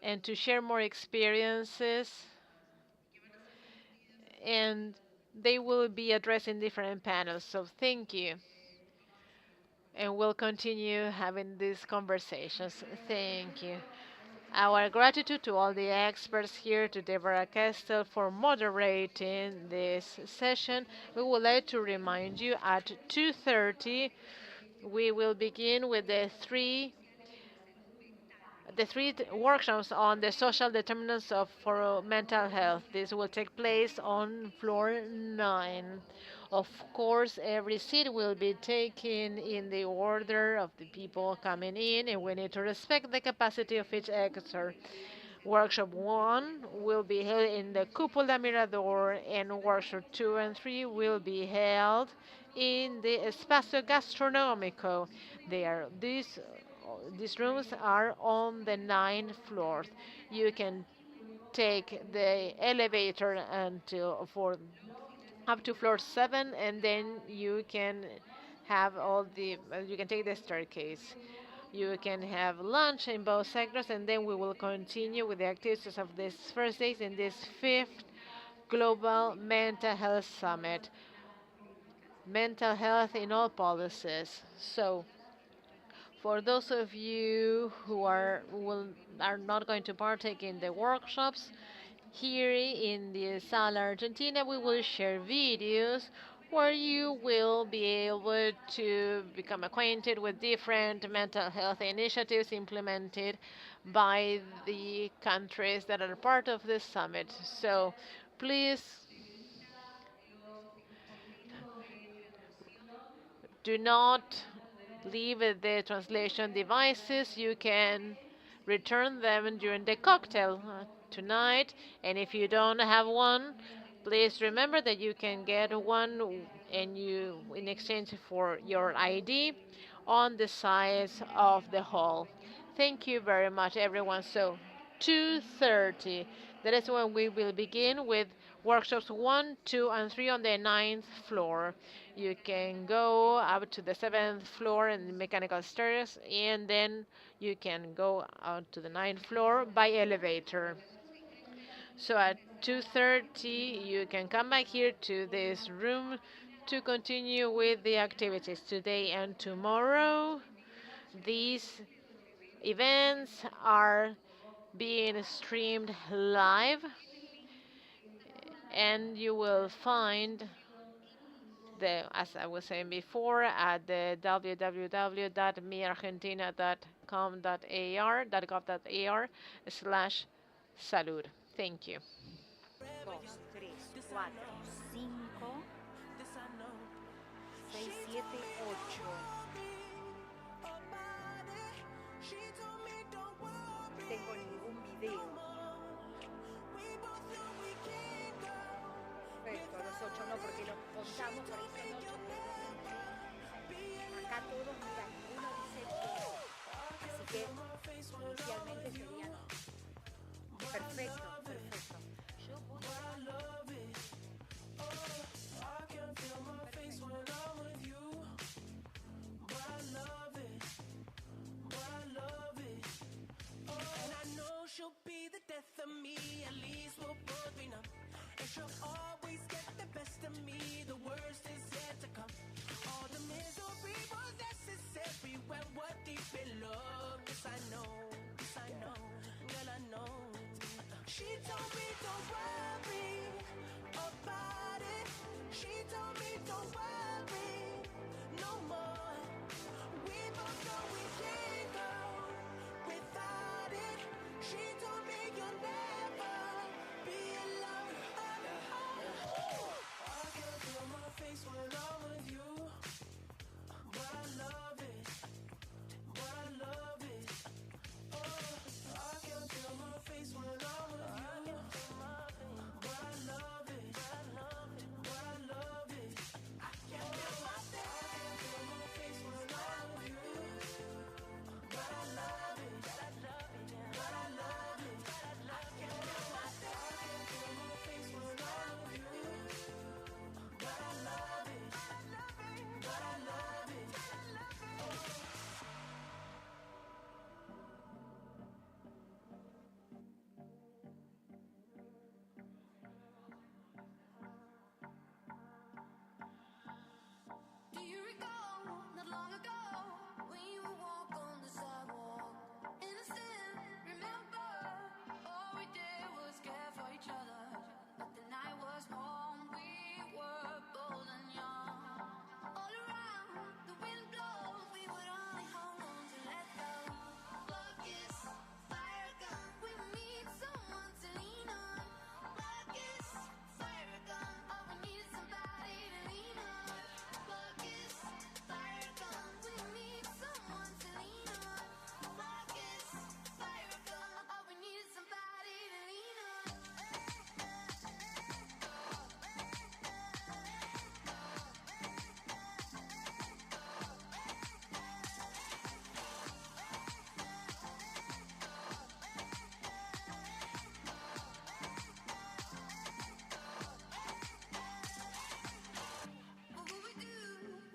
and to share more experiences. And they will be addressed in different panels, so thank you. And we'll continue having these conversations. Thank you. Our gratitude to all the experts here, to Deborah Kestel for moderating this session. We would like to remind you at 2:30 we will begin with the three workshops on the social determinants of for mental health. This will take place on floor 9. Of course, every seat will be taken in the order of the people coming in, and we need to respect the capacity of each expert. Workshop 1 will be held in the Cupola Mirador, and workshop 2 and 3 will be held in the Espacio Gastronómico. These rooms are on the 9th floor. You can take the elevator until for up to floor 7, and then you can have you can take the staircase. You can have lunch in both sectors, and then we will continue with the activities of this first days in this 5th Global Mental Health Summit. Mental health in all policies. So, for those of you who are not going to partake in the workshops, here in the Sala Argentina, we will share videos where you will be able to become acquainted with different mental health initiatives implemented by the countries that are part of this summit. So please do not leave the translation devices. You can return them during the cocktail tonight. And if you don't have one, please remember that you can get one and you in exchange for your ID on the sides of the hall. Thank you very much, everyone. So 2:30, that is when we will begin with workshops 1, 2, and 3 on the 9th floor. You can go up to the 7th floor and mechanical stairs, and then you can go out to the 9th floor by elevator. So at 2:30, you can come back here to this room to continue with the activities today and tomorrow. These events are being streamed live, and you will find as I was saying before, at the www.miargentina.com.ar.gov.ar/salud. Thank you. 2, 3, 4, 5, 6, 7, 8. todos miran, ninguno dice que. Así que inicialmente sería no. Perfecto, perfecto. Yo voy she'll be the death of me, at least we'll both be numb. And she'll always get the best of me, the worst is yet to come. All the misery was necessary when we're deep in love. Yes, I know, girl, I know. She told me don't worry about it. She told me don't worry no more. We both know we can't go without it. She told me you'll never be alone. I can feel my face when I'm with you, but I love it, Oh, I can feel my face when I'm with you, but I love it, I can feel my face when I'm with you, but I love it, I can feel my face when I'm with you, but I love it, Do you recall, not long ago, when you would walk on the sidewalk? Innocent, remember, all we did was care for each other. But the night was warm, we were bold and young. All around, the wind blows, we would only hold on to let go. Focus, fire gun, we need someone to lean on. Focus, fire gun, all we need is somebody to lean on. Focus, fire gun, we need someone to lean on. Focus, fire gun, all we need is somebody to lean on. What will we do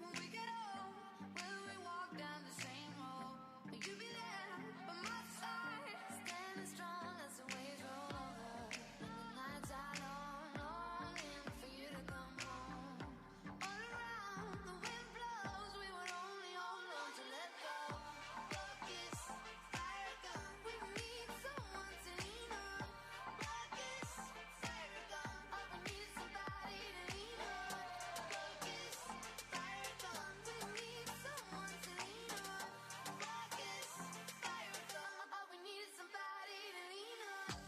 when we get old? Will we walk down the same road? Will you be there by my side, standing strong as the waves roll over? The nights are long, longing for you to come home. All around, the wind blows, we would only hold on to let go. Focus, fire gun, we need someone to lean on. Focus, fire gun, all we need is somebody to lean on. Focus, fire gun, we need someone to lean on. Focus, fire gun, all we need is somebody to lean on.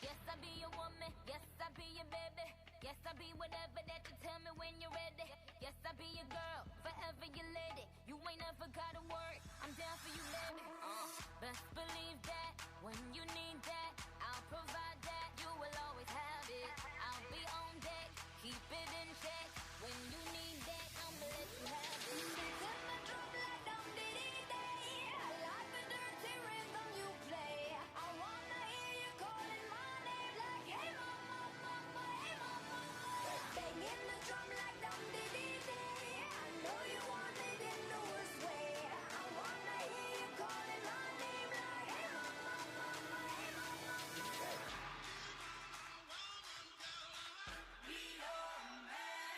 Yes, I be your woman. Yes, I be your baby. Yes, I be whatever that you tell me when you're ready. Yes, I be your girl, forever your lady. You ain't never gotta worry, I'm down for you, baby. Best believe that when you need that, I'll provide that. You will always have it. I'll be on deck, keep it in check. When you need that, I'ma let you have it. Turn my drum like dum-dee-dee-day. I like the dirty rhythm you play. I wanna hear you calling my name like, hey mama, mama, hey mama. Banging the drum like dum-dee-dee-day. I know you want it in the worst way. I wanna hear you calling my name like, hey mama, mama, hey mama. Be your man.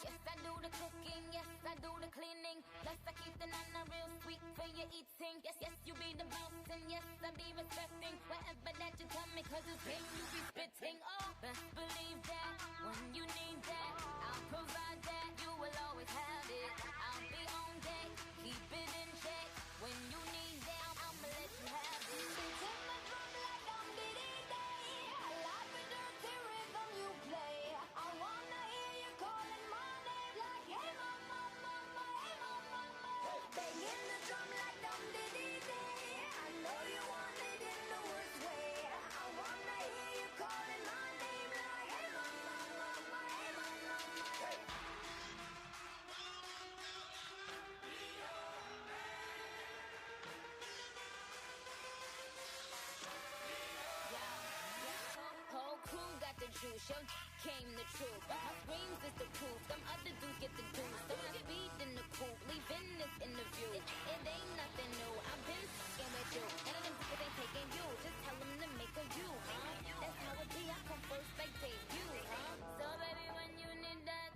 Yes, I do the cooking, yes, I do the cleaning. Plus, I keep the nana real sweet for your eating. Yes, yes, you be the boss and yes, I be respecting whatever that you tell me, cause it's game you be spitting. Oh, best believe that when you need that, I'll provide that. You will always have it. I'll be on deck, keep it in check. When you need that, I'ma let you have it. Beat in my drum like dum diddy day. I like the dirty rhythm you play. I wanna hear you calling my name like hey mama, mama, hey mama, mama. Banging the drum like dum diddy day. I know you want it in the worst way. I wanna hear you calling my name like hey mama, mama, hey mama, mama. Whole crew got the juice, yo came the truth. My screams is the proof, them other dudes get the juice. So I speed in the coupe, leaving this interview. It ain't nothing new, I've been fucking with you. None of them people ain't taking you, just tell them to make a you, huh? That's how it be, I come first like debut, huh? So baby, when you need that,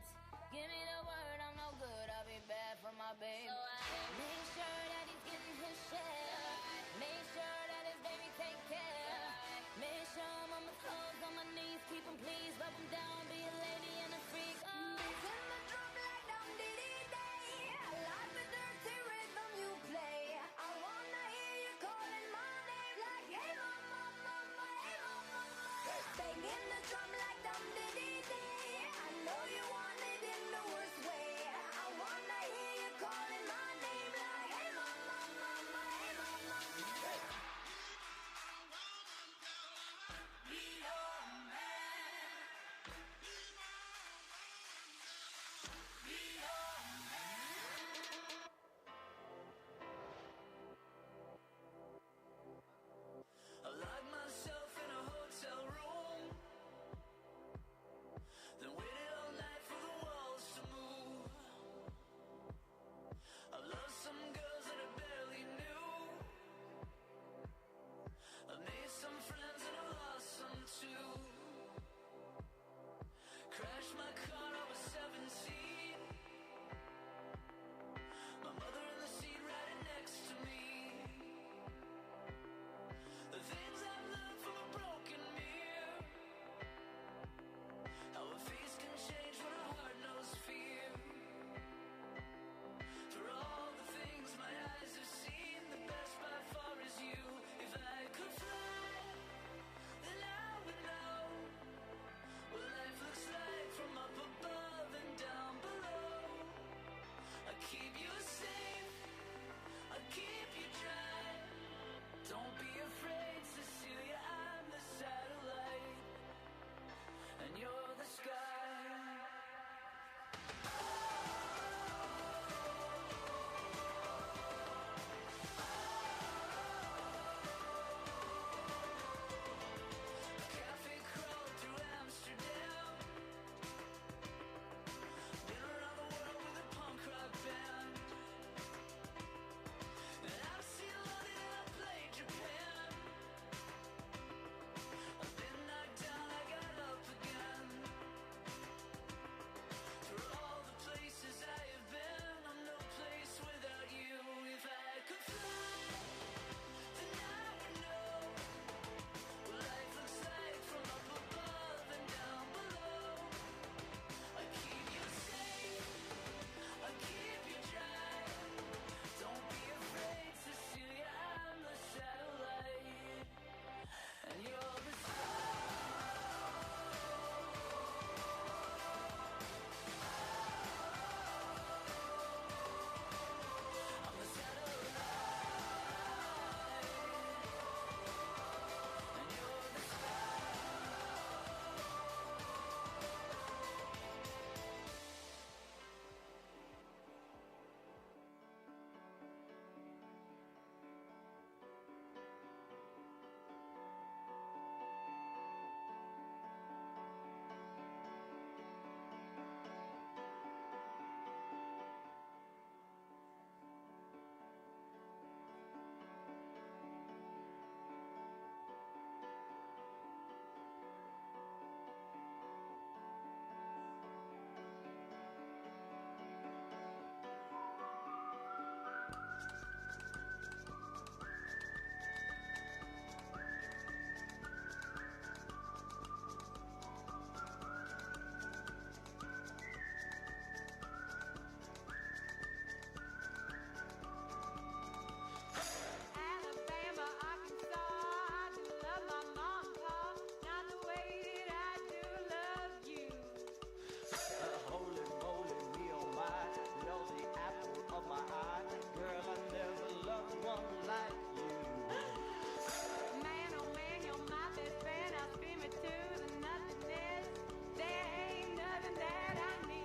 give me the word, I'm no good, I'll be bad for my babe. So I make sure that he's getting his share. Make sure that his baby take care. Make sure I'm on my toes, on my knees, keep him please, rub him down, be a lady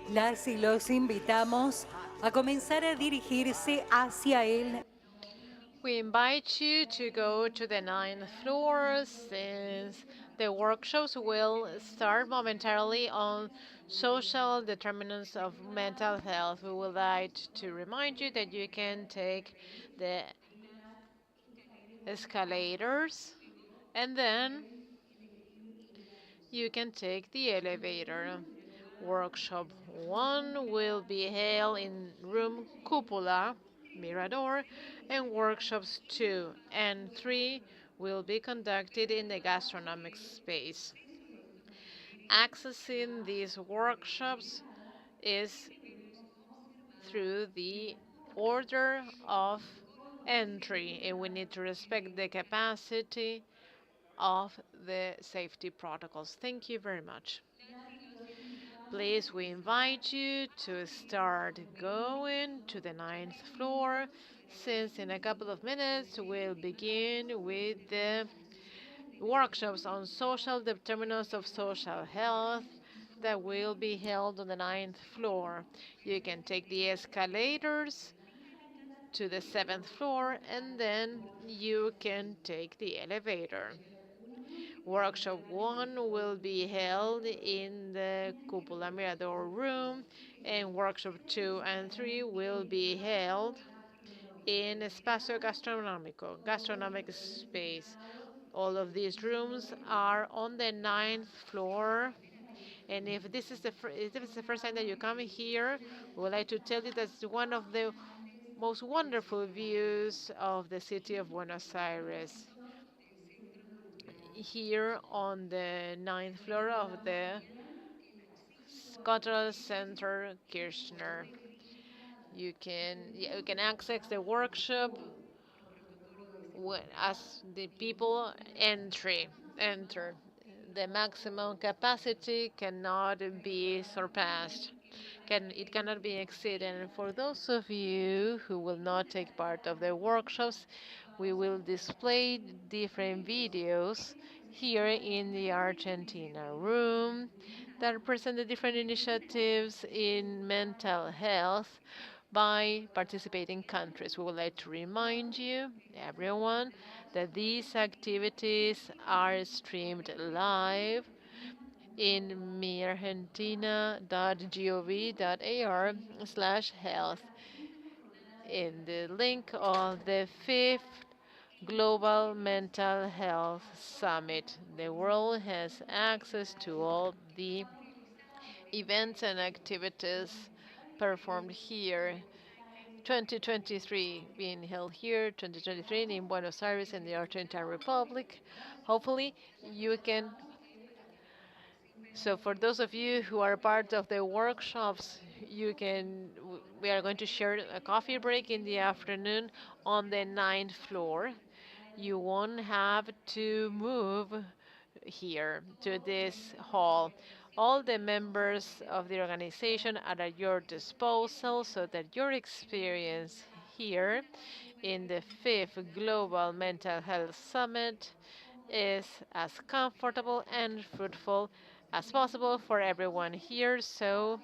Las y los invitamos a comenzar a dirigirse hacia él. We invite you to go to the 9th floor since the workshops will start momentarily on social determinants of mental health. We would like to remind you that you can take the escalators and then you can take the elevator. Workshop 1 will be held in room Cupola, Mirador, and workshops 2 and 3 will be conducted in the gastronomic space. Accessing these workshops is through the order of entry, and we need to respect the capacity of the safety protocols. Thank you very much. Please, we invite you to start going to the 9th floor, since in a couple of minutes we'll begin with the workshops on social determinants of social health that will be held on the 9th floor. You can take the escalators to the 7th floor and then you can take the elevator. Workshop 1 will be held in the Cupola Mirador room, and workshop 2 and 3 will be held in Espacio Gastronómico, gastronomic space. All of these rooms are on the 9th floor. And if this is if it's the first time that you come here, we would like to tell you that's one of the most wonderful views of the city of Buenos Aires. Here on the 9th floor of the Cultural Center Kirchner. You can access the workshop as the people enter. The maximum capacity cannot be surpassed. It cannot be exceeded. And for those of you who will not take part of the workshops, we will display different videos here in the Argentina room that present the different initiatives in mental health by participating countries. We would like to remind you, everyone, that these activities are streamed live in miargentina.gov.ar/health in the link of the 5th Global Mental Health Summit. The world has access to all the events and activities performed here. 2023 being held here, 2023 in Buenos Aires in the Argentine Republic. Hopefully you can. So for those of you who are part of the workshops, we are going to share a coffee break in the afternoon on the 9th floor. You won't have to move here to this hall. All the members of the organization are at your disposal so that your experience here in the 5th Global Mental Health Summit is as comfortable and fruitful as possible for everyone here. So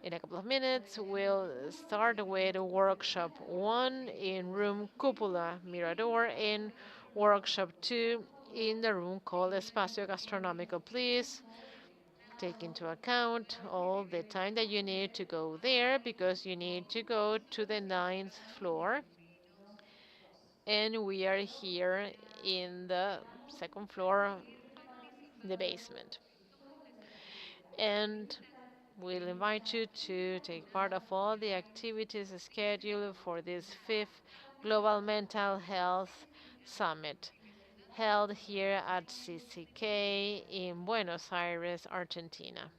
in a couple of minutes, we'll start with workshop 1 in room Cupola Mirador and workshop 2 in the room called Espacio Gastronómico. Please take into account all the time that you need to go there because you need to go to the 9th floor. And we are here in the 2nd floor, the basement. And we'll invite you to take part of all the activities scheduled for this 5th Global Mental Health Summit, held here at CCK in Buenos Aires, Argentina.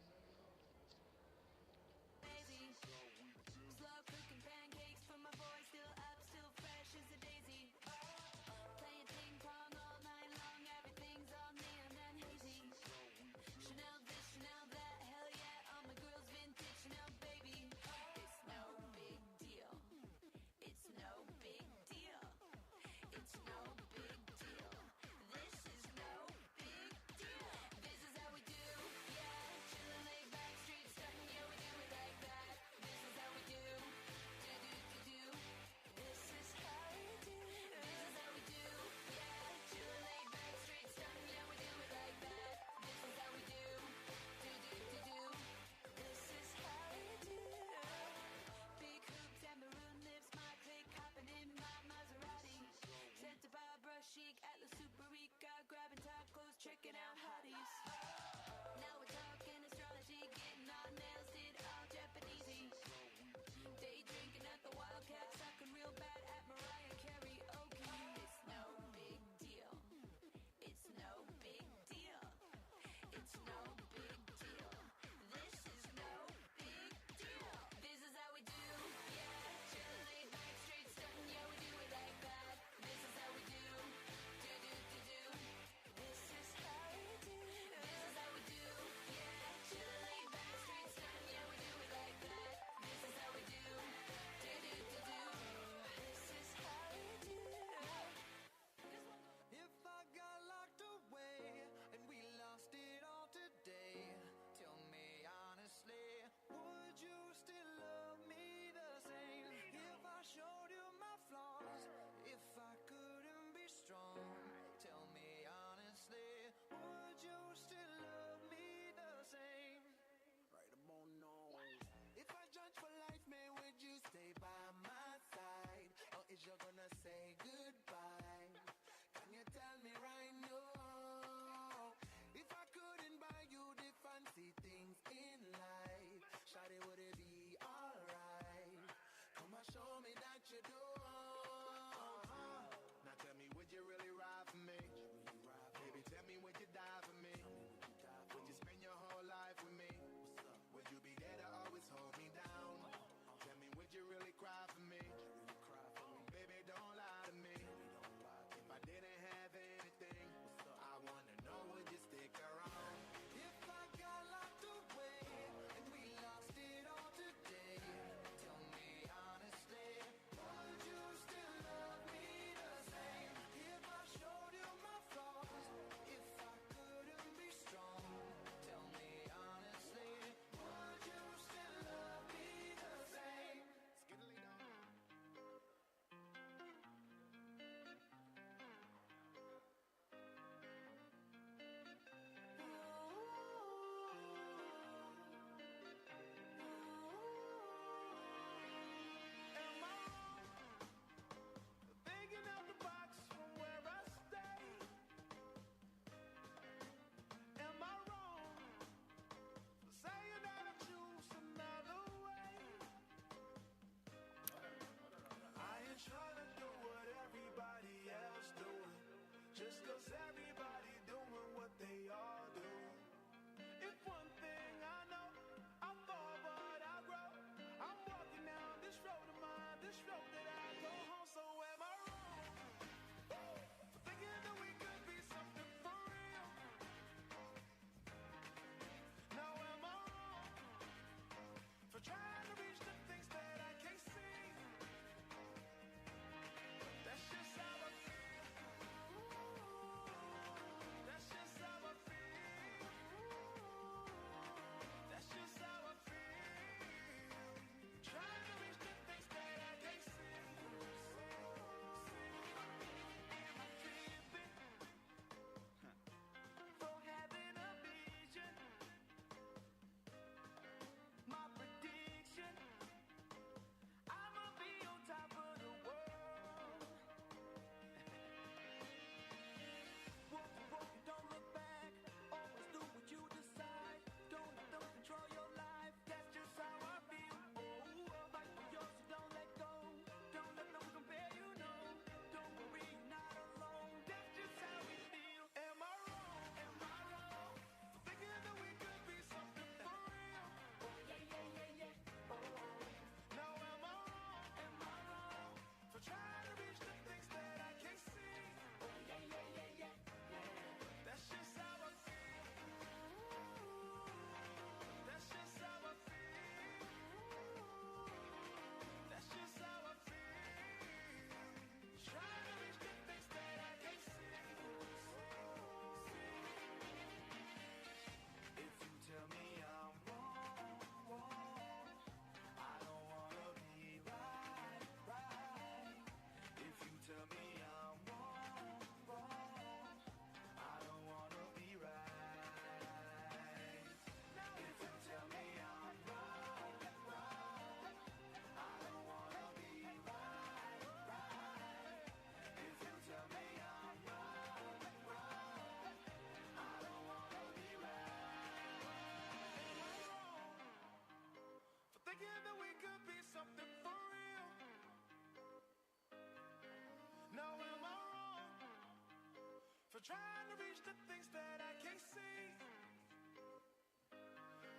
trying to reach the things that I can't see.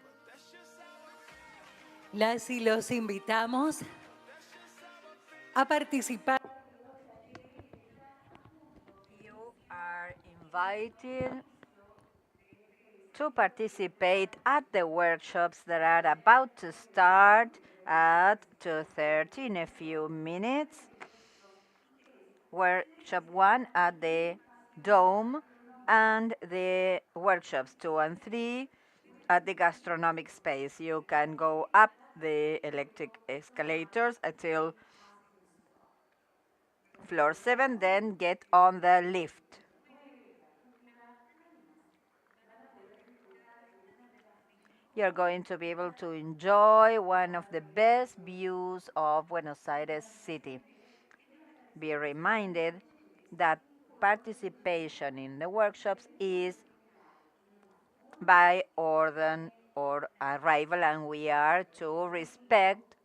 But that's just how I feel. Las y los invitamos a participar. You are invited to participate at the workshops that are about to start at 2:30 in a few minutes. Workshop 1 at the Dome and the workshops 2 and 3 at the gastronomic space. You can go up the electric escalators until floor 7, then get on the lift. You're going to be able to enjoy one of the best views of Buenos Aires city. Be reminded that participation in the workshops is by order or arrival, and we are to respect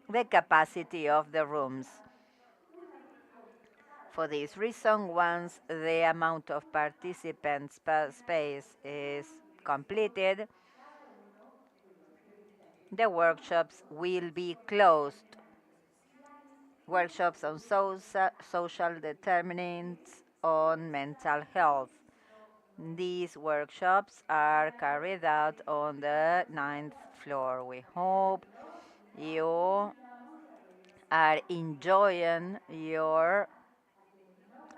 the capacity of the rooms. For this reason, once the amount of participants per space is completed, the workshops will be closed. Workshops on social determinants on mental health. These workshops are carried out on the 9th floor. We hope you are enjoying your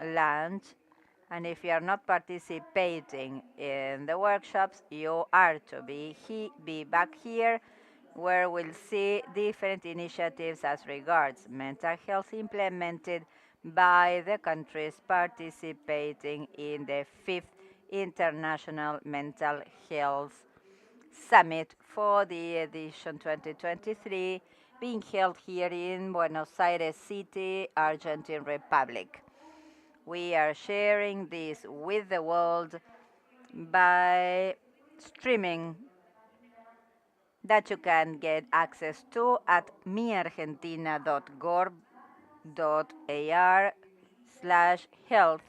lunch, and if you are not participating in the workshops, you are to be back here, where we'll see different initiatives as regards mental health implemented by the countries participating in the 5th International Mental Health Summit for the edition 2023, being held here in Buenos Aires City, Argentine Republic. We are sharing this with the world by streaming that you can get access to at miargentina.gov.ar/health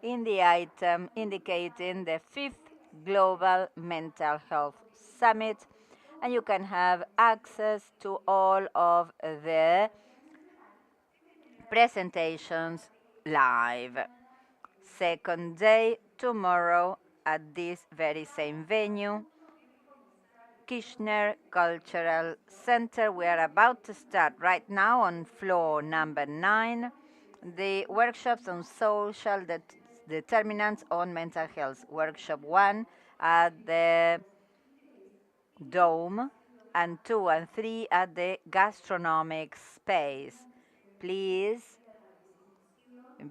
in the item indicating the 5th Global Mental Health Summit, and you can have access to all of the presentations live. Second day tomorrow at this very same venue, Kirchner Cultural Center. We are about to start right now on floor number 9, the workshops on social determinants on mental health. Workshop 1 at the Dome, and 2 and 3 at the gastronomic space. Please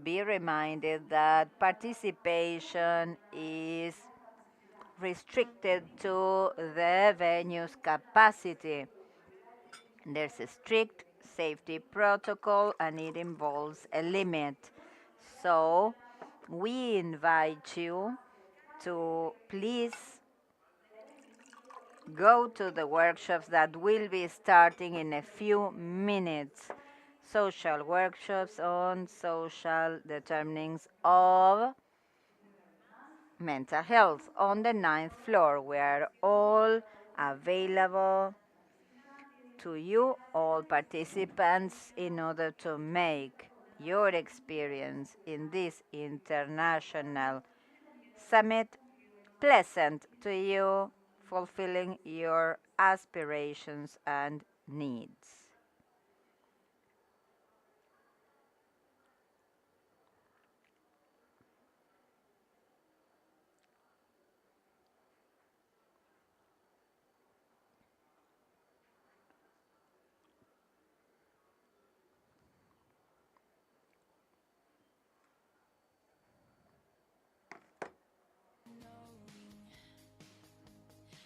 be reminded that participation is restricted to the venue's capacity. There's a strict safety protocol and it involves a limit. So we invite you to please go to the workshops that will be starting in a few minutes. Social workshops on social determinants of mental health on the 9th floor. We are all available to you, all participants, in order to make your experience in this international summit pleasant to you, fulfilling your aspirations and needs.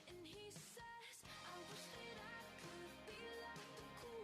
And he says, I wish that I could be like the cool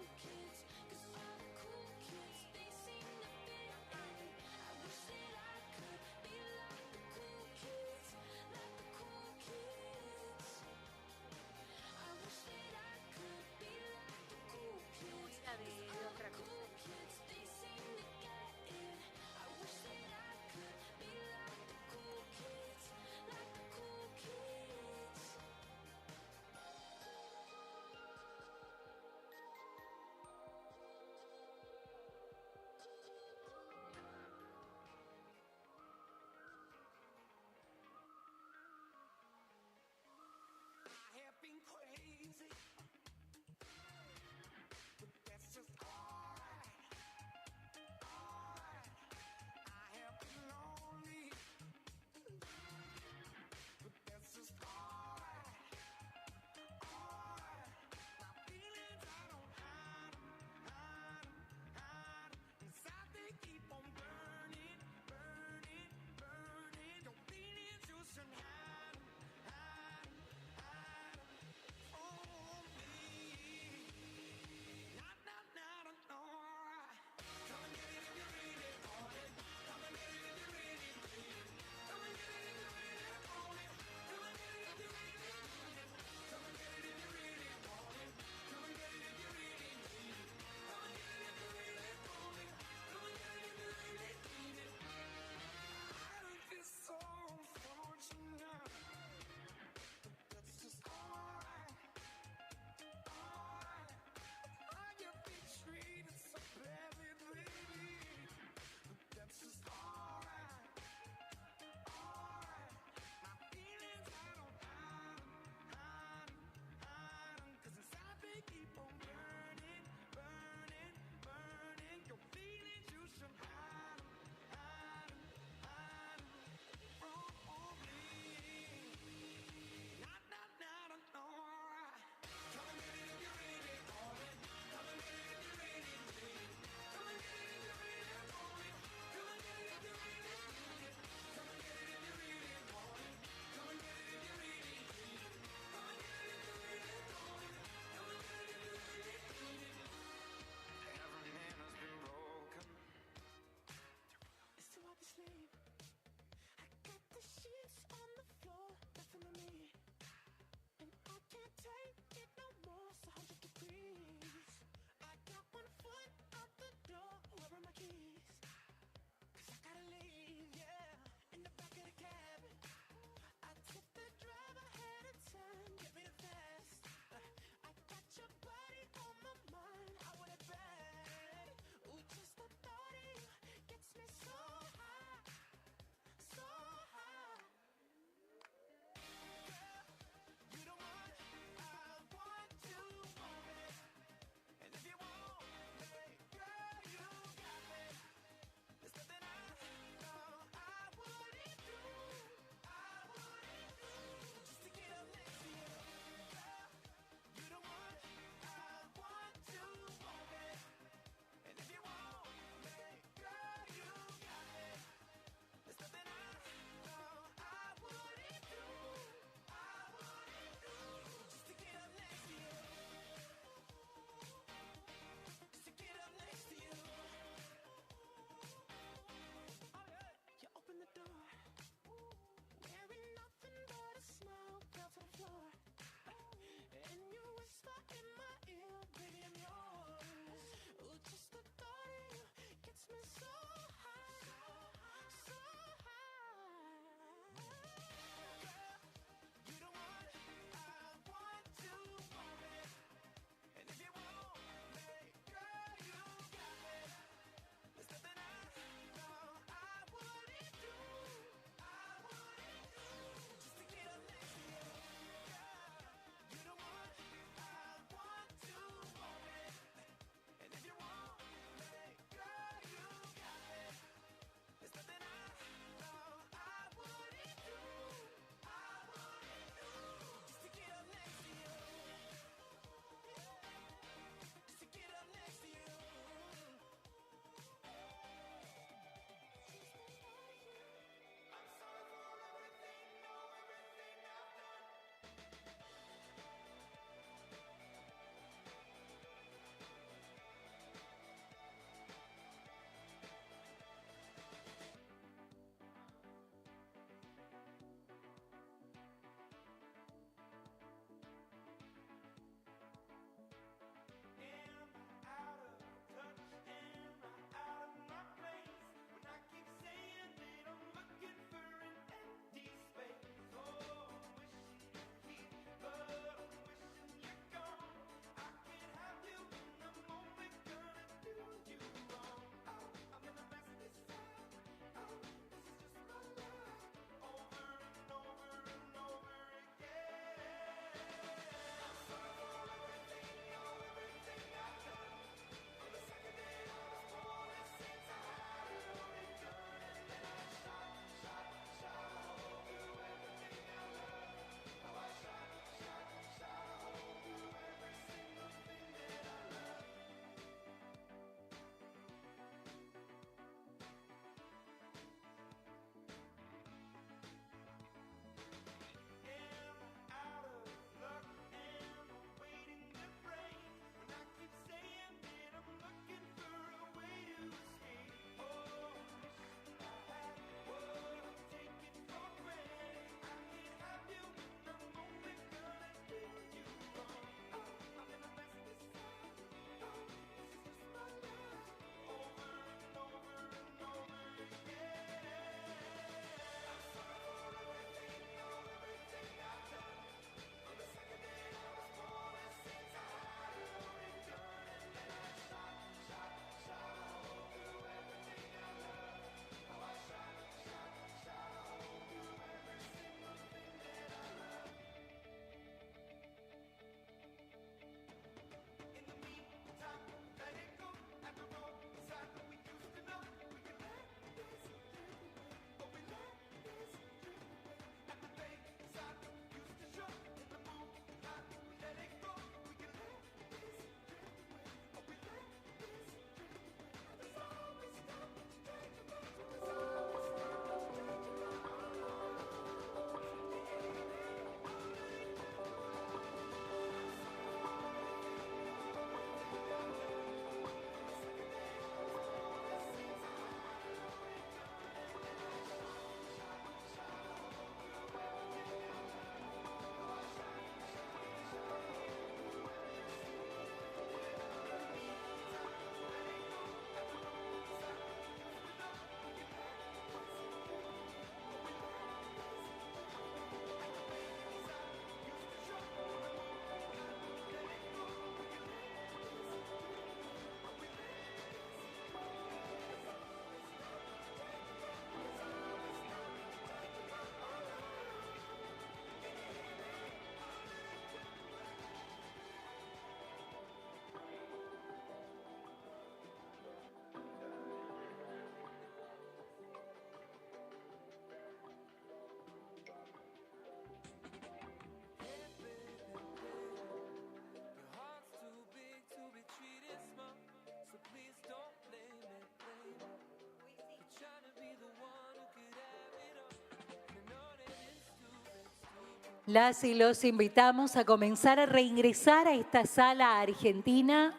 Las y los invitamos a comenzar a reingresar a esta sala argentina.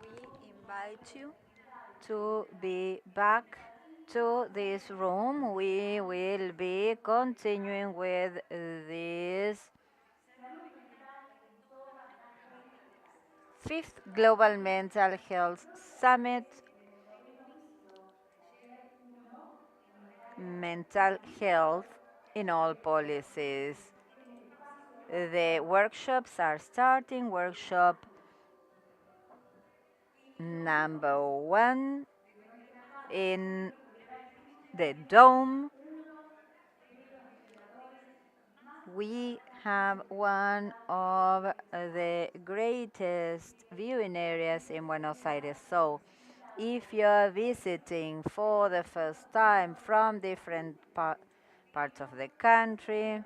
We invite you to be back to this room. We will be continuing with this fifth Global Mental Health Summit, Mental Health in All Policies. The workshops are starting. Workshop number 1 in the dome. We have one of the greatest viewing areas in Buenos Aires. So if you're visiting for the first time from different parts of the country,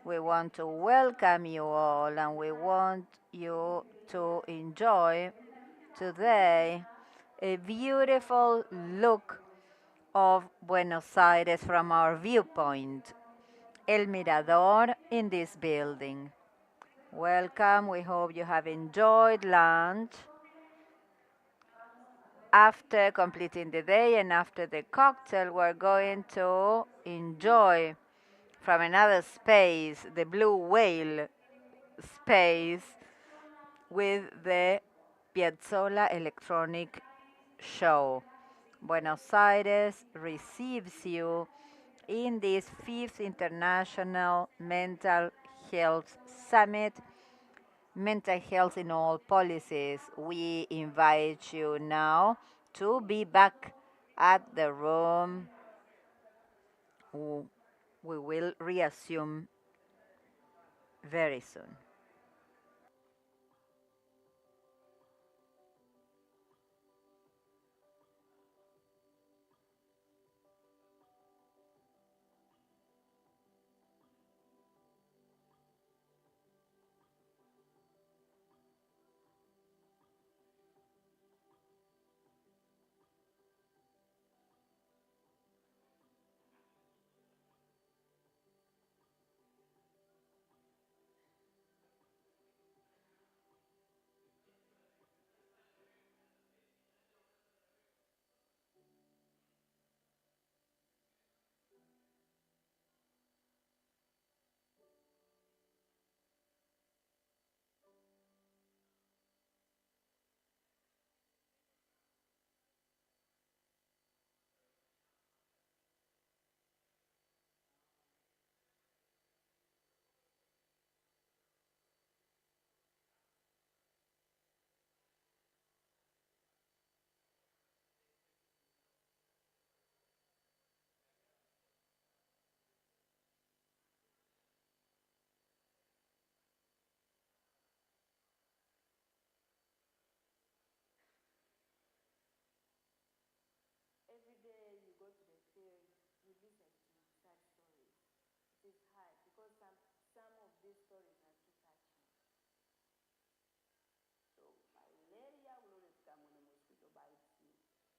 we want to welcome you all, and we want you to enjoy today a beautiful look of Buenos Aires from our viewpoint, El Mirador in this building. Welcome, we hope you have enjoyed lunch. After completing the day and after the cocktail, we're going to enjoy from another space, the Blue Whale space, with the Piazzolla Electronic Show. Buenos Aires receives you in this 5th International Mental Health Summit, Mental Health in All Policies. We invite you now to be back at the room. We will reassume very soon. Every day you go to the field, you listen to sad stories. It is hard because some of these stories are too touching. So malaria will always come when a mosquito bites you.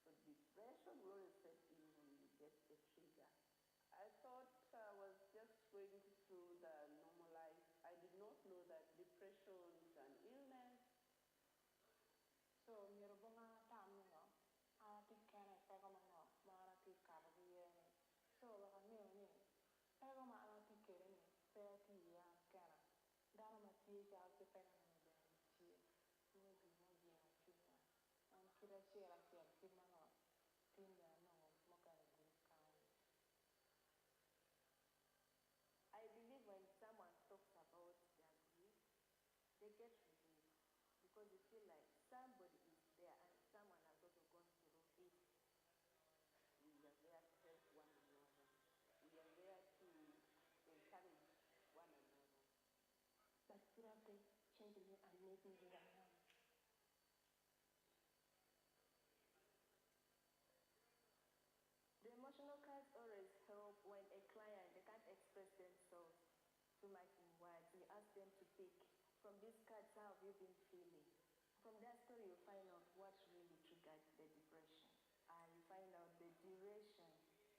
So depression will always set in when you get a trigger. I thought I was just going through the normal life. I did not know that depression is an illness. So mirabunga tamno anati kene pego mango manati karabiyeni so baka mioni pego ma anati kereni peti yan kena dana mati ja ke pega na mi ti mo bi mo je na chunya an kira shera shera kimano tinda no mo kan group kan. I believe when someone talks about their grief, they get relief because they feel like somebody is there and someone has also gone through it. We are there to help one another. We are there to encourage one another. But therapy changed me and made me who I am. The emotional cards always help when a client, they can't express themselves too much in words. You ask them to pick from these cards, how have you been feeling? From that story, you find out what really triggered the depression. You find out the duration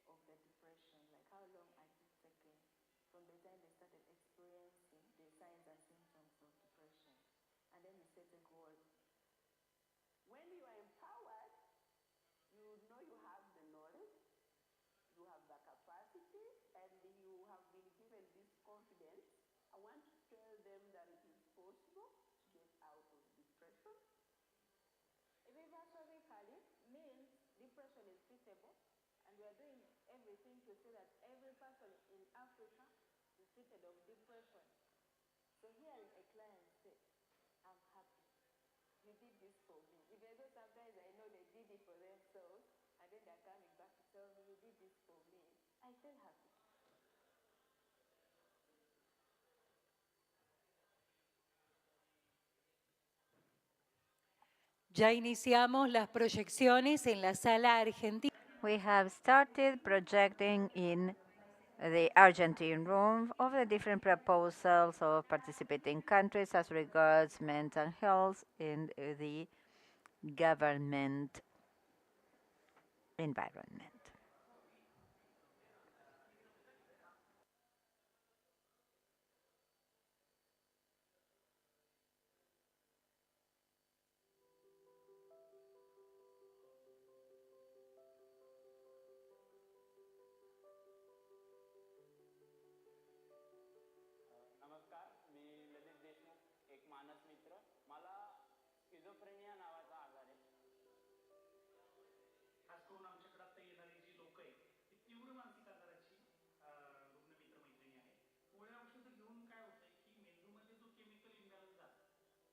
of the depression, like how long has it taken from time they started experiencing the signs and symptoms of depression. And then he said the word. When you are empowered, you know you have the knowledge, you have the capacity, and you have been given this confidence. I want to tell them that it is possible to get out of depression. Eventually means depression is treatable, and we are doing everything to say that every person in Africa is treated of depression. So hearing a client say, I'm happy. You did this for me. Even though sometimes I know they did it for themselves, and then they're coming back to tell me, you did this for me. I feel happy. Ya iniciamos las proyecciones en la sala argentina. We have started projecting in the Argentine room of the different proposals of participating countries as regards mental health in the government environment. नमस्कार, मी ललित देशमुख, एक मानस मित्र. मला schizophrenia नावाचा आजार आहे. खास करून आमच्याकडे आता येणारी जी लोक आहेत ती तीव्र मानसिक आजाराची रुग्ण मित्र मैत्रिणी आहेत. गोळ्या औषधं घेऊन काय होतंय की मेंदूमध्ये जो केमिकल इम्बॅलन्स जातो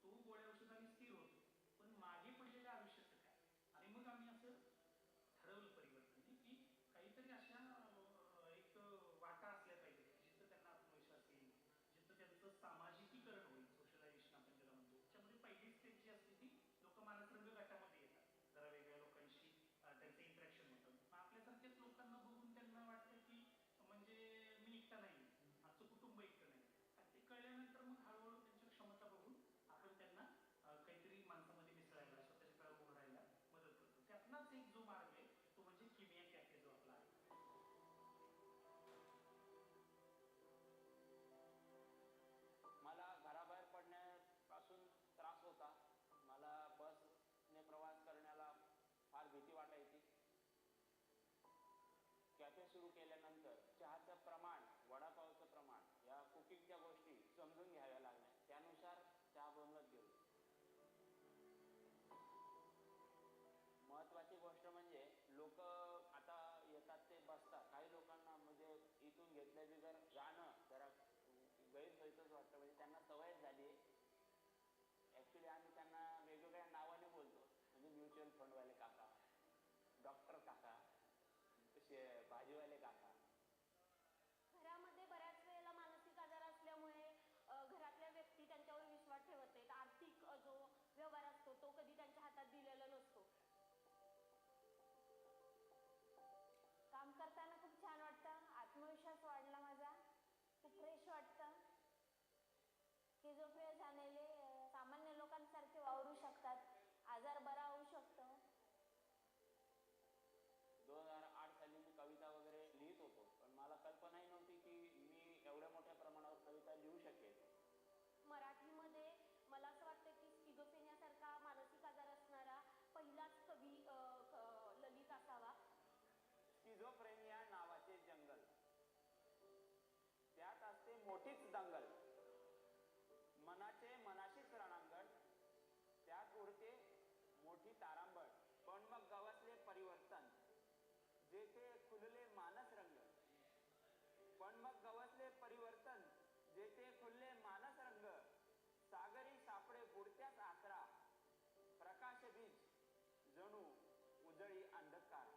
तो गोळ्या औषधांनी स्थिर होतो, पण मागे पडलेल्या आयुष्याचं काय. आणि मग आम्ही असं ठरवलं परिवर्तन की काहीतरी अशा एक वाटा असल्या पाहिजेत जिथं त्यांना आत्मविश्वास येईल, जिथं त्यांचं सामाजिकीकरण होईल, सोशलायझेशन आपण ज्याला म्हणतो. त्याच्यामध्ये पहिली स्टेज जी असते ती लोक मानसरंग गटामध्ये येतात, जरा वेगळ्या लोकांशी त्यांचं इंटरॅक्शन होतं. मग आपल्यासारख्याच लोकांना बघून त्यांना वाटतं की म्हणजे मी एकटा नाही, आमचं कुटुंब एकटं नाही. आणि ते कळल्यानंतर मग हळूहळू त्यांच्या क्षमता बघून आपण त्यांना काहीतरी माणसामध्ये मिसळायला, स्वतःच्या पायावर उभं राहायला मदत करतो. त्यातलाच एक जो मार्ग आहे तो म्हणजे किमिया कॅफे जो आपला आहे. मला घराबाहेर पडण्यापासून त्रास होता. मला बसने प्रवास करण्याला फार भीती वाटायची. कॅफे सुरू केल्यानंतर चहाचं प्रमाण, वडापावचं प्रमाण, या कुकिंगच्या गोष्टी समजून घ्याव्या लागल्या. त्यानुसार चहा बनवत गेलो. महत्वाची गोष्ट म्हणजे लोक आता येतात ते बसतात. काही लोकांना म्हणजे इथून घेतल्या बिगर जाणं जरा गैरसोयीचंच वाटतं, म्हणजे त्यांना सवयच झाली. ऍक्च्युली आम्ही त्यांना वेगवेगळ्या नावाने बोलतो, म्हणजे म्युच्युअल फंडवाले काका, डॉक्टर काका, भाजीवाले काका. घरामध्ये बऱ्याच वेळेला मानसिक आजार असल्यामुळे घरातल्या व्यक्ती त्यांच्यावर विश्वास ठेवत नाहीत. आर्थिक जो व्यवहार असतो तो कधी त्यांच्या हातात दिलेला नसतो. काम करताना खूप छान वाटतं, आत्मविश्वास वाढला माझा, खूप फ्रेश वाटतं. स्किझोफ्रेनिया झालेले सामान्य लोकांसारखे वावरू शकतात, आजार बरा होऊ शकतो. 2008 साली मी कविता वगैरे लिहित होतो, पण मला कल्पनाही नव्हती की मी एवढ्या मोठ्या प्रमाणावर कविता लिहू शकेल. मराठीमध्ये मला असं वाटतं की स्किझोफ्रेनियासारखा मानसिक आजार असणारा पहिलाच कवी ललित असावा. स्किझोफ्रेनिया नावाचे जंगल, त्यात असते मोठीच दंगल. मनाचे मनाशीच रणांगण, त्यात उडते मोठी तारांबळ. पण मग गवसले परिवर्तन, जेथे खुलले मानस रंग. पण मग गवसले परिवर्तन, जेथे खुलले मानस रंग. सागरी सापडे बुडत्याच आसरा, प्रकाश बीज जणू उजळी अंधकार.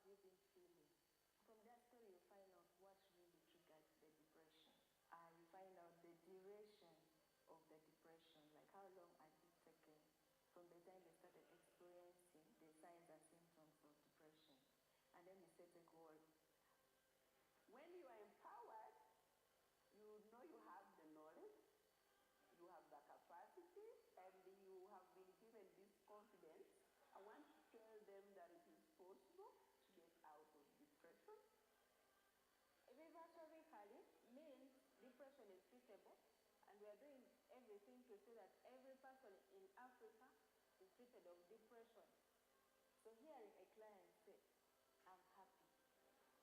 you been feeling? From that story, you find out what really triggered the depression. You find out the duration of the depression, like how long had it taken from the time they started experiencing the signs and symptoms of depression. And then you set a goal. When you are empowered, you know you have the knowledge, you have the capacity, and you have been given this confidence. I want to tell them that it is possible to get out of depression. Reversally means depression is treatable, and we are doing everything to see that every person in Africa is treated of depression. So hearing a client say, I'm happy,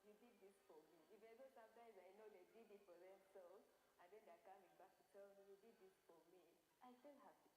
you did this for me. Even though sometimes I know they did it for themselves, and then they're coming back to tell me, you did this for me, I feel happy.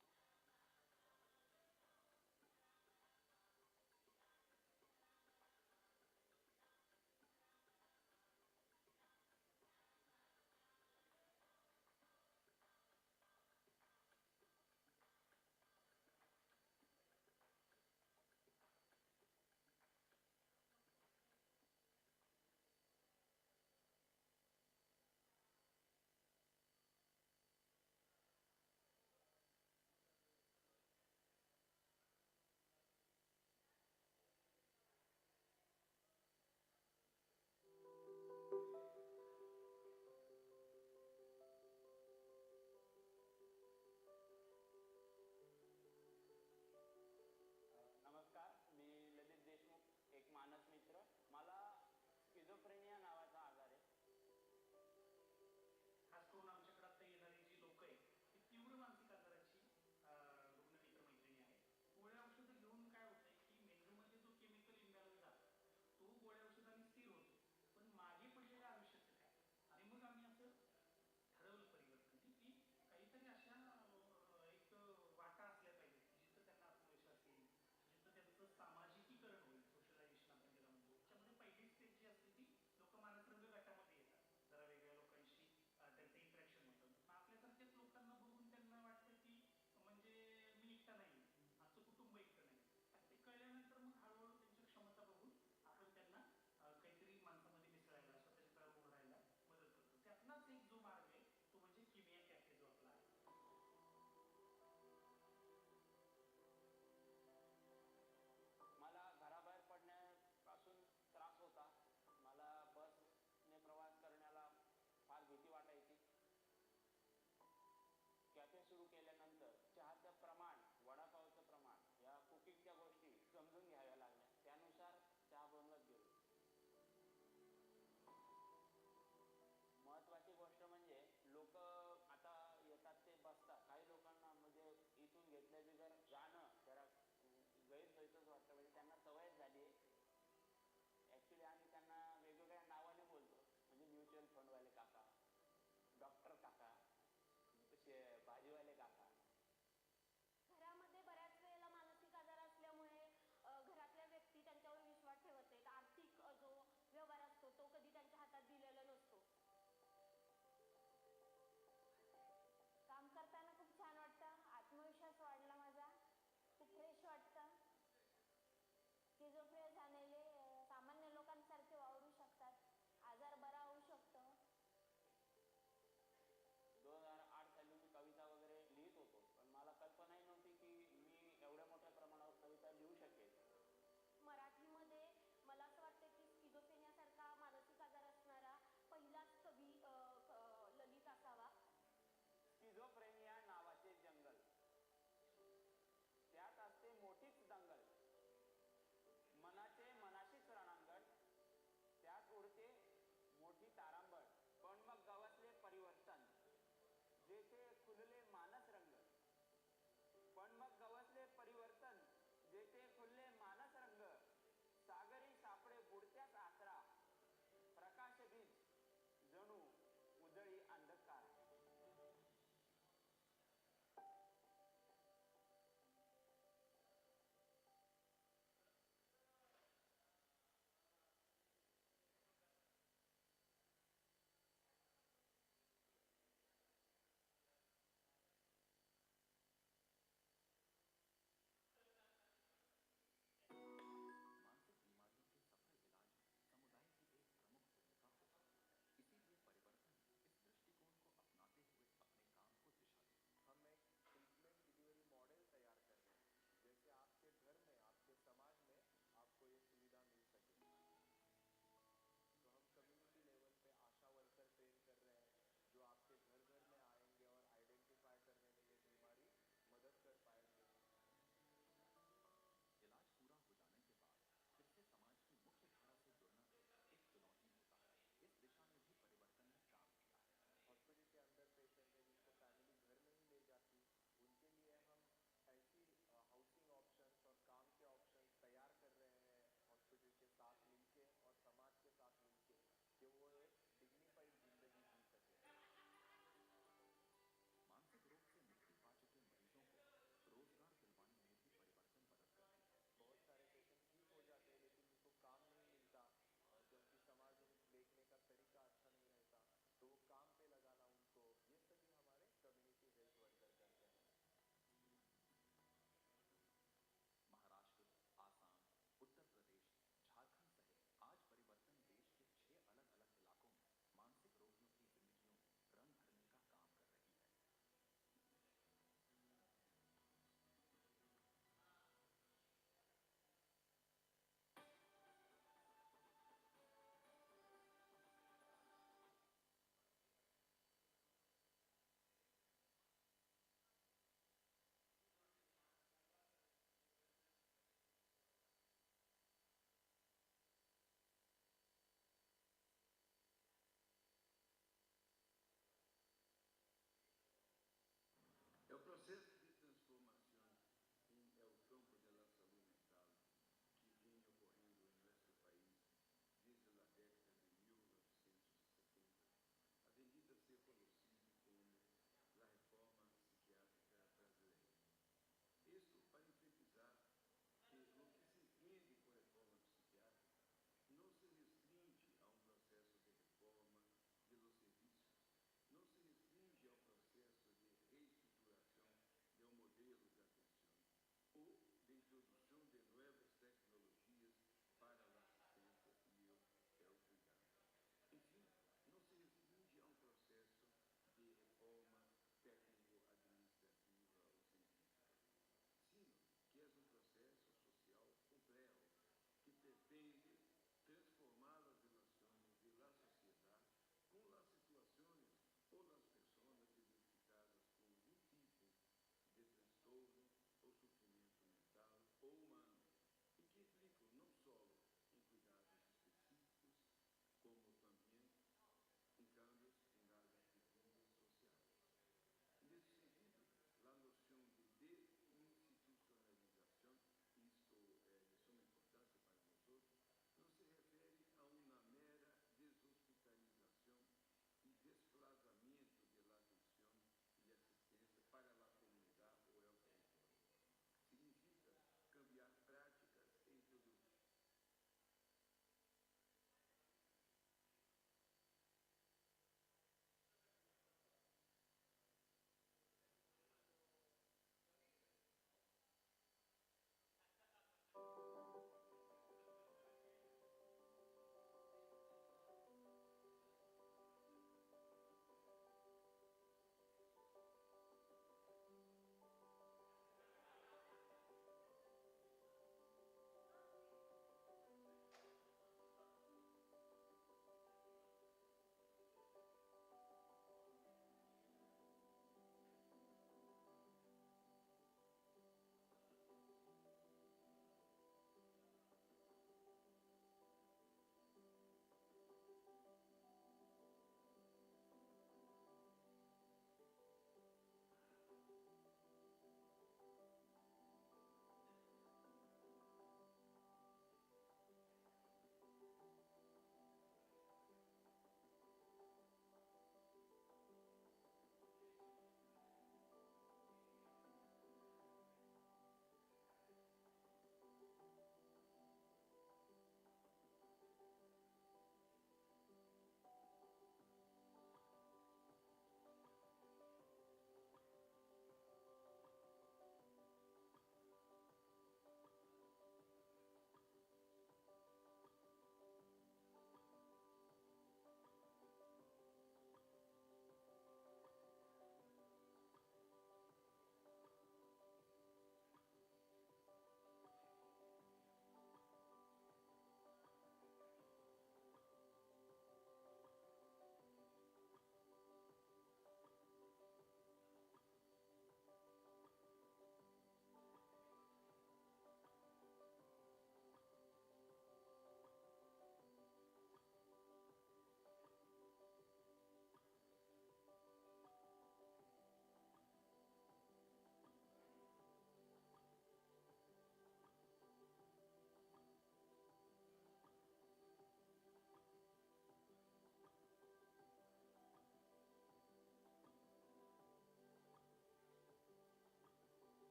नमस्कार, मी ललित देशमुख, एक मानस मित्र. मला schizophrenia नावाचा आजार आहे. खास करून आमच्याकडे आता येणारी जी लोक आहेत ती तीव्र मानसिक आजाराची रुग्ण मित्रमैत्रिणी आहे. गोळ्या औषधं घेऊन काय होतंय की मेंदूमध्ये जो केमिकल इम्बॅलन्स झाला तो गोळ्या औषधांनी स्थिर होतो, पण मागे पडलेल्या आयुष्याचं काय. आणि मग आम्ही असं ठरवलं परिवर्तन की काहीतरी अशा एक वाटा असल्या पाहिजेत जिथं त्यांना आत्मविश्वास येईल, जिथं त्यांचं सामाजिकीकरण होईल, सोशलायझेशन आपण ज्याला म्हणतो. त्याच्यामध्ये पहिली स्टेज जी असते ती लोक मानसरंग गटामध्ये येतात, जरा वेगळ्या लोकांशी त्यांचं इंटरॅक्शन होतं. आपल्यासारख्याच लोकांना बघून त्यांना वाटतं की म्हणजे मी एकटा नाही, आमचं कुटुंब एकटं नाही. आणि ते कळल्यानंतर मग हळूहळू त्यांची क्षमता बघून आपण त्यांना काहीतरी माणसामध्ये मिसळायला, स्वतःच्या पायावर उभं राहायला मदत करतो. त्यातलाच एक जो मार्ग आहे तो म्हणजे किमिया कॅफे जो आपला आहे. मला घराबाहेर पडण्यापासून त्रास होता. मला बसने प्रवास करण्याला फार भीती वाटायची. कॅफे सुरू केल्यानंतर चहाचं प्रमाण, वडापावचं प्रमाण, या कुकिंगच्या गोष्टी समजून घ्याव्या लागल्या. त्यानुसार चहा बनवत गेलो. महत्त्वाची गोष्ट म्हणजे लोक आता येतात ते बसतात. काही लोकांना म्हणजे इथून घेतल्या बिगर जाणं जरा गैरसोयीचंच वाटतं. म्हणजे त्यांना सवयच झाली आहे. ॲक्च्युली आम्ही त्यांना वेगवेगळ्या नावाने बोलतो. म्हणजे म्युच्युअल फंडवाले काका, डॉक्टर काका, भाजीवाले काका. घरामध्ये बऱ्याच वेळेला मानसिक आजार असल्यामुळे घरातल्या व्यक्ती त्यांच्यावर विश्वास ठेवत नाहीत. आर्थिक जो व्यवहार असतो तो कधी त्यांच्या हातात दिलेला नसतो. काम करताना खूप छान वाटतं, आत्मविश्वास वाढला माझा, खूप फ्रेश वाटतं. स्किझोफ्रेनिया झालेले सामान्य लोकांसारखे वावरू शकतात, आजार बरा होऊ शकतो. 2008 साली मी कविता वगैरे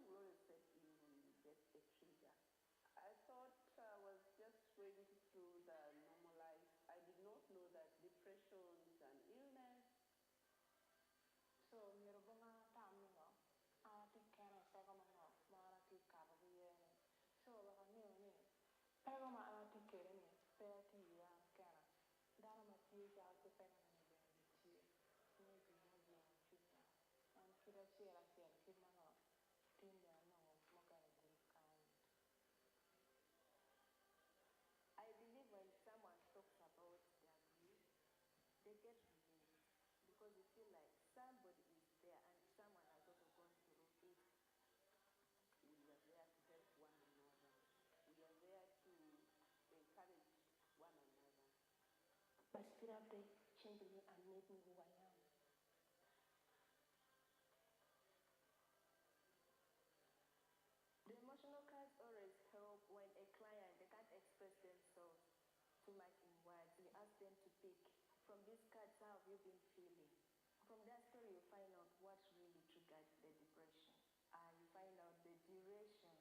depression will set in when you get a trigger. I thought I was just going through the normal life. I did not know that depression is an illness. So mirabunga tamino ati kene sego mano mara ti karbiye so baka ni pego ma ati kere ni pe ti ya kena dara ma ti ja ti pega ni be ni ti ni ti mo ji chunya an kira sera ki mano tinda no mo ka ni kan. I believe when someone talks about their grief, they get relieved because they feel like somebody is there and someone has also gone through it. We are there to help one another. We are there to encourage one another. My spirit they changed me and made me who I am. The emotional cards always help when a client, they can't express themselves too much in words. We ask them to pick from these cards, how have you been feeling? From that story, you find out what really triggered the depression. You find out the duration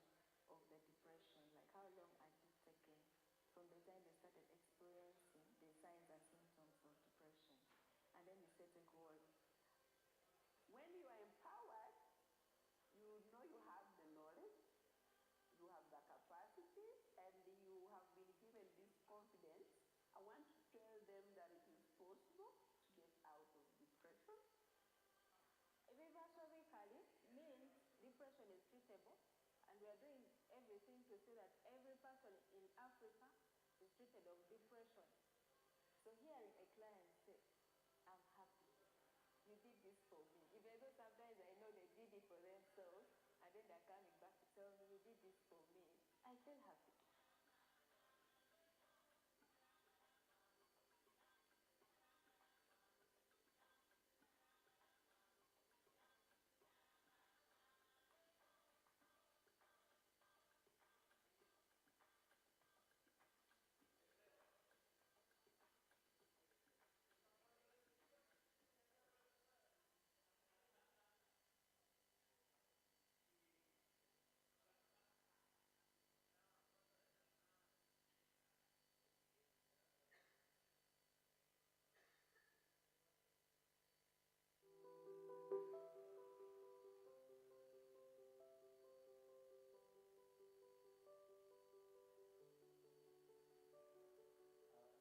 of the depression, like how long had it taken from the time they started experiencing the signs and symptoms of depression. And then you set a goal. When you are empowered, you know you have the knowledge, you have the capacity, and you have been given this confidence. I want to tell them that it is possible to get out of depression. Reversally means depression is treatable, and we are doing everything to see that every person in Africa is treated of depression. So hearing a client say, I'm happy, you did this for me, even though sometimes I know they did it for themselves, and then they're coming back to tell me, you did this for me, I feel happy.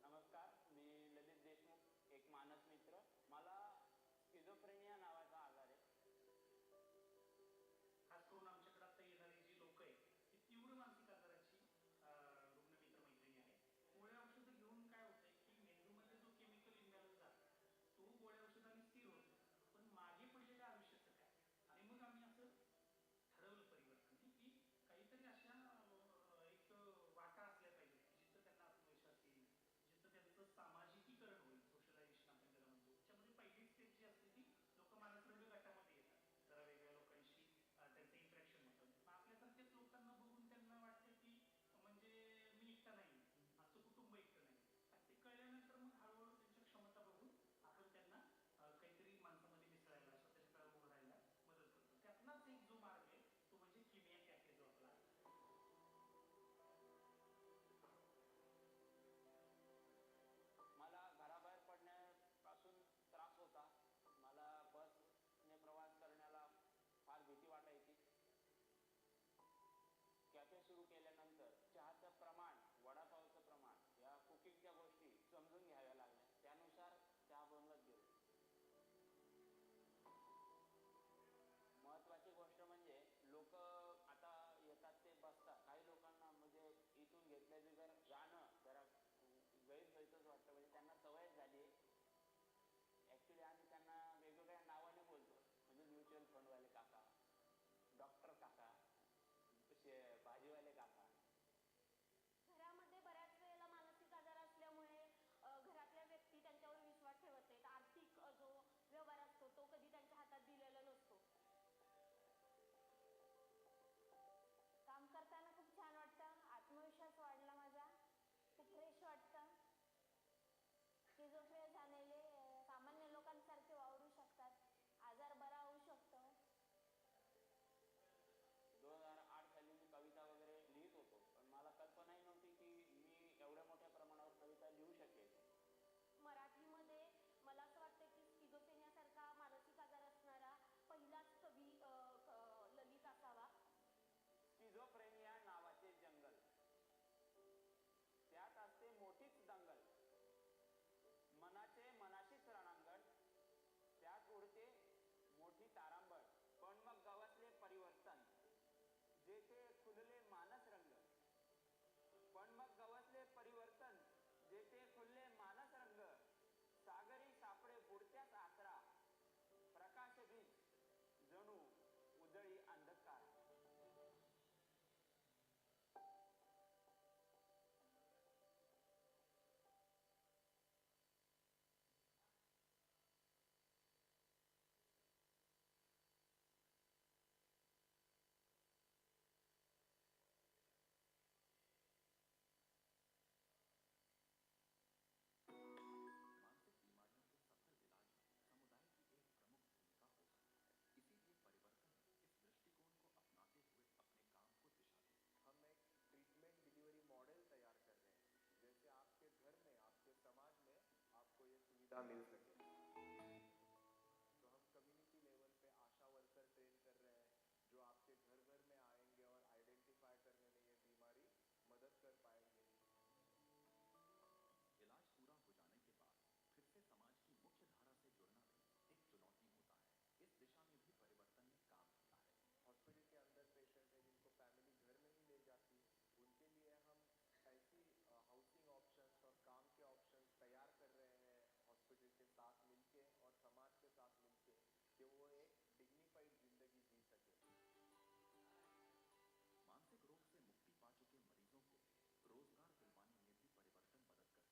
नमस्कार, मी ललित देशमुख, एक मानस मित्र. मला schizophrenia नावाचा आजार आहे. खास करून आमच्याकडे आता येणारी जी लोक आहेत ती तीव्र मानसिक आजाराची रुग्ण मित्र मैत्रिणी आहे. गोळ्या औषधं घेऊन काय होतंय की मेंदूमध्ये जो केमिकल इम्बॅलन्स झाला तो गोळ्या औषधांनी स्थिर होतो, पण मागे पडलेल्या आयुष्याचं काय. आणि मग आम्ही असं ठरवलं परिवर्तन की काहीतरी अशा एक वाटा असल्या पाहिजे जिथं त्यांना आत्मविश्वास येईल, जिथं त्यांचं सामाजिकीकरण होईल, सोशलायझेशन आपण त्याला म्हणतो. त्याच्यामध्ये पहिली स्टेप जी असते ती लोक मानसरोग गटामध्ये येतात, जरा वेगळ्या लोकांशी त्यांचं इंटरॅक्शन होतं. मग आपल्यासारख्याच लोकांना बघून त्यांना वाटतं की म्हणजे मी एकटा नाही, आमचं कुटुंब एकटं नाही. आणि ते कळल्यानंतर मग हळूहळू त्यांच्या क्षमता बघून आपण त्यांना काहीतरी माणसामध्ये मिसळायला, स्वतःच्या काळ उभं राहायला मदत करतो. त्यातलाच एक जो मार्ग आहे तो म्हणजे किमिया कॅफे जो आपला आहे. मला घराबाहेर पडण्यापासून त्रास होता. मला बसने प्रवास करण्याला फार भीती वाटायची. कॅफे सुरू केल्यानंतर चहाचं प्रमाण, वडापावचं प्रमाण, या कुकिंगच्या गोष्टी समजून घ्याव्या लागल्या. त्यानुसार चहा बनवत गेलो. महत्त्वाची गोष्ट म्हणजे लोक आता येतात ते बसतात. काही लोकांना म्हणजे इथून घेतल्या बिगर जाणं जरा गैरसोयीचंच वाटतं, म्हणजे त्यांना सवय झाली. ॲक्च्युली आम्ही त्यांना वेगवेगळ्या नावाने बोलतो, म्हणजे म्युच्युअल फंडवाले काका, डॉक्टर काका, भाजीवाले काका. घरामध्ये बऱ्याच वेळेला मानसिक आजार असल्यामुळे घरातल्या व्यक्ती त्यांच्यावर विश्वास ठेवत नाहीत. आर्थिक जो व्यवहार असतो तो कधी त्यांच्या हातात दिलेला नसतो. जगह मिल सके। तो हम कम्युनिटी लेवल पे आशा वर्कर ट्रेन कर रहे हैं जो आपके घर घर में आएंगे और आइडेंटिफाई करने में ये बीमारी मदद कर पाएंगे। इलाज पूरा हो जाने के बाद फिर से समाज की मुख्य धारा से जुड़ना भी एक चुनौती होता है। इस दिशा में भी परिवर्तन ने काम किया है। हॉस्पिटल के अंदर पेशेंट है जिनको फैमिली घर नहीं ले जाती, उनके लिए हम ऐसी हाउसिंग ऑप्शंस और काम के ऑप्शंस तैयार कर रहे हैं हॉस्पिटल के साथ मिलके और समाज के साथ मिलके कि वो एक डिग्निफाइड जिंदगी जी सके। मानसिक रोग से मुक्ति पा चुके मरीजों को रोजगार दिलवाने में भी परिवर्तन मदद करती है।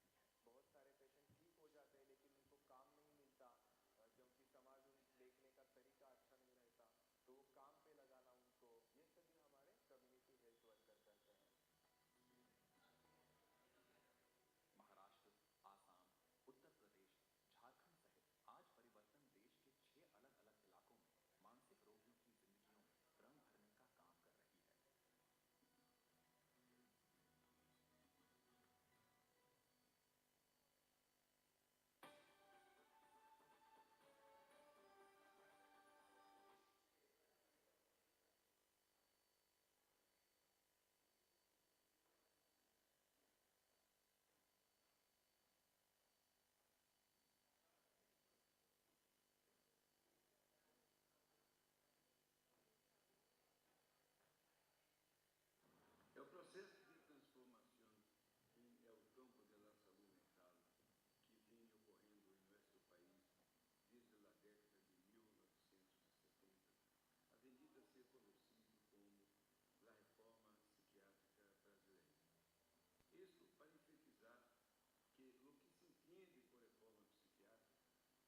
बहुत सारे पेशेंट ठीक हो जाते हैं लेकिन उनको काम नहीं मिलता क्योंकि समाज उन देखने का तरीका अच्छा नहीं रहता, तो वो काम पे लगाना उनको, ये सभी हमारे कम्युनिटी हेल्थ वर्कर करते हैं। महाराष्ट्र, आसाम, उत्तर प्रदेश, झारखंड सहित आज परिवर्तन देश के 6 अलग-अलग इलाकों में मानसिक रोगियों की जिंदगियों में रंग भरने का काम कर रही है। É o processo de transformação é o campo da saúde mental que vem ocorrendo em nosso país desde a década de 1970, a vendida a ser conhecido como a reforma psiquiátrica brasileira. Isso para enfatizar que o que se entende por reforma psiquiátrica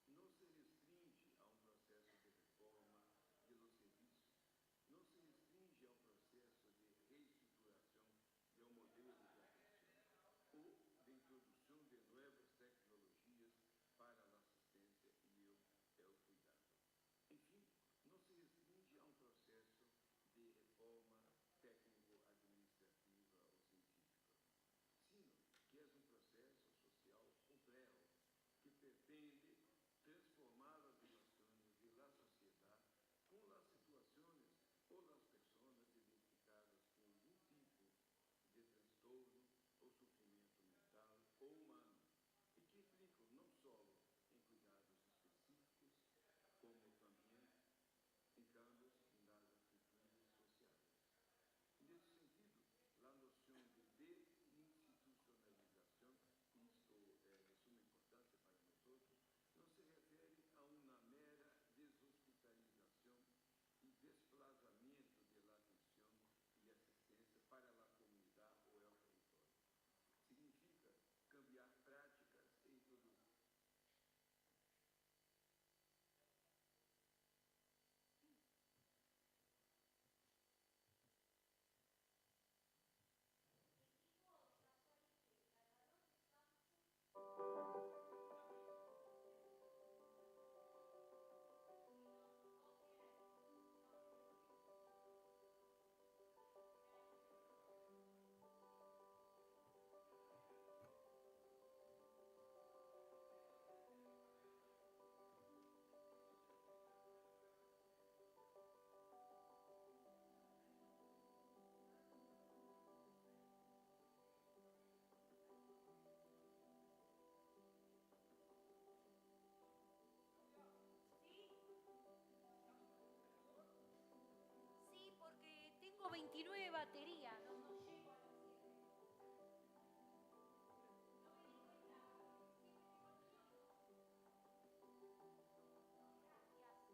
não se restringe a um processo de reforma de los serviços, não se restringe a um processo de reestruturação de um modelo de atenção ou de introdução de novas tecnologias para a assistência e o cuidado. Enfim, não se restringe a um processo de reforma técnico-administrativa ou científica, sino que é um processo social complexo que pretende transformar as relações da sociedade com as situações ou as pessoas identificadas com algum tipo de transtorno ou sofrimento mental ou humano e que implicam não só em cuidados específicos, como também em cambios nas atitudes sociais. Nesse sentido, a noção de desinstitucionalização, isto é de suma importância para nós outros, não se refere a uma mera deshospitalização e desplazamento da atenção e assistência para a comunidade ou ao território. Significa cambiar práticas e introduzir. Sí, porque tengo 29 baterías, no llego a las 7. No me di cuenta. Gracias.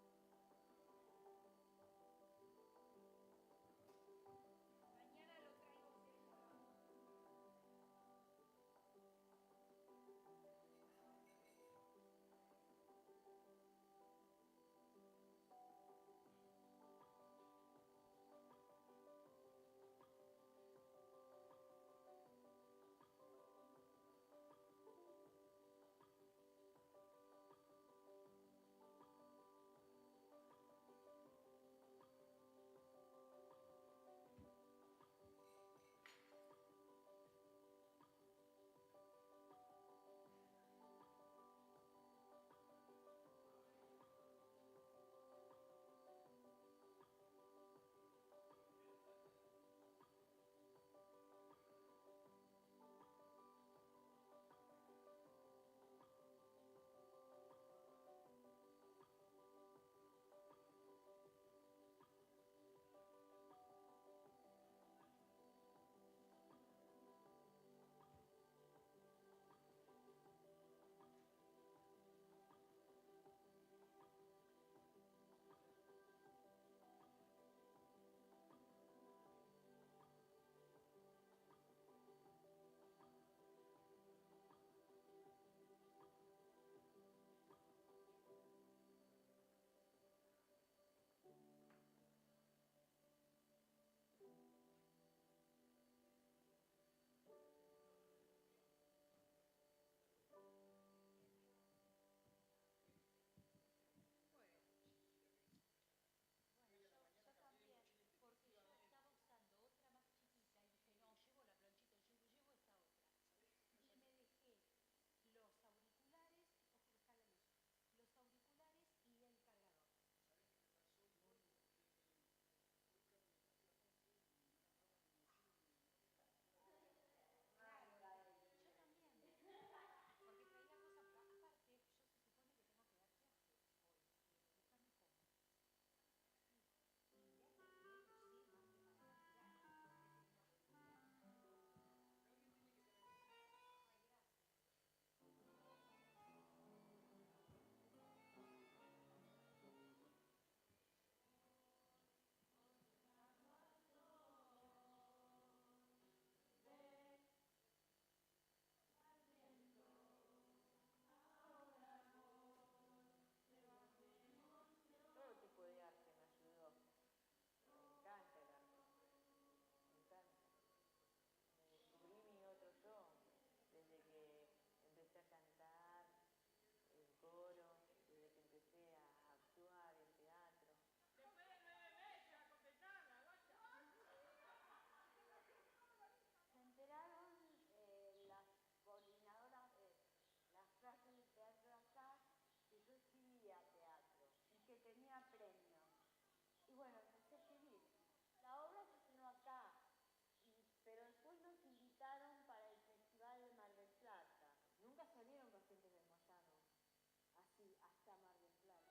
Mañana lo traigo sellado. premio. Y bueno, empecé a escribir. La obra se estrenó acá, pero después nos invitaron para el Festival de Mar del Plata. Nunca salieron pacientes desmayados así hasta Mar del Plata.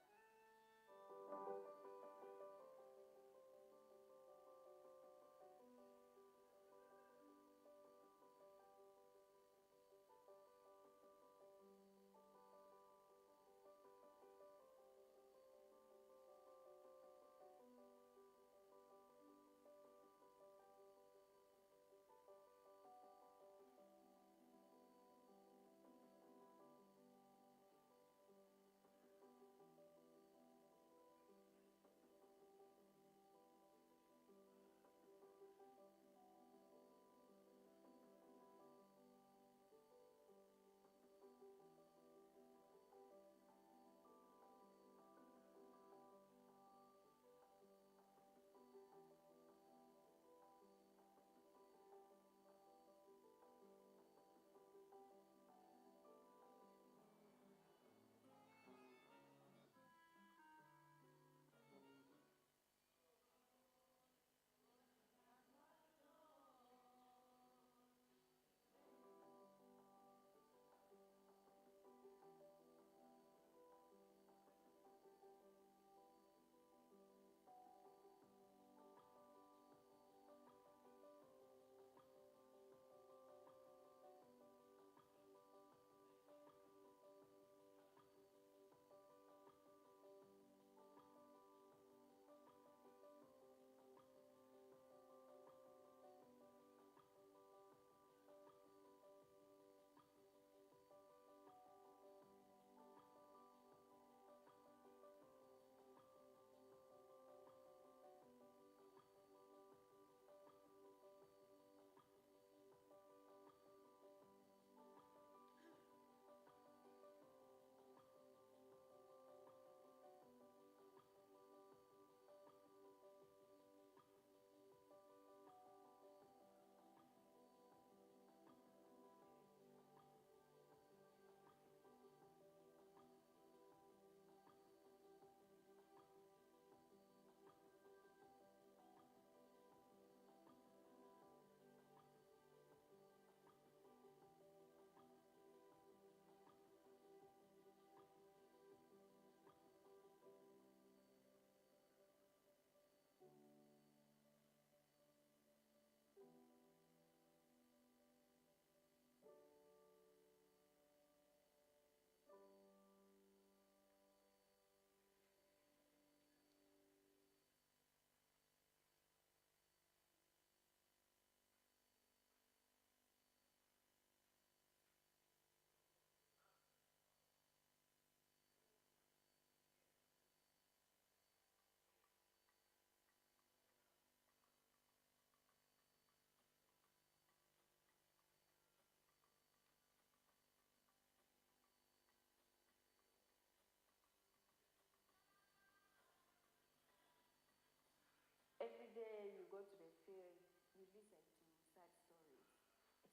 Every day you go to the field, you listen to sad stories.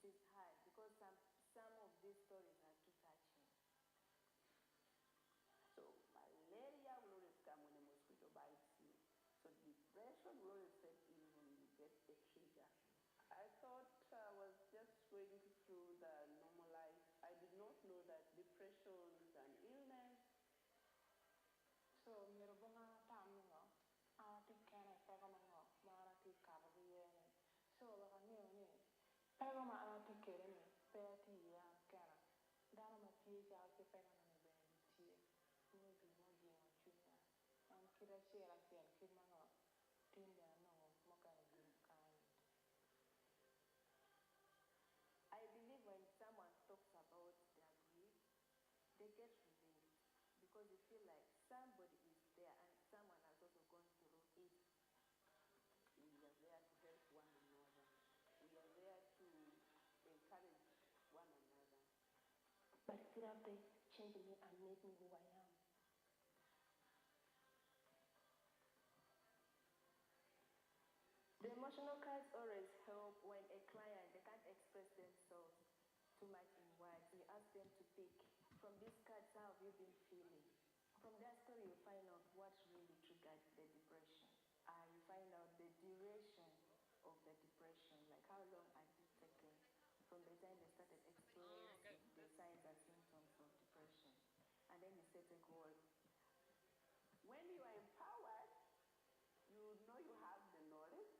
It is hard because some of these stories are too touching. So malaria will always come when a mosquito bites you. So depression will always set in when you get a trigger. I thought I was just going through the normal life. I did not know that depression is an illness. So mirabunga tamunga, ti kene pegamanga, mara ti kabagiene. So la nioni, pegama ti kereni, peti ya kena. Dana ma ti ja ke pegana ne benetie. Mo bi mo di ma chunya. Am kira shera sen kimanga. Tinda no mo kana bi kan. I believe when someone talks about their grief, they get relieved because they feel like somebody is there and someone has also gone through it. We are there to help one another. We are there to encourage one another. But therapy changed me and made me who I am. The emotional cards always help when a client, they can't express themselves too much in words. We ask them to pick from these cards, how have you been feeling? From their story, you find out what really triggered find out the duration of the depression, like how long has it taken from the time they started experiencing the signs and symptoms of depression. And then he set a goal. When you are empowered, you know you have the knowledge,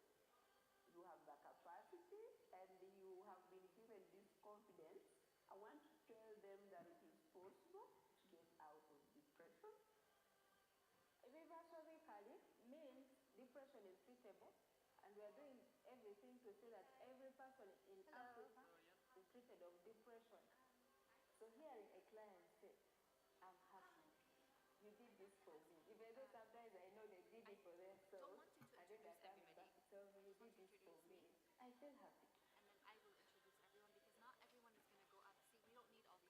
you have the capacity, and you have been given this confidence. I want to tell them that it is possible to get out of depression. Eventually means depression is treatable, and we are doing everything to see that every person in Africa is treated of depression. So hearing a client say, I'm happy, you did this for me, even though sometimes I know they did it for themselves, and then they're coming back to tell me, you did this for me, I feel happy. And then I will introduce everyone because not everyone is going to go up.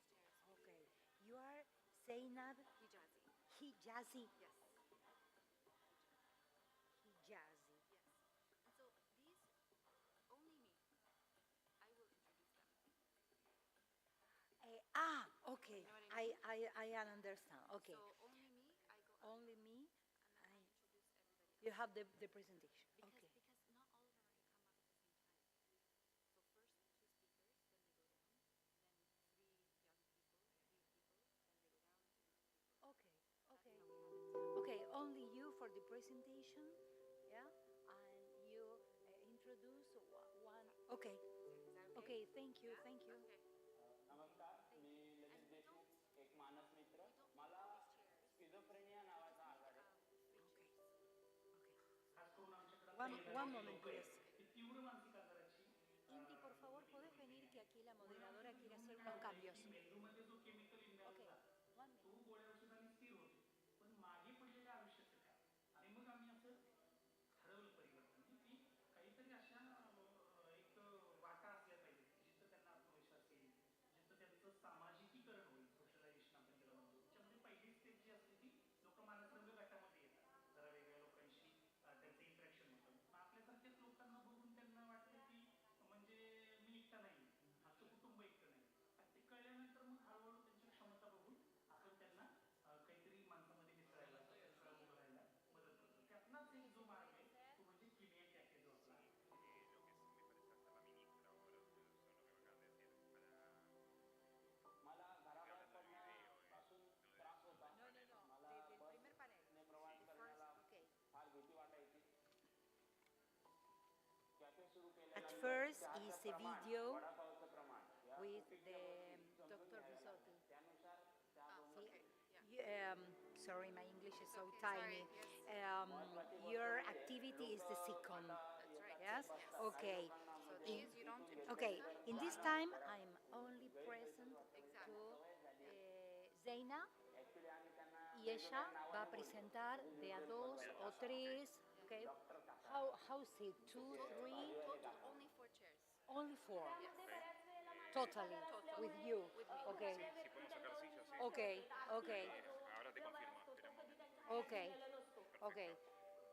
See, we don't need all these chairs. Okay, you are Zainab Hijazi. Hijazi. Yes. Hijazi. Yes. And so these, only me. I will introduce them. Okay. You know what I I understand. Okay. So only me, I go up. Only me. And then I introduce everybody else. You have the presentation. Because, Okay. because not all of them are going to come up at the same time. So first 2 speakers, then they go down. Then 3 young people, 3 people, then they go down to these people. Okay. Okay. Okay. Only you for the presentation. Yeah. And you introduce one. Okay. Is that Okay. Thank you. Yeah? Thank you. Okay. नमस्कार मी ललित देशमुख एक मानस मित्र मला schizophrenia नावाचा आजार आहे खास करून आमच्याकडे One moment, लोक आहेत please. की तीव्र मानसिक आजाराची Inti, por favor, ¿puedes venir que aquí la moderadora quiere hacer unos cambios? मेंदूमध्ये जो केमिकल इम्बॅलन्स Okay. जातो तो गोळ्या औषधाने स्थिर होतो पण मागे पडलेल्या आयुष्याचं काय आणि मग आम्ही असं ठरवलं परिवर्तन की काहीतरी अशा एक वाटा असल्या पाहिजे जिथं त्यांना आत्मविश्वास येईल जिथं त्यांचं सामाजिकीकरण होईल सोशलायझेशन आपण त्याला म्हणतो त्याच्यामध्ये पहिली स्टेप जी असते ती लोक मानसरंग गटामध्ये येतात जरा वेगळ्या लोकांशी त्यांचं इंटरॅक्शन होतं मग आपल्यासारख्याच लोकांना बघून त्यांना वाटतं की म्हणजे मी एकटा नाही आमचं कुटुंब एकटं नाही आणि ते कळल्यानंतर मग हळूहळू त्यांची क्षमता बघून आपण त्यांना काहीतरी माणसामध्ये मिसळायला उभं राहायला मदत करतो त्यातलाच एक जो मार्ग आहे तो म्हणजे किमिया कॅफे जो आपला मला घराबाहेर पडण्यापासून त्रास होता मला बसने प्रवास करण्याला फार भीती वाटायची कॅफे सुरू At first केल्यानंतर is a video वडापावचं प्रमाण with the Dr. Bisotti. त्यानुसार Sorry, my English is so tiny. Your activity is the second. That's right. Yes? Okay. So these you don't introduce. Okay. In this time, I'm only present to Zeina. Y ella va a presentar de a 2 o 3. Okay. How is it? 2, 3? Total, only 4 chairs. Only 4. Yes. Totally. With you. Okay. Okay. Okay. Ahora te confirmo, espera un momento. Okay. Okay.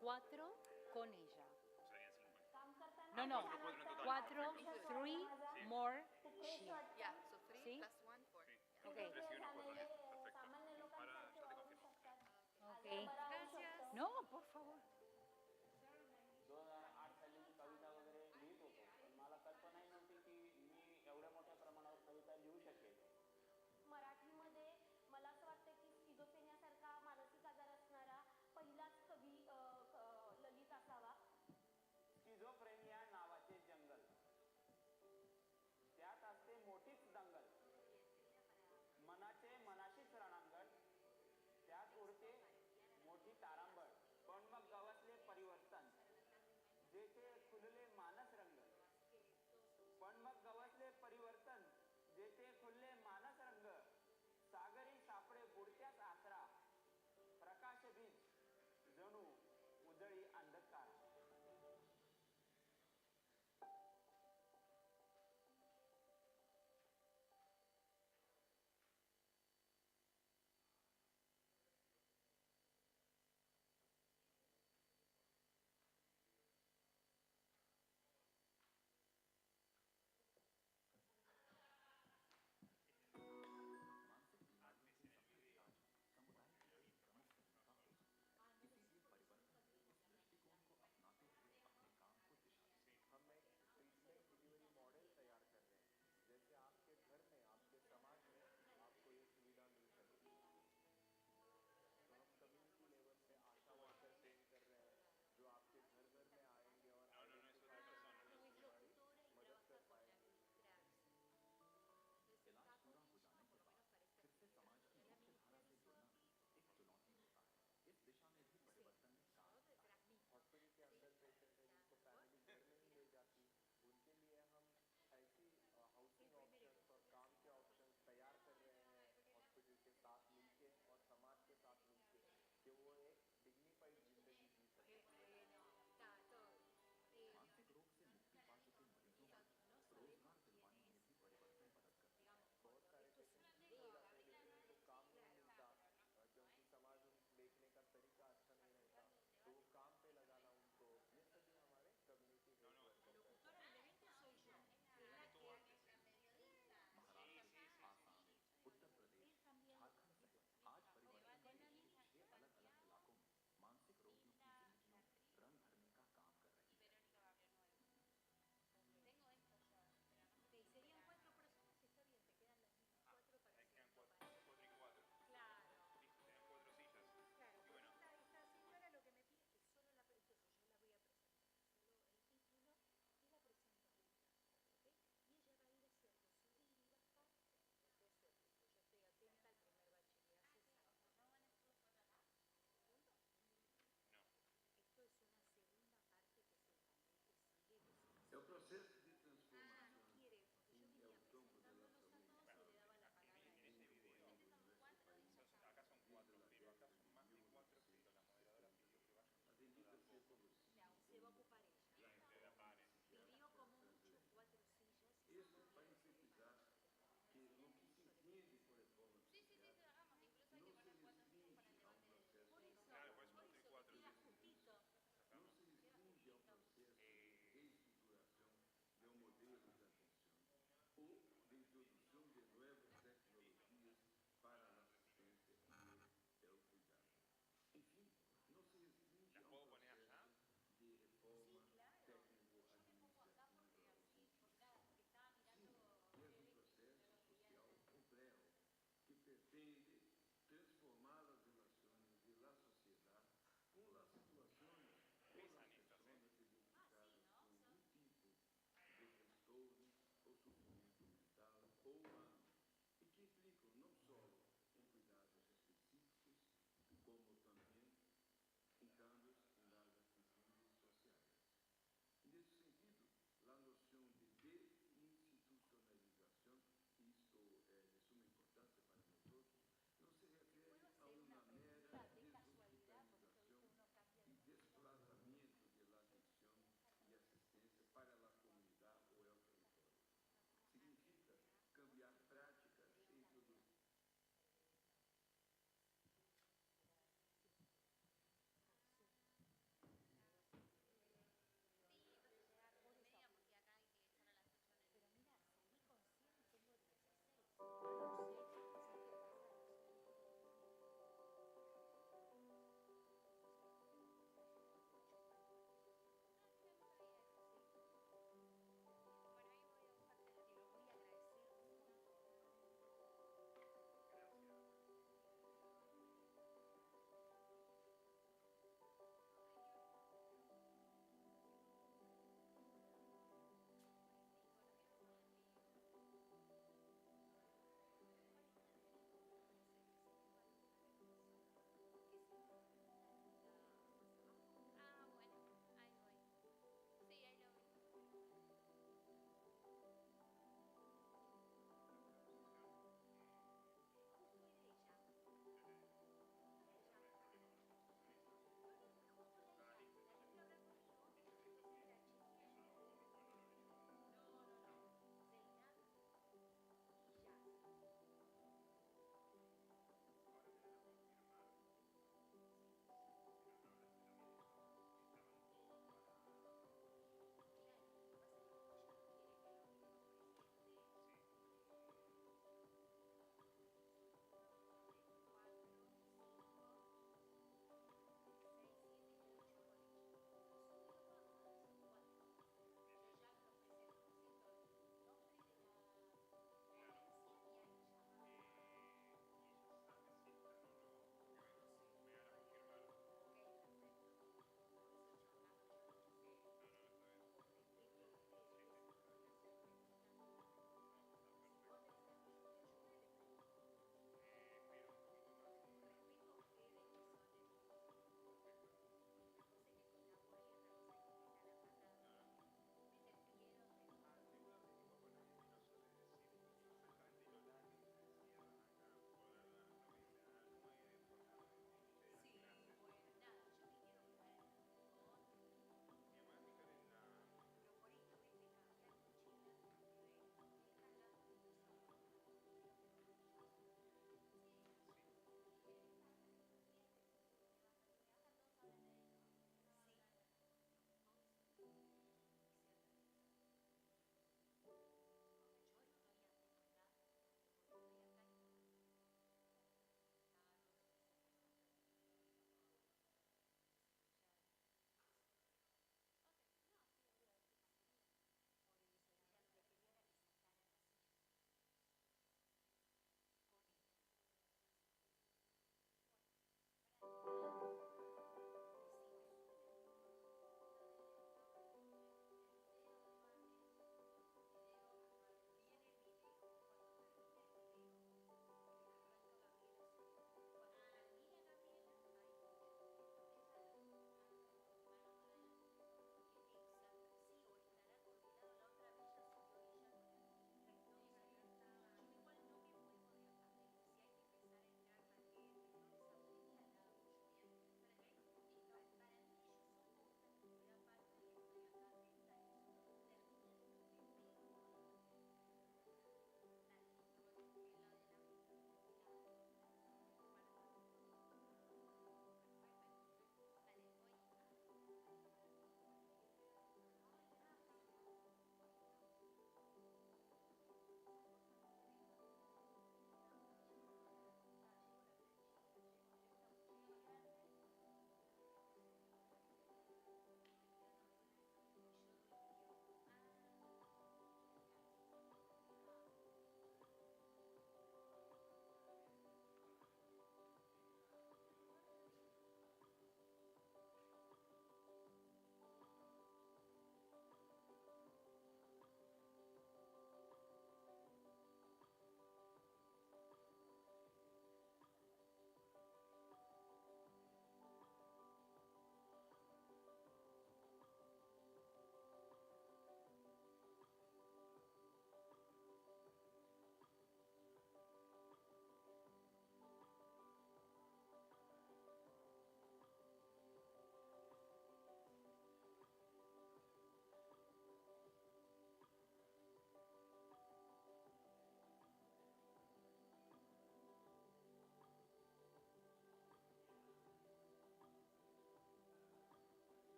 4 con ella. Serían 5. No, no. 4 en total. 4, 3 more she. Yeah, so 3 ¿Sí? plus 1, 4. Yeah. Okay. 3 y 1, 4, 10. Perfecto. Ahora ya te confirmo. Okay. Gracias. No, por favor. 2008 साली मी कविता वगैरे लिहित होतो पण मला कल्पनाही नव्हती की मी एवढ्या मोठ्या प्रमाणावर कविता लिहू शकेल मराठीमध्ये मला असं वाटतं की स्किझोफ्रेनियासारखा मानसिक आजार असणारा पहिलाच कवी ललित असावा स्किझोफ्रेनिया नावाचे जंगल त्यात असते मोठीच दंगल मनाचे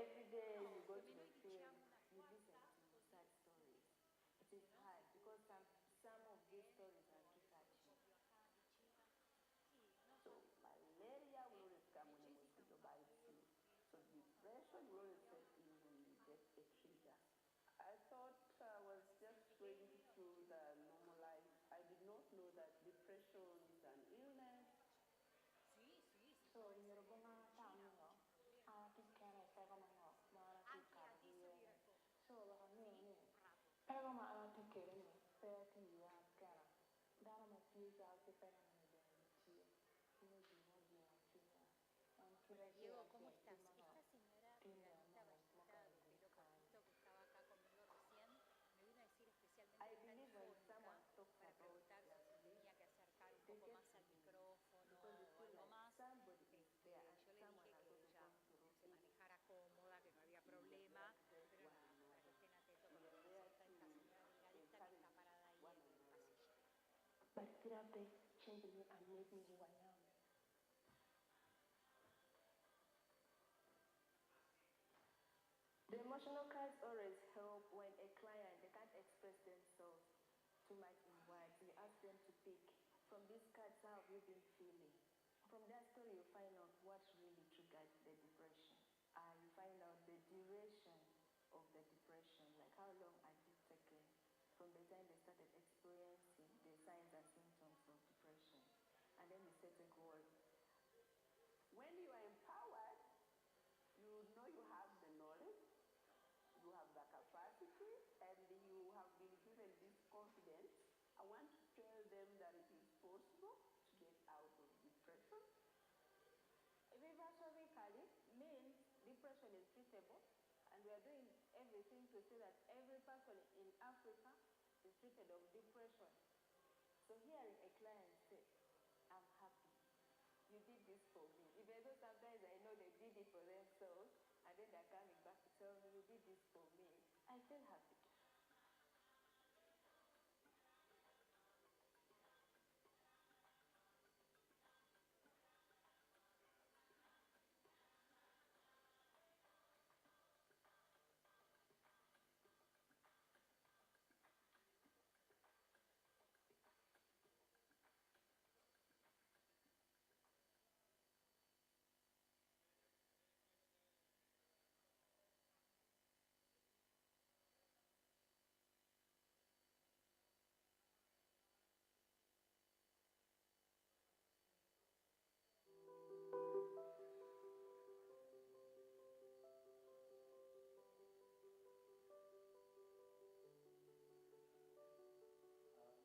Every day you go to the field, you listen to sad stories. It is hard because some of these stories are too touching. So malaria will always come when a mosquito bites you. So depression will always set in when you get a trigger. I thought I was just going through the normal life. I did not know that depression is an illness. So Yorubunga tamingo, ti kene pego mango, mana ti karabiye. So baka ni, pego ma ti kere ni, pe ti ya kera. Dana ma fiusa ti pego ni de ti. Mo di na fiusa. Diego, ¿cómo estás? Esta señora fulanita bajita de pelo cortito que estaba acá conmigo recién me vino a decir especialmente I que está believe when someone difónica talks para about preguntar their si se belief, tenía que acercar un they poco get más al relief micrófono because they o feel algo like más. somebody is there and Yo le someone dije has que also ella gone through se it. manejara cómoda, que no había problema, pero nada, para que estén atentos con lo que dice esta señora delgadita que está parada ahí en el pasillo. But therapy changed me and made me who I am. The emotional cards always help when a client, they can't express themselves too much in words. You ask them to pick from these cards, how have you been feeling? From that story, you find out what really triggered the depression. You find out the duration of the depression, like how long had it taken from the time they started experiencing the signs and symptoms of depression. And then you set a goal. When you are empowered, you know you have the knowledge, you have the capacity, and you have been given this confidence. I want to tell them that it is possible to get out of depression. Reversally means depression is treatable, and we are doing everything to say that every person in Africa is treated of depression. So hearing a client say, I'm happy, you did this for me. Even though sometimes I know they did it for themselves, and then they're coming back to tell me, you did this for me, I feel happy.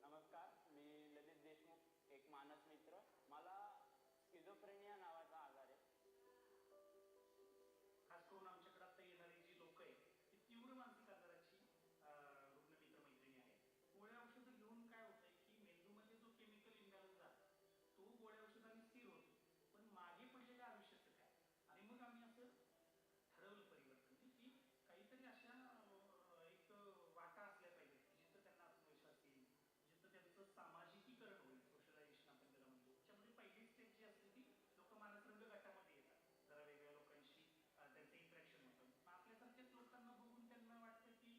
नमस्कार, मी ललित देशमुख, एक मानस मित्र. मला schizophrenia नावाचा आजार आहे. खास करून आमच्याकडे आता येणारी जी लोक आहेत ती तीव्र मानसिक आजाराची रुग्ण मित्र मैत्रिणी आहेत. गोळ्या औषधं घेऊन काय होतंय की मेंदूमध्ये जो केमिकल इम्बॅलन्स झाला तो गोळ्या औषधांनी स्थिर होतो, पण मागे पडलेल्या आयुष्याचं काय. आणि मग आम्ही असं ठरवलं परिवर्तन की काहीतरी अशा एक वाटा असल्या पाहिजेत की जिथं त्यांना आत्मविश्वास येईल, जिथं त्यांचं सामाजिकीकरण होईल, सोशलायझेशन आपण त्याला म्हणतो. त्याच्यामध्ये पहिली स्टेप जी असते ती लोक मानसरंग गटामध्ये येतात, जरा वेगळ्या लोकांशी त्यांचं इंटरॅक्शन होतं. मग आपल्यासारख्याच लोकांना बघून त्यांना वाटतं की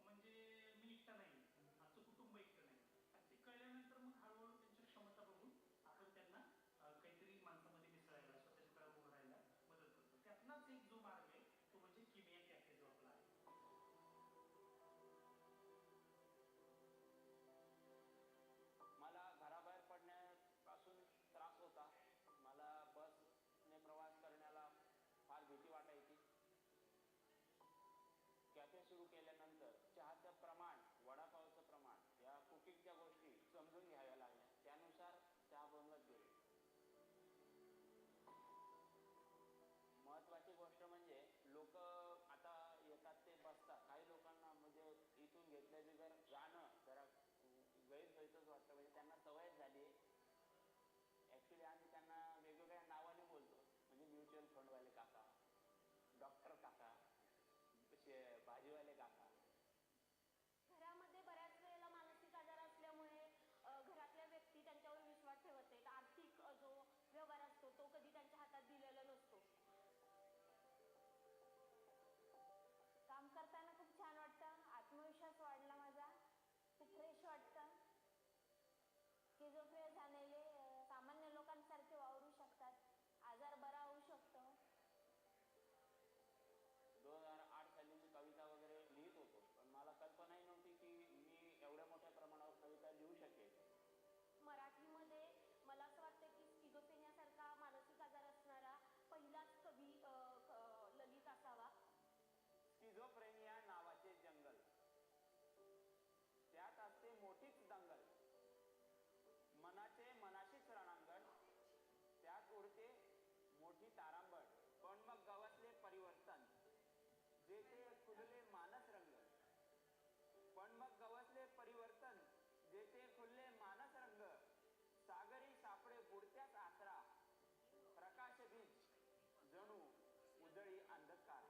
म्हणजे मी एकटा नाही, आमचं कुटुंब एकटं नाही. आणि ते कळल्यानंतर मग हळूहळू त्यांच्या क्षमता बघून आपण त्यांना काहीतरी माणसामध्ये मिसळायला, स्वतःच्या काळात उभं राहायला मदत करतो. त्यातलाच एक जो मार्ग आहे तो म्हणजे किमिया कॅफे जो आपला आहे. मला घराबाहेर पडण्यापासून त्रास होता. मला बसने प्रवास करण्याला फार भीती वाटायची. कॅफे सुरू केल्यानंतर चहाचं प्रमाण, वडापावचं प्रमाण, या कुकिंगच्या गोष्टी समजून घ्याव्या लागल्या. त्यानुसार चहा बनवत गेले. महत्त्वाची गोष्ट म्हणजे लोक आता येतात ते बसतात. काही लोकांना म्हणजे इथून घेतल्या बिगर जाणं जरा गैरसोयीचंच वाटतं, म्हणजे त्यांना सवयच झाली आहे. ॲक्च्युली आम्ही त्यांना वेगवेगळ्या नावाने बोलतो, म्हणजे म्युच्युअल फंडवाले काका, डॉक्टर काका, भाजीवाले काका. घरामध्ये बऱ्याच वेळेला मानसिक आजार असल्यामुळे घरातल्या व्यक्ती त्यांच्यावर विश्वास ठेवत नाहीत. आर्थिक जो व्यवहार असतो तो कधी त्यांच्या हातात दिलेला नसतो. स्किझोफ्रेनिया झालेले सामान्य लोकांसारखे वावरू शकतात, आजार बरा होऊ शकतो. 2008 साली मी कविता वगैरे लिहित होतो, पण मला कल्पनाही नव्हती की मी एवढ्या मोठ्या प्रमाणावर कविता लिहू शकेल. मराठीमध्ये मला असं वाटतं की स्किझोफ्रेनियासारखा मानसिक आजार असणारा पहिलाच कवी ललित असावा. स्किझोफ्रेनिया नावाचे जंगल, त्यात असते मोठीच दंगल. मनाचे मनाशीच रणांगण, त्यात उडते मोठी तारांबळ. पण मग गवसले परिवर्तन, जेथे खुलले मानस रंग. पण मग गवसले परिवर्तन, जेथे खुलले मानस रंग. सागरी सापडे बुडत्याच आसरा, प्रकाश बीज जणू उजळी अंधकार.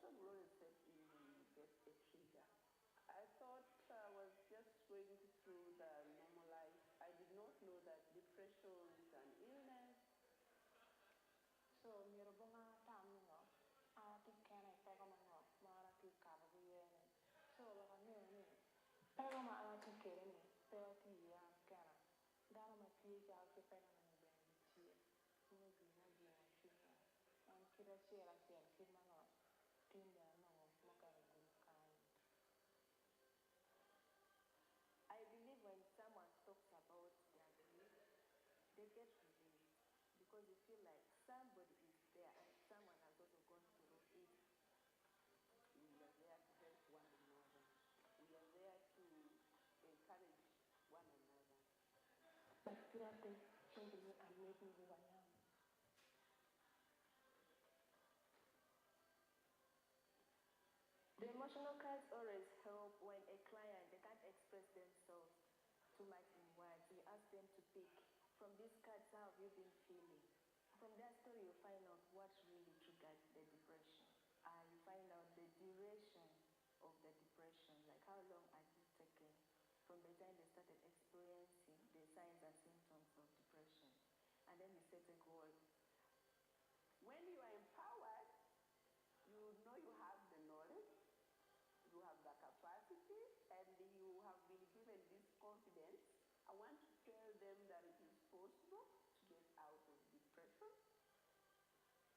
depression will set in when you get a trigger. I thought I was just going through the normal life. I did not know that depression is an illness. So miro bunga tamno ti kene pego mango mara ti kabu yene so baka ni pego ma ti kere ni pego ti ya kana dano ma ti ja ti pego ni ben ti ni bi na bi na ti an kira sera ti mango tinda no mo ka guru kan. I believe when someone talks about their grief, they get relieved because you feel like somebody is there and someone has also gone through it. We are there to help one another. We are there to encourage one another. Like therapy changed me and made me who I am. The emotional cards always help when a client, they can't express themselves too much in words. You ask them to pick from these cards, how have you been feeling? From that story, you find out what really triggered the depression. You find out the duration of the depression, like how long has it taken from the time they started experiencing the signs and symptoms of depression. And then you set a goal. When you are empowered, you know you have the knowledge, you have the capacity, and you have been given this confidence. I want to tell them that it is possible to get out of depression.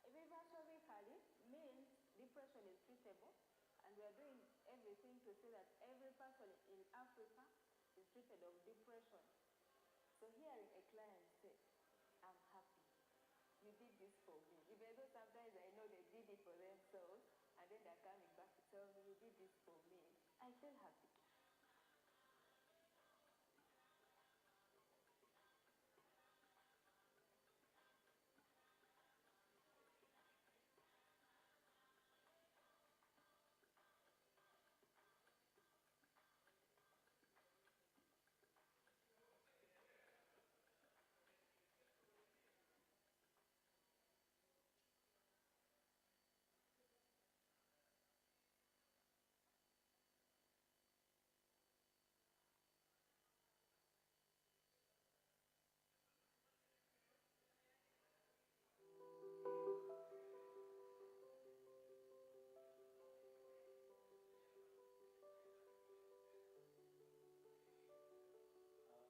Evaluatorically means depression is treatable, and we are doing everything to say that every person in Africa is treated of depression. So hearing a client say, I'm happy, you did this for me, even though sometimes I know they did it for themselves, and then they're coming back to tell me, you did this for me, I feel happy.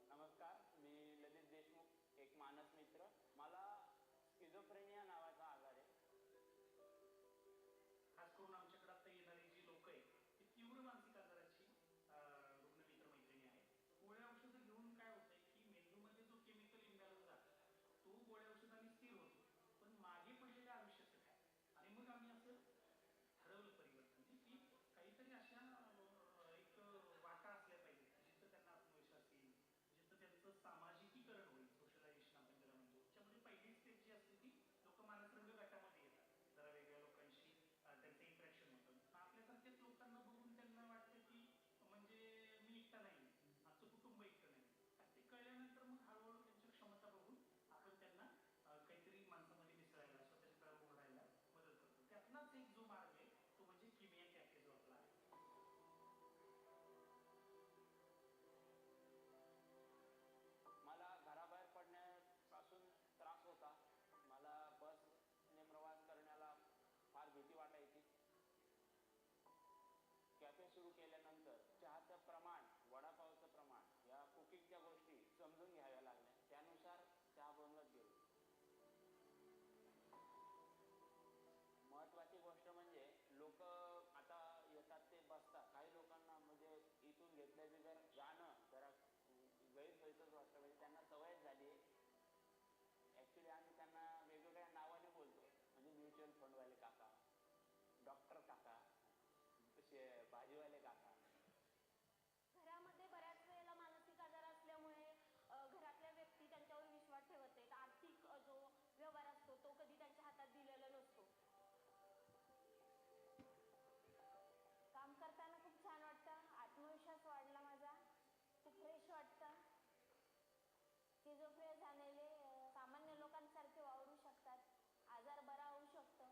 नमस्कार, मी ललित देशमुख, एक मानस मित्र. मला schizophrenia नावाचा आजार आहे. खास करून आमच्याकडे आता येणारी जी लोक आहेत ती तीव्र मानसिक आजाराची रुग्ण मित्र मैत्रिणी आहेत. गोळ्या औषधं घेऊन काय होतंय की मेंदूमध्ये जो केमिकल इम्बॅलन्स जातो तो गोळ्या औषधांनी स्थिर होतो, पण मागे पडलेल्या आयुष्याचं काय. आणि मग आम्ही असं ठरवलं परिवर्तन की काहीतरी अशा एक वाटा असल्या पाहिजे जिथं त्यांना आत्मविश्वास येईल, जिथं त्यांचं सामाजिकीकरण होईल, सोशलायझेशन आपण त्याला म्हणतो. त्याच्यामध्ये पहिली स्टेप जी असते ती लोक मानसरंग गटामध्ये येतात, जरा वेगळ्या लोकांशी त्यांचं इंटरॅक्शन होतं. आपल्यासारख्याच लोकांना बघून त्यांना वाटतं की म्हणजे मी एकटा नाही, आमचं कुटुंब एकटं नाही. आणि ते कळल्यानंतर मग हळूहळू त्यांच्या क्षमता बघून आपण त्यांना काहीतरी माणसामध्ये मिसळायला, स्वतःच्या पायावर उभं राहायला मदत करतो. त्यातलाच एक जो मार्ग आहे तो म्हणजे किमिया कॅफे जो आपला आहे. मला घराबाहेर पडण्यापासून त्रास होता. मला बसने प्रवास करण्याला फार भीती वाटायची. कॅफे सुरू केल्यानंतर चहाचं प्रमाण, वडापावचं प्रमाण, या कुकिंगच्या गोष्टी समजून घ्याव्या लागल्या. त्यानुसार चहा बनवत गेलो. महत्त्वाची गोष्ट म्हणजे लोक आता येतात ते बसतात. काही लोकांना म्हणजे इथून घेतल्या बिगर जाणं जरा गैरसोयीचंच वाटतं, म्हणजे त्यांना सवयच झाली आहे. ॲक्च्युली आम्ही त्यांना वेगवेगळ्या नावाने बोलतो, म्हणजे म्युच्युअल फंडवाले काका, डॉक्टर काका, भाजीवाले काका. घरामध्ये बऱ्याच वेळेला मानसिक आजार असल्यामुळे घरातल्या व्यक्ती त्यांच्यावर विश्वास ठेवत नाहीत. आर्थिक जो व्यवहार असतो तो कधी त्यांच्या हातात दिलेला नसतो. काम करताना खूप छान वाटतं, आत्मविश्वास वाढला माझा, खूप फ्रेश वाटतं. स्किझोफ्रेनिया झालेले सामान्य लोकांसारखे वावरू शकतात, आजार बरा होऊ शकतो.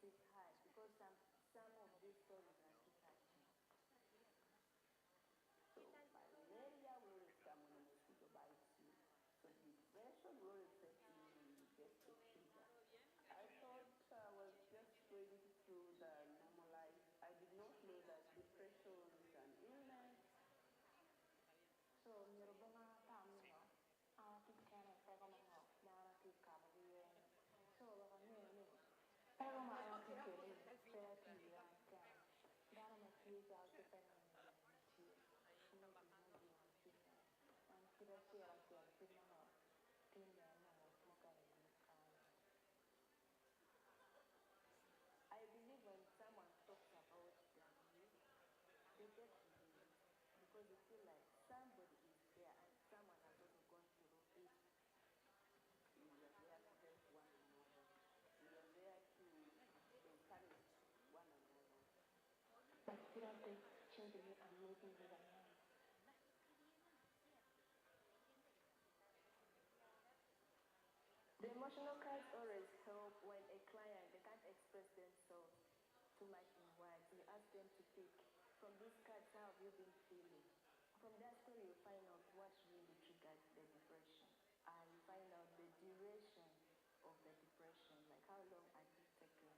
hit hard because some of these stories are too touching. So malaria will always come when a mosquito bites you. So depression will always set in when you get a trigger. I thought I was just going through the normal life. I did not know that depression is an illness. So mirbunga tamno ti kene pego mango mara ti karbiye so baka ni pego ma ti kene pe ti ya kan dara ma ti ja ti pego ni ti ni di mo di ti an kira si ara ti an ti no ti ne no ti ka ni ka I believe when someone talks about their grief, they get relieved because they feel like somebody is there and someone has also gone through it. We are there to help one another. We are there to encourage one another. kira ti chinti ni an meeting with them. The emotional cards always help when a client they can't express themselves too much in words. You ask them to pick from these cards how have you been feeling. From that story you find out what really triggered the depression. You find out the duration of the depression, like how long had it taken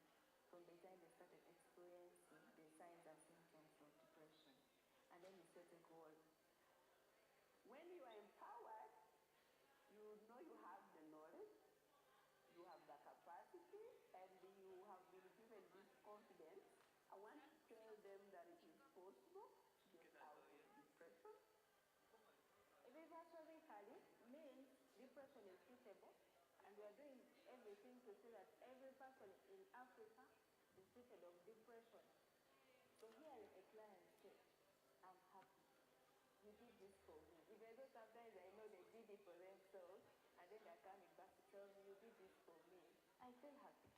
from the time they started experiencing the signs and symptoms of depression. And then you set a goal. When you are empowered, you know you have the knowledge, you have the capacity, and you have been given this confidence. I want to tell them that it is possible to get out of depression. Reversally means depression is treatable, and we are doing everything to see that every person in Africa is treated of depression. So hearing a client say, I'm happy, you did this for me, even though sometimes I know they did it for themselves, and then they're coming back to tell me, you did this for me, I feel happy.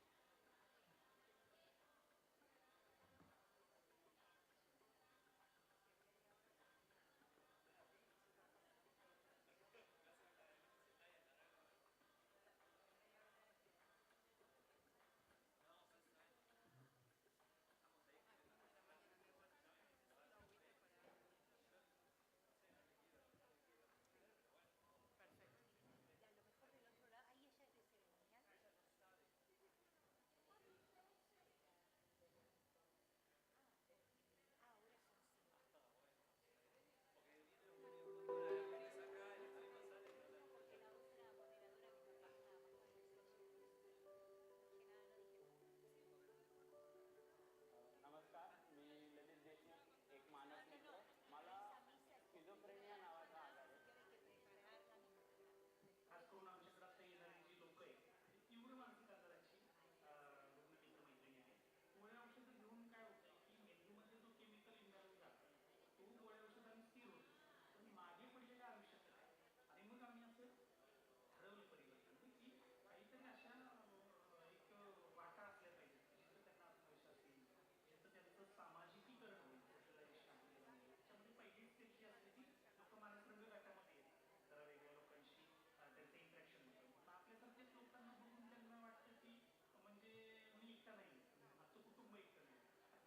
A lo mejor del otro lado, ahí ella es de ceremonial. Ahora son 5. No, porque la otra moderadora me contestaba más tarde, o sea, dije nada, no dije nada. नमस्कार मी ललित देशमुख एक मानस मित्र मला schizophrenia नावाचा आजार आहे खास करून आमच्याकडे येणारी जी लोक आहेत ती तीव्र मानसिक आजाराची रुग्ण मित्रमैत्रिणी आहेत. गोळ्या औषधं घेऊन काय होतं की मेंदूमध्ये जो केमिकल इम्बॅलन्स झाला तो गोळ्या औषधांनी स्थिर होतो, पण मागे पडलेल्या आयुष्यात काय. आणि मग आम्ही असं ठरवलं परिवर्तन की काहीतरी अशा एक वाटा असल्या पाहिजेत जिथं त्यांना आत्मविश्वास येईल, जिथं त्यांचं सामाजिकीकरण होईल, सोशलायझेशन त्याच्यामध्ये पहिली स्टेप जी असते ती लोकमानसरंग गटामध्ये येते. जरा वेगळ्या लोकांशी त्यांचं इंटरॅक्शन होतं. मग आपल्यासारख्याच लोकांना बघून त्यांना वाटतं की म्हणजे मी एकटा नाही, आमचं कुटुंब एकटं नाही.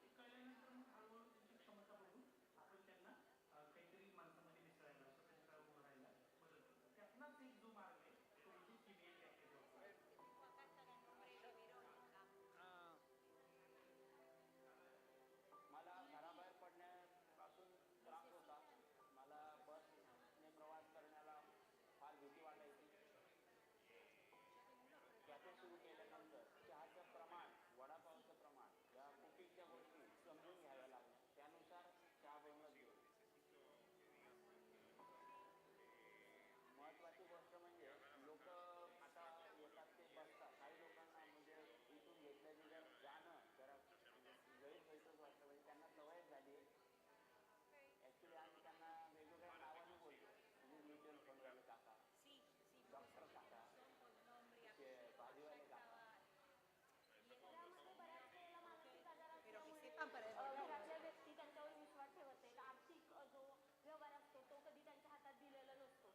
ते कळल्यानंतर मग हळूहळू त्यांची क्षमता बघून आपण त्यांना काहीतरी माणसामध्ये मिसळायला, स्वतःच्या उभं राहायला मदत करतो. त्यातलाच एक जो मार्ग आहे तो म्हणजे सीबीआय पॅकेज वापरतो. मला घराबाहेर पडण्यापासून त्रास होता. मला बसने प्रवास करण्याला फार भीती वाटायची. कॅफे सुरू केल्यानंतर चहाचं प्रमाण, वडापावचं प्रमाण या कुकिंगच्या गोष्टी समजून घ्याव्या लागल्या. त्यानुसार चहा बनवत गेलो. महत्त्वाची गोष्ट म्हणजे लोक आता येतात ते बसतात. काही लोकांना म्हणजे इथून घेतल्या बिगर जाणं जरा गैरसोयीचंच वाटतं, म्हणजे त्यांना सवयच झाली आहे. ॲक्च्युली आम्ही त्यांना वेगवेगळ्या नावाने बोलतो, म्हणजे म्युच्युअल फंडवाले काका, डॉक्टर काका, भाजीवाले काका. घरामध्ये बऱ्याच वेळेला मानसिक आजार असल्यामुळे घरातल्या घरातल्या व्यक्ती त्यांच्यावर विश्वास ठेवत नाहीत. आर्थिक जो व्यवहार असतो तो कधी त्यांच्या हातात दिलेला नसतो.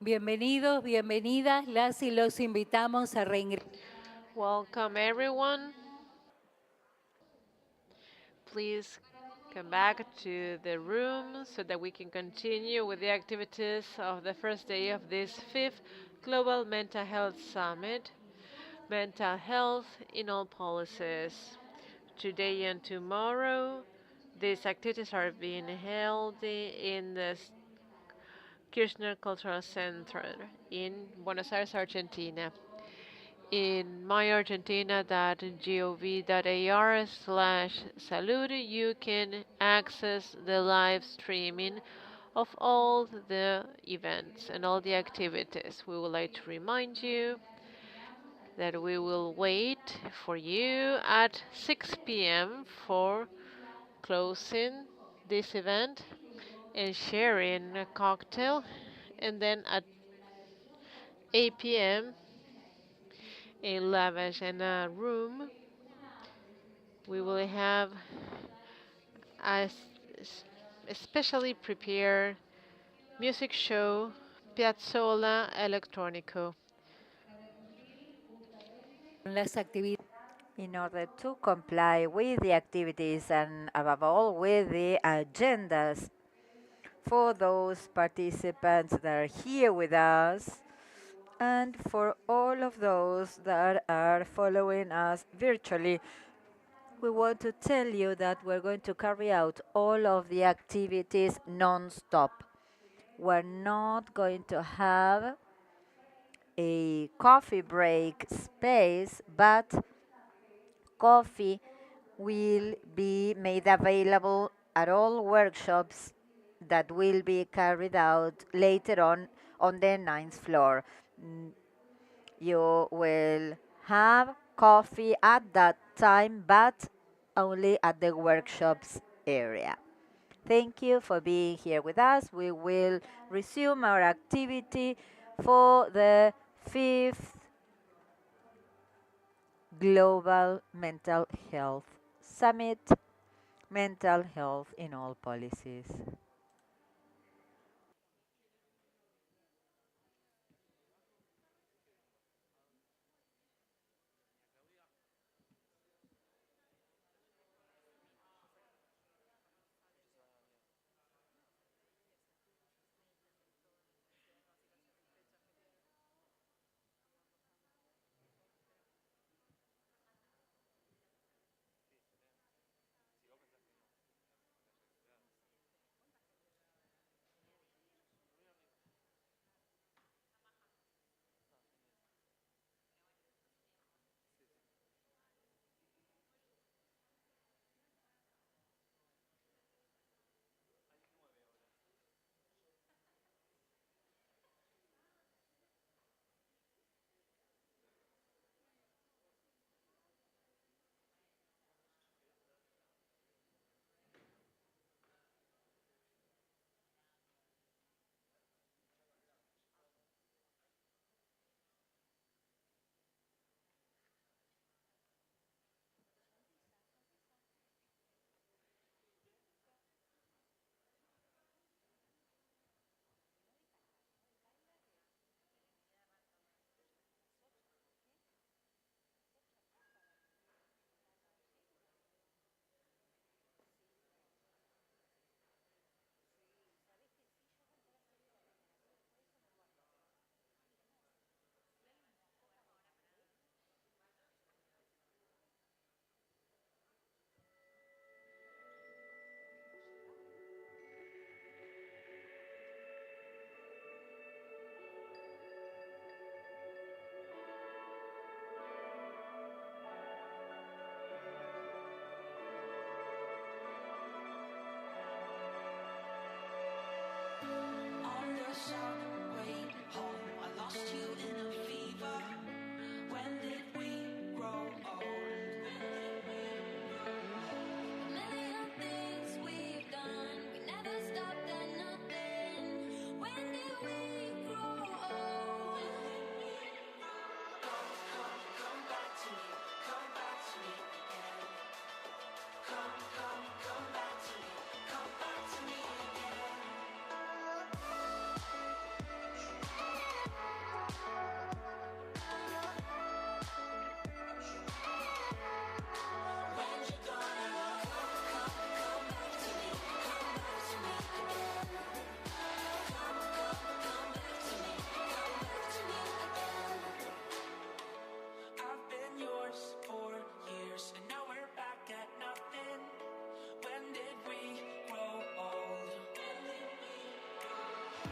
Bienvenidos, bienvenidas, las y los invitamos a reingresar. Welcome, everyone. Please come back to the room so that we can continue with the activities of the first day of this fifth Global Mental Health Summit, Mental Health in All Policies. Today and tomorrow, these activities are being held in the Kirchner Cultural Center in Buenos Aires, Argentina. In myargentina.gov.ar/salud, you can access the live streaming of all the events and all the activities. We would like to remind you that we will wait for you at 6 p.m. for closing this event and sharing a cocktail, and then at 8 p.m. in lavish and a room we will have a especially prepared music show, Piazzolla Electronico. Las actividades. In order to comply with the activities and above all with the agendas for those participants that are here with us and for all of those that are following us virtually, we want to tell you that we're going to carry out all of the activities non-stop. We're not going to have a coffee break space, but coffee will be made available at all workshops that will be carried out later on the ninth floor. You will have coffee at that time, but only at the workshops area. Thank you for being here with us. We will resume our activity for the fifth Global Mental Health Summit, Mental Health in All Policies.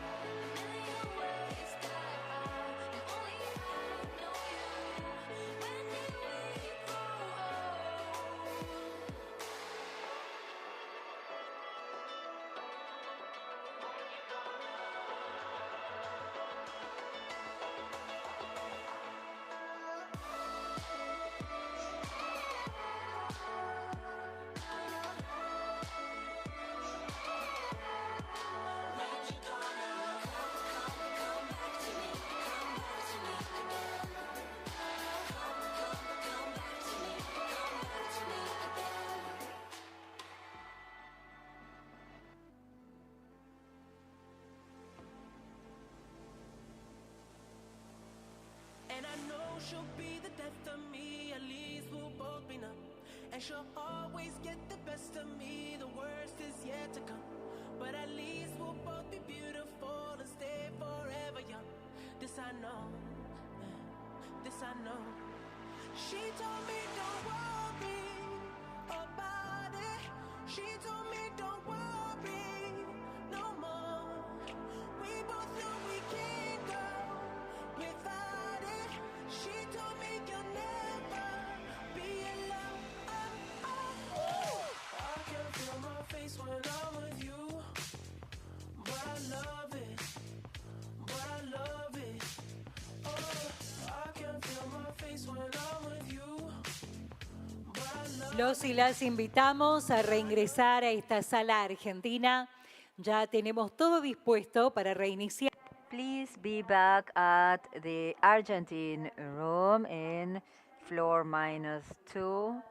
million ways sky high, and only I know you. When did we grow old? And I know she'll be the death of me, at least we'll both be numb. And she'll always get the best of me, the worst is yet to come. But at least we'll both be beautiful and stay forever young. This I know, this I know. She told me don't worry about it. She told me don't worry no more. We both know we can't go without it. She told me you'll never be alone. I can feel my face when I'm with you, but I love it, but I love it. Oh, I can feel my face when I'm with you, but I love it. Los y las invitamos a reingresar a esta sala argentina. Ya tenemos todo dispuesto para reiniciar. Please be back at the Argentine room in floor -2.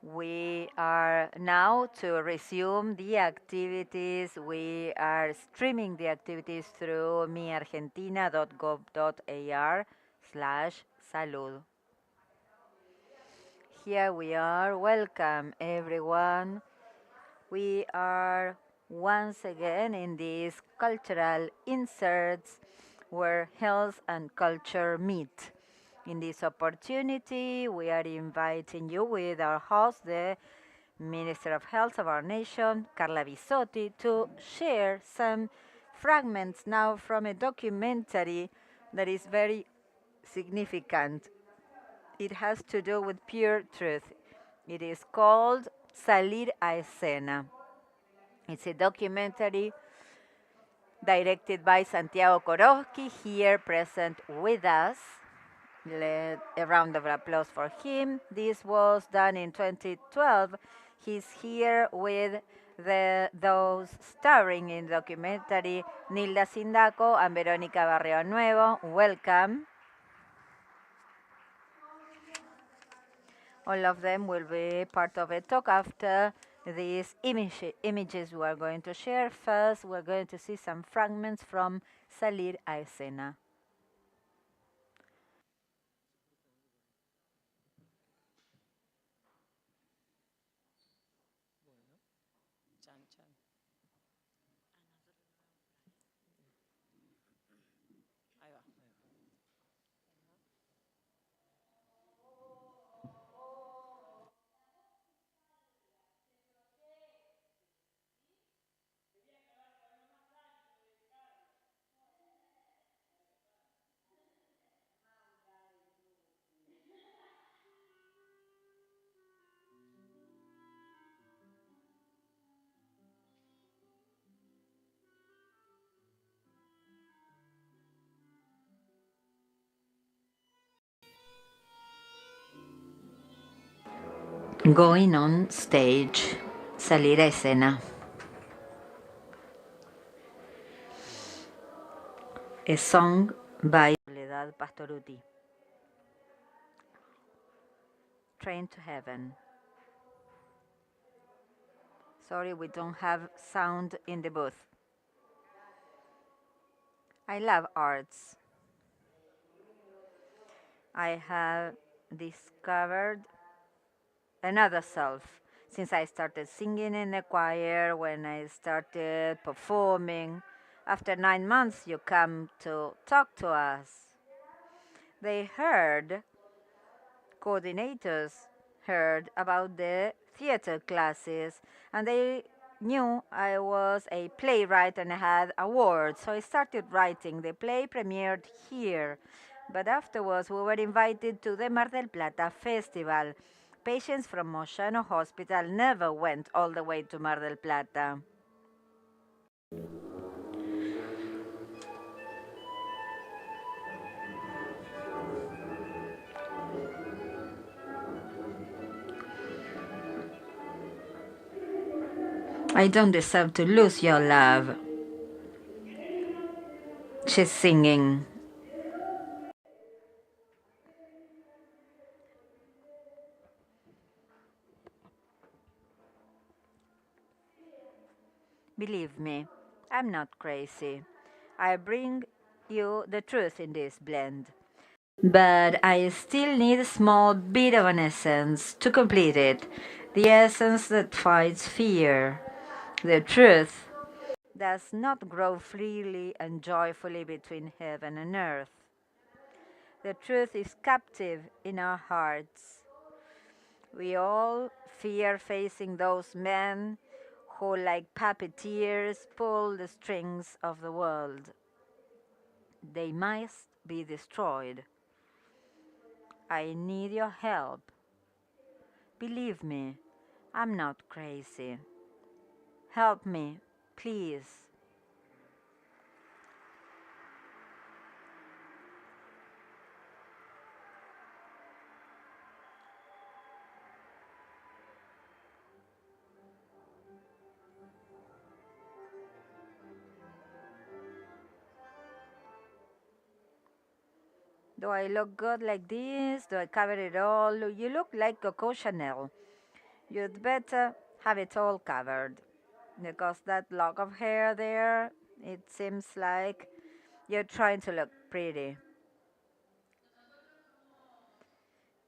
We are now to resume the activities. We are streaming the activities through miargentina.gov.ar/salud. Here we are. Welcome, everyone. We are once again in these cultural inserts where health and culture meet. In this opportunity, we are inviting you with our host, the Minister of Health of our nation, Carla Bisotti, to share some fragments now from a documentary that is very significant. It has to do with pure truth. It is called Salir a Escena. It's a documentary directed by Santiago Korowski, here present with us. A round of applause for him. This was done in 2012. He's here with those starring in the documentary, Nilda Sindaco and Verónica Barrio Nuevo. Welcome. All of them will be part of a talk after these images we are going to share. First, we're going to see some fragments from Salir a Escena. Going on stage, Salir a Escena. A song by Soledad Pastoruti. Train to Heaven. Sorry, we don't have sound in the booth. I love arts. I have discovered another self since I started singing in the choir, when I started performing. After 9 months, you come to talk to us. They heard, coordinators heard about the theater classes, and they knew I was a playwright and I had awards, so I started writing. The play premiered here, but afterwards we were invited to the Mar del Plata Festival. Patients from Moyano Hospital never went all the way to Mar del Plata. I don't deserve to lose your love. She's singing. Believe me, I'm not crazy. I bring you the truth in this blend. But I still need a small bit of an essence to complete it. The essence that fights fear. The truth does not grow freely and joyfully between heaven and earth. The truth is captive in our hearts. We all fear facing those men who, like puppeteers, pull the strings of the world. They must be destroyed. I need your help. Believe me, I'm not crazy. Help me, please. Do I look good like this? Do I cover it all? You look like Coco Chanel. You'd better have it all covered. Because that lock of hair there, it seems like you're trying to look pretty.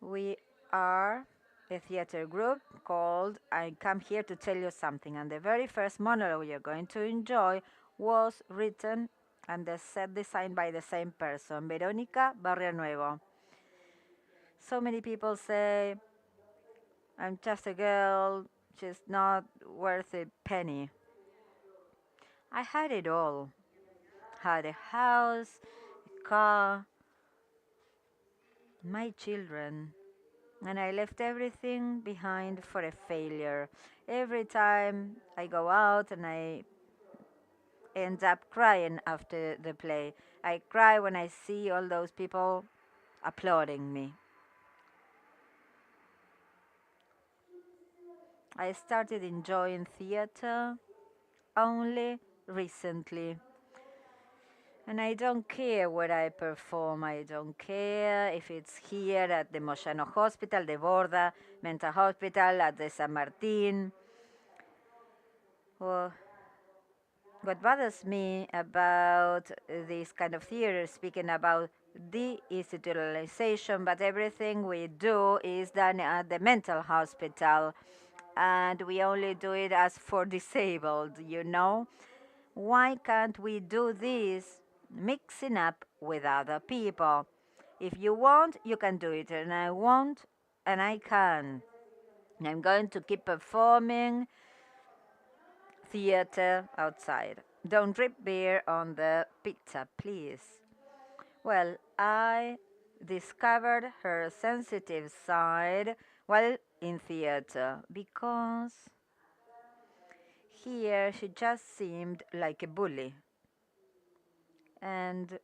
We are a theater group called I Come Here to Tell You Something, and the very first monologue you're going to enjoy was written and the set designed by the same person, Verónica Barrionuevo. So many people say, I'm just a girl, she's not worth a penny. I had it all. Had a house, a car, my children, and I left everything behind for a failure. Every time I go out and I end up crying after the play. I cry when I see all those people applauding me. I started enjoying theater only recently. And I don't care where I perform. I don't care if it's here at the Moyano Hospital, the Borda Mental Hospital, at the San Martin. Well, what bothers me about this kind of theater, speaking about deinstitutionalization, but everything we do is done at the mental hospital, and we only do it as for disabled, you know? Why can't we do this mixing up with other people? If you want, you can do it, and I won't, and I can. And I'm going to keep performing theater outside. Don't drip beer on the pizza, please. Well, I discovered her sensitive side while in theater because here she just seemed like a bully. And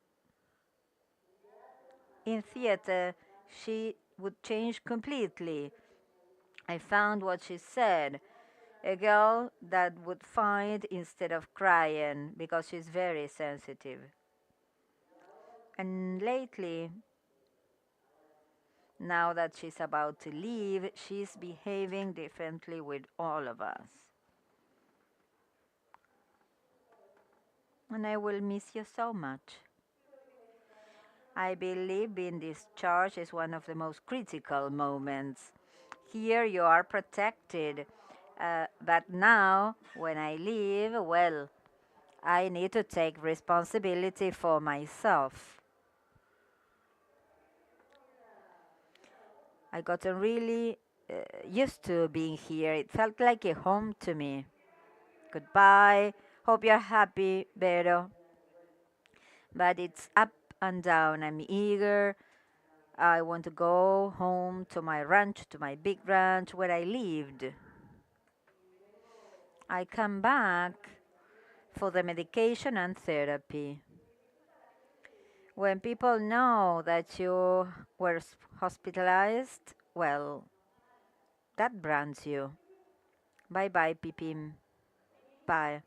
in theater, she would change completely. I found what she said. A girl that would fight instead of crying because she's very sensitive. And lately, now that she's about to leave, she's behaving differently with all of us. And I will miss you so much. I believe being discharged is one of the most critical moments. Here you are protected. But now, when I leave, well, I need to take responsibility for myself. I gotten really used to being here. It felt like a home to me. goodbye. Hope you're happy, Vero. But it's up and down. I'm eager. I want to go home to my ranch, to my big ranch where I lived. I come back for the medication and therapy. When people know that you were hospitalized, well, that brands you. Bye bye, Pipim. Bye.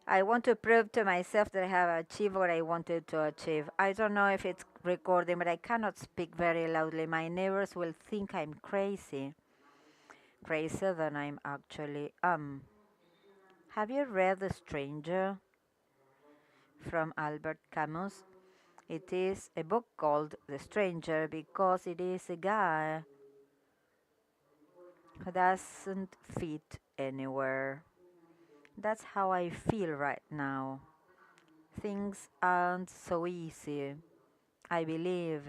I want to prove to myself that I have achieved what I wanted to achieve. I don't know if it's recording, but I cannot speak very loudly. My neighbors will think I'm crazy. Crazier than I actually am. Have you read The Stranger from Albert Camus? It is a book called The Stranger because it is a guy who doesn't fit anywhere. That's how I feel right now. Things aren't so easy. I believe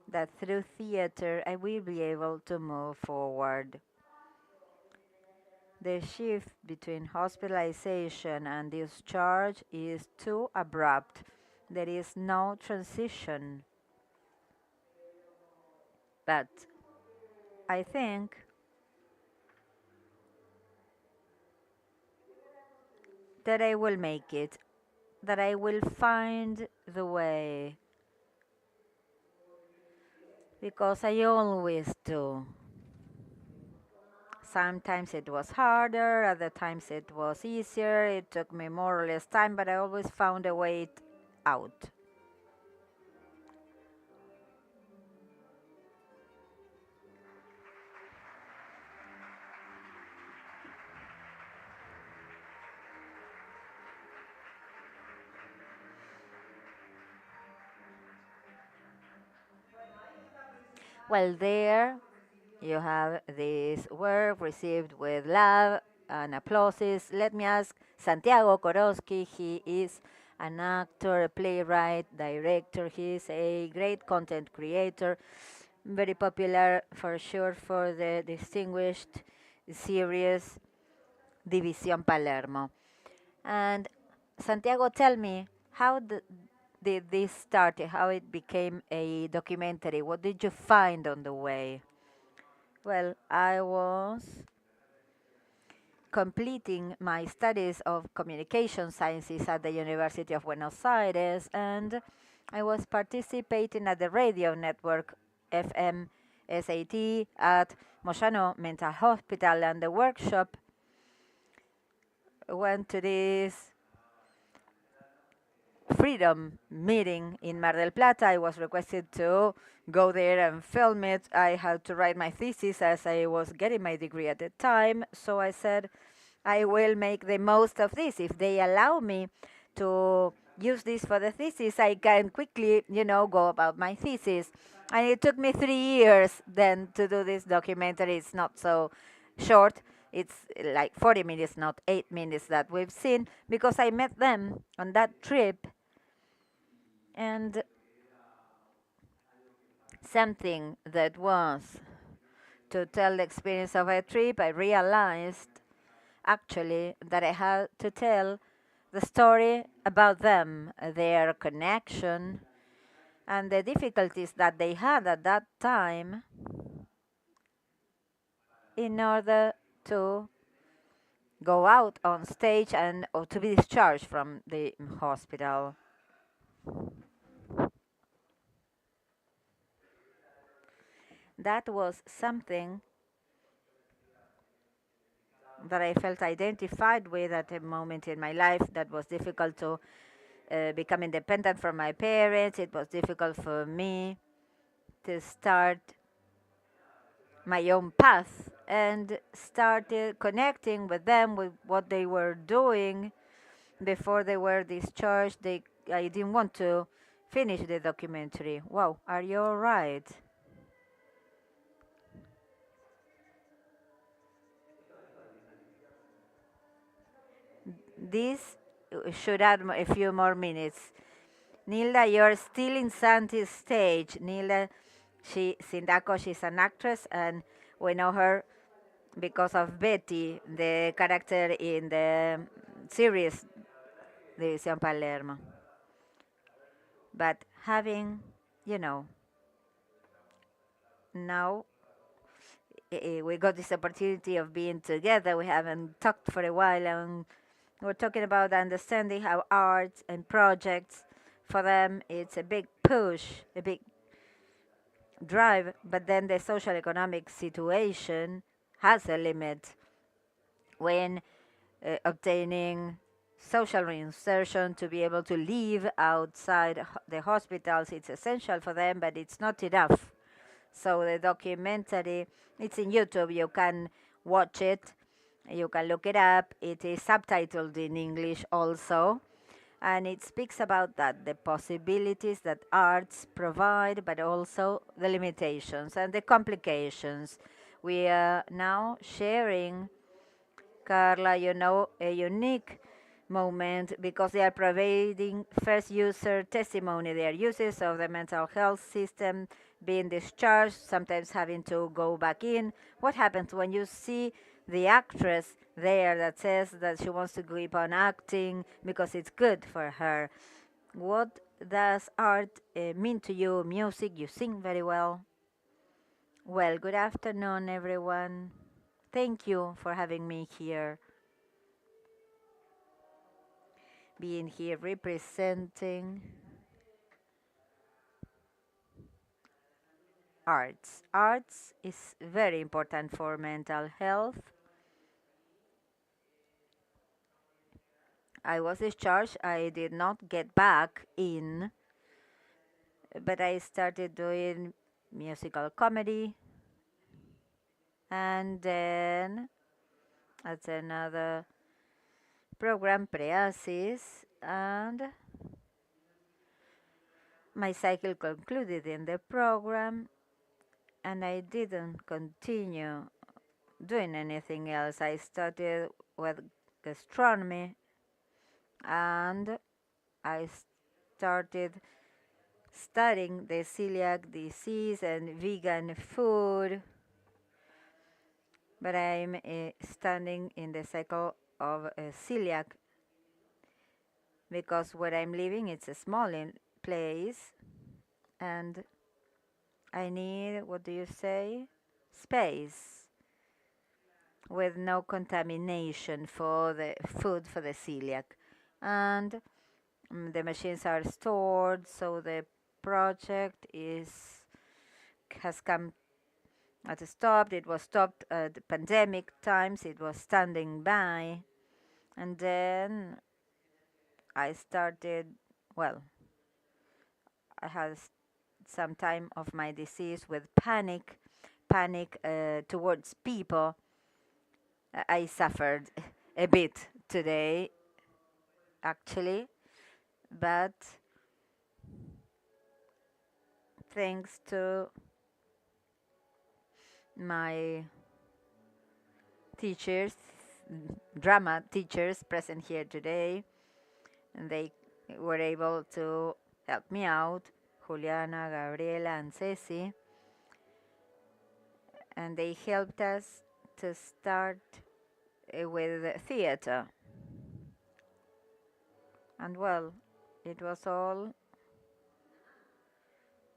that through theater I will be able to move forward. The shift between hospitalization and discharge is too abrupt. There is no transition. But I think that I will make it, that I will find the way, because I always do. Sometimes it was harder, other times it was easier, it took me more or less time, but I always found a way out. Well, there you have this work received with love and applauses. Let me ask Santiago Korowski. He is an actor, a playwright, director. He is a great content creator, very popular for sure for the distinguished series División Palermo. And Santiago, tell me, how did this start? How it became a documentary? What did you find on the way? Well, I was completing my studies of communication sciences at the University of Buenos Aires, and I was participating at the radio network FM SAT at Moyano Mental Hospital, and the workshop went to this freedom meeting in Mar del Plata. I was requested to go there and film it. I had to write my thesis as I was getting my degree at the time. So I said, I will make the most of this. If they allow me to use this for the thesis, I can quickly, go about my thesis. And it took me 3 years then to do this documentary. It's not so short. It's like 40 minutes, not 8 minutes that we've seen, because I met them on that trip. And something that was to tell the experience of a trip, I realized actually that I had to tell the story about them, their connection, and the difficulties that they had at that time in order to go out on stage and or to be discharged from the hospital. That was something that I felt identified with at a moment in my life that was difficult to become independent from my parents. It was difficult for me to start my own path and started connecting with them with what they were doing before they were discharged. I didn't want to finish the documentary. Wow, are you all right? This should add a few more minutes. Nilda, you're still in Santi's stage. Nilda, Sindako, she's an actress, and we know her because of Betty, the character in the series División Palermo. But having, you know, now we got this opportunity of being together. We haven't talked for a while, and we're talking about understanding how art and projects, for them, it's a big push, a big drive, but then the social economic situation has a limit when obtaining social reinsertion to be able to live outside the hospitals. It's essential for them, but it's not enough. So the documentary, it's in YouTube. You can watch it. You can look it up. It is subtitled in English also. And it speaks about that, the possibilities that arts provide, but also the limitations and the complications. We are now sharing, Carla, you know, a unique moment because they are providing first user testimony. Their uses of the mental health system being discharged, sometimes having to go back in. What happens when you see the actress there that says that she wants to keep on acting because it's good for her? What does art mean to you? Music, you sing very well. Well, good afternoon, everyone. Thank you for having me here. Being here representing arts. Arts is very important for mental health. I was discharged. I did not get back in, but I started doing musical comedy, and then that's another program, Preasis, and my cycle concluded in the program, and I didn't continue doing anything else. I started with gastronomy, and I started studying the celiac disease and vegan food, but I'm standing in the cycle of celiac because where I'm living it's a small place, and I need, what do you say, space with no contamination for the food for the celiac. And the machines are stored, so the project has come at a stop. It was stopped at the pandemic times. It was standing by, and then I started. Well, I had some time of my disease with panic, towards people. I suffered a bit today, actually, but thanks to my teachers, drama teachers present here today, and they were able to help me out, Juliana, Gabriela, and Ceci, and they helped us to start with theater. And well, it was all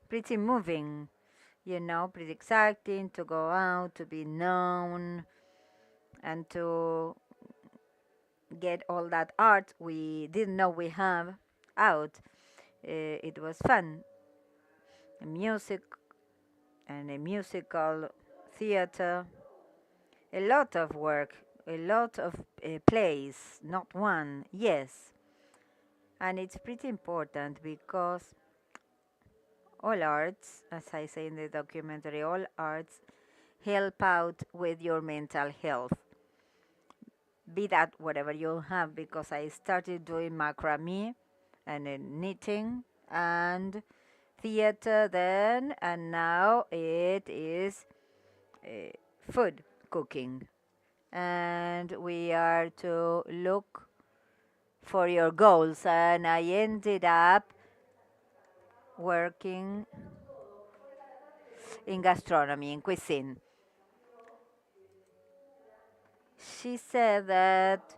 pretty moving, you know, pretty exciting to go out, to be known, and to get all that art we didn't know we have out. It was fun. Music and a musical theater, a lot of work, a lot of plays, not one, yes. And it's pretty important because all arts, as I say in the documentary, all arts help out with your mental health. Be that whatever you have, because I started doing macrame and knitting and theater then, and now it is food cooking. And we are to look for your goals, and I ended up working in gastronomy, in cuisine. she said that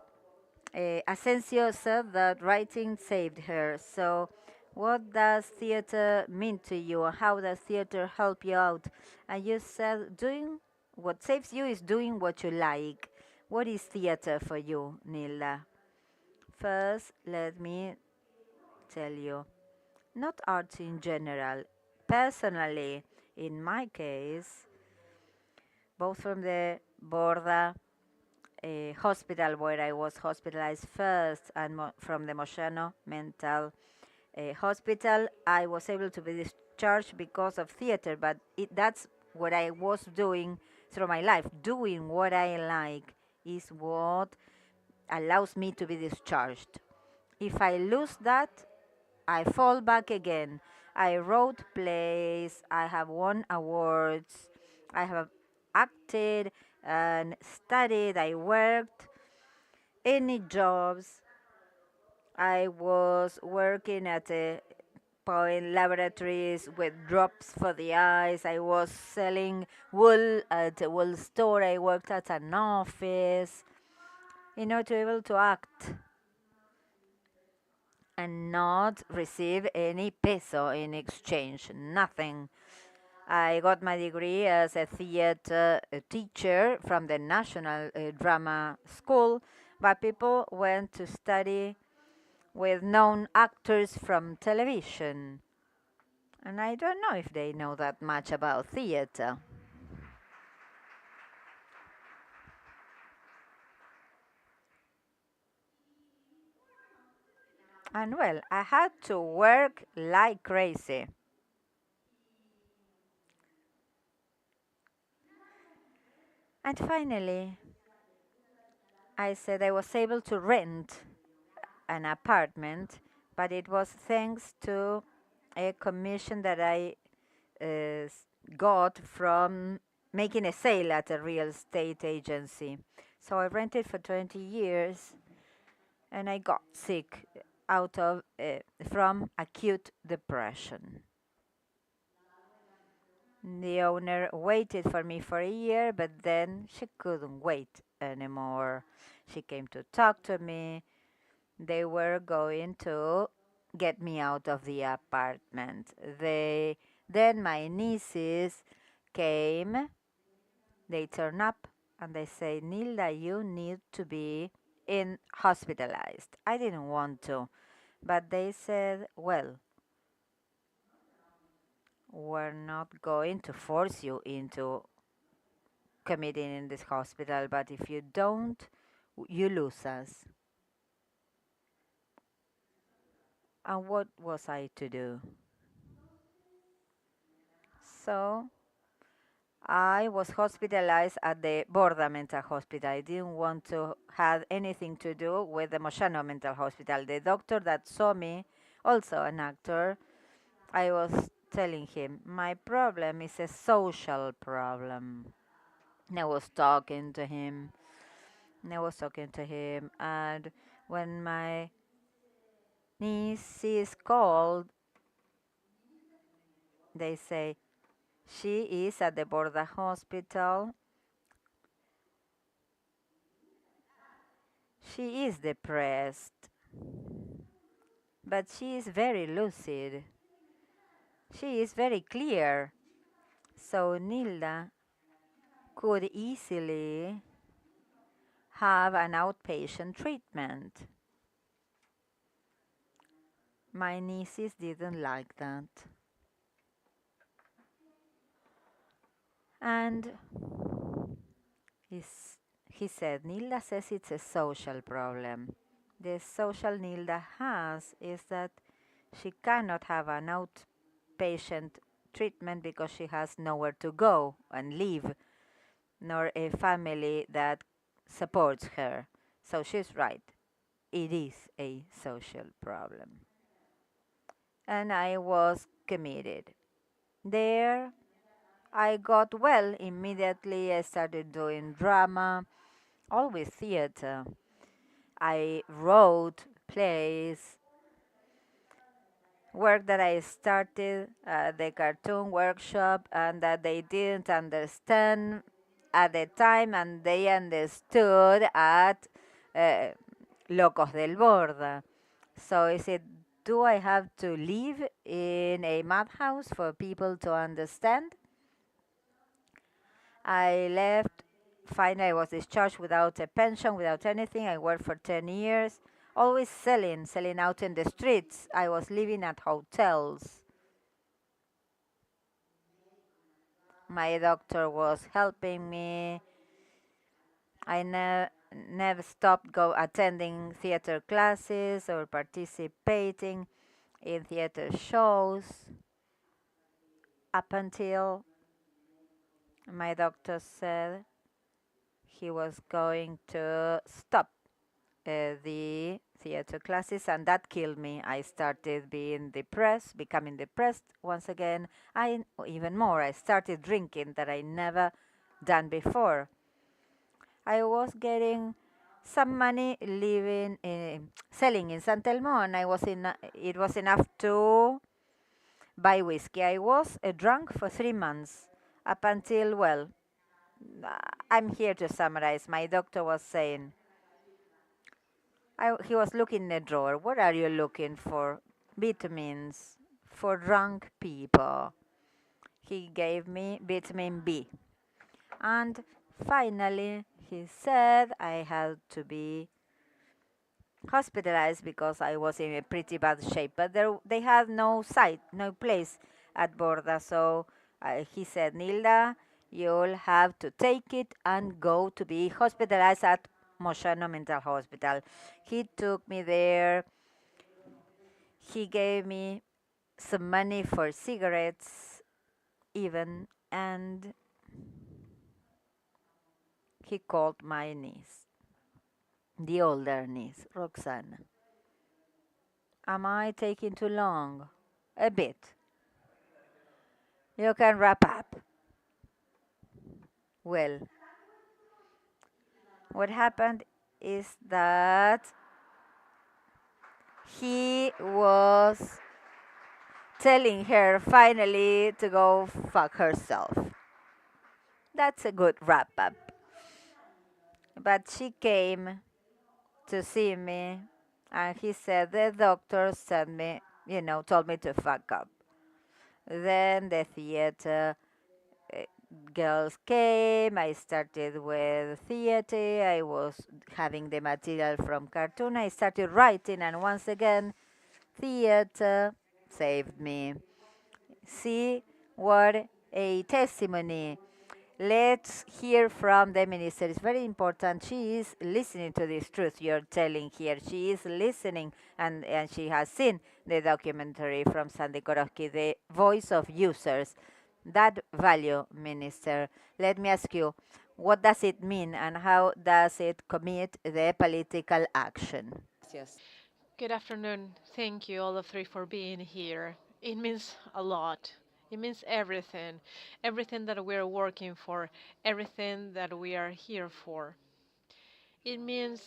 Asensio said that writing saved her. So, what does theater mean to you? How does theater help you out? And you said doing what saves you is doing what you like. What is theater for you, Nilda? First, let me tell you, not arts in general. Personally, in my case, both from the Borda hospital where I was hospitalized first and from the Moyano mental hospital, I was able to be discharged because of theater, but that's what I was doing through my life. Doing what I like is what allows me to be discharged. If I lose that, I fall back again. I wrote plays, I have won awards, I have acted and studied, I worked any jobs. I was working at a point laboratories with drops for the eyes. I was selling wool at a wool store. I worked at an office in order to be able to act and not receive any peso in exchange, nothing. I got my degree as a theater teacher from the National Drama School, but people went to study with known actors from television. And I don't know if they know that much about theater. And well, I had to work like crazy. And finally, I said I was able to rent an apartment, but it was thanks to a commission that I got from making a sale at a real estate agency. So I rented for 20 years and I got sick out of from acute depression. The owner waited for me for a year, but then she couldn't wait anymore. She came to talk to me. They were going to get me out of the apartment. Then my nieces came, they turned up and they say, Nilda, you need to be in hospitalized. I didn't want to, but they said, well, we're not going to force you into committing in this hospital, but if you don't, you lose us. And what was I to do? So I was hospitalized at the Borda Mental Hospital. I didn't want to have anything to do with the Moyano Mental Hospital. The doctor that saw me, also an actor, I was telling him, my problem is a social problem. And I was talking to him. And when my niece is called, they say, she is at the Borda Hospital. She is depressed, but she is very lucid. She is very clear. So Nilda could easily have an outpatient treatment. My nieces didn't like that. And he said, Nilda says it's a social problem. The social Nilda has is that she cannot have an outpatient treatment because she has nowhere to go and live, nor a family that supports her. So she's right. It is a social problem. And I was committed. There, I got well immediately. I started doing drama, always theater. I wrote plays, work that I started the cartoon workshop and that they didn't understand. at the time, and they understood at uh, Locos del Borda. So I said, do I have to live in a madhouse for people to understand? I left. Finally, I was discharged without a pension, without anything. I worked for 10 years, always selling out in the streets. I was living at hotels. My doctor was helping me. I never stopped attending theater classes or participating in theater shows up until my doctor said he was going to stop the theater classes, and that killed me. I started becoming depressed once again. Even more, I started drinking that I never done before. I was getting some money living selling in San Telmo, and it was enough to buy whiskey. I was drunk for 3 months up until, well, I'm here to summarize. My doctor was saying, he was looking in a drawer. What are you looking for? Vitamins for drunk people. He gave me vitamin B. And finally, he said I had to be hospitalized because I was in a pretty bad shape. But they had no site, no place at Borda. So he said, Nilda, you'll have to take it and go to be hospitalized at Moshano Mental Hospital. He took me there. He gave me some money for cigarettes, even, and he called my niece, the older niece, Roxana. Am I taking too long? A bit. You can wrap up. Well, what happened is that he was telling her finally to go fuck herself. That's a good wrap up. But she came to see me, and he said the doctor sent me, told me to fuck up. Then the theater uh, girls came. I started with theater. I was having the material from cartoon. I started writing, and once again, theater saved me. See what a testimony. Let's hear from the minister. It's very important. She is listening to this truth you're telling here. She is listening, and she has seen the documentary from Sandy Korowski, The Voice of Users. That value, minister. Let me ask you, what does it mean and how does it commit the political action? Good afternoon. Thank you, all of three, for being here. It means a lot. It means everything. Everything that we're working for, everything that we are here for. It means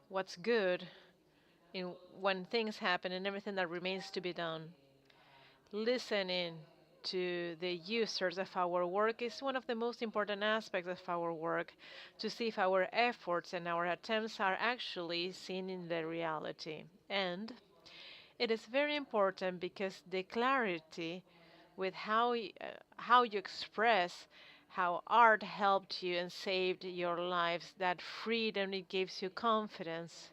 what's good in when things happen and everything that remains to be done. Listening to the users of our work is one of the most important aspects of our work, to see if our efforts and our attempts are actually seen in the reality. And it is very important because the clarity with how you express how art helped you and saved your lives, that freedom, it gives you confidence.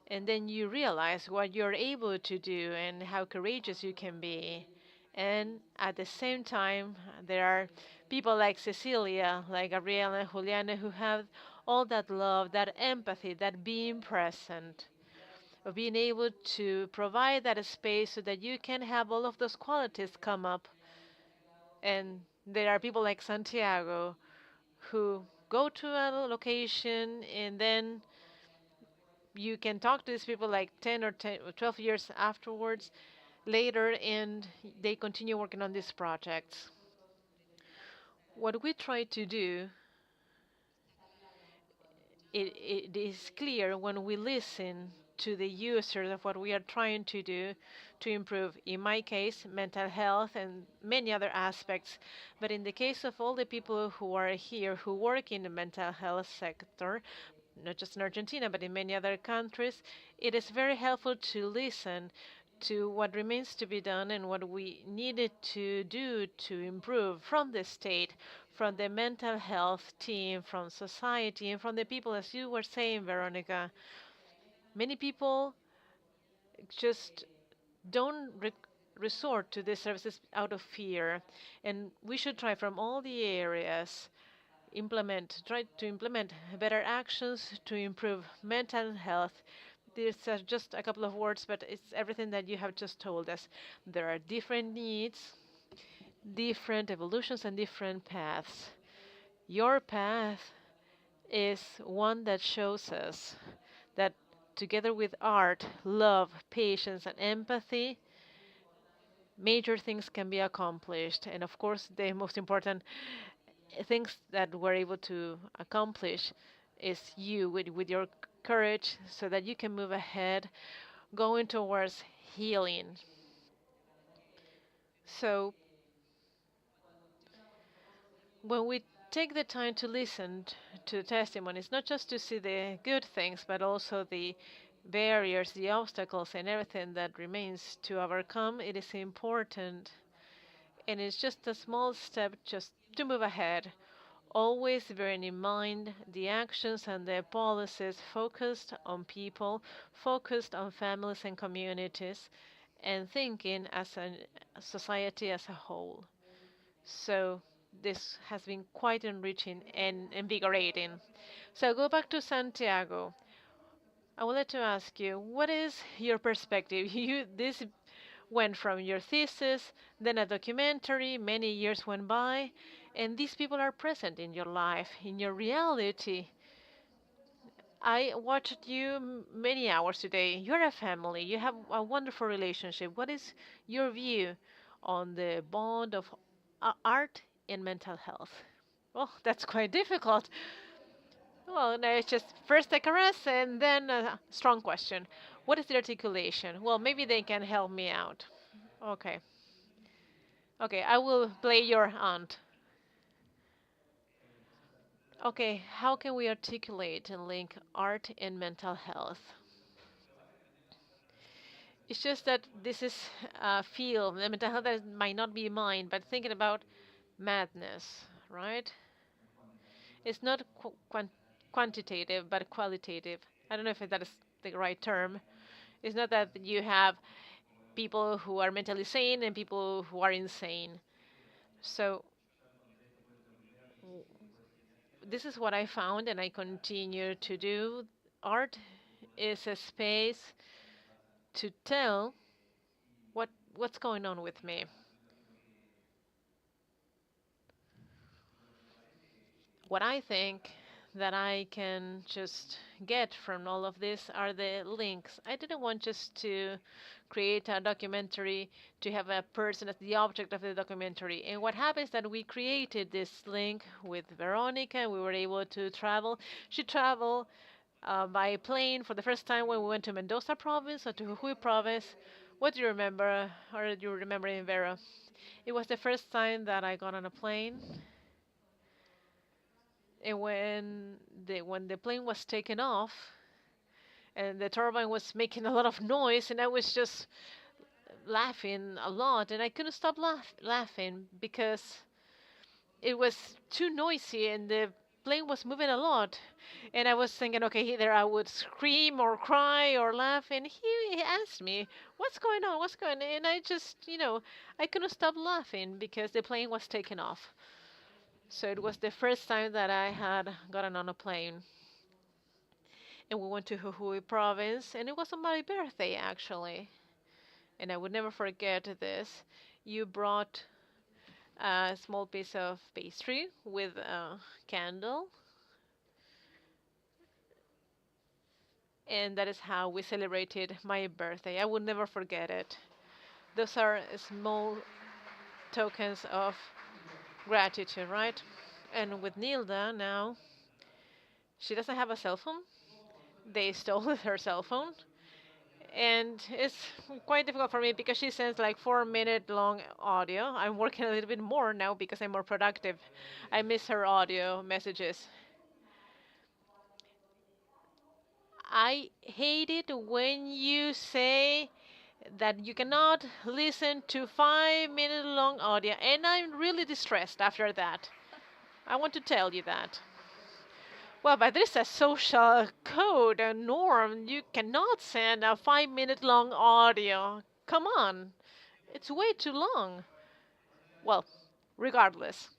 And then you realize what you're able to do and how courageous you can be. And at the same time, there are people like Cecilia, like Gabriela and Juliana, who have all that love, that empathy, that being present, of being able to provide that space so that you can have all of those qualities come up. And there are people like Santiago who go to a location and then you can talk to these people like 10 or 12 years afterwards, later, and they continue working on these projects. What we try to do, it is clear when we listen to the users of what we are trying to do to improve, in my case, mental health and many other aspects. But in the case of all the people who are here who work in the mental health sector, not just in Argentina, but in many other countries, it is very helpful to listen to what remains to be done and what we needed to do to improve from the state, from the mental health team, from society, and from the people, as you were saying, Veronica. Many people just don't resort to these services out of fear, and we should try from all the areas try to implement better actions to improve mental health. These are just a couple of words, but it's everything that you have just told us. There are different needs, different evolutions, and different paths. Your path is one that shows us that together with art, love, patience, and empathy, major things can be accomplished. And of course, the most important things that we're able to accomplish is you with your courage so that you can move ahead going towards healing. So when we take the time to listen to testimonies, not just to see the good things, but also the barriers, the obstacles, and everything that remains to overcome, it is important. And it's just a small step just to move ahead, always bearing in mind the actions and the policies focused on people, focused on families and communities, and thinking as a society as a whole. So this has been quite enriching and invigorating. So go back to Santiago. I would like to ask you, what is your perspective? This went from your thesis, then a documentary, many years went by, and these people are present in your life, in your reality. I watched you many hours today. You're a family, you have a wonderful relationship. What is your view on the bond of art and mental health? Well, that's quite difficult. Well, no, it's just first a caress and then a strong question. What is the articulation? Well, maybe they can help me out. Okay. Okay, I will play your aunt. Okay, how can we articulate and link art and mental health? It's just that this is a field, the mental health that might not be mine, but thinking about madness, right? It's not quantitative, but qualitative. I don't know if that is the right term. It's not that you have people who are mentally sane and people who are insane. So this is what I found and I continue to do. Art is a space to tell what's going on with me. What I think that I can just get from all of this are the links. I didn't want just to create a documentary to have a person as the object of the documentary. And what happens that we created this link with Veronica. We were able to travel. She traveled by plane for the first time when we went to Mendoza province or to Jujuy province. What do you remember, or do you remember in Vera? It was the first time that I got on a plane, and when the plane was taken off, and the turbine was making a lot of noise, and I was just laughing a lot, and I couldn't stop laughing because it was too noisy and the plane was moving a lot. And I was thinking, okay, either I would scream or cry or laugh. And he asked me, what's going on? What's going on? And I just, I couldn't stop laughing because the plane was taking off. So it was the first time that I had gotten on a plane. And we went to Jujuy province, and it was on my birthday, actually. And I would never forget this. You brought a small piece of pastry with a candle, and that is how we celebrated my birthday. I will never forget it. Those are small tokens of gratitude, right? And with Nilda now, she doesn't have a cell phone. They stole her cell phone, And it's quite difficult for me because she sends like 4 minute long audio. I'm working a little bit more now because I'm more productive. I miss her audio messages. I hate it when you say that you cannot listen to 5 minute long audio, and I'm really distressed after that. I want to tell you that. Well, but there's a social code, a norm. You cannot send a 5 minute long audio. Come on. It's way too long. Well, regardless,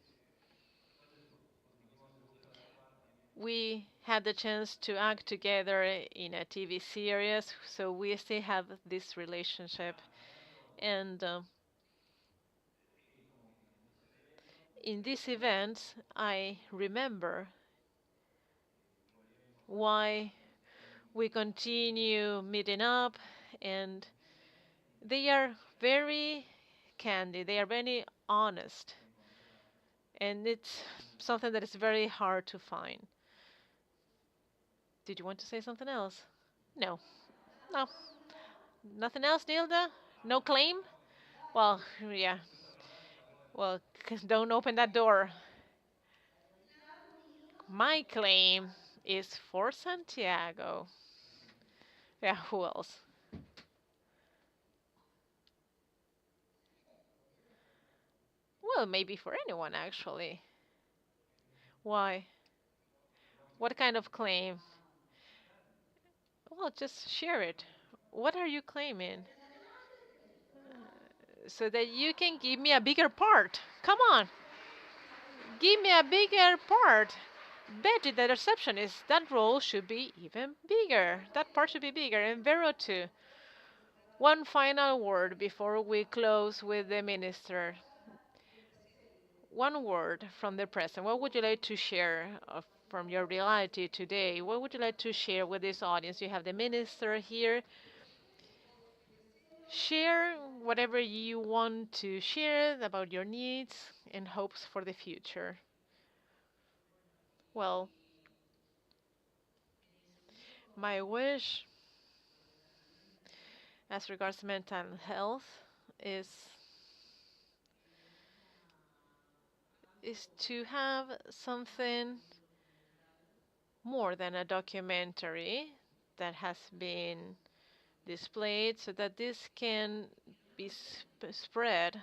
we had the chance to act together in a TV series, so we still have this relationship. And in these events, I remember why we continue meeting up, and they are very candid, they are very honest, and it's something that is very hard to find. Did you want to say something else? No. No. Nothing else, Nilda? No claim? Well, yeah. Well, don't open that door. My claim is for Santiago. Yeah, who else? Well, maybe for anyone, actually. Why? What kind of claim? Well, just share it. What are you claiming? So that you can give me a bigger part. Come on. Give me a bigger part. Betty, the receptionist, that role should be even bigger. That part should be bigger. And Vero too. One final word before we close with the minister. One word from the present. What would you like to share from your reality today? What would you like to share with this audience? You have the minister here. Share whatever you want to share about your needs and hopes for the future. Well, my wish as regards mental health is to have something more than a documentary that has been displayed so that this can be spread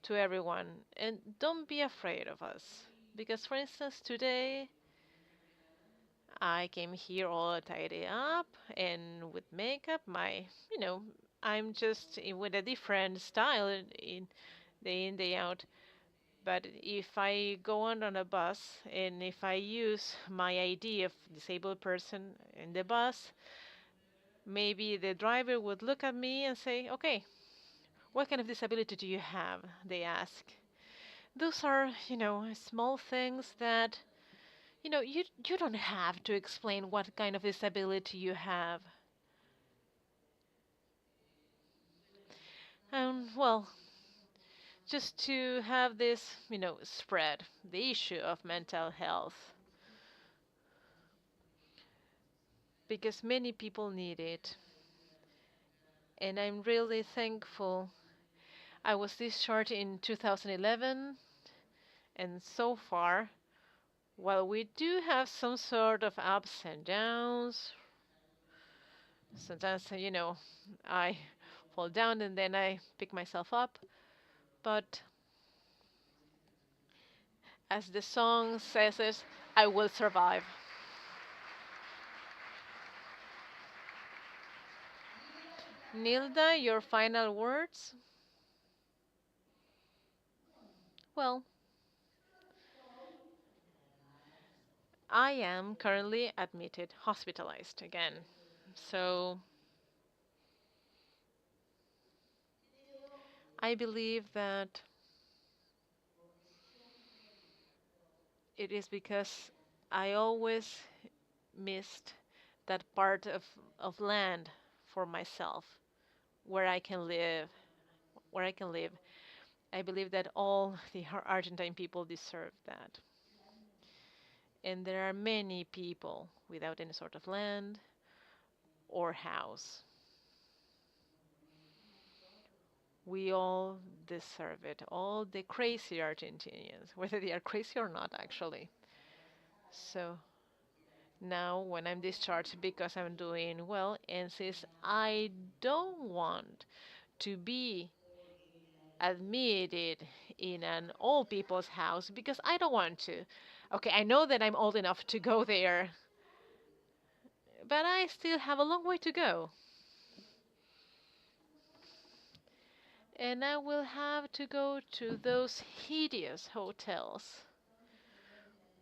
to everyone. And don't be afraid of us. Because, for instance, today I came here all tidy up and with makeup. I'm just with a different style in day in, day out. But if I go on a bus and if I use my ID of disabled person in the bus, maybe the driver would look at me and say, okay, what kind of disability do you have? They ask. Those are, small things that, you don't have to explain what kind of disability you have. Well, just to have this, spread the issue of mental health because many people need it. And I'm really thankful. I was discharged in 2011, and so far, while we do have some sort of ups and downs, sometimes, I fall down and then I pick myself up. But as the song says it, I will survive. Nilda, your final words? Well, I am currently admitted, hospitalized again. So I believe that it is because I always missed that part of land for myself where I can live, where I can live. I believe that all the Argentine people deserve that. And there are many people without any sort of land or house. We all deserve it. All the crazy Argentinians, whether they are crazy or not, actually. So now, when I'm discharged because I'm doing well, and since I don't want to be admitted in an old people's house because I don't want to. Okay, I know that I'm old enough to go there, but I still have a long way to go. And I will have to go to those hideous hotels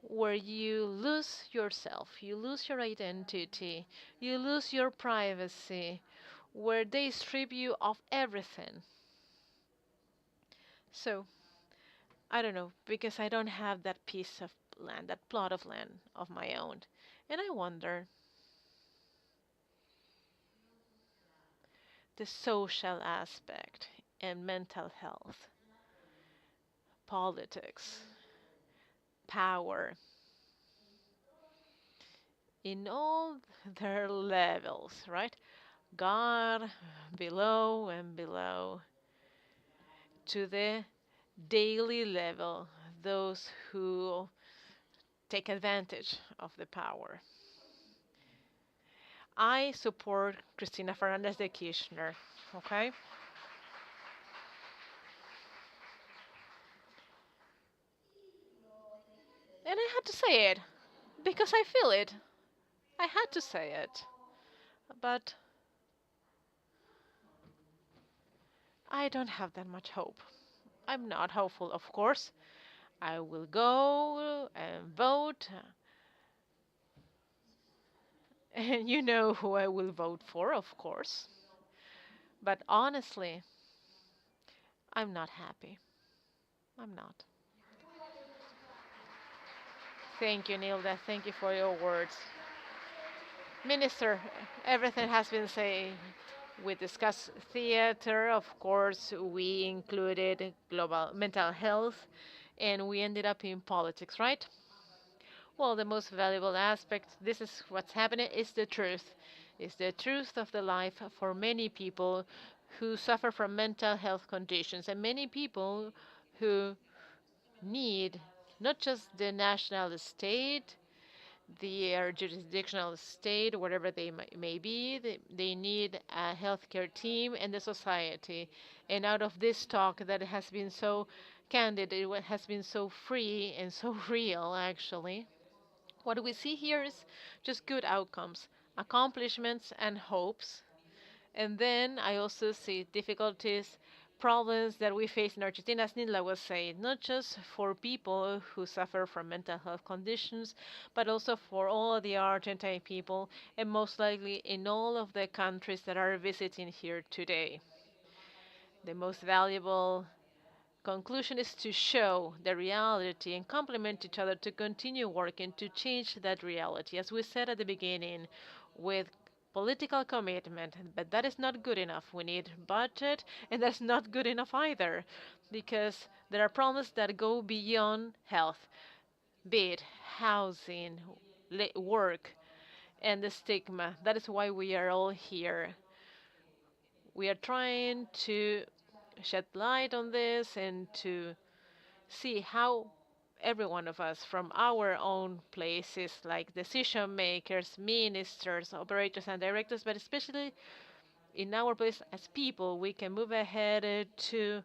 where you lose yourself, you lose your identity, you lose your privacy, where they strip you of everything. So, I don't know, because I don't have that piece of land, that plot of land of my own. And I wonder, the social aspect and mental health, politics, power, in all their levels, right? God below and below, to the daily level, those who take advantage of the power. I support Cristina Fernandez de Kirchner, okay? And I had to say it because I feel it. I had to say it. But I don't have that much hope. I'm not hopeful, of course. I will go and vote. And you know who I will vote for, of course. But honestly, I'm not happy. I'm not. Thank you, Nilda. Thank you for your words. Minister, everything has been said. We discussed theater, of course, we included global mental health, and we ended up in politics, right? Well, the most valuable aspect, this is what's happening, is the truth. It's the truth of the life for many people who suffer from mental health conditions, and many people who need not just the national state, their jurisdictional state, whatever they may be, they need a healthcare team and the society. And out of this talk that has been so candid, has been so free and so real, actually, what we see here is just good outcomes, accomplishments, and hopes. And then I also see difficulties, problems that we face in Argentina, as Nila was saying, not just for people who suffer from mental health conditions, but also for all the Argentine people, and most likely in all of the countries that are visiting here today. The most valuable conclusion is to show the reality and complement each other to continue working to change that reality. As we said at the beginning, with political commitment, but that is not good enough. We need budget, and that's not good enough either, because there are problems that go beyond health, be it housing, work, and the stigma. That is why we are all here. We are trying to shed light on this and to see how every one of us from our own places, like decision makers, ministers, operators, and directors, but especially in our place as people, we can move ahead to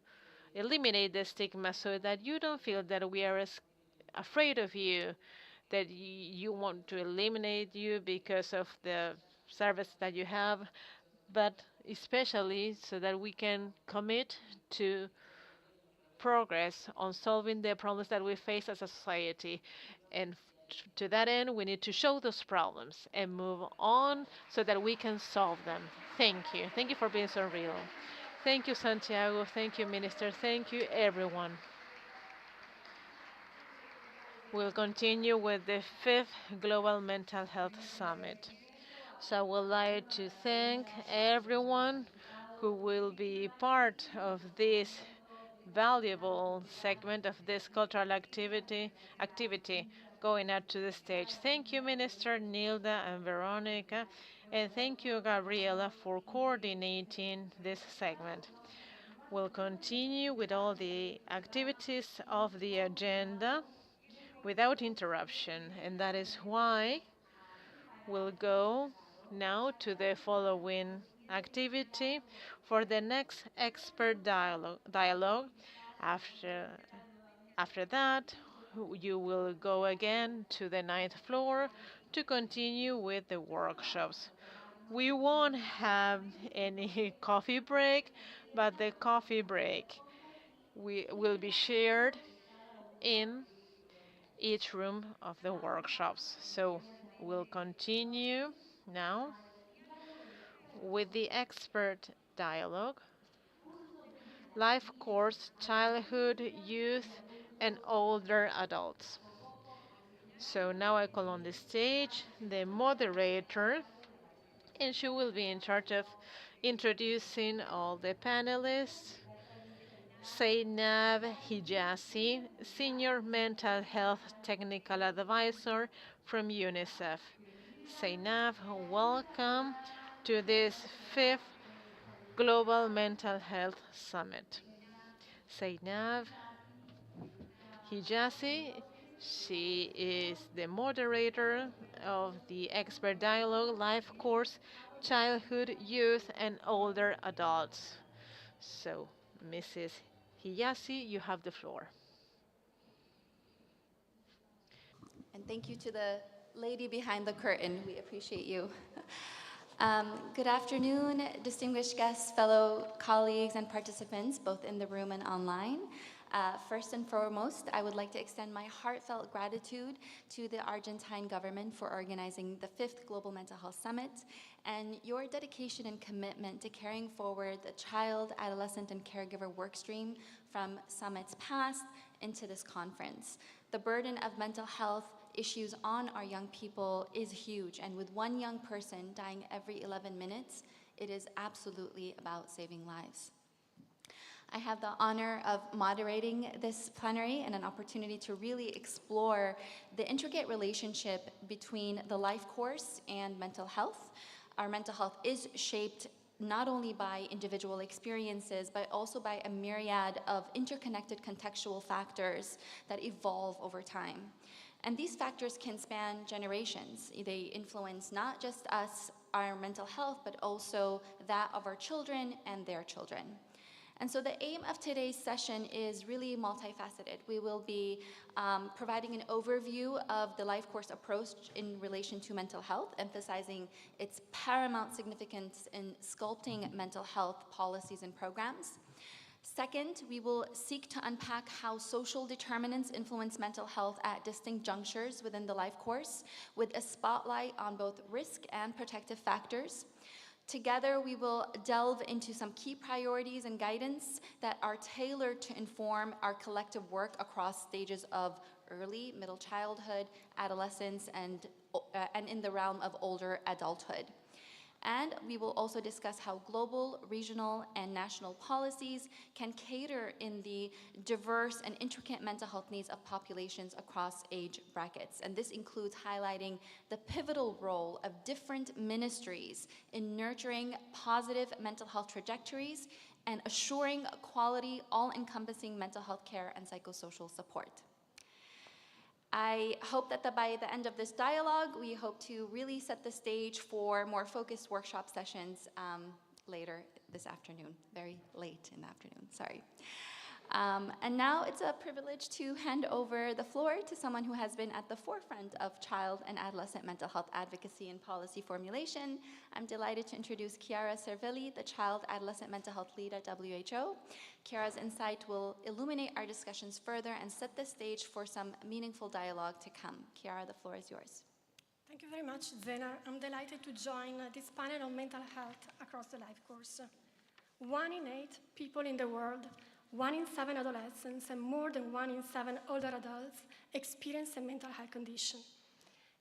eliminate the stigma so that you don't feel that we are as afraid of you, that you want to eliminate you because of the service that you have, but especially so that we can commit to progress on solving the problems that we face as a society. And to that end, we need to show those problems and move on so that we can solve them. Thank you. Thank you for being so real. Thank you, Santiago. Thank you, Minister. Thank you, everyone. We'll continue with the fifth Global Mental Health Summit. So I would like to thank everyone who will be part of this valuable segment of this cultural activity going out to the stage. Thank you, Minister Nilda and Veronica, and thank you, Gabriela, for coordinating this segment. We'll continue with all the activities of the agenda without interruption, and that is why we'll go now to the following activity for the next expert dialogue. After, after that, you will go again to the ninth floor to continue with the workshops. We won't have any coffee break, but the coffee break will be shared in each room of the workshops. So we'll continue now with the expert dialogue, life course, childhood, youth, and older adults. So now I call on the stage the moderator, and she will be in charge of introducing all the panelists. Zainab Hijazi, Senior Mental Health Technical Advisor from UNICEF. Zainab, welcome to this fifth Global Mental Health Summit. Zainab Hijazi, she is the moderator of the Expert Dialogue Life Course, Childhood, Youth, and Older Adults. So, Mrs. Hijazi, you have the floor. And thank you to the lady behind the curtain. We appreciate you. Good afternoon, distinguished guests, fellow colleagues, and participants, both in the room and online. First and foremost, I would like to extend my heartfelt gratitude to the Argentine government for organizing the 5th Global Mental Health Summit and your dedication and commitment to carrying forward the child, adolescent, and caregiver workstream from summits past into this conference. The burden of mental health issues on our young people is huge, and with one young person dying every 11 minutes, it is absolutely about saving lives. I have the honor of moderating this plenary and an opportunity to really explore the intricate relationship between the life course and mental health. Our mental health is shaped not only by individual experiences, but also by a myriad of interconnected contextual factors that evolve over time. And these factors can span generations. They influence not just us, our mental health, but also that of our children and their children. And so the aim of today's session is really multifaceted. We will be providing an overview of the life course approach in relation to mental health, emphasizing its paramount significance in sculpting mental health policies and programs. Second, we will seek to unpack how social determinants influence mental health at distinct junctures within the life course, with a spotlight on both risk and protective factors. Together, we will delve into some key priorities and guidance that are tailored to inform our collective work across stages of early, middle childhood, adolescence, and in the realm of older adulthood. And we will also discuss how global, regional, and national policies can cater in the diverse and intricate mental health needs of populations across age brackets. And this includes highlighting the pivotal role of different ministries in nurturing positive mental health trajectories and assuring quality, all-encompassing mental health care and psychosocial support. I hope that by the end of this dialogue, we hope to really set the stage for more focused workshop sessions later this afternoon, very late in the afternoon, sorry. And now it's a privilege to hand over the floor to someone who has been at the forefront of child and adolescent mental health advocacy and policy formulation. I'm delighted to introduce Chiara Cervelli, the Child Adolescent Mental Health Lead at WHO. Chiara's insight will illuminate our discussions further and set the stage for some meaningful dialogue to come. Chiara, the floor is yours. Thank you very much, Zena. I'm delighted to join this panel on mental health across the life course. 1 in 8 people in the world, 1 in 7 adolescents, and more than 1 in 7 older adults experience a mental health condition.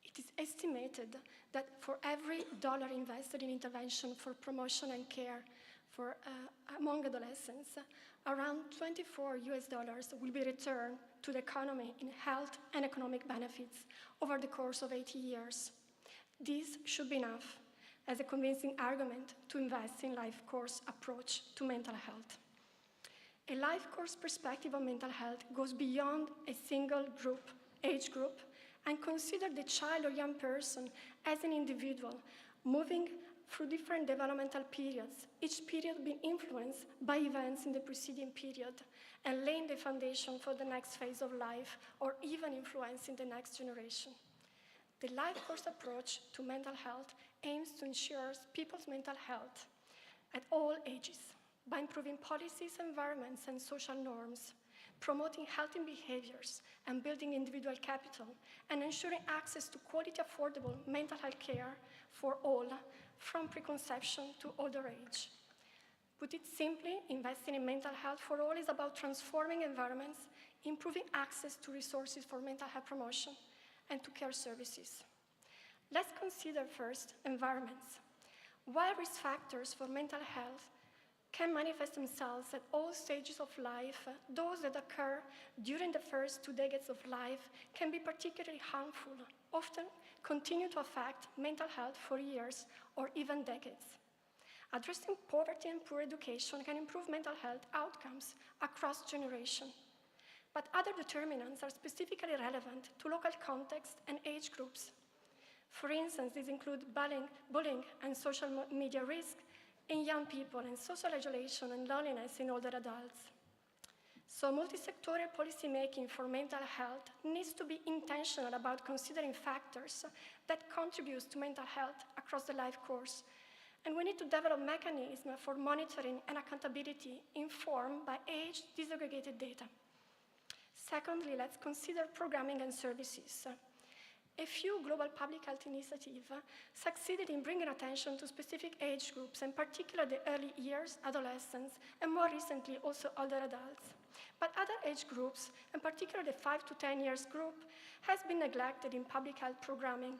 It is estimated that for every dollar invested in intervention for promotion and care for among adolescents, around $24 will be returned to the economy in health and economic benefits over the course of 80 years. This should be enough as a convincing argument to invest in life course approach to mental health. A life course perspective on mental health goes beyond a single age group, and consider the child or young person as an individual moving through different developmental periods, each period being influenced by events in the preceding period and laying the foundation for the next phase of life or even influencing the next generation. The life course approach to mental health aims to ensure people's mental health at all ages by improving policies, environments, and social norms, promoting healthy behaviors and building individual capital, and ensuring access to quality, affordable mental health care for all, from preconception to older age. Put it simply, investing in mental health for all is about transforming environments, improving access to resources for mental health promotion, and to care services. Let's consider first environments. While risk factors for mental health can manifest themselves at all stages of life, those that occur during the first 2 decades of life can be particularly harmful, often continue to affect mental health for years or even decades. Addressing poverty and poor education can improve mental health outcomes across generations. But other determinants are specifically relevant to local context and age groups. For instance, these include bullying and social media risk in young people, and social isolation and loneliness in older adults. So multi-sectorial policymaking for mental health needs to be intentional about considering factors that contribute to mental health across the life course. And we need to develop mechanisms for monitoring and accountability informed by age disaggregated data. Secondly, let's consider programming and services. A few global public health initiatives succeeded in bringing attention to specific age groups, in particular the early years, adolescents, and more recently also older adults. But other age groups, in particular the 5 to 10 years group, has been neglected in public health programming.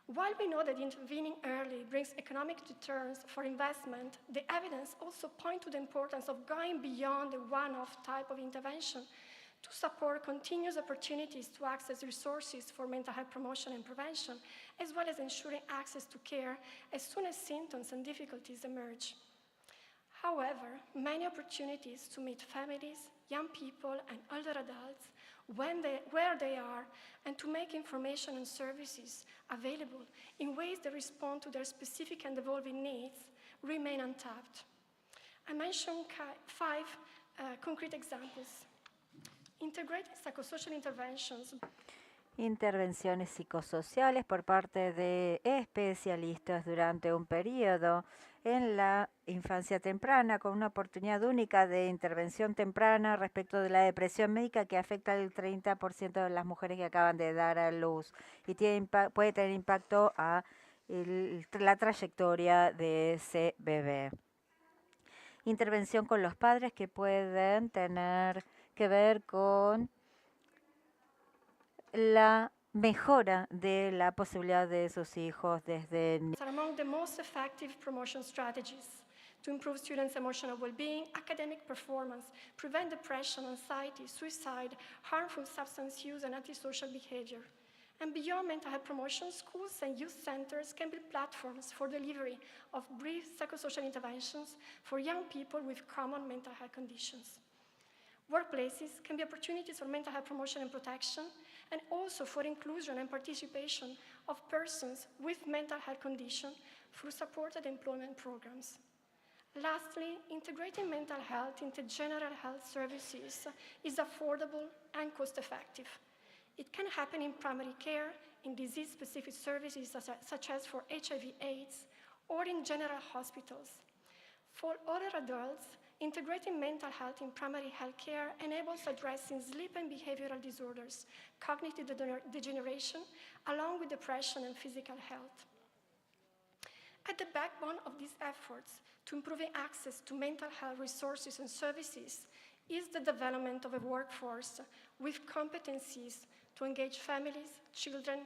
While we know that intervening early brings economic returns for investment, the evidence also points to the importance of going beyond the one-off type of intervention to support continuous opportunities to access resources for mental health promotion and prevention, as well as ensuring access to care as soon as symptoms and difficulties emerge. However, many opportunities to meet families, young people, and older adults where they are, and to make information and services available in ways that respond to their specific and evolving needs remain untapped. I mentioned 5 concrete examples. Integrated psychosocial interventions. Intervenciones psicosociales por parte de especialistas durante un periodo en la infancia temprana, con una oportunidad única de intervención temprana respecto de la depresión médica que afecta al 30% de las mujeres que acaban de dar a luz y puede tener impacto a la trayectoria de ese bebé. Intervención con los padres que pueden tener que ver con la mejora de la posibilidad de sus hijos desde Are among the most effective promotion strategies to improve students' emotional well-being, academic performance, prevent depression, anxiety, suicide, harmful substance use, and antisocial behavior. And beyond mental health promotion, schools and youth centers can be platforms for delivery of brief psychosocial interventions for young people with common mental health conditions. Workplaces can be opportunities for mental health promotion and protection, and also for inclusion and participation of persons with mental health condition through supported employment programs. Lastly, integrating mental health into general health services is affordable and cost-effective. It can happen in primary care, in disease-specific services such as for HIV/AIDS, or in general hospitals. For older adults, integrating mental health in primary health care enables addressing sleep and behavioral disorders, cognitive degeneration, along with depression and physical health. At the backbone of these efforts to improving access to mental health resources and services is the development of a workforce with competencies to engage families, children,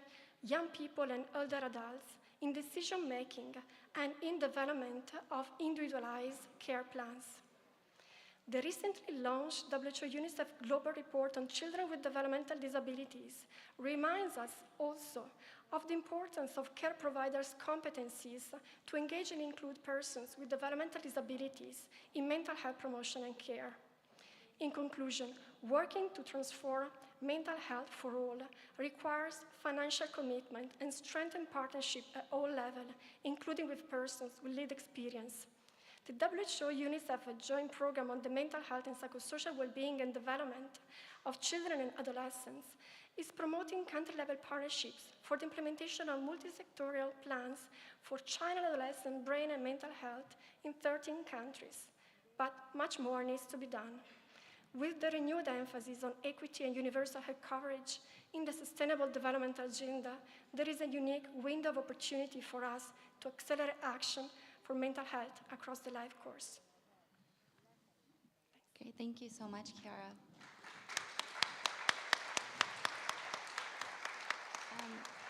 young people, and older adults in decision-making and in development of individualized care plans. The recently launched WHO UNICEF Global Report on Children with Developmental Disabilities reminds us also of the importance of care providers' competencies to engage and include persons with developmental disabilities in mental health promotion and care. In conclusion, working to transform mental health for all requires financial commitment and strengthened partnership at all levels, including with persons with lived experience. The WHO-UNICEF joint program on the mental health and psychosocial well-being and development of children and adolescents is promoting country-level partnerships for the implementation of multi-sectorial plans for child and adolescent brain and mental health in 13 countries. But much more needs to be done. With the renewed emphasis on equity and universal health coverage in the Sustainable Development Agenda, there is a unique window of opportunity for us to accelerate action for mental health across the life course. Great, thank you so much, Chiara.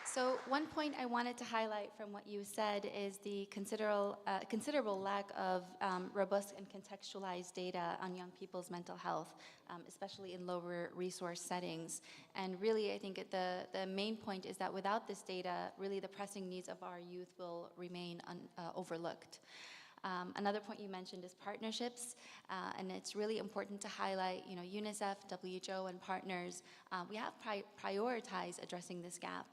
So one point I wanted to highlight from what you said is the considerable lack of robust and contextualized data on young people's mental health, especially in lower resource settings. And really, I think the main point is that without this data, really the pressing needs of our youth will remain overlooked. Another point you mentioned is partnerships, and it's really important to highlight, UNICEF, WHO, and partners. We have prioritized addressing this gap.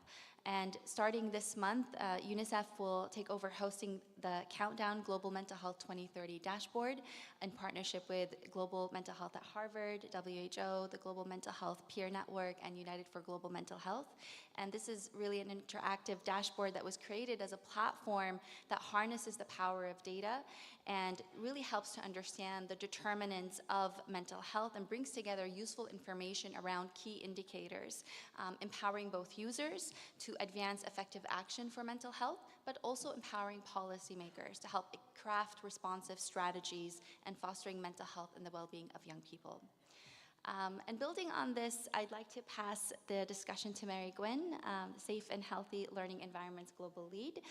And starting this month, UNICEF will take over hosting the Countdown Global Mental Health 2030 dashboard in partnership with Global Mental Health at Harvard, WHO, the Global Mental Health Peer Network, and United for Global Mental Health. And this is really an interactive dashboard that was created as a platform that harnesses the power of data and really helps to understand the determinants of mental health and brings together useful information around key indicators, empowering both users to advance effective action for mental health, but also empowering policymakers to help craft responsive strategies and fostering mental health and the well-being of young people. And building on this, I'd like to pass the discussion to Mary Gwynn, Safe and Healthy Learning Environments Global Lead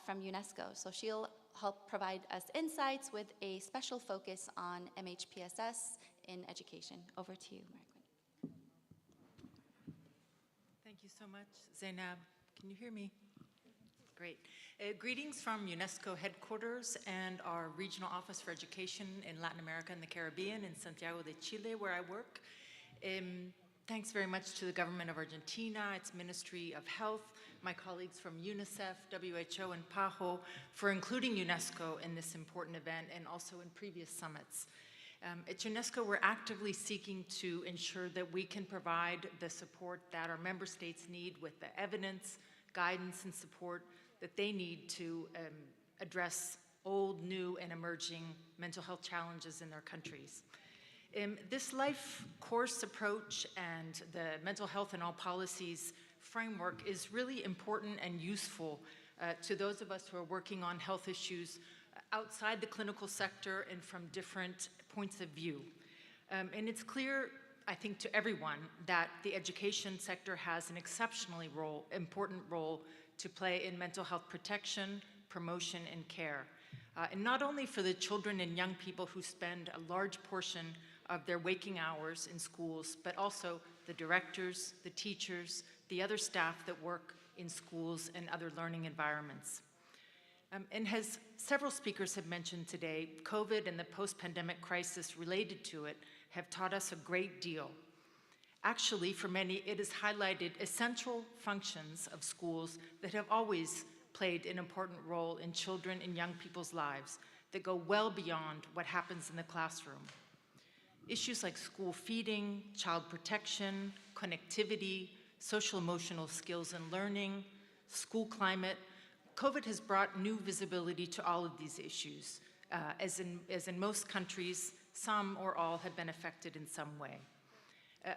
from UNESCO. So she'll help provide us insights with a special focus on MHPSS in education. Over to you, Mary Gwynn. Thank you so much, Zainab. Can you hear me? Great. Greetings from UNESCO headquarters and our regional office for education in Latin America and the Caribbean in Santiago de Chile, where I work. Thanks very much to the government of Argentina, its Ministry of Health, my colleagues from UNICEF, WHO, and PAHO for including UNESCO in this important event and also in previous summits. At UNESCO, we're actively seeking to ensure that we can provide the support that our member states need with the evidence, guidance, and support that they need to address old, new, and emerging mental health challenges in their countries. This life course approach and the mental health and all policies framework is really important and useful to those of us who are working on health issues outside the clinical sector and from different points of view. And it's clear, I think, to everyone that the education sector has an exceptionally important role to play in mental health protection, promotion, and care. And not only for the children and young people who spend a large portion of their waking hours in schools, but also the directors, the teachers, the other staff that work in schools and other learning environments. And as several speakers have mentioned today, COVID and the post-pandemic crisis related to it have taught us a great deal. Actually, for many, it has highlighted essential functions of schools that have always played an important role in children and young people's lives that go well beyond what happens in the classroom. Issues like school feeding, child protection, connectivity, social emotional skills and learning, school climate. COVID has brought new visibility to all of these issues. As in most countries, some or all have been affected in some way.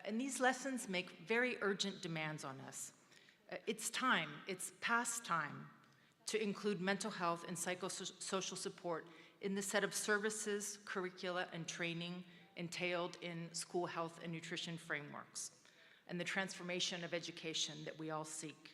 And these lessons make very urgent demands on us. It's past time to include mental health and psychosocial support in the set of services, curricula, and training entailed in school health and nutrition frameworks, and the transformation of education that we all seek.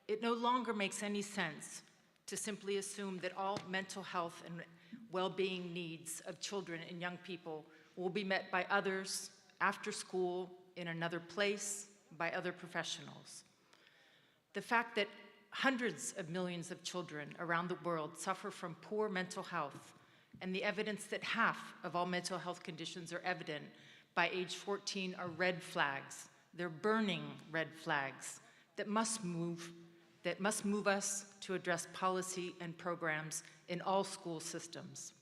It no longer makes any sense to simply assume that all mental health and well-being needs of children and young people will be met by others after school, in another place, by other professionals. The fact that hundreds of millions of children around the world suffer from poor mental health, and the evidence that half of all mental health conditions are evident by age 14 are red flags. They're burning red flags that must move us to address policy and programs in all school systems.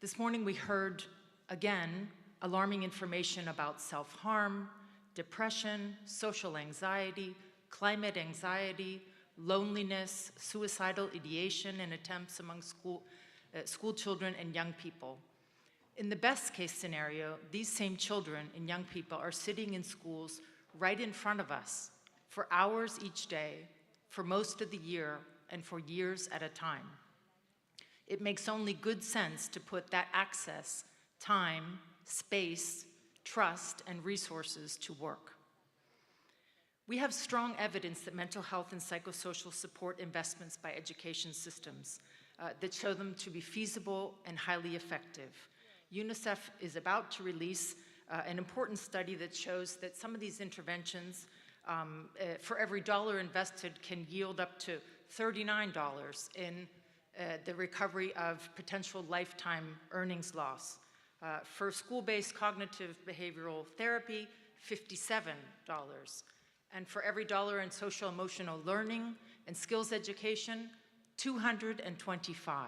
This morning we heard, again, alarming information about self-harm, depression, social anxiety, climate anxiety, loneliness, suicidal ideation and attempts among school children and young people. In the best case scenario, these same children and young people are sitting in schools right in front of us for hours each day, for most of the year, and for years at a time. It makes only good sense to put that access, time, space, trust, and resources to work. We have strong evidence that mental health and psychosocial support investments by education systems that show them to be feasible and highly effective. UNICEF is about to release an important study that shows that some of these interventions, for every dollar invested, can yield up to $39 in the recovery of potential lifetime earnings loss. For school-based cognitive behavioral therapy, $57. And for every dollar in social emotional learning and skills education, $225.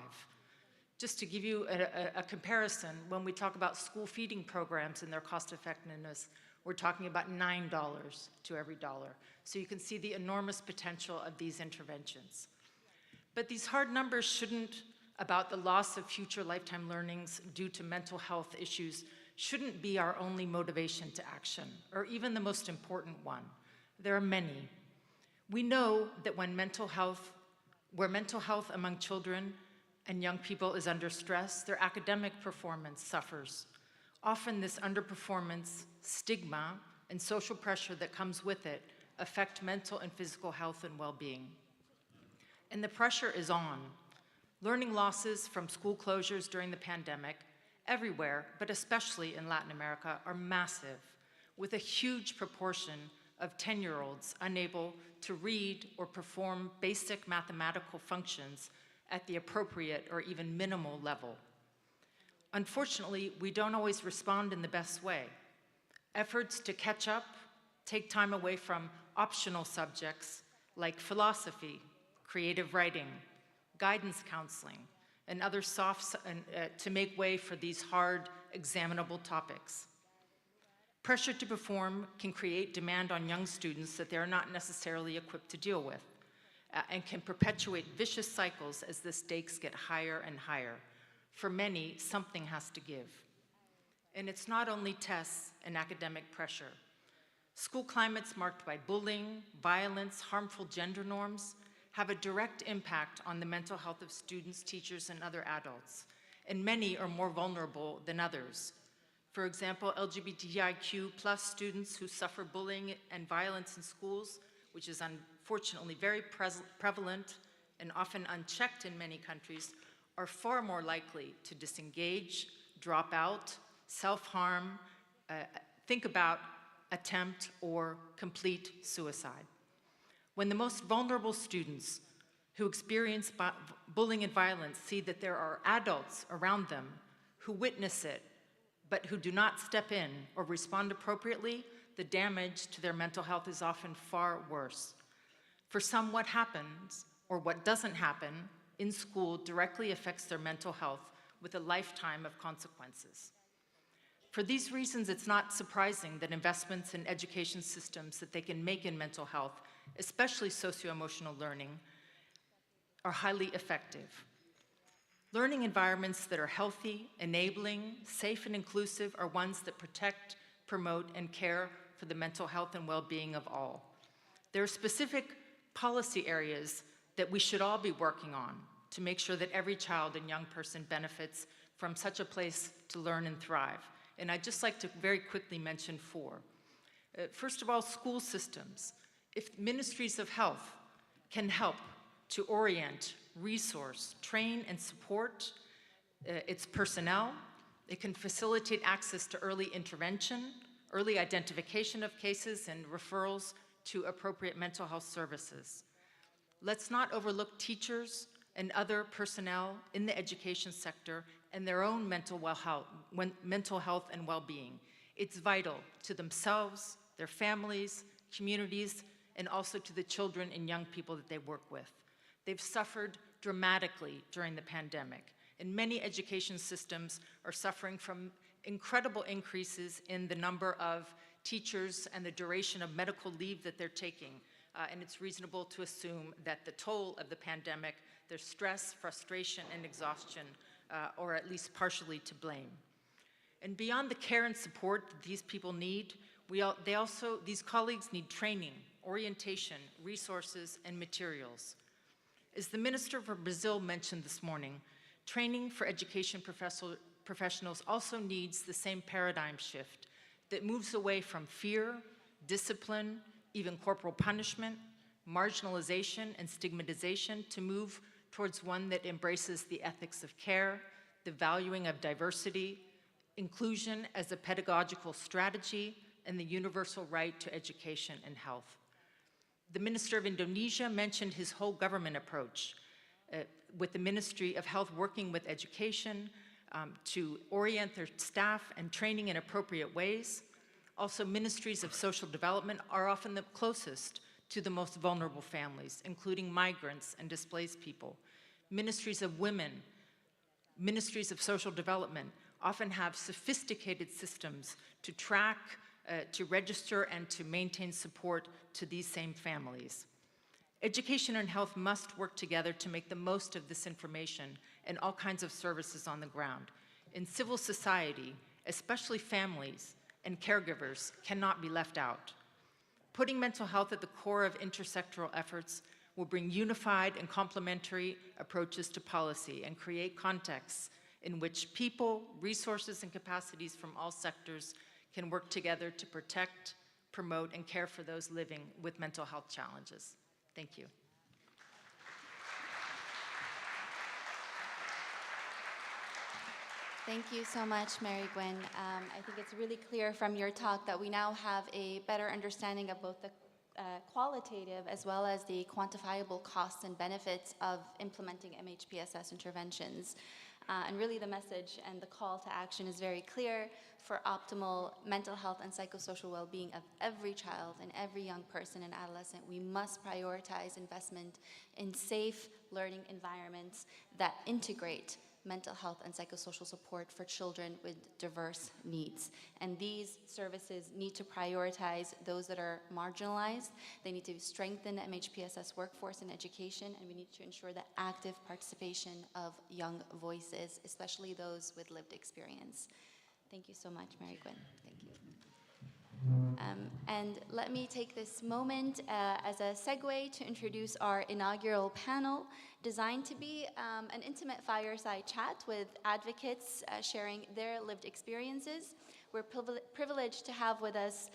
Just to give you a comparison, when we talk about school feeding programs and their cost effectiveness, we're talking about $9 to every dollar. So you can see the enormous potential of these interventions. But these hard numbers shouldn't, about the loss of future lifetime learnings due to mental health issues, shouldn't be our only motivation to action, or even the most important one. There are many. We know that where mental health among children and young people is under stress, their academic performance suffers. Often this underperformance, stigma, and social pressure that comes with it affect mental and physical health and well-being. And the pressure is on. Learning losses from school closures during the pandemic, everywhere, but especially in Latin America, are massive, with a huge proportion of 10-year-olds unable to read or perform basic mathematical functions at the appropriate or even minimal level. Unfortunately, we don't always respond in the best way. Efforts to catch up take time away from optional subjects like philosophy, creative writing, guidance counseling, and other to make way for these hard, examinable topics. Pressure to perform can create demand on young students that they are not necessarily equipped to deal with, and can perpetuate vicious cycles as the stakes get higher and higher. For many, something has to give. And it's not only tests and academic pressure. School climates marked by bullying, violence, harmful gender norms have a direct impact on the mental health of students, teachers, and other adults, and many are more vulnerable than others. For example, LGBTIQ+ students who suffer bullying and violence in schools, which is unfortunately very prevalent and often unchecked in many countries, are far more likely to disengage, drop out, self-harm, think about, attempt, or complete suicide. When the most vulnerable students who experience bullying and violence see that there are adults around them who witness it, but who do not step in or respond appropriately, the damage to their mental health is often far worse. For some, what happens, or what doesn't happen, in school directly affects their mental health with a lifetime of consequences. For these reasons, it's not surprising that investments in education systems that they can make in mental health, especially socio-emotional learning, are highly effective. Learning environments that are healthy, enabling, safe, and inclusive are ones that protect, promote, and care for the mental health and well-being of all. There are specific policy areas that we should all be working on to make sure that every child and young person benefits from such a place to learn and thrive. And I'd just like to very quickly mention four. First of all, school systems. If ministries of health can help to orient, resource, train, and support its personnel, it can facilitate access to early intervention, early identification of cases, and referrals to appropriate mental health services. Let's not overlook teachers and other personnel in the education sector and their own mental health and well-being. It's vital to themselves, their families, communities, and also to the children and young people that they work with. They've suffered dramatically during the pandemic, and many education systems are suffering from incredible increases in the number of teachers and the duration of medical leave that they're taking. And it's reasonable to assume that the toll of the pandemic, their stress, frustration, and exhaustion, or at least partially to blame. And beyond the care and support that these people need, these colleagues need training, orientation, resources, and materials. As the Minister for Brazil mentioned this morning, training for education professionals also needs the same paradigm shift that moves away from fear, discipline, even corporal punishment, marginalization, and stigmatization to move towards one that embraces the ethics of care, the valuing of diversity, inclusion as a pedagogical strategy, and the universal right to education and health. The Minister of Indonesia mentioned his whole government approach with the Ministry of Health working with education to orient their staff and training in appropriate ways. Also, ministries of social development are often the closest to the most vulnerable families, including migrants and displaced people. Ministries of women, ministries of social development often have sophisticated systems to track, to register, and to maintain support to these same families. Education and health must work together to make the most of this information and all kinds of services on the ground. In civil society, especially families and caregivers cannot be left out. Putting mental health at the core of intersectoral efforts will bring unified and complementary approaches to policy and create contexts in which people, resources, and capacities from all sectors can work together to protect, promote, and care for those living with mental health challenges. Thank you. Thank you so much, Mary Gwen. I think it's really clear from your talk that we now have a better understanding of both the qualitative as well as the quantifiable costs and benefits of implementing MHPSS interventions. And really the message and the call to action is very clear. For optimal mental health and psychosocial well-being of every child and every young person and adolescent, we must prioritize investment in safe learning environments that integrate mental health and psychosocial support for children with diverse needs. And these services need to prioritize those that are marginalized. They need to strengthen the MHPSS workforce and education, and we need to ensure the active participation of young voices, especially those with lived experience. Thank you so much, Mary Gwen. Thank you. And let me take this moment as a segue to introduce our inaugural panel, designed to be an intimate fireside chat with advocates sharing their lived experiences. We're privileged to have with us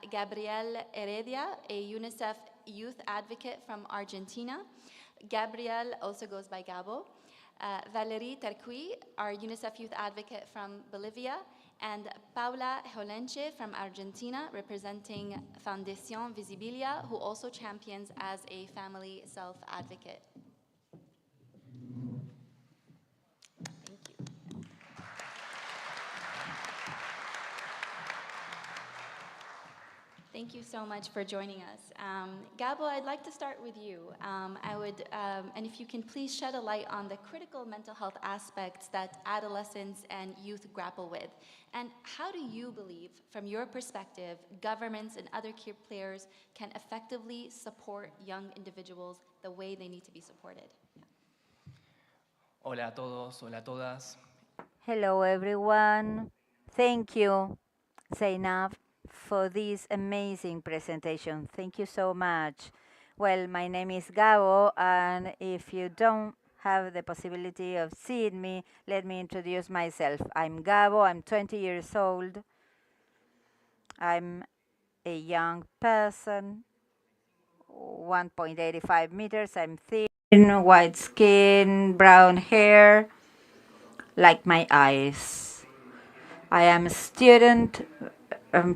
Gabriel Heredia, a UNICEF youth advocate from Argentina. Gabriel also goes by Gabo. Valerie Terqui, our UNICEF youth advocate from Bolivia, and Paula Jolenche from Argentina, representing Fundación Visibilia, who also champions as a family self-advocate. Thank you. Thank you so much for joining us. Gabo, I'd like to start with you. And if you can please shed a light on the critical mental health aspects that adolescents and youth grapple with. And how do you believe, from your perspective, governments and other key players can effectively support young individuals the way they need to be supported? Hola a todos, hola a todas. Hello, everyone. Thank you, Zainab, for this amazing presentation. Thank you so much. Well, my name is Gabo, and if you don't have the possibility of seeing me, let me introduce myself. I'm Gabo, I'm 20 years old. I'm a young person, 1.85 meters. I'm thin, white skin, brown hair, like my eyes. I am a student,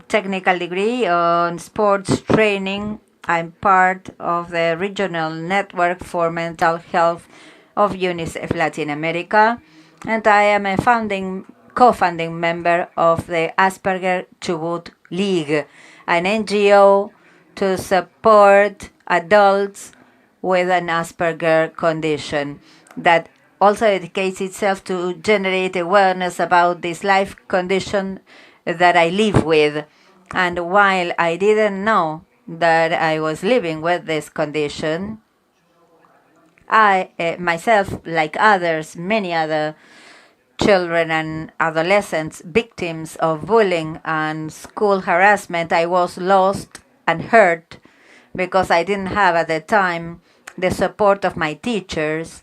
technical degree on sports training. I'm part of the regional network for mental health of UNICEF Latin America, and I am a founding co-founding member of the Asperger Chubut League, an NGO to support adults with an Asperger condition that also dedicates itself to generate awareness about this life condition that I live with. And while I didn't know that I was living with this condition, I myself, like others, many other children and adolescents, victims of bullying and school harassment, I was lost and hurt because I didn't have at the time the support of my teachers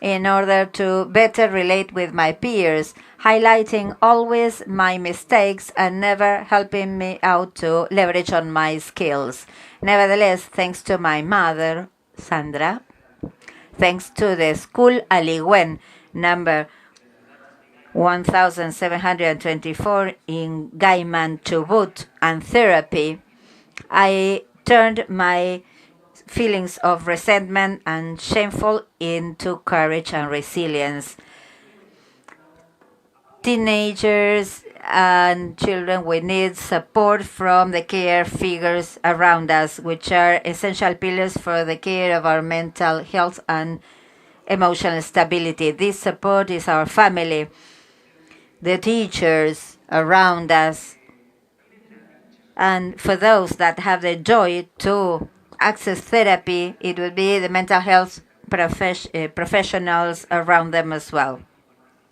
in order to better relate with my peers, highlighting always my mistakes and never helping me out to leverage on my skills. Nevertheless, thanks to my mother, Sandra, thanks to the school Aligüen number 1724 in Gaiman, Chubut, and therapy, I turned my feelings of resentment and shameful into courage and resilience. Teenagers and children, we need support from the care figures around us, which are essential pillars for the care of our mental health and emotional stability. This support is our family, the teachers around us, and for those that have the joy to access therapy, it would be the mental health professionals around them as well.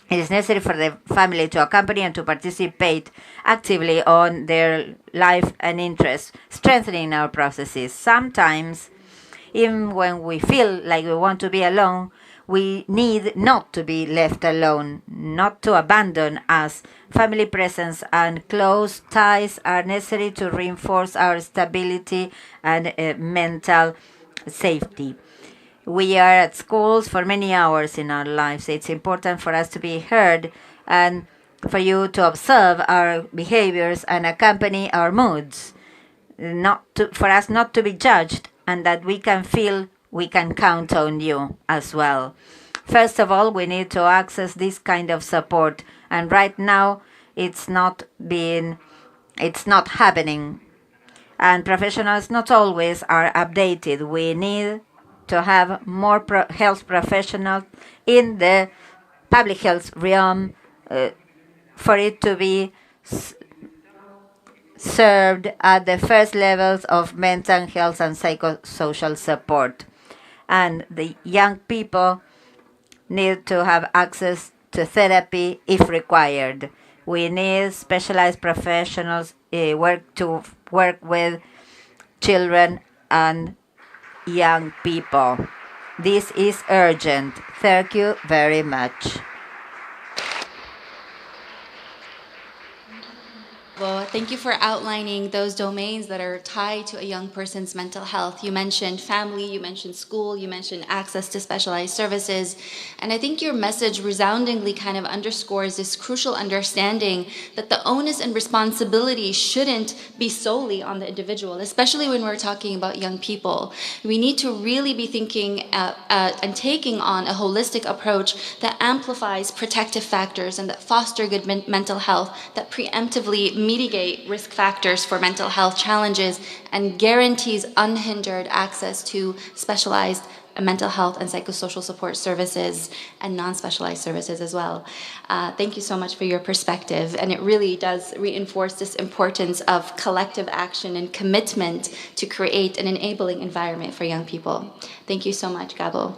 It is necessary for the family to accompany and to participate actively on their life and interests, strengthening our processes. Sometimes, even when we feel like we want to be alone, we need not to be left alone, not to abandon us. Family presence and close ties are necessary to reinforce our stability and mental safety. We are at schools for many hours in our lives. It's important for us to be heard and for you to observe our behaviors and accompany our moods, for us not to be judged, and that we can feel we can count on you as well. First of all, we need to access this kind of support, and right now it's not happening, and professionals not always are updated. We need to have more health professionals in the public health realm for it to be served at the first levels of mental health and psychosocial support. And the young people need to have access to therapy if required. We need specialized professionals work with children and young people. This is urgent. Thank you very much. Well, thank you for outlining those domains that are tied to a young person's mental health. You mentioned family, you mentioned school, you mentioned access to specialized services. And I think your message resoundingly kind of underscores this crucial understanding that the onus and responsibility shouldn't be solely on the individual, especially when we're talking about young people. We need to really be thinking and taking on a holistic approach that amplifies protective factors and that foster good mental health, that preemptively mitigate risk factors for mental health challenges and guarantees unhindered access to specialized mental health and psychosocial support services and non-specialized services as well. Thank you so much for your perspective, and it really does reinforce this importance of collective action and commitment to create an enabling environment for young people. Thank you so much, Gabo.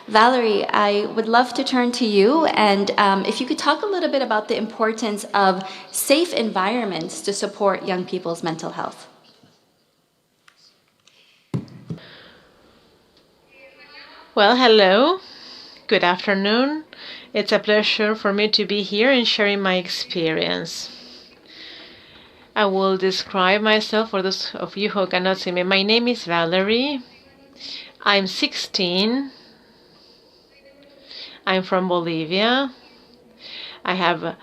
Valerie, I would love to turn to you, and if you could talk a little bit about the importance of safe environments to support young people's mental health. Well, hello. Good afternoon. It's a pleasure for me to be here and sharing my experience. I will describe myself for those of you who cannot see me. My name is Valerie. I'm 16. I'm from Bolivia. I have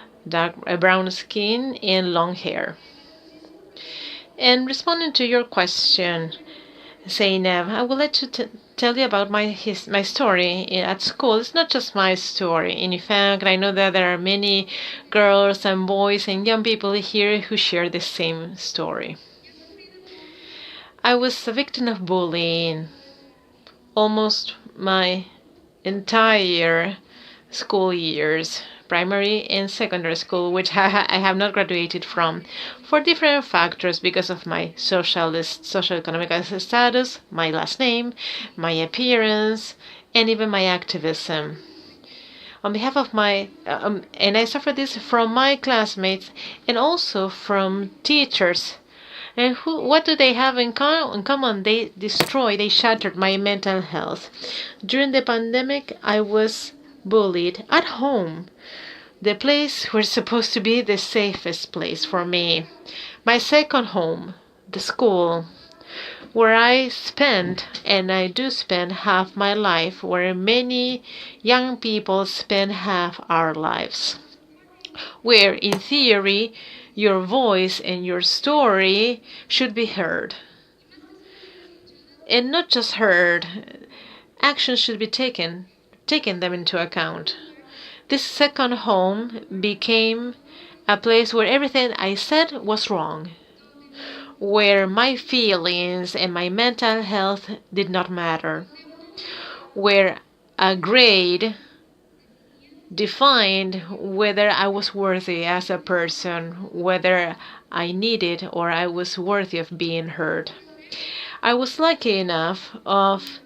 brown skin and long hair. And responding to your question, Zainab. I would like to tell you about my story at school. It's not just my story. In fact, I know that there are many girls and boys and young people here who share the same story. I was a victim of bullying almost my entire school years, primary and secondary school, which I have not graduated from, for different factors because of my socioeconomic status, my last name, my appearance, and even my activism. On behalf of and I suffered this from my classmates and also from teachers. And what do they have in common? They shattered my mental health. During the pandemic, I was bullied at home, the place was supposed to be the safest place for me. My second home, the school, where I spent, and I do spend half my life, where many young people spend half our lives. Where, in theory, your voice and your story should be heard. And not just heard, action should be taken them into account. This second home became a place where everything I said was wrong, where my feelings and my mental health did not matter, where a grade defined whether I was worthy as a person, whether I needed or I was worthy of being heard. I was lucky enough of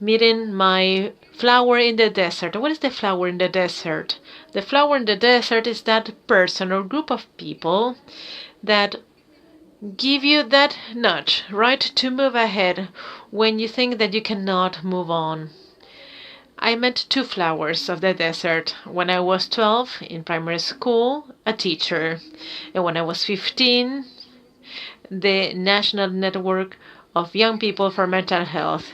meeting my flower in the desert. What is the flower in the desert? The flower in the desert is that person or group of people that give you that nudge, right, to move ahead when you think that you cannot move on. I met two flowers of the desert. When I was 12 in primary school, a teacher. And when I was 15, the National Network of Young People for Mental Health.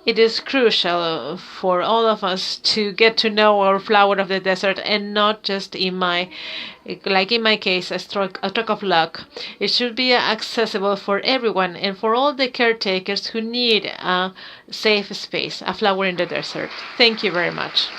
It is crucial for all of us to get to know our flower of the desert and not just like in my case, a stroke of luck. It should be accessible for everyone and for all the caretakers who need a safe space, a flower in the desert. Thank you very much.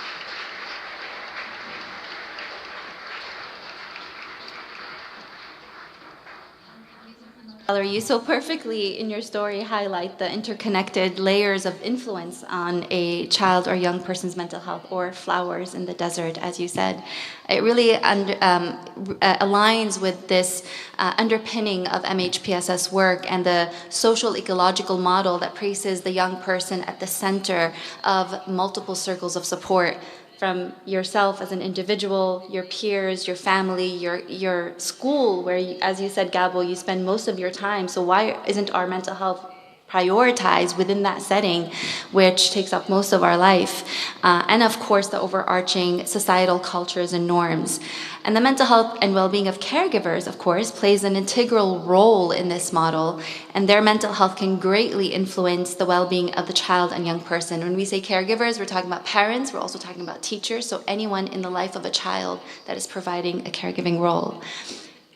Valerie, you so perfectly in your story highlight the interconnected layers of influence on a child or young person's mental health, or flowers in the desert, as you said. It really aligns with this underpinning of MHPSS work and the social ecological model that places the young person at the center of multiple circles of support, from yourself as an individual, your peers, your family, your school, where, as you said, Gabo, you spend most of your time. So why isn't our mental health prioritized within that setting, which takes up most of our life? And of course, the overarching societal cultures and norms. And the mental health and well-being of caregivers, of course, plays an integral role in this model, and their mental health can greatly influence the well-being of the child and young person. When we say caregivers, we're talking about parents, we're also talking about teachers, so anyone in the life of a child that is providing a caregiving role.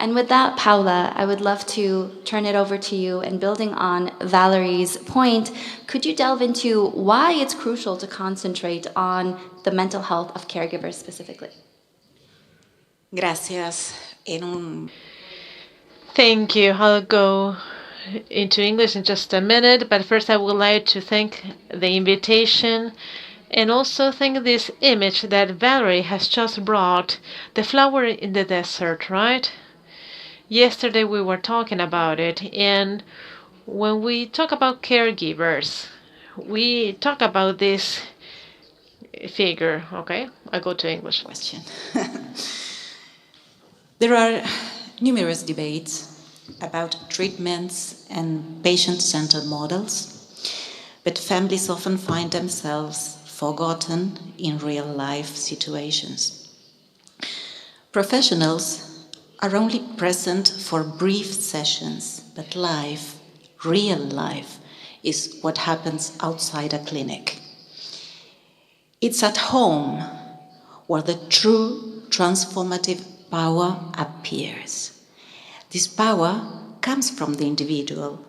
And with that, Paula, I would love to turn it over to you, and building on Valerie's point, could you delve into why it's crucial to concentrate on the mental health of caregivers specifically? Gracias. Thank you. I'll go into English in just a minute, but first I would like to thank the invitation and also thank this image that Valerie has just brought, the flower in the desert, right? Yesterday we were talking about it, and when we talk about caregivers, we talk about this figure. Okay, I go to English. Question. There are numerous debates about treatments and patient-centered models, but families often find themselves forgotten in real-life situations. Professionals are only present for brief sessions, but life, real life, is what happens outside a clinic. It's at home where the true transformative power appears. This power comes from the individual,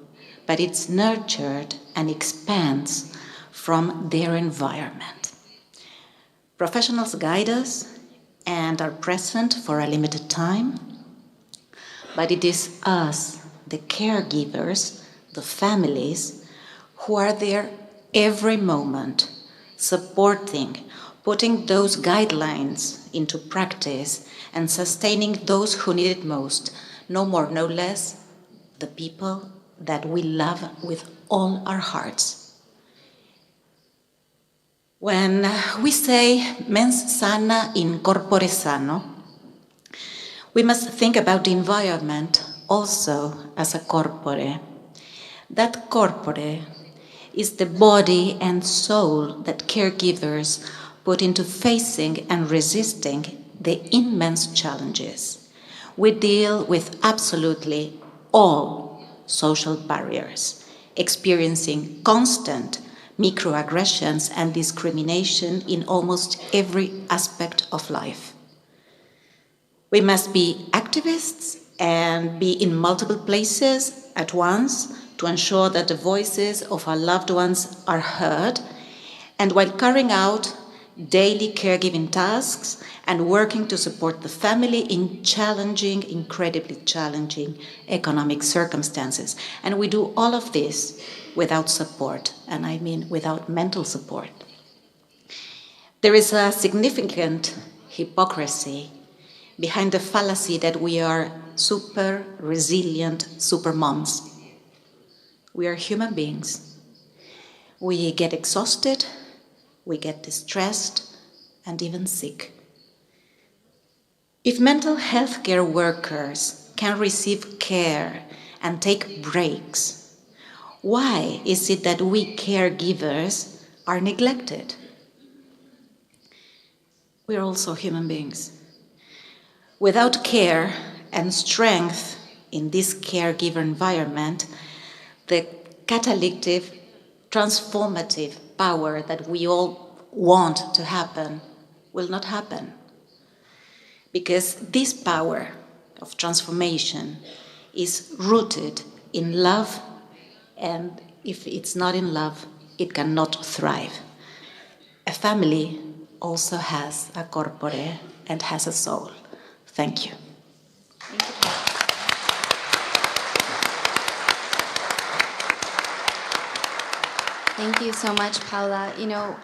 but it's nurtured and expands from their environment. Professionals guide us and are present for a limited time, but it is us, the caregivers, the families, who are there every moment, supporting, putting those guidelines into practice and sustaining those who need it most, no more, no less, the people that we love with all our hearts. When we say mens sana in corpore sano, we must think about the environment also as a corpore. That corpore is the body and soul that caregivers put into facing and resisting the immense challenges. We deal with absolutely all social barriers, experiencing constant microaggressions and discrimination in almost every aspect of life. We must be activists and be in multiple places at once to ensure that the voices of our loved ones are heard, and while carrying out daily caregiving tasks and working to support the family in challenging, incredibly challenging economic circumstances. And we do all of this without support, and I mean without mental support. There is a significant hypocrisy behind the fallacy that we are super resilient super moms. We are human beings. We get exhausted, we get distressed, and even sick. If mental health care workers can receive care and take breaks, why is it that we caregivers are neglected? We're also human beings. Without care and strength in this caregiver environment, the catalytic, transformative power that we all want to happen will not happen. Because this power of transformation is rooted in love, and if it's not in love, it cannot thrive. A family also has a corpore and has a soul. Thank you. Thank you so much, Paula. You know,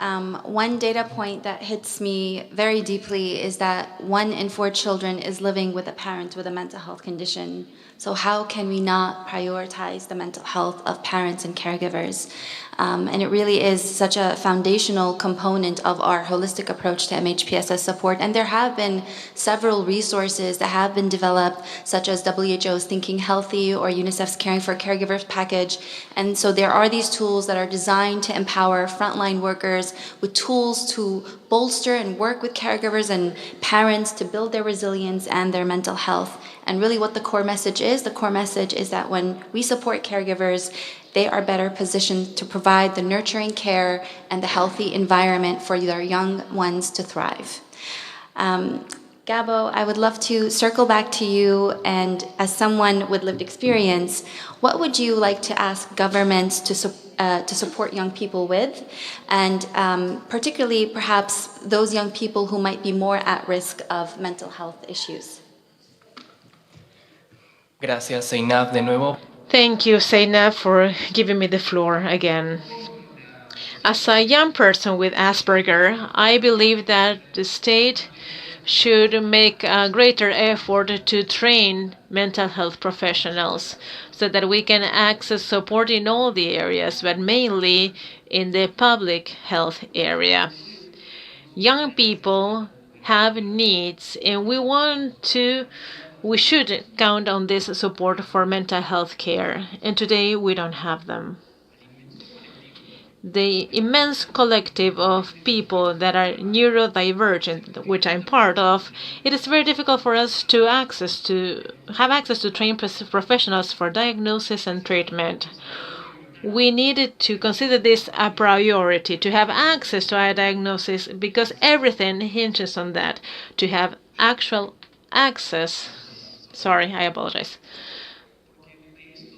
one data point that hits me very deeply is that 1 in 4 children is living with a parent with a mental health condition. So how can we not prioritize the mental health of parents and caregivers? And it really is such a foundational component of our holistic approach to MHPSS support. And there have been several resources that have been developed, such as WHO's Thinking Healthy or UNICEF's Caring for Caregivers package. And so there are these tools that are designed to empower frontline workers with tools to bolster and work with caregivers and parents to build their resilience and their mental health. And really what the core message is that when we support caregivers, they are better positioned to provide the nurturing care and the healthy environment for their young ones to thrive. Gabo, I would love to circle back to you, and as someone with lived experience, what would you like to ask governments to support young people with, and particularly perhaps those young people who might be more at risk of mental health issues? Gracias, Zainab, de nuevo. Thank you, Zainab, for giving me the floor again. As a young person with Asperger, I believe that the state should make a greater effort to train mental health professionals so that we can access support in all the areas, but mainly in the public health area. Young people have needs, and we should count on this support for mental health care, and today we don't have them. The immense collective of people that are neurodivergent, which I'm part of, it is very difficult for us to have access to trained professionals for diagnosis and treatment. We needed to consider this a priority, to have access to our diagnosis, because everything hinges on that, to have actual access. Sorry, I apologize.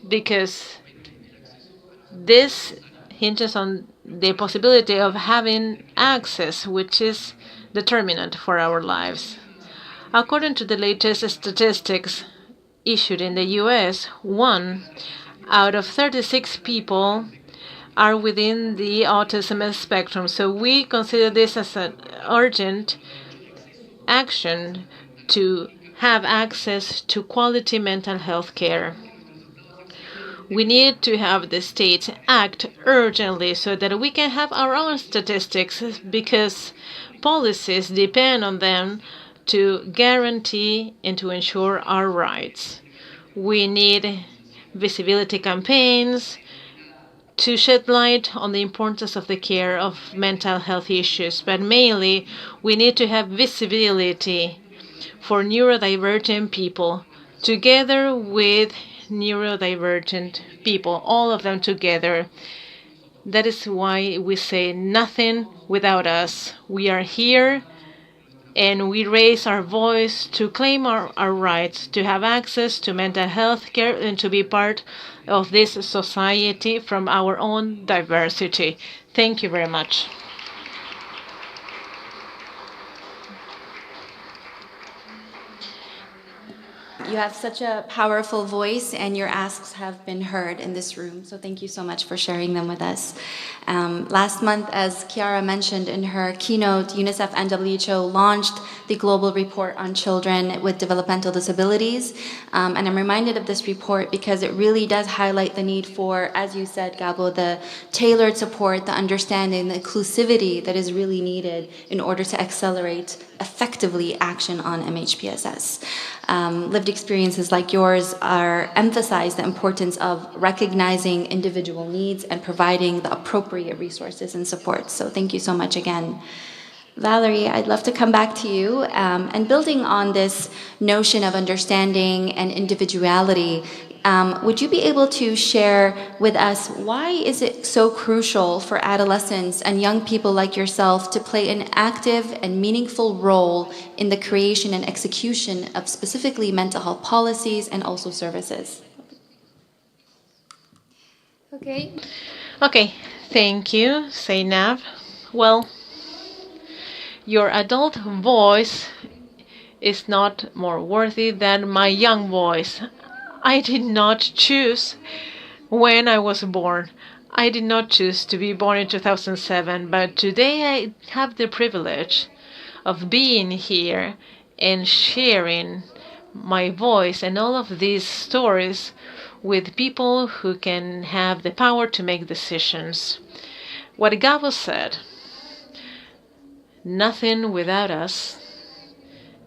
Because This hinges on the possibility of having access, which is determinant for our lives. According to the latest statistics issued in the US, 1 out of 36 people are within the autism spectrum. So we consider this as an urgent action to have access to quality mental health care. We need to have the state act urgently so that we can have our own statistics, because policies depend on them to guarantee and to ensure our rights. We need visibility campaigns to shed light on the importance of the care of mental health issues, but mainly we need to have visibility for neurodivergent people together with neurodivergent people, all of them together. That is why we say nothing without us. We are here and we raise our voice to claim our rights to have access to mental health care and to be part of this society from our own diversity. Thank you very much. You have such a powerful voice, and your asks have been heard in this room. So thank you so much for sharing them with us. Last month, as Chiara mentioned in her keynote, UNICEF and WHO launched the Global Report on Children with Developmental Disabilities. And I'm reminded of this report because it really does highlight the need for, as you said, Gabo, the tailored support, the understanding, the inclusivity that is really needed in order to accelerate effectively action on MHPSS. Lived experiences like yours emphasize the importance of recognizing individual needs and providing the appropriate resources and support. So thank you so much again. Valerie, I'd love to come back to you. And building on this notion of understanding and individuality, would you be able to share with us why is it so crucial for adolescents and young people like yourself to play an active and meaningful role in the creation and execution of specifically mental health policies and also services? Okay, thank you, Zainab. Well, your adult voice is not more worthy than my young voice. I did not choose when I was born. I did not choose to be born in 2007, but today I have the privilege of being here and sharing my voice and all of these stories with people who can have the power to make decisions. What Gabo said, nothing without us,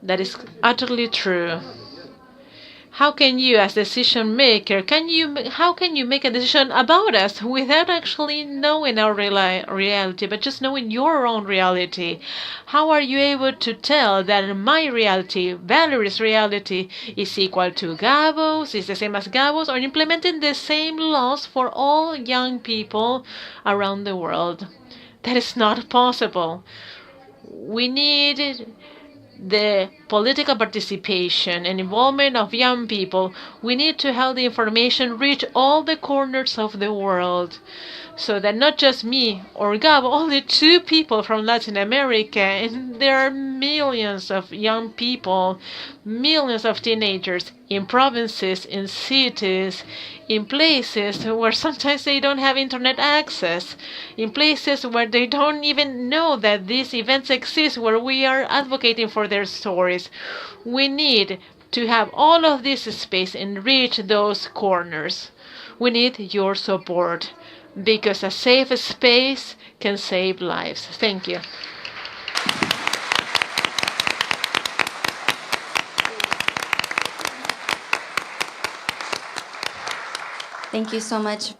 that is utterly true. How can you, as decision maker, how can you make a decision about us without actually knowing our reality, but just knowing your own reality? How are you able to tell that my reality, Valerie's reality, is equal to Gabo's, is the same as Gabo's, or implementing the same laws for all young people around the world? That is not possible. We need the political participation and involvement of young people. We need to have the information reach all the corners of the world, so that not just me or Gab, only 2 people from Latin America, and there are millions of young people, millions of teenagers in provinces, in cities, in places where sometimes they don't have internet access, in places where they don't even know that these events exist, where we are advocating for their stories. We need to have all of this space and reach those corners. We need your support, because a safe space can save lives. Thank you. Thank you so much for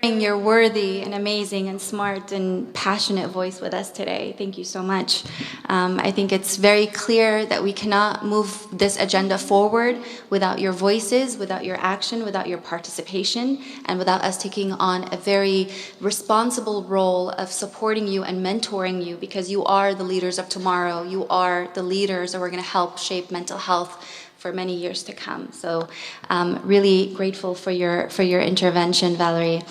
sharing your worthy and amazing and smart and passionate voice with us today. Thank you so much. I think it's very clear that we cannot move this agenda forward without your voices, without your action, without your participation, and without us taking on a very responsible role of supporting you and mentoring you, because you are the leaders of tomorrow. You are the leaders that we're going to help shape mental health for many years to come. So really grateful for your intervention, Valerie.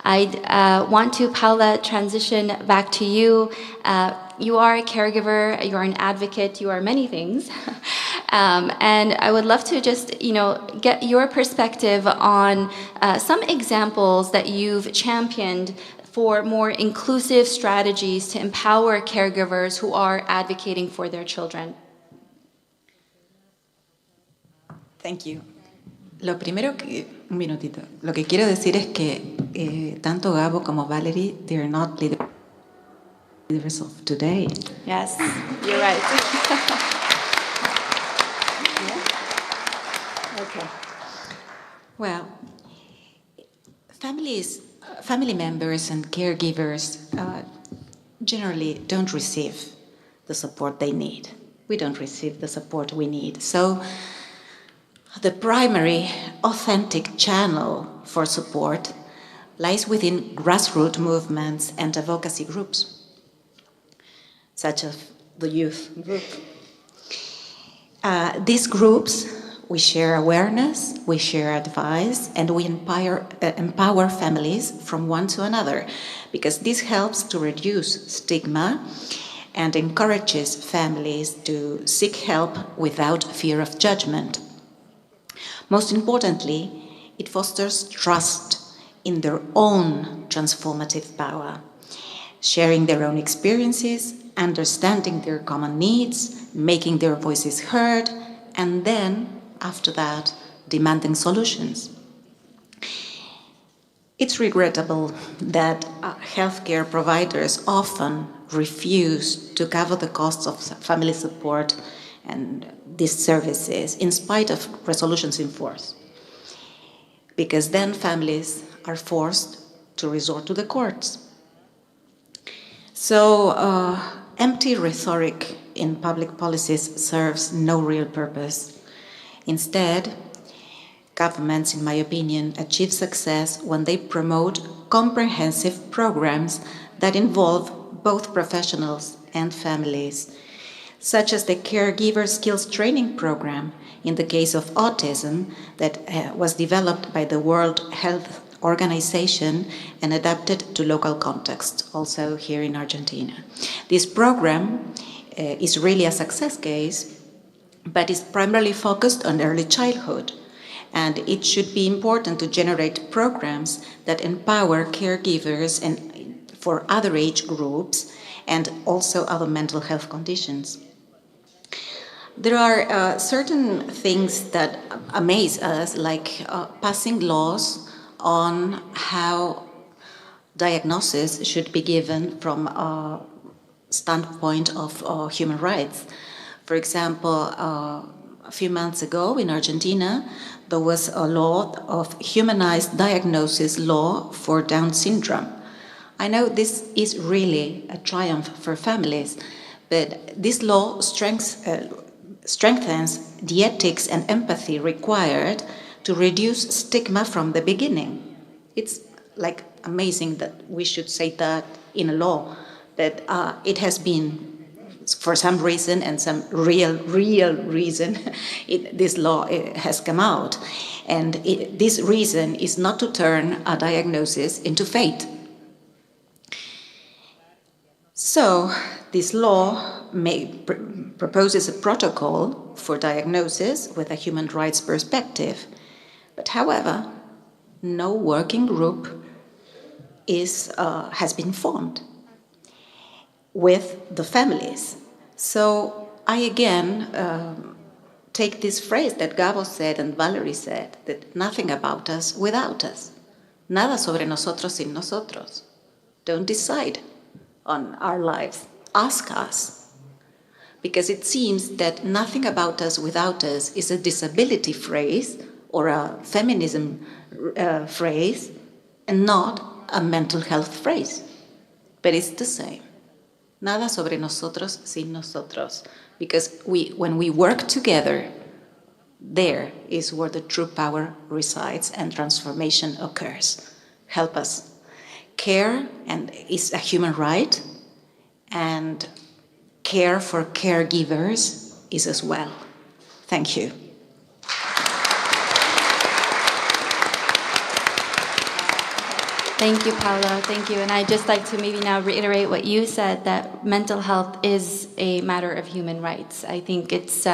I want to, Paula, transition back to you. You are a caregiver, you are an advocate, you are many things. And I would love to just, get your perspective on some examples that you've championed for more inclusive strategies to empower caregivers who are advocating for their children. Thank you. Lo primero que, un minutito, lo que quiero decir es que tanto Gabo como Valerie, they're not leaders of today. Yes, you're right. Okay. Well, family members and caregivers generally don't receive the support they need. We don't receive the support we need. So the primary authentic channel for support lies within grassroots movements and advocacy groups, such as the youth group. These groups, we share awareness, we share advice, and we empower families from one to another, because this helps to reduce stigma and encourages families to seek help without fear of judgment. Most importantly, it fosters trust in their own transformative power, sharing their own experiences, understanding their common needs, making their voices heard, and then, after that, demanding solutions. It's regrettable that healthcare providers often refuse to cover the costs of family support and these services in spite of resolutions in force, because then families are forced to resort to the courts. So empty rhetoric in public policies serves no real purpose. Instead, governments, in my opinion, achieve success when they promote comprehensive programs that involve both professionals and families, such as the Caregiver Skills Training Program in the case of autism that was developed by the World Health Organization and adapted to local context, also here in Argentina. This program is really a success case, but is primarily focused on early childhood. And it should be important to generate programs that empower caregivers and for other age groups and also other mental health conditions. There are certain things that amaze us, like passing laws on how diagnosis should be given from a standpoint of human rights. For example, a few months ago in Argentina, there was a law of humanized diagnosis law for Down syndrome. I know this is really a triumph for families, but this law strengthens the ethics and empathy required to reduce stigma from the beginning. It's like amazing that we should say that in a law, but it has been, for some reason and some real reason, this law has come out. And this reason is not to turn a diagnosis into fate. So this law proposes a protocol for diagnosis with a human rights perspective. But however, no working group has been formed with the families. So I again take this phrase that Gabo said and Valerie said, that nothing about us without us. Nada sobre nosotros sin nosotros. Don't decide on our lives. Ask us. Because it seems that nothing about us without us is a disability phrase or a feminism phrase and not a mental health phrase. But it's the same. Nada sobre nosotros sin nosotros. Because when we work together, there is where the true power resides and transformation occurs. Help us. Care is a human right, and care for caregivers is as well. Thank you. Thank you, Paula. Thank you. And I'd just like to maybe now reiterate what you said, that mental health is a matter of human rights. I think it's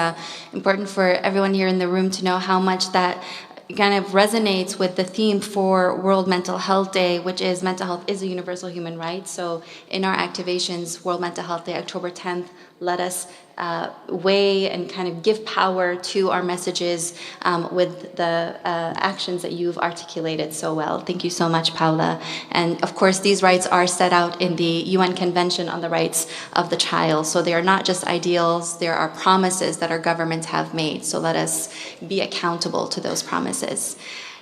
important for everyone here in the room to know how much that kind of resonates with the theme for World Mental Health Day, which is mental health is a universal human right. So in our activations, World Mental Health Day, October 10th, let us weigh and kind of give power to our messages with the actions that you've articulated so well. Thank you so much, Paula. And of course, these rights are set out in the UN Convention on the Rights of the Child. So they are not just ideals, there are promises that our governments have made. So let us be accountable to those promises.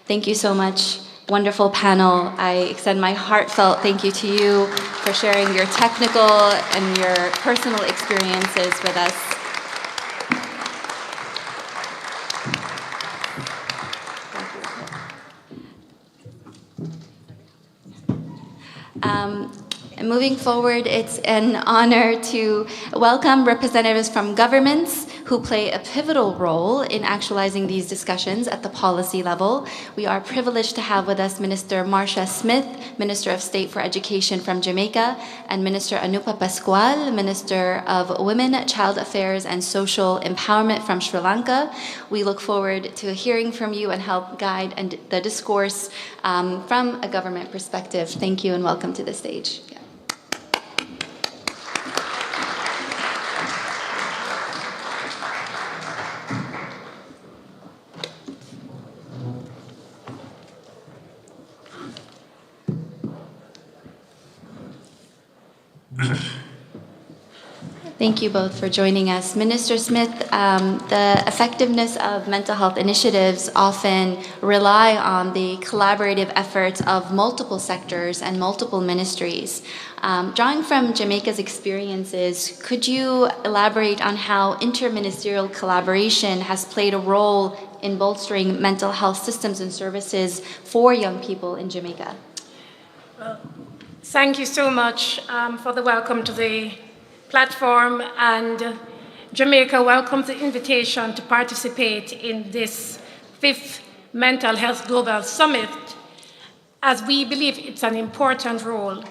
Thank you so much. Wonderful panel. I extend my heartfelt thank you to you for sharing your technical and your personal experiences with us. Moving forward, it's an honor to welcome representatives from governments who play a pivotal role in actualizing these discussions at the policy level. We are privileged to have with us Minister Marcia Smith, Minister of State for Education from Jamaica, and Minister Anupa Pascual, Minister of Women, Child Affairs, and Social Empowerment from Sri Lanka. We look forward to hearing from you and help guide the discourse from a government perspective. Thank you and welcome to the stage. Thank you both for joining us. Minister Smith, the effectiveness of mental health initiatives often rely on the collaborative efforts of multiple sectors and multiple ministries. Drawing from Jamaica's experiences, could you elaborate on how interministerial collaboration has played a role in bolstering mental health systems and services for young people in Jamaica? Thank you so much for the welcome to the platform, and Jamaica welcomes the invitation to participate in this 5th Mental Health Global Summit, as we believe it's an important role.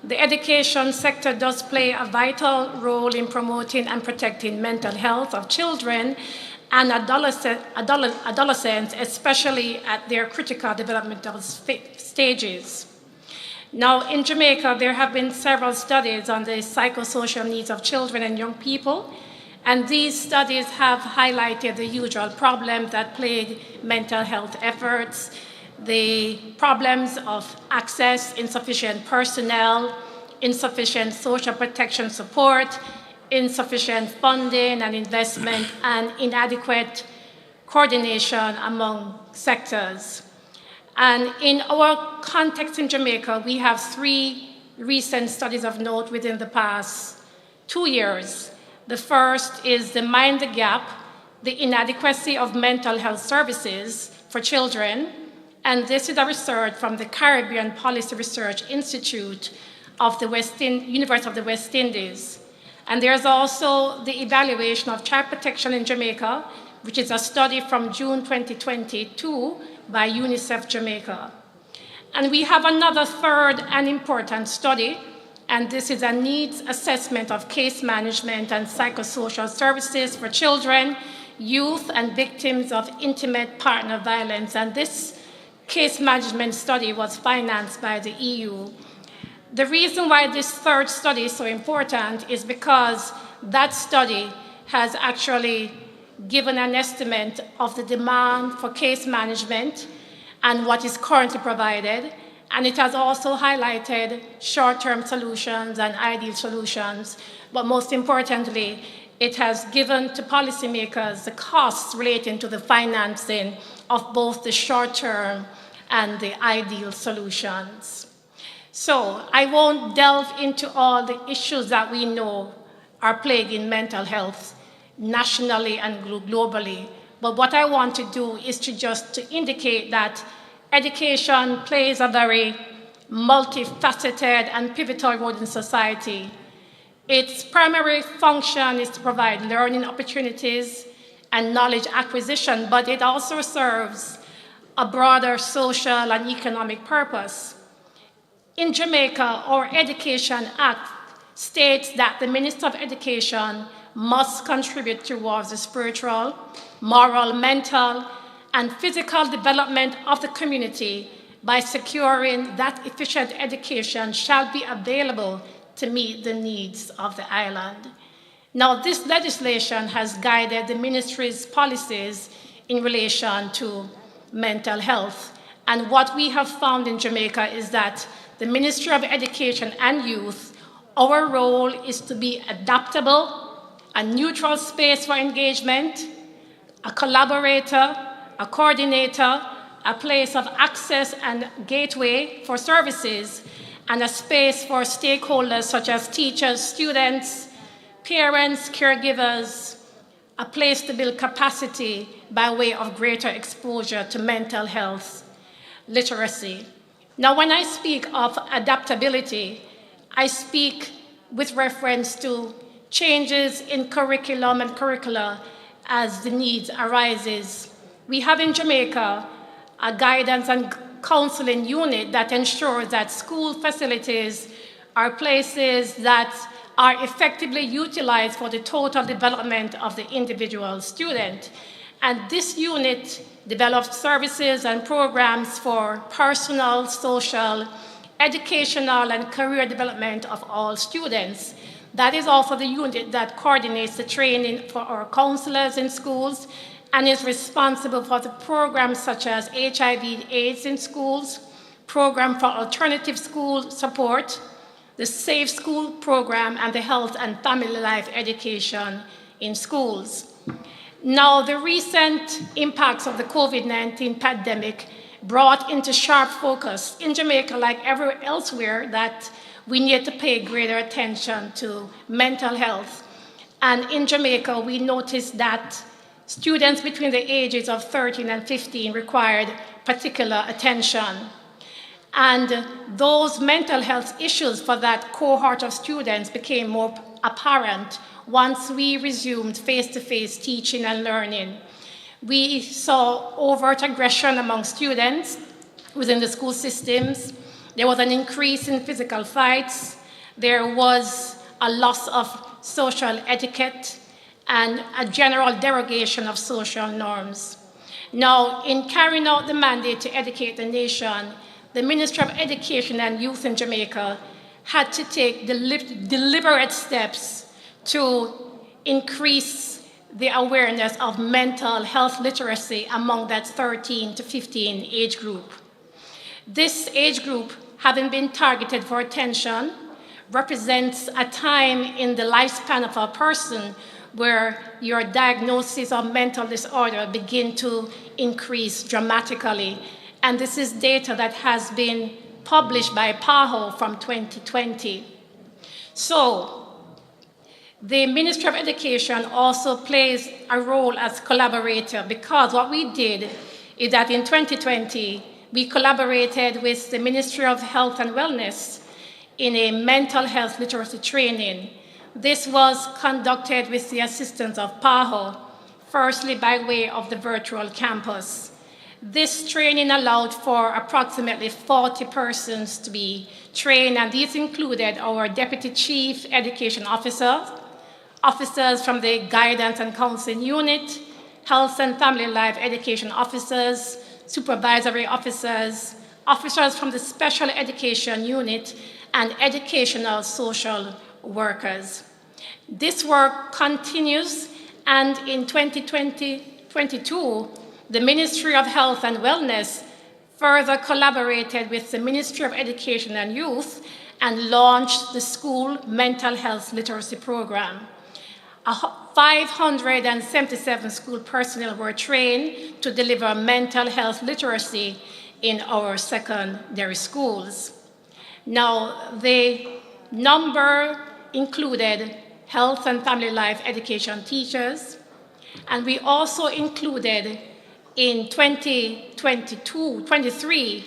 The education sector does play a vital role in promoting and protecting mental health of children and adolescents, especially at their critical developmental stages. Now, in Jamaica, there have been several studies on the psychosocial needs of children and young people, and these studies have highlighted the usual problems that plague mental health efforts, the problems of access, insufficient personnel, insufficient social protection support, insufficient funding and investment, and inadequate coordination among sectors. And in our context in Jamaica, we have 3 recent studies of note within the past 2 years. The first is the Mind the Gap, the inadequacy of mental health services for children. And this is a research from the Caribbean Policy Research Institute of the University of the West Indies. And there's also the evaluation of child protection in Jamaica, which is a study from June 2022 by UNICEF Jamaica. And we have another third and important study, and this is a needs assessment of case management and psychosocial services for children, youth, and victims of intimate partner violence. And this case management study was financed by the EU. The reason why this third study is so important is because that study has actually given an estimate of the demand for case management and what is currently provided, and it has also highlighted short-term solutions and ideal solutions, but most importantly, it has given to policymakers the costs relating to the financing of both the short-term and the ideal solutions. So I won't delve into all the issues that we know are plaguing mental health nationally and globally. But what I want to do is to indicate that education plays a very multifaceted and pivotal role in society. Its primary function is to provide learning opportunities and knowledge acquisition, but it also serves a broader social and economic purpose. In Jamaica, our Education Act states that the Minister of Education must contribute towards the spiritual, moral, mental, and physical development of the community by securing that efficient education shall be available to meet the needs of the island. Now, this legislation has guided the ministry's policies in relation to mental health. And what we have found in Jamaica is that the Ministry of Education and Youth, our role is to be adaptable, a neutral space for engagement, a collaborator, a coordinator, a place of access and gateway for services, and a space for stakeholders such as teachers, students, parents, caregivers, a place to build capacity by way of greater exposure to mental health literacy. Now, when I speak of adaptability, I speak with reference to changes in curriculum and curricula as the needs arises. We have in Jamaica a guidance and counseling unit that ensures that school facilities are places that are effectively utilized for the total development of the individual student. And this unit develops services and programs for personal, social, educational, and career development of all students. That is also the unit that coordinates the training for our counselors in schools and is responsible for the programs such as HIV/AIDS in schools, program for alternative school support, the Safe School program, and the health and family life education in schools. Now, the recent impacts of the COVID-19 pandemic brought into sharp focus in Jamaica, like everywhere elsewhere, that we need to pay greater attention to mental health. And in Jamaica, we noticed that students between the ages of 13 and 15 required particular attention. And those mental health issues for that cohort of students became more apparent once we resumed face-to-face teaching and learning. We saw overt aggression among students within the school systems. There was an increase in physical fights. There was a loss of social etiquette and a general derogation of social norms. Now, in carrying out the mandate to educate the nation, the Ministry of Education and Youth in Jamaica had to take deliberate steps to increase the awareness of mental health literacy among that 13 to 15 age group. This age group, having been targeted for attention, represents a time in the lifespan of a person where your diagnosis of mental disorder begin to increase dramatically. And this is data that has been published by PAHO from 2020. So, the Ministry of Education also plays a role as collaborator, because what we did is that in 2020, we collaborated with the Ministry of Health and Wellness in a mental health literacy training. This was conducted with the assistance of PAHO, firstly by way of the virtual campus. This training allowed for approximately 40 persons to be trained, and these included our Deputy Chief Education Officer, officers from the Guidance and Counseling Unit, Health and Family Life Education Officers, Supervisory Officers, officers from the Special Education Unit, and Educational Social Workers. This work continues, and in 2022, the Ministry of Health and Wellness further collaborated with the Ministry of Education and Youth and launched the School Mental Health Literacy Program. 577 school personnel were trained to deliver mental health literacy in our secondary schools. Now, the number included health and family life education teachers, and we also included in 2022-23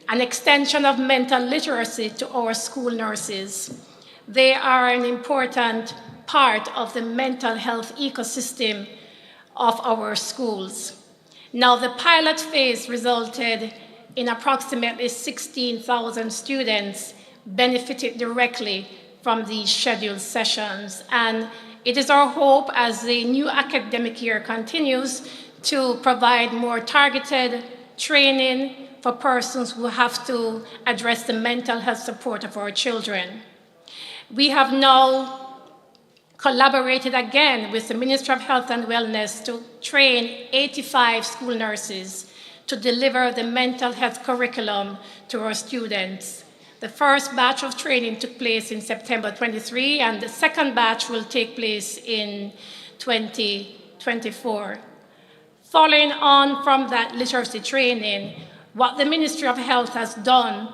an extension of mental literacy to our school nurses. They are an important part of the mental health ecosystem of our schools. Now, the pilot phase resulted in approximately 16,000 students benefited directly from these scheduled sessions. And it is our hope as the new academic year continues to provide more targeted training for persons who have to address the mental health support of our children. We have now collaborated again with the Ministry of Health and Wellness to train 85 school nurses to deliver the mental health curriculum to our students. The first batch of training took place in September 23, and the second batch will take place in 2024. Following on from that literacy training, what the Ministry of Health has done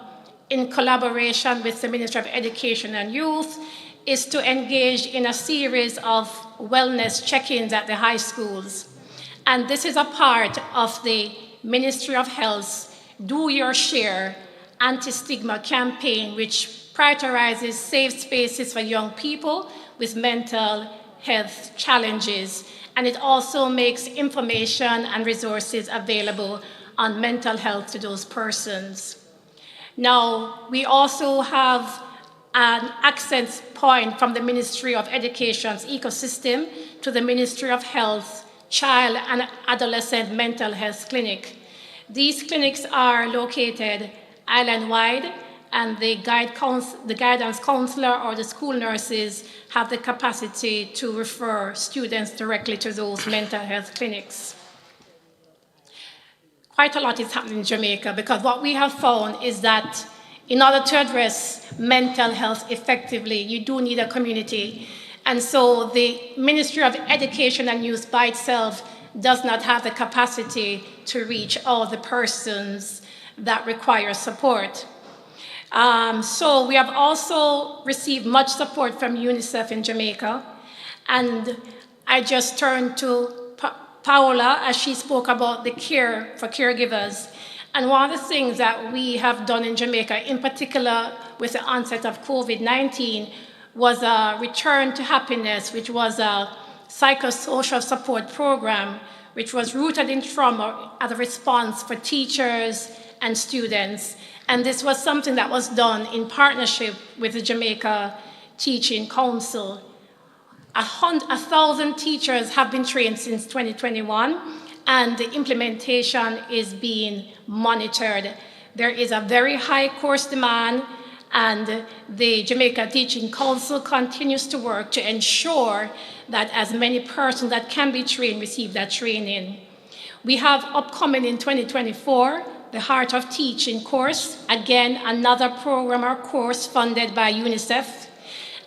in collaboration with the Ministry of Education and Youth is to engage in a series of wellness check-ins at the high schools. And this is a part of the Ministry of Health's Do Your Share anti-stigma campaign, which prioritizes safe spaces for young people with mental health challenges. And it also makes information and resources available on mental health to those persons. Now, we also have an access point from the Ministry of Education's ecosystem to the Ministry of Health Child and Adolescent Mental Health Clinic. These clinics are located island-wide, and the guidance counselor or the school nurses have the capacity to refer students directly to those mental health clinics. Quite a lot is happening in Jamaica, because what we have found is that in order to address mental health effectively, you do need a community. And so the Ministry of Education and Youth by itself does not have the capacity to reach all the persons that require support. So we have also received much support from UNICEF in Jamaica. And I just turned to Paola as she spoke about the care for caregivers. And one of the things that we have done in Jamaica, in particular with the onset of COVID-19, was a Return to Happiness, which was a psychosocial support program, which was rooted in trauma as a response for teachers and students. And this was something that was done in partnership with the Jamaica Teaching Council. 1,000 teachers have been trained since 2021, and the implementation is being monitored. There is a very high course demand, and the Jamaica Teaching Council continues to work to ensure that as many persons that can be trained receive that training. We have upcoming in 2024, the Heart of Teaching course, again, another program or course funded by UNICEF.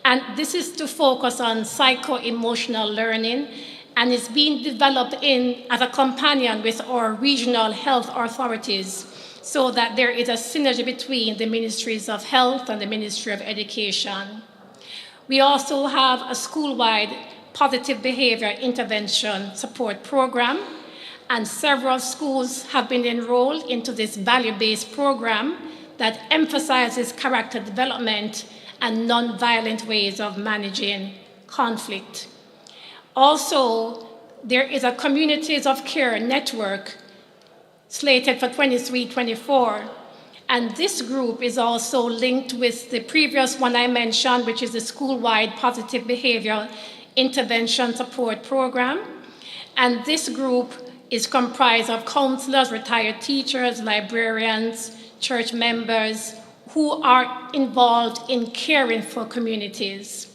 And this is to focus on psycho-emotional learning, and is being developed as a companion with our regional health authorities, so that there is a synergy between the Ministries of Health and the Ministry of Education. We also have a school-wide positive behavior intervention support program, and several schools have been enrolled into this value-based program that emphasizes character development and non-violent ways of managing conflict. Also, there is a Communities of Care network slated for 23-24, and this group is also linked with the previous one I mentioned, which is the school-wide positive behavior intervention support program. And this group is comprised of counselors, retired teachers, librarians, church members who are involved in caring for communities.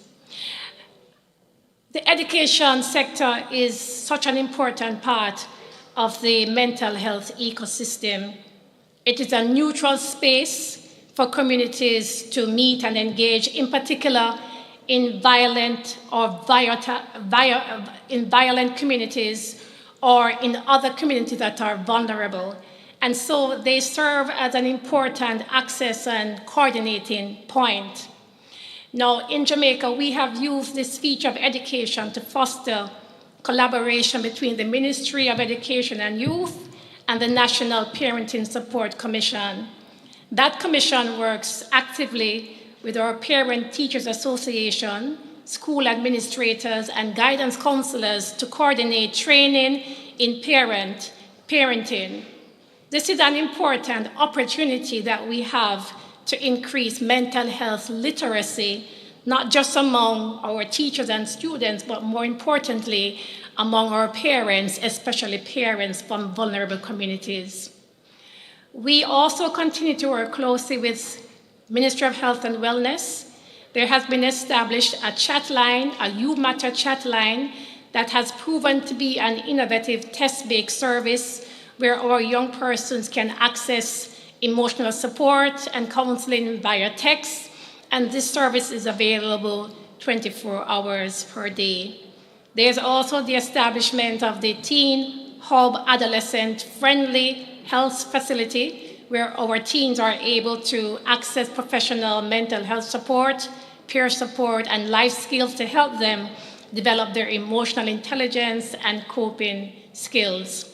The education sector is such an important part of the mental health ecosystem. It is a neutral space for communities to meet and engage, in particular in violent communities or in other communities that are vulnerable. And so they serve as an important access and coordinating point. Now, in Jamaica, we have used this feature of education to foster collaboration between the Ministry of Education and Youth and the National Parenting Support Commission. That commission works actively with our Parent Teachers Association, school administrators, and guidance counselors to coordinate training in parenting. This is an important opportunity that we have to increase mental health literacy, not just among our teachers and students, but more importantly, among our parents, especially parents from vulnerable communities. We also continue to work closely with Ministry of Health and Wellness. There has been established a chat line, a You Matter chat line, that has proven to be an innovative test-based service where our young persons can access emotional support and counseling via text, and this service is available 24 hours per day. There's also the establishment of the Teen Hub Adolescent-Friendly Health Facility, where our teens are able to access professional mental health support, peer support, and life skills to help them develop their emotional intelligence and coping skills.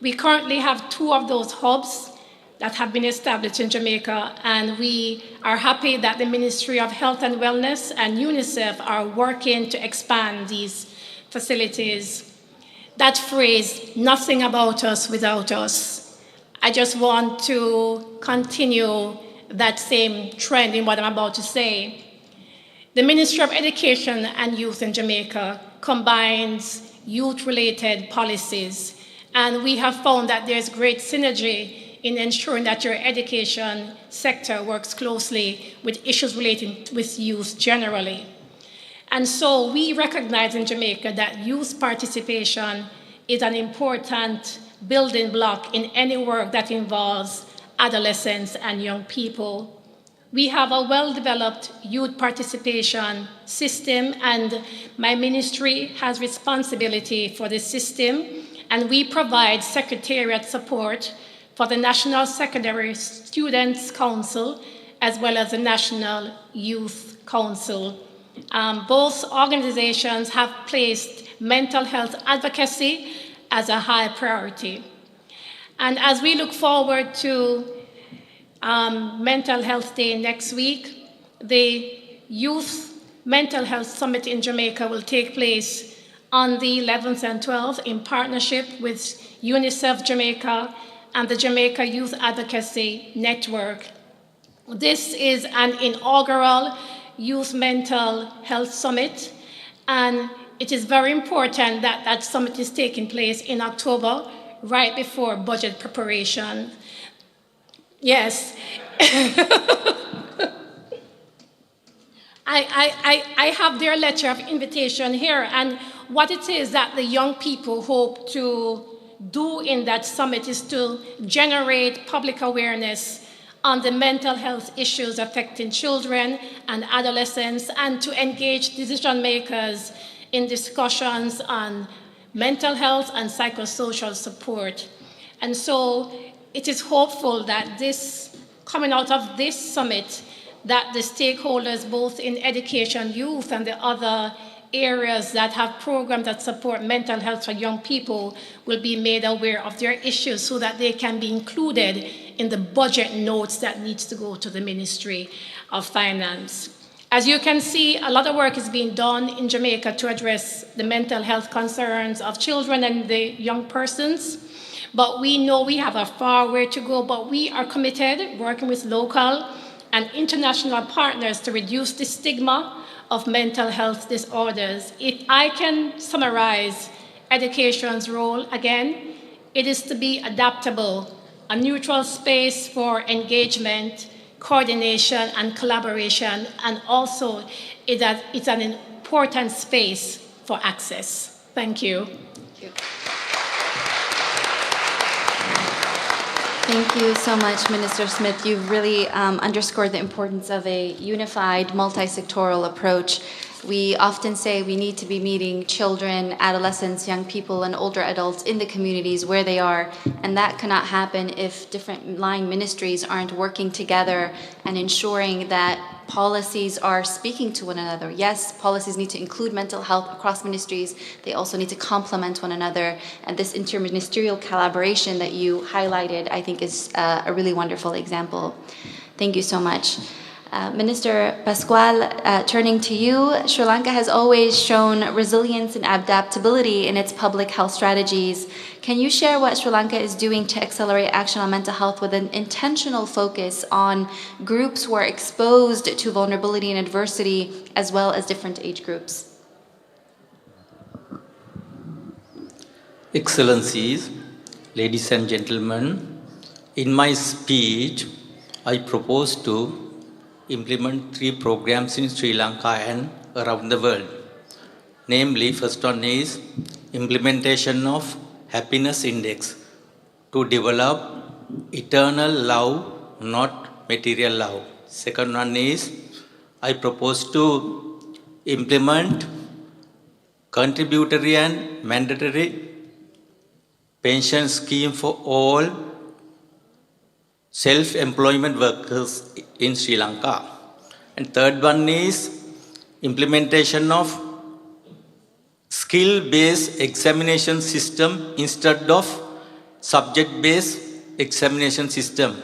We currently have 2 of those hubs that have been established in Jamaica, and we are happy that the Ministry of Health and Wellness and UNICEF are working to expand these facilities. That phrase, nothing about us without us, I just want to continue that same trend in what I'm about to say. The Ministry of Education and Youth in Jamaica combines youth-related policies, and we have found that there's great synergy in ensuring that your education sector works closely with issues relating with youth generally. And so we recognize in Jamaica that youth participation is an important building block in any work that involves adolescents and young people. We have a well-developed youth participation system, and my ministry has responsibility for the system, and we provide secretariat support for the National Secondary Students Council as well as the National Youth Council. Both organizations have placed mental health advocacy as a high priority. And as we look forward to Mental Health Day next week, the Youth Mental Health Summit in Jamaica will take place on the 11th and 12th in partnership with UNICEF Jamaica and the Jamaica Youth Advocacy Network. This is an inaugural Youth Mental Health Summit, and it is very important that that summit is taking place in October, right before budget preparation. Yes. I have their letter of invitation here, and what it is that the young people hope to do in that summit is to generate public awareness on the mental health issues affecting children and adolescents, and to engage decision makers in discussions on mental health and psychosocial support. And so it is hopeful that coming out of this summit, that the stakeholders both in education, youth, and the other areas that have programs that support mental health for young people will be made aware of their issues so that they can be included in the budget notes that needs to go to the Ministry of Finance. As you can see, a lot of work is being done in Jamaica to address the mental health concerns of children and the young persons. But we know we have a far way to go, but we are committed, working with local and international partners to reduce the stigma of mental health disorders. If I can summarize education's role again, it is to be adaptable, a neutral space for engagement, coordination, and collaboration, and also it's an important space for access. Thank you. Thank you. Thank you so much, Minister Smith. You've really underscored the importance of a unified, multi-sectoral approach. We often say we need to be meeting children, adolescents, young people, and older adults in the communities where they are, and that cannot happen if different line ministries aren't working together and ensuring that policies are speaking to one another. Yes, policies need to include mental health across ministries. They also need to complement one another. And this interministerial collaboration that you highlighted, I think, is a really wonderful example. Thank you so much. Minister Pasquale, turning to you, Sri Lanka has always shown resilience and adaptability in its public health strategies. Can you share what Sri Lanka is doing to accelerate action on mental health with an intentional focus on groups who are exposed to vulnerability and adversity, as well as different age groups? Excellencies, ladies and gentlemen, in my speech, I propose to implement 3 programs in Sri Lanka and around the world. Namely, first one is implementation of happiness index to develop eternal love, not material love. Second one is I propose to implement contributory and mandatory pension scheme for all self-employment workers in Sri Lanka. And third one is implementation of skill-based examination system instead of subject-based examination system.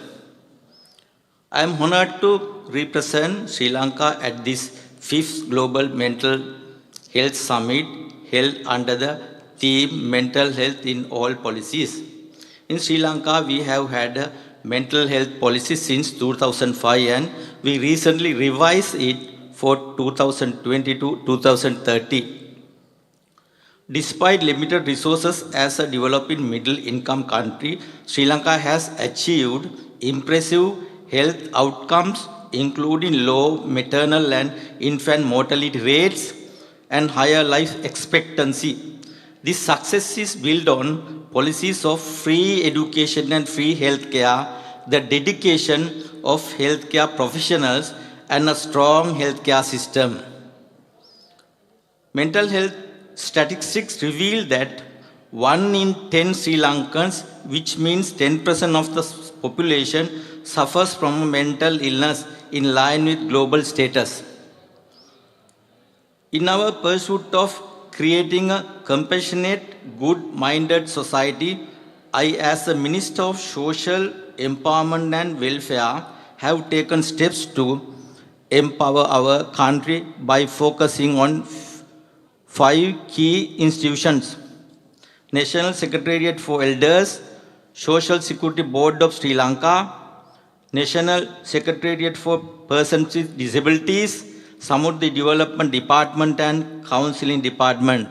I am honored to represent Sri Lanka at this 5th Global Mental Health Summit held under the theme Mental Health in All Policies. In Sri Lanka, we have had a mental health policy since 2005 and we recently revised it for 2020 to 2030. Despite limited resources as a developing middle-income country, Sri Lanka has achieved impressive health outcomes, including low maternal and infant mortality rates and higher life expectancy. This success is built on policies of free education and free healthcare, the dedication of healthcare professionals, and a strong healthcare system. Mental health statistics reveal that 1 in 10 Sri Lankans, which means 10% of the population, suffers from a mental illness in line with global status. In our pursuit of creating a compassionate, good-minded society, I, as a Minister of Social Empowerment and Welfare, have taken steps to empower our country by focusing on 5 key institutions: National Secretariat for Elders, Social Security Board of Sri Lanka, National Secretariat for Persons with Disabilities, Samurdhi Development Department and Counseling Department.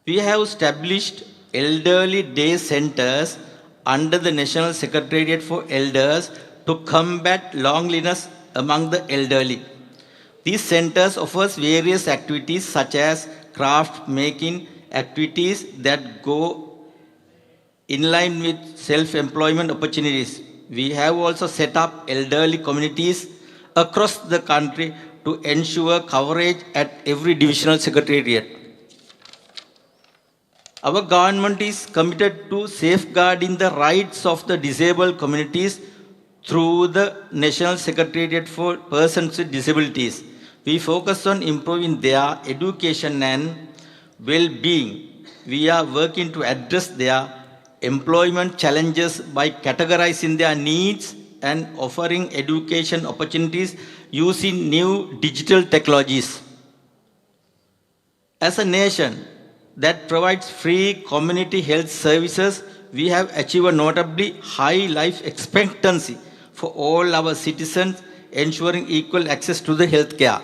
We have established elderly day centers under the National Secretariat for Elders to combat loneliness among the elderly. These centers offer various activities such as craft making activities that go in line with self-employment opportunities. We have also set up elderly communities across the country to ensure coverage at every divisional secretariat. Our government is committed to safeguarding the rights of the disabled communities through the National Secretariat for Persons with Disabilities. We focus on improving their education and well-being. We are working to address their employment challenges by categorizing their needs and offering education opportunities using new digital technologies. As a nation that provides free community health services, we have achieved a notably high life expectancy for all our citizens, ensuring equal access to the health care.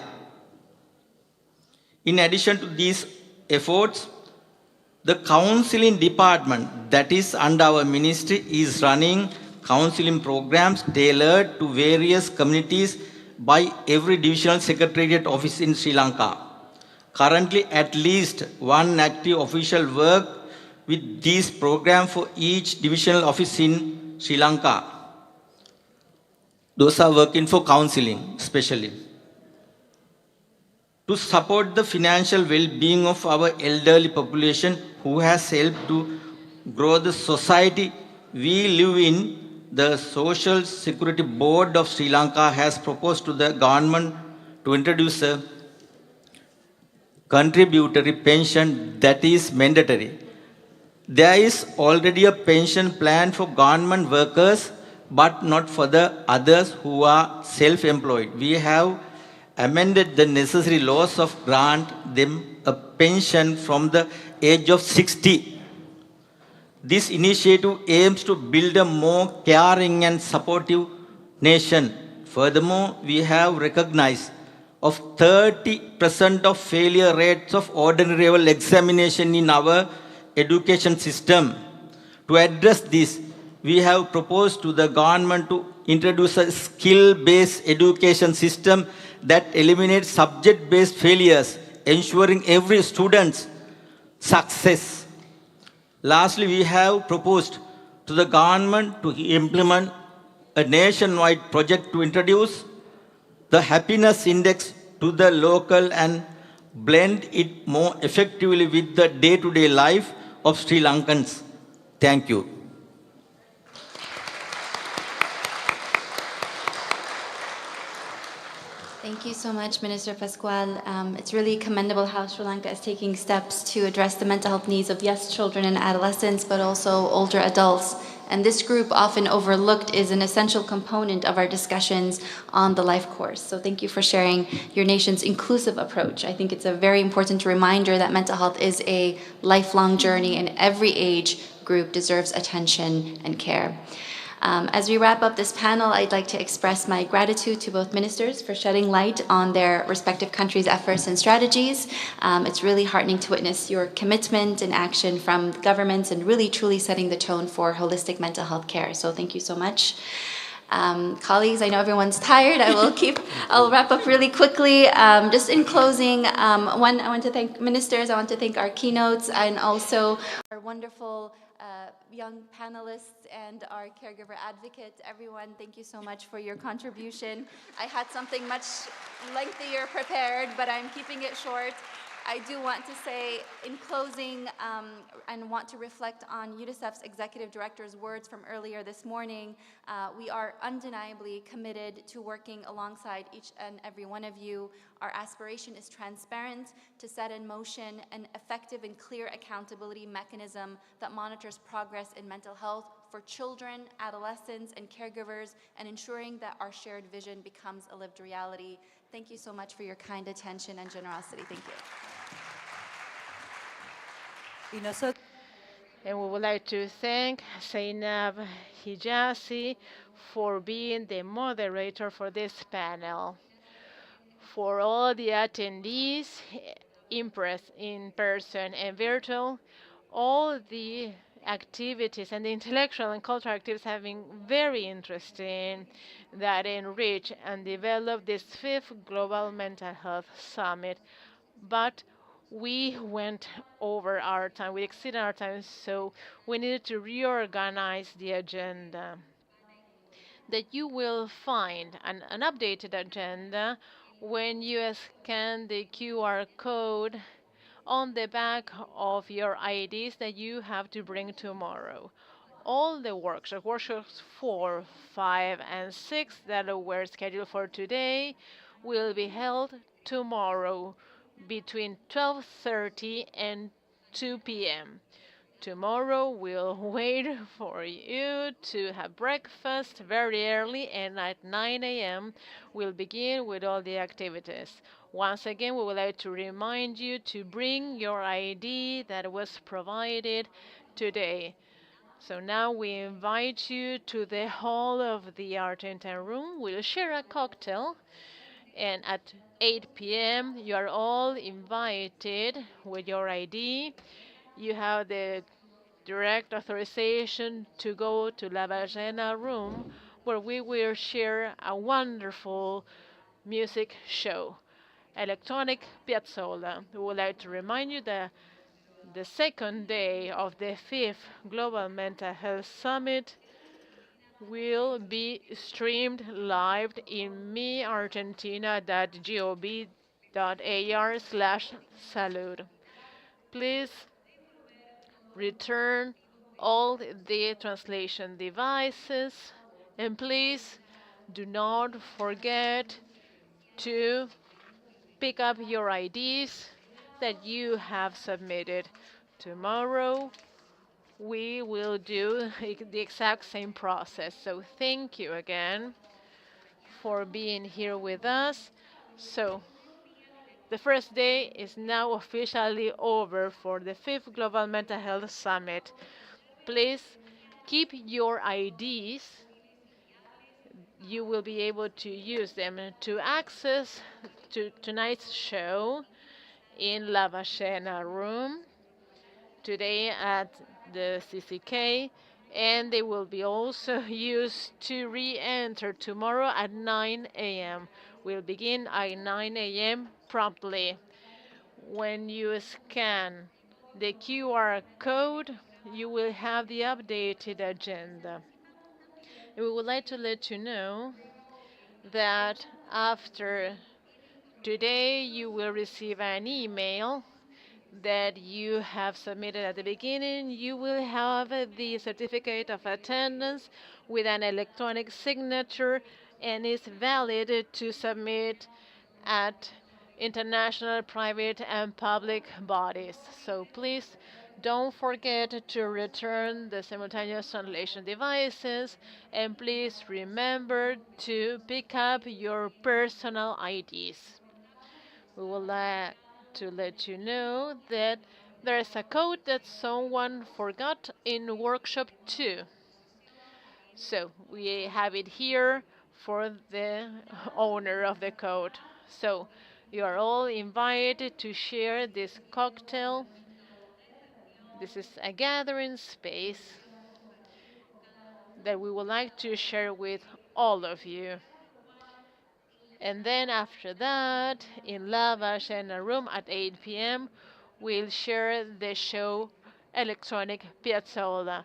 In addition to these efforts, the counseling department that is under our ministry is running counseling programs tailored to various communities by every divisional secretariat office in Sri Lanka. Currently, at least one active official work with these programs for each divisional office in Sri Lanka. Those are working for counseling, especially. To support the financial well-being of our elderly population who has helped to grow the society we live in, the Social Security Board of Sri Lanka has proposed to the government to introduce a contributory pension that is mandatory. There is already a pension plan for government workers, but not for the others who are self-employed. We have amended the necessary laws of grant them a pension from the age of 60. This initiative aims to build a more caring and supportive nation. Furthermore, we have recognized of 30% of failure rates of ordinary level examination in our education system. To address this, we have proposed to the government to introduce a skill-based education system that eliminates subject-based failures, ensuring every student's success. Lastly, we have proposed to the government to implement a nationwide project to introduce the happiness index to the local and blend it more effectively with the day-to-day life of Sri Lankans. Thank you. Thank you so much, Minister Pascual. It's really commendable how Sri Lanka is taking steps to address the mental health needs of, yes, children and adolescents, but also older adults. And this group, often overlooked, is an essential component of our discussions on the life course. So thank you for sharing your nation's inclusive approach. I think it's a very important reminder that mental health is a lifelong journey and every age group deserves attention and care. As we wrap up this panel, I'd like to express my gratitude to both ministers for shedding light on their respective countries' efforts and strategies. It's really heartening to witness your commitment and action from governments and really truly setting the tone for holistic mental health care. So thank you so much. Colleagues, I know everyone's tired. I'll wrap up really quickly. Just in closing, I want to thank ministers, I want to thank our keynotes, and also our wonderful young panelists and our caregiver advocate. Everyone, thank you so much for your contribution. I had something much lengthier prepared, but I'm keeping it short. I do want to say in closing and want to reflect on UNICEF's executive director's words from earlier this morning. We are undeniably committed to working alongside each and every one of you. Our aspiration is transparent, to set in motion an effective and clear accountability mechanism that monitors progress in mental health for children, adolescents, and caregivers, and ensuring that our shared vision becomes a lived reality. Thank you so much for your kind attention and generosity. Thank you. And we would like to thank Zainab Hijazi for being the moderator for this panel. For all the attendees, in person and virtual, all the activities and the intellectual and cultural activities have been very interesting that enrich and develop this 5th Global Mental Health Summit. But we went over our time, we exceeded our time, so we needed to reorganize the agenda. That you will find an updated agenda when you scan the QR code on the back of your IDs that you have to bring tomorrow. All the workshops 4, 5, and 6 that were scheduled for today will be held tomorrow between 12:30 and 2 p.m. Tomorrow we'll wait for you to have breakfast very early, and at 9 a.m. we'll begin with all the activities. Once again, we would like to remind you to bring your ID that was provided today. So now we invite you to the hall of the Argentine room. We'll share a cocktail, and at 8 p.m. you are all invited with your ID. You have the direct authorization to go to La Ballena room, where we will share a wonderful music show, electronic piazzolla. We would like to remind you that the second day of the 5th Global Mental Health Summit will be streamed live in meargentina.gov.ar/salud. Please return all the translation devices, and please do not forget to pick up your IDs that you have submitted. Tomorrow we will do the exact same process. So thank you again for being here with us. So the first day is now officially over for the 5th Global Mental Health Summit. Please keep your IDs. You will be able to use them to access to tonight's show in La Ballena room today at the CCK, and they will be also used to re-enter tomorrow at 9 a.m. We'll begin at 9 a.m. promptly. When you scan the QR code, you will have the updated agenda. And we would like to let you know that after today, you will receive an email that you have submitted at the beginning. You will have the certificate of attendance with an electronic signature and is valid to submit at international, private, and public bodies. So please don't forget to return the simultaneous translation devices, and please remember to pick up your personal IDs. We would like to let you know that there is a code that someone forgot in workshop 2. So we have it here for the owner of the code. So you are all invited to share this cocktail. This is a gathering space that we would like to share with all of you. And then after that, in La Ballena room at 8 p.m., we'll share the show Electronic Piazzolla.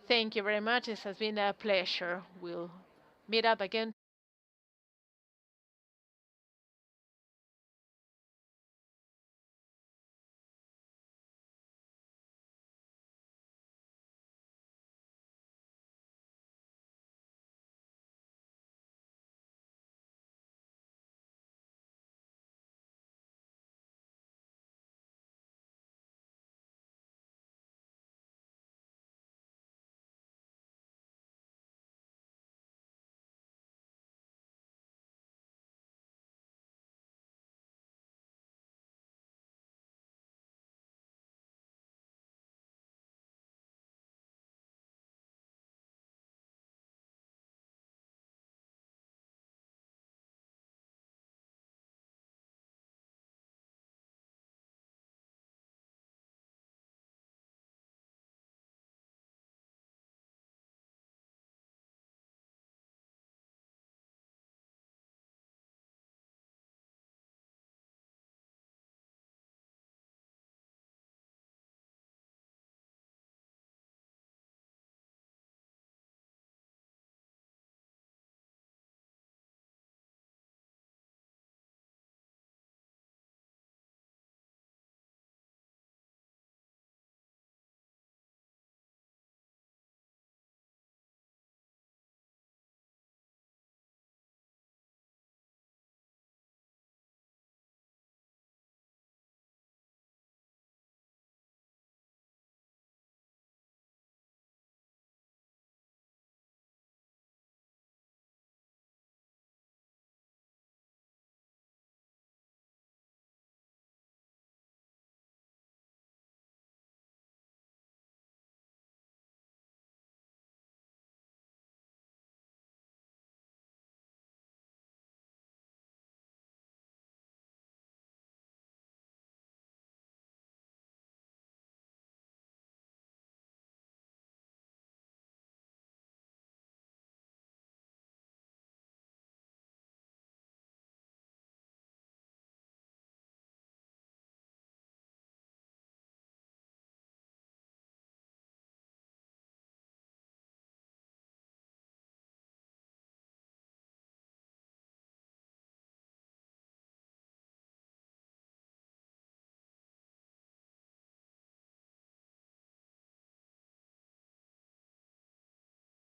Thank you very much. It has been a pleasure. We'll meet up again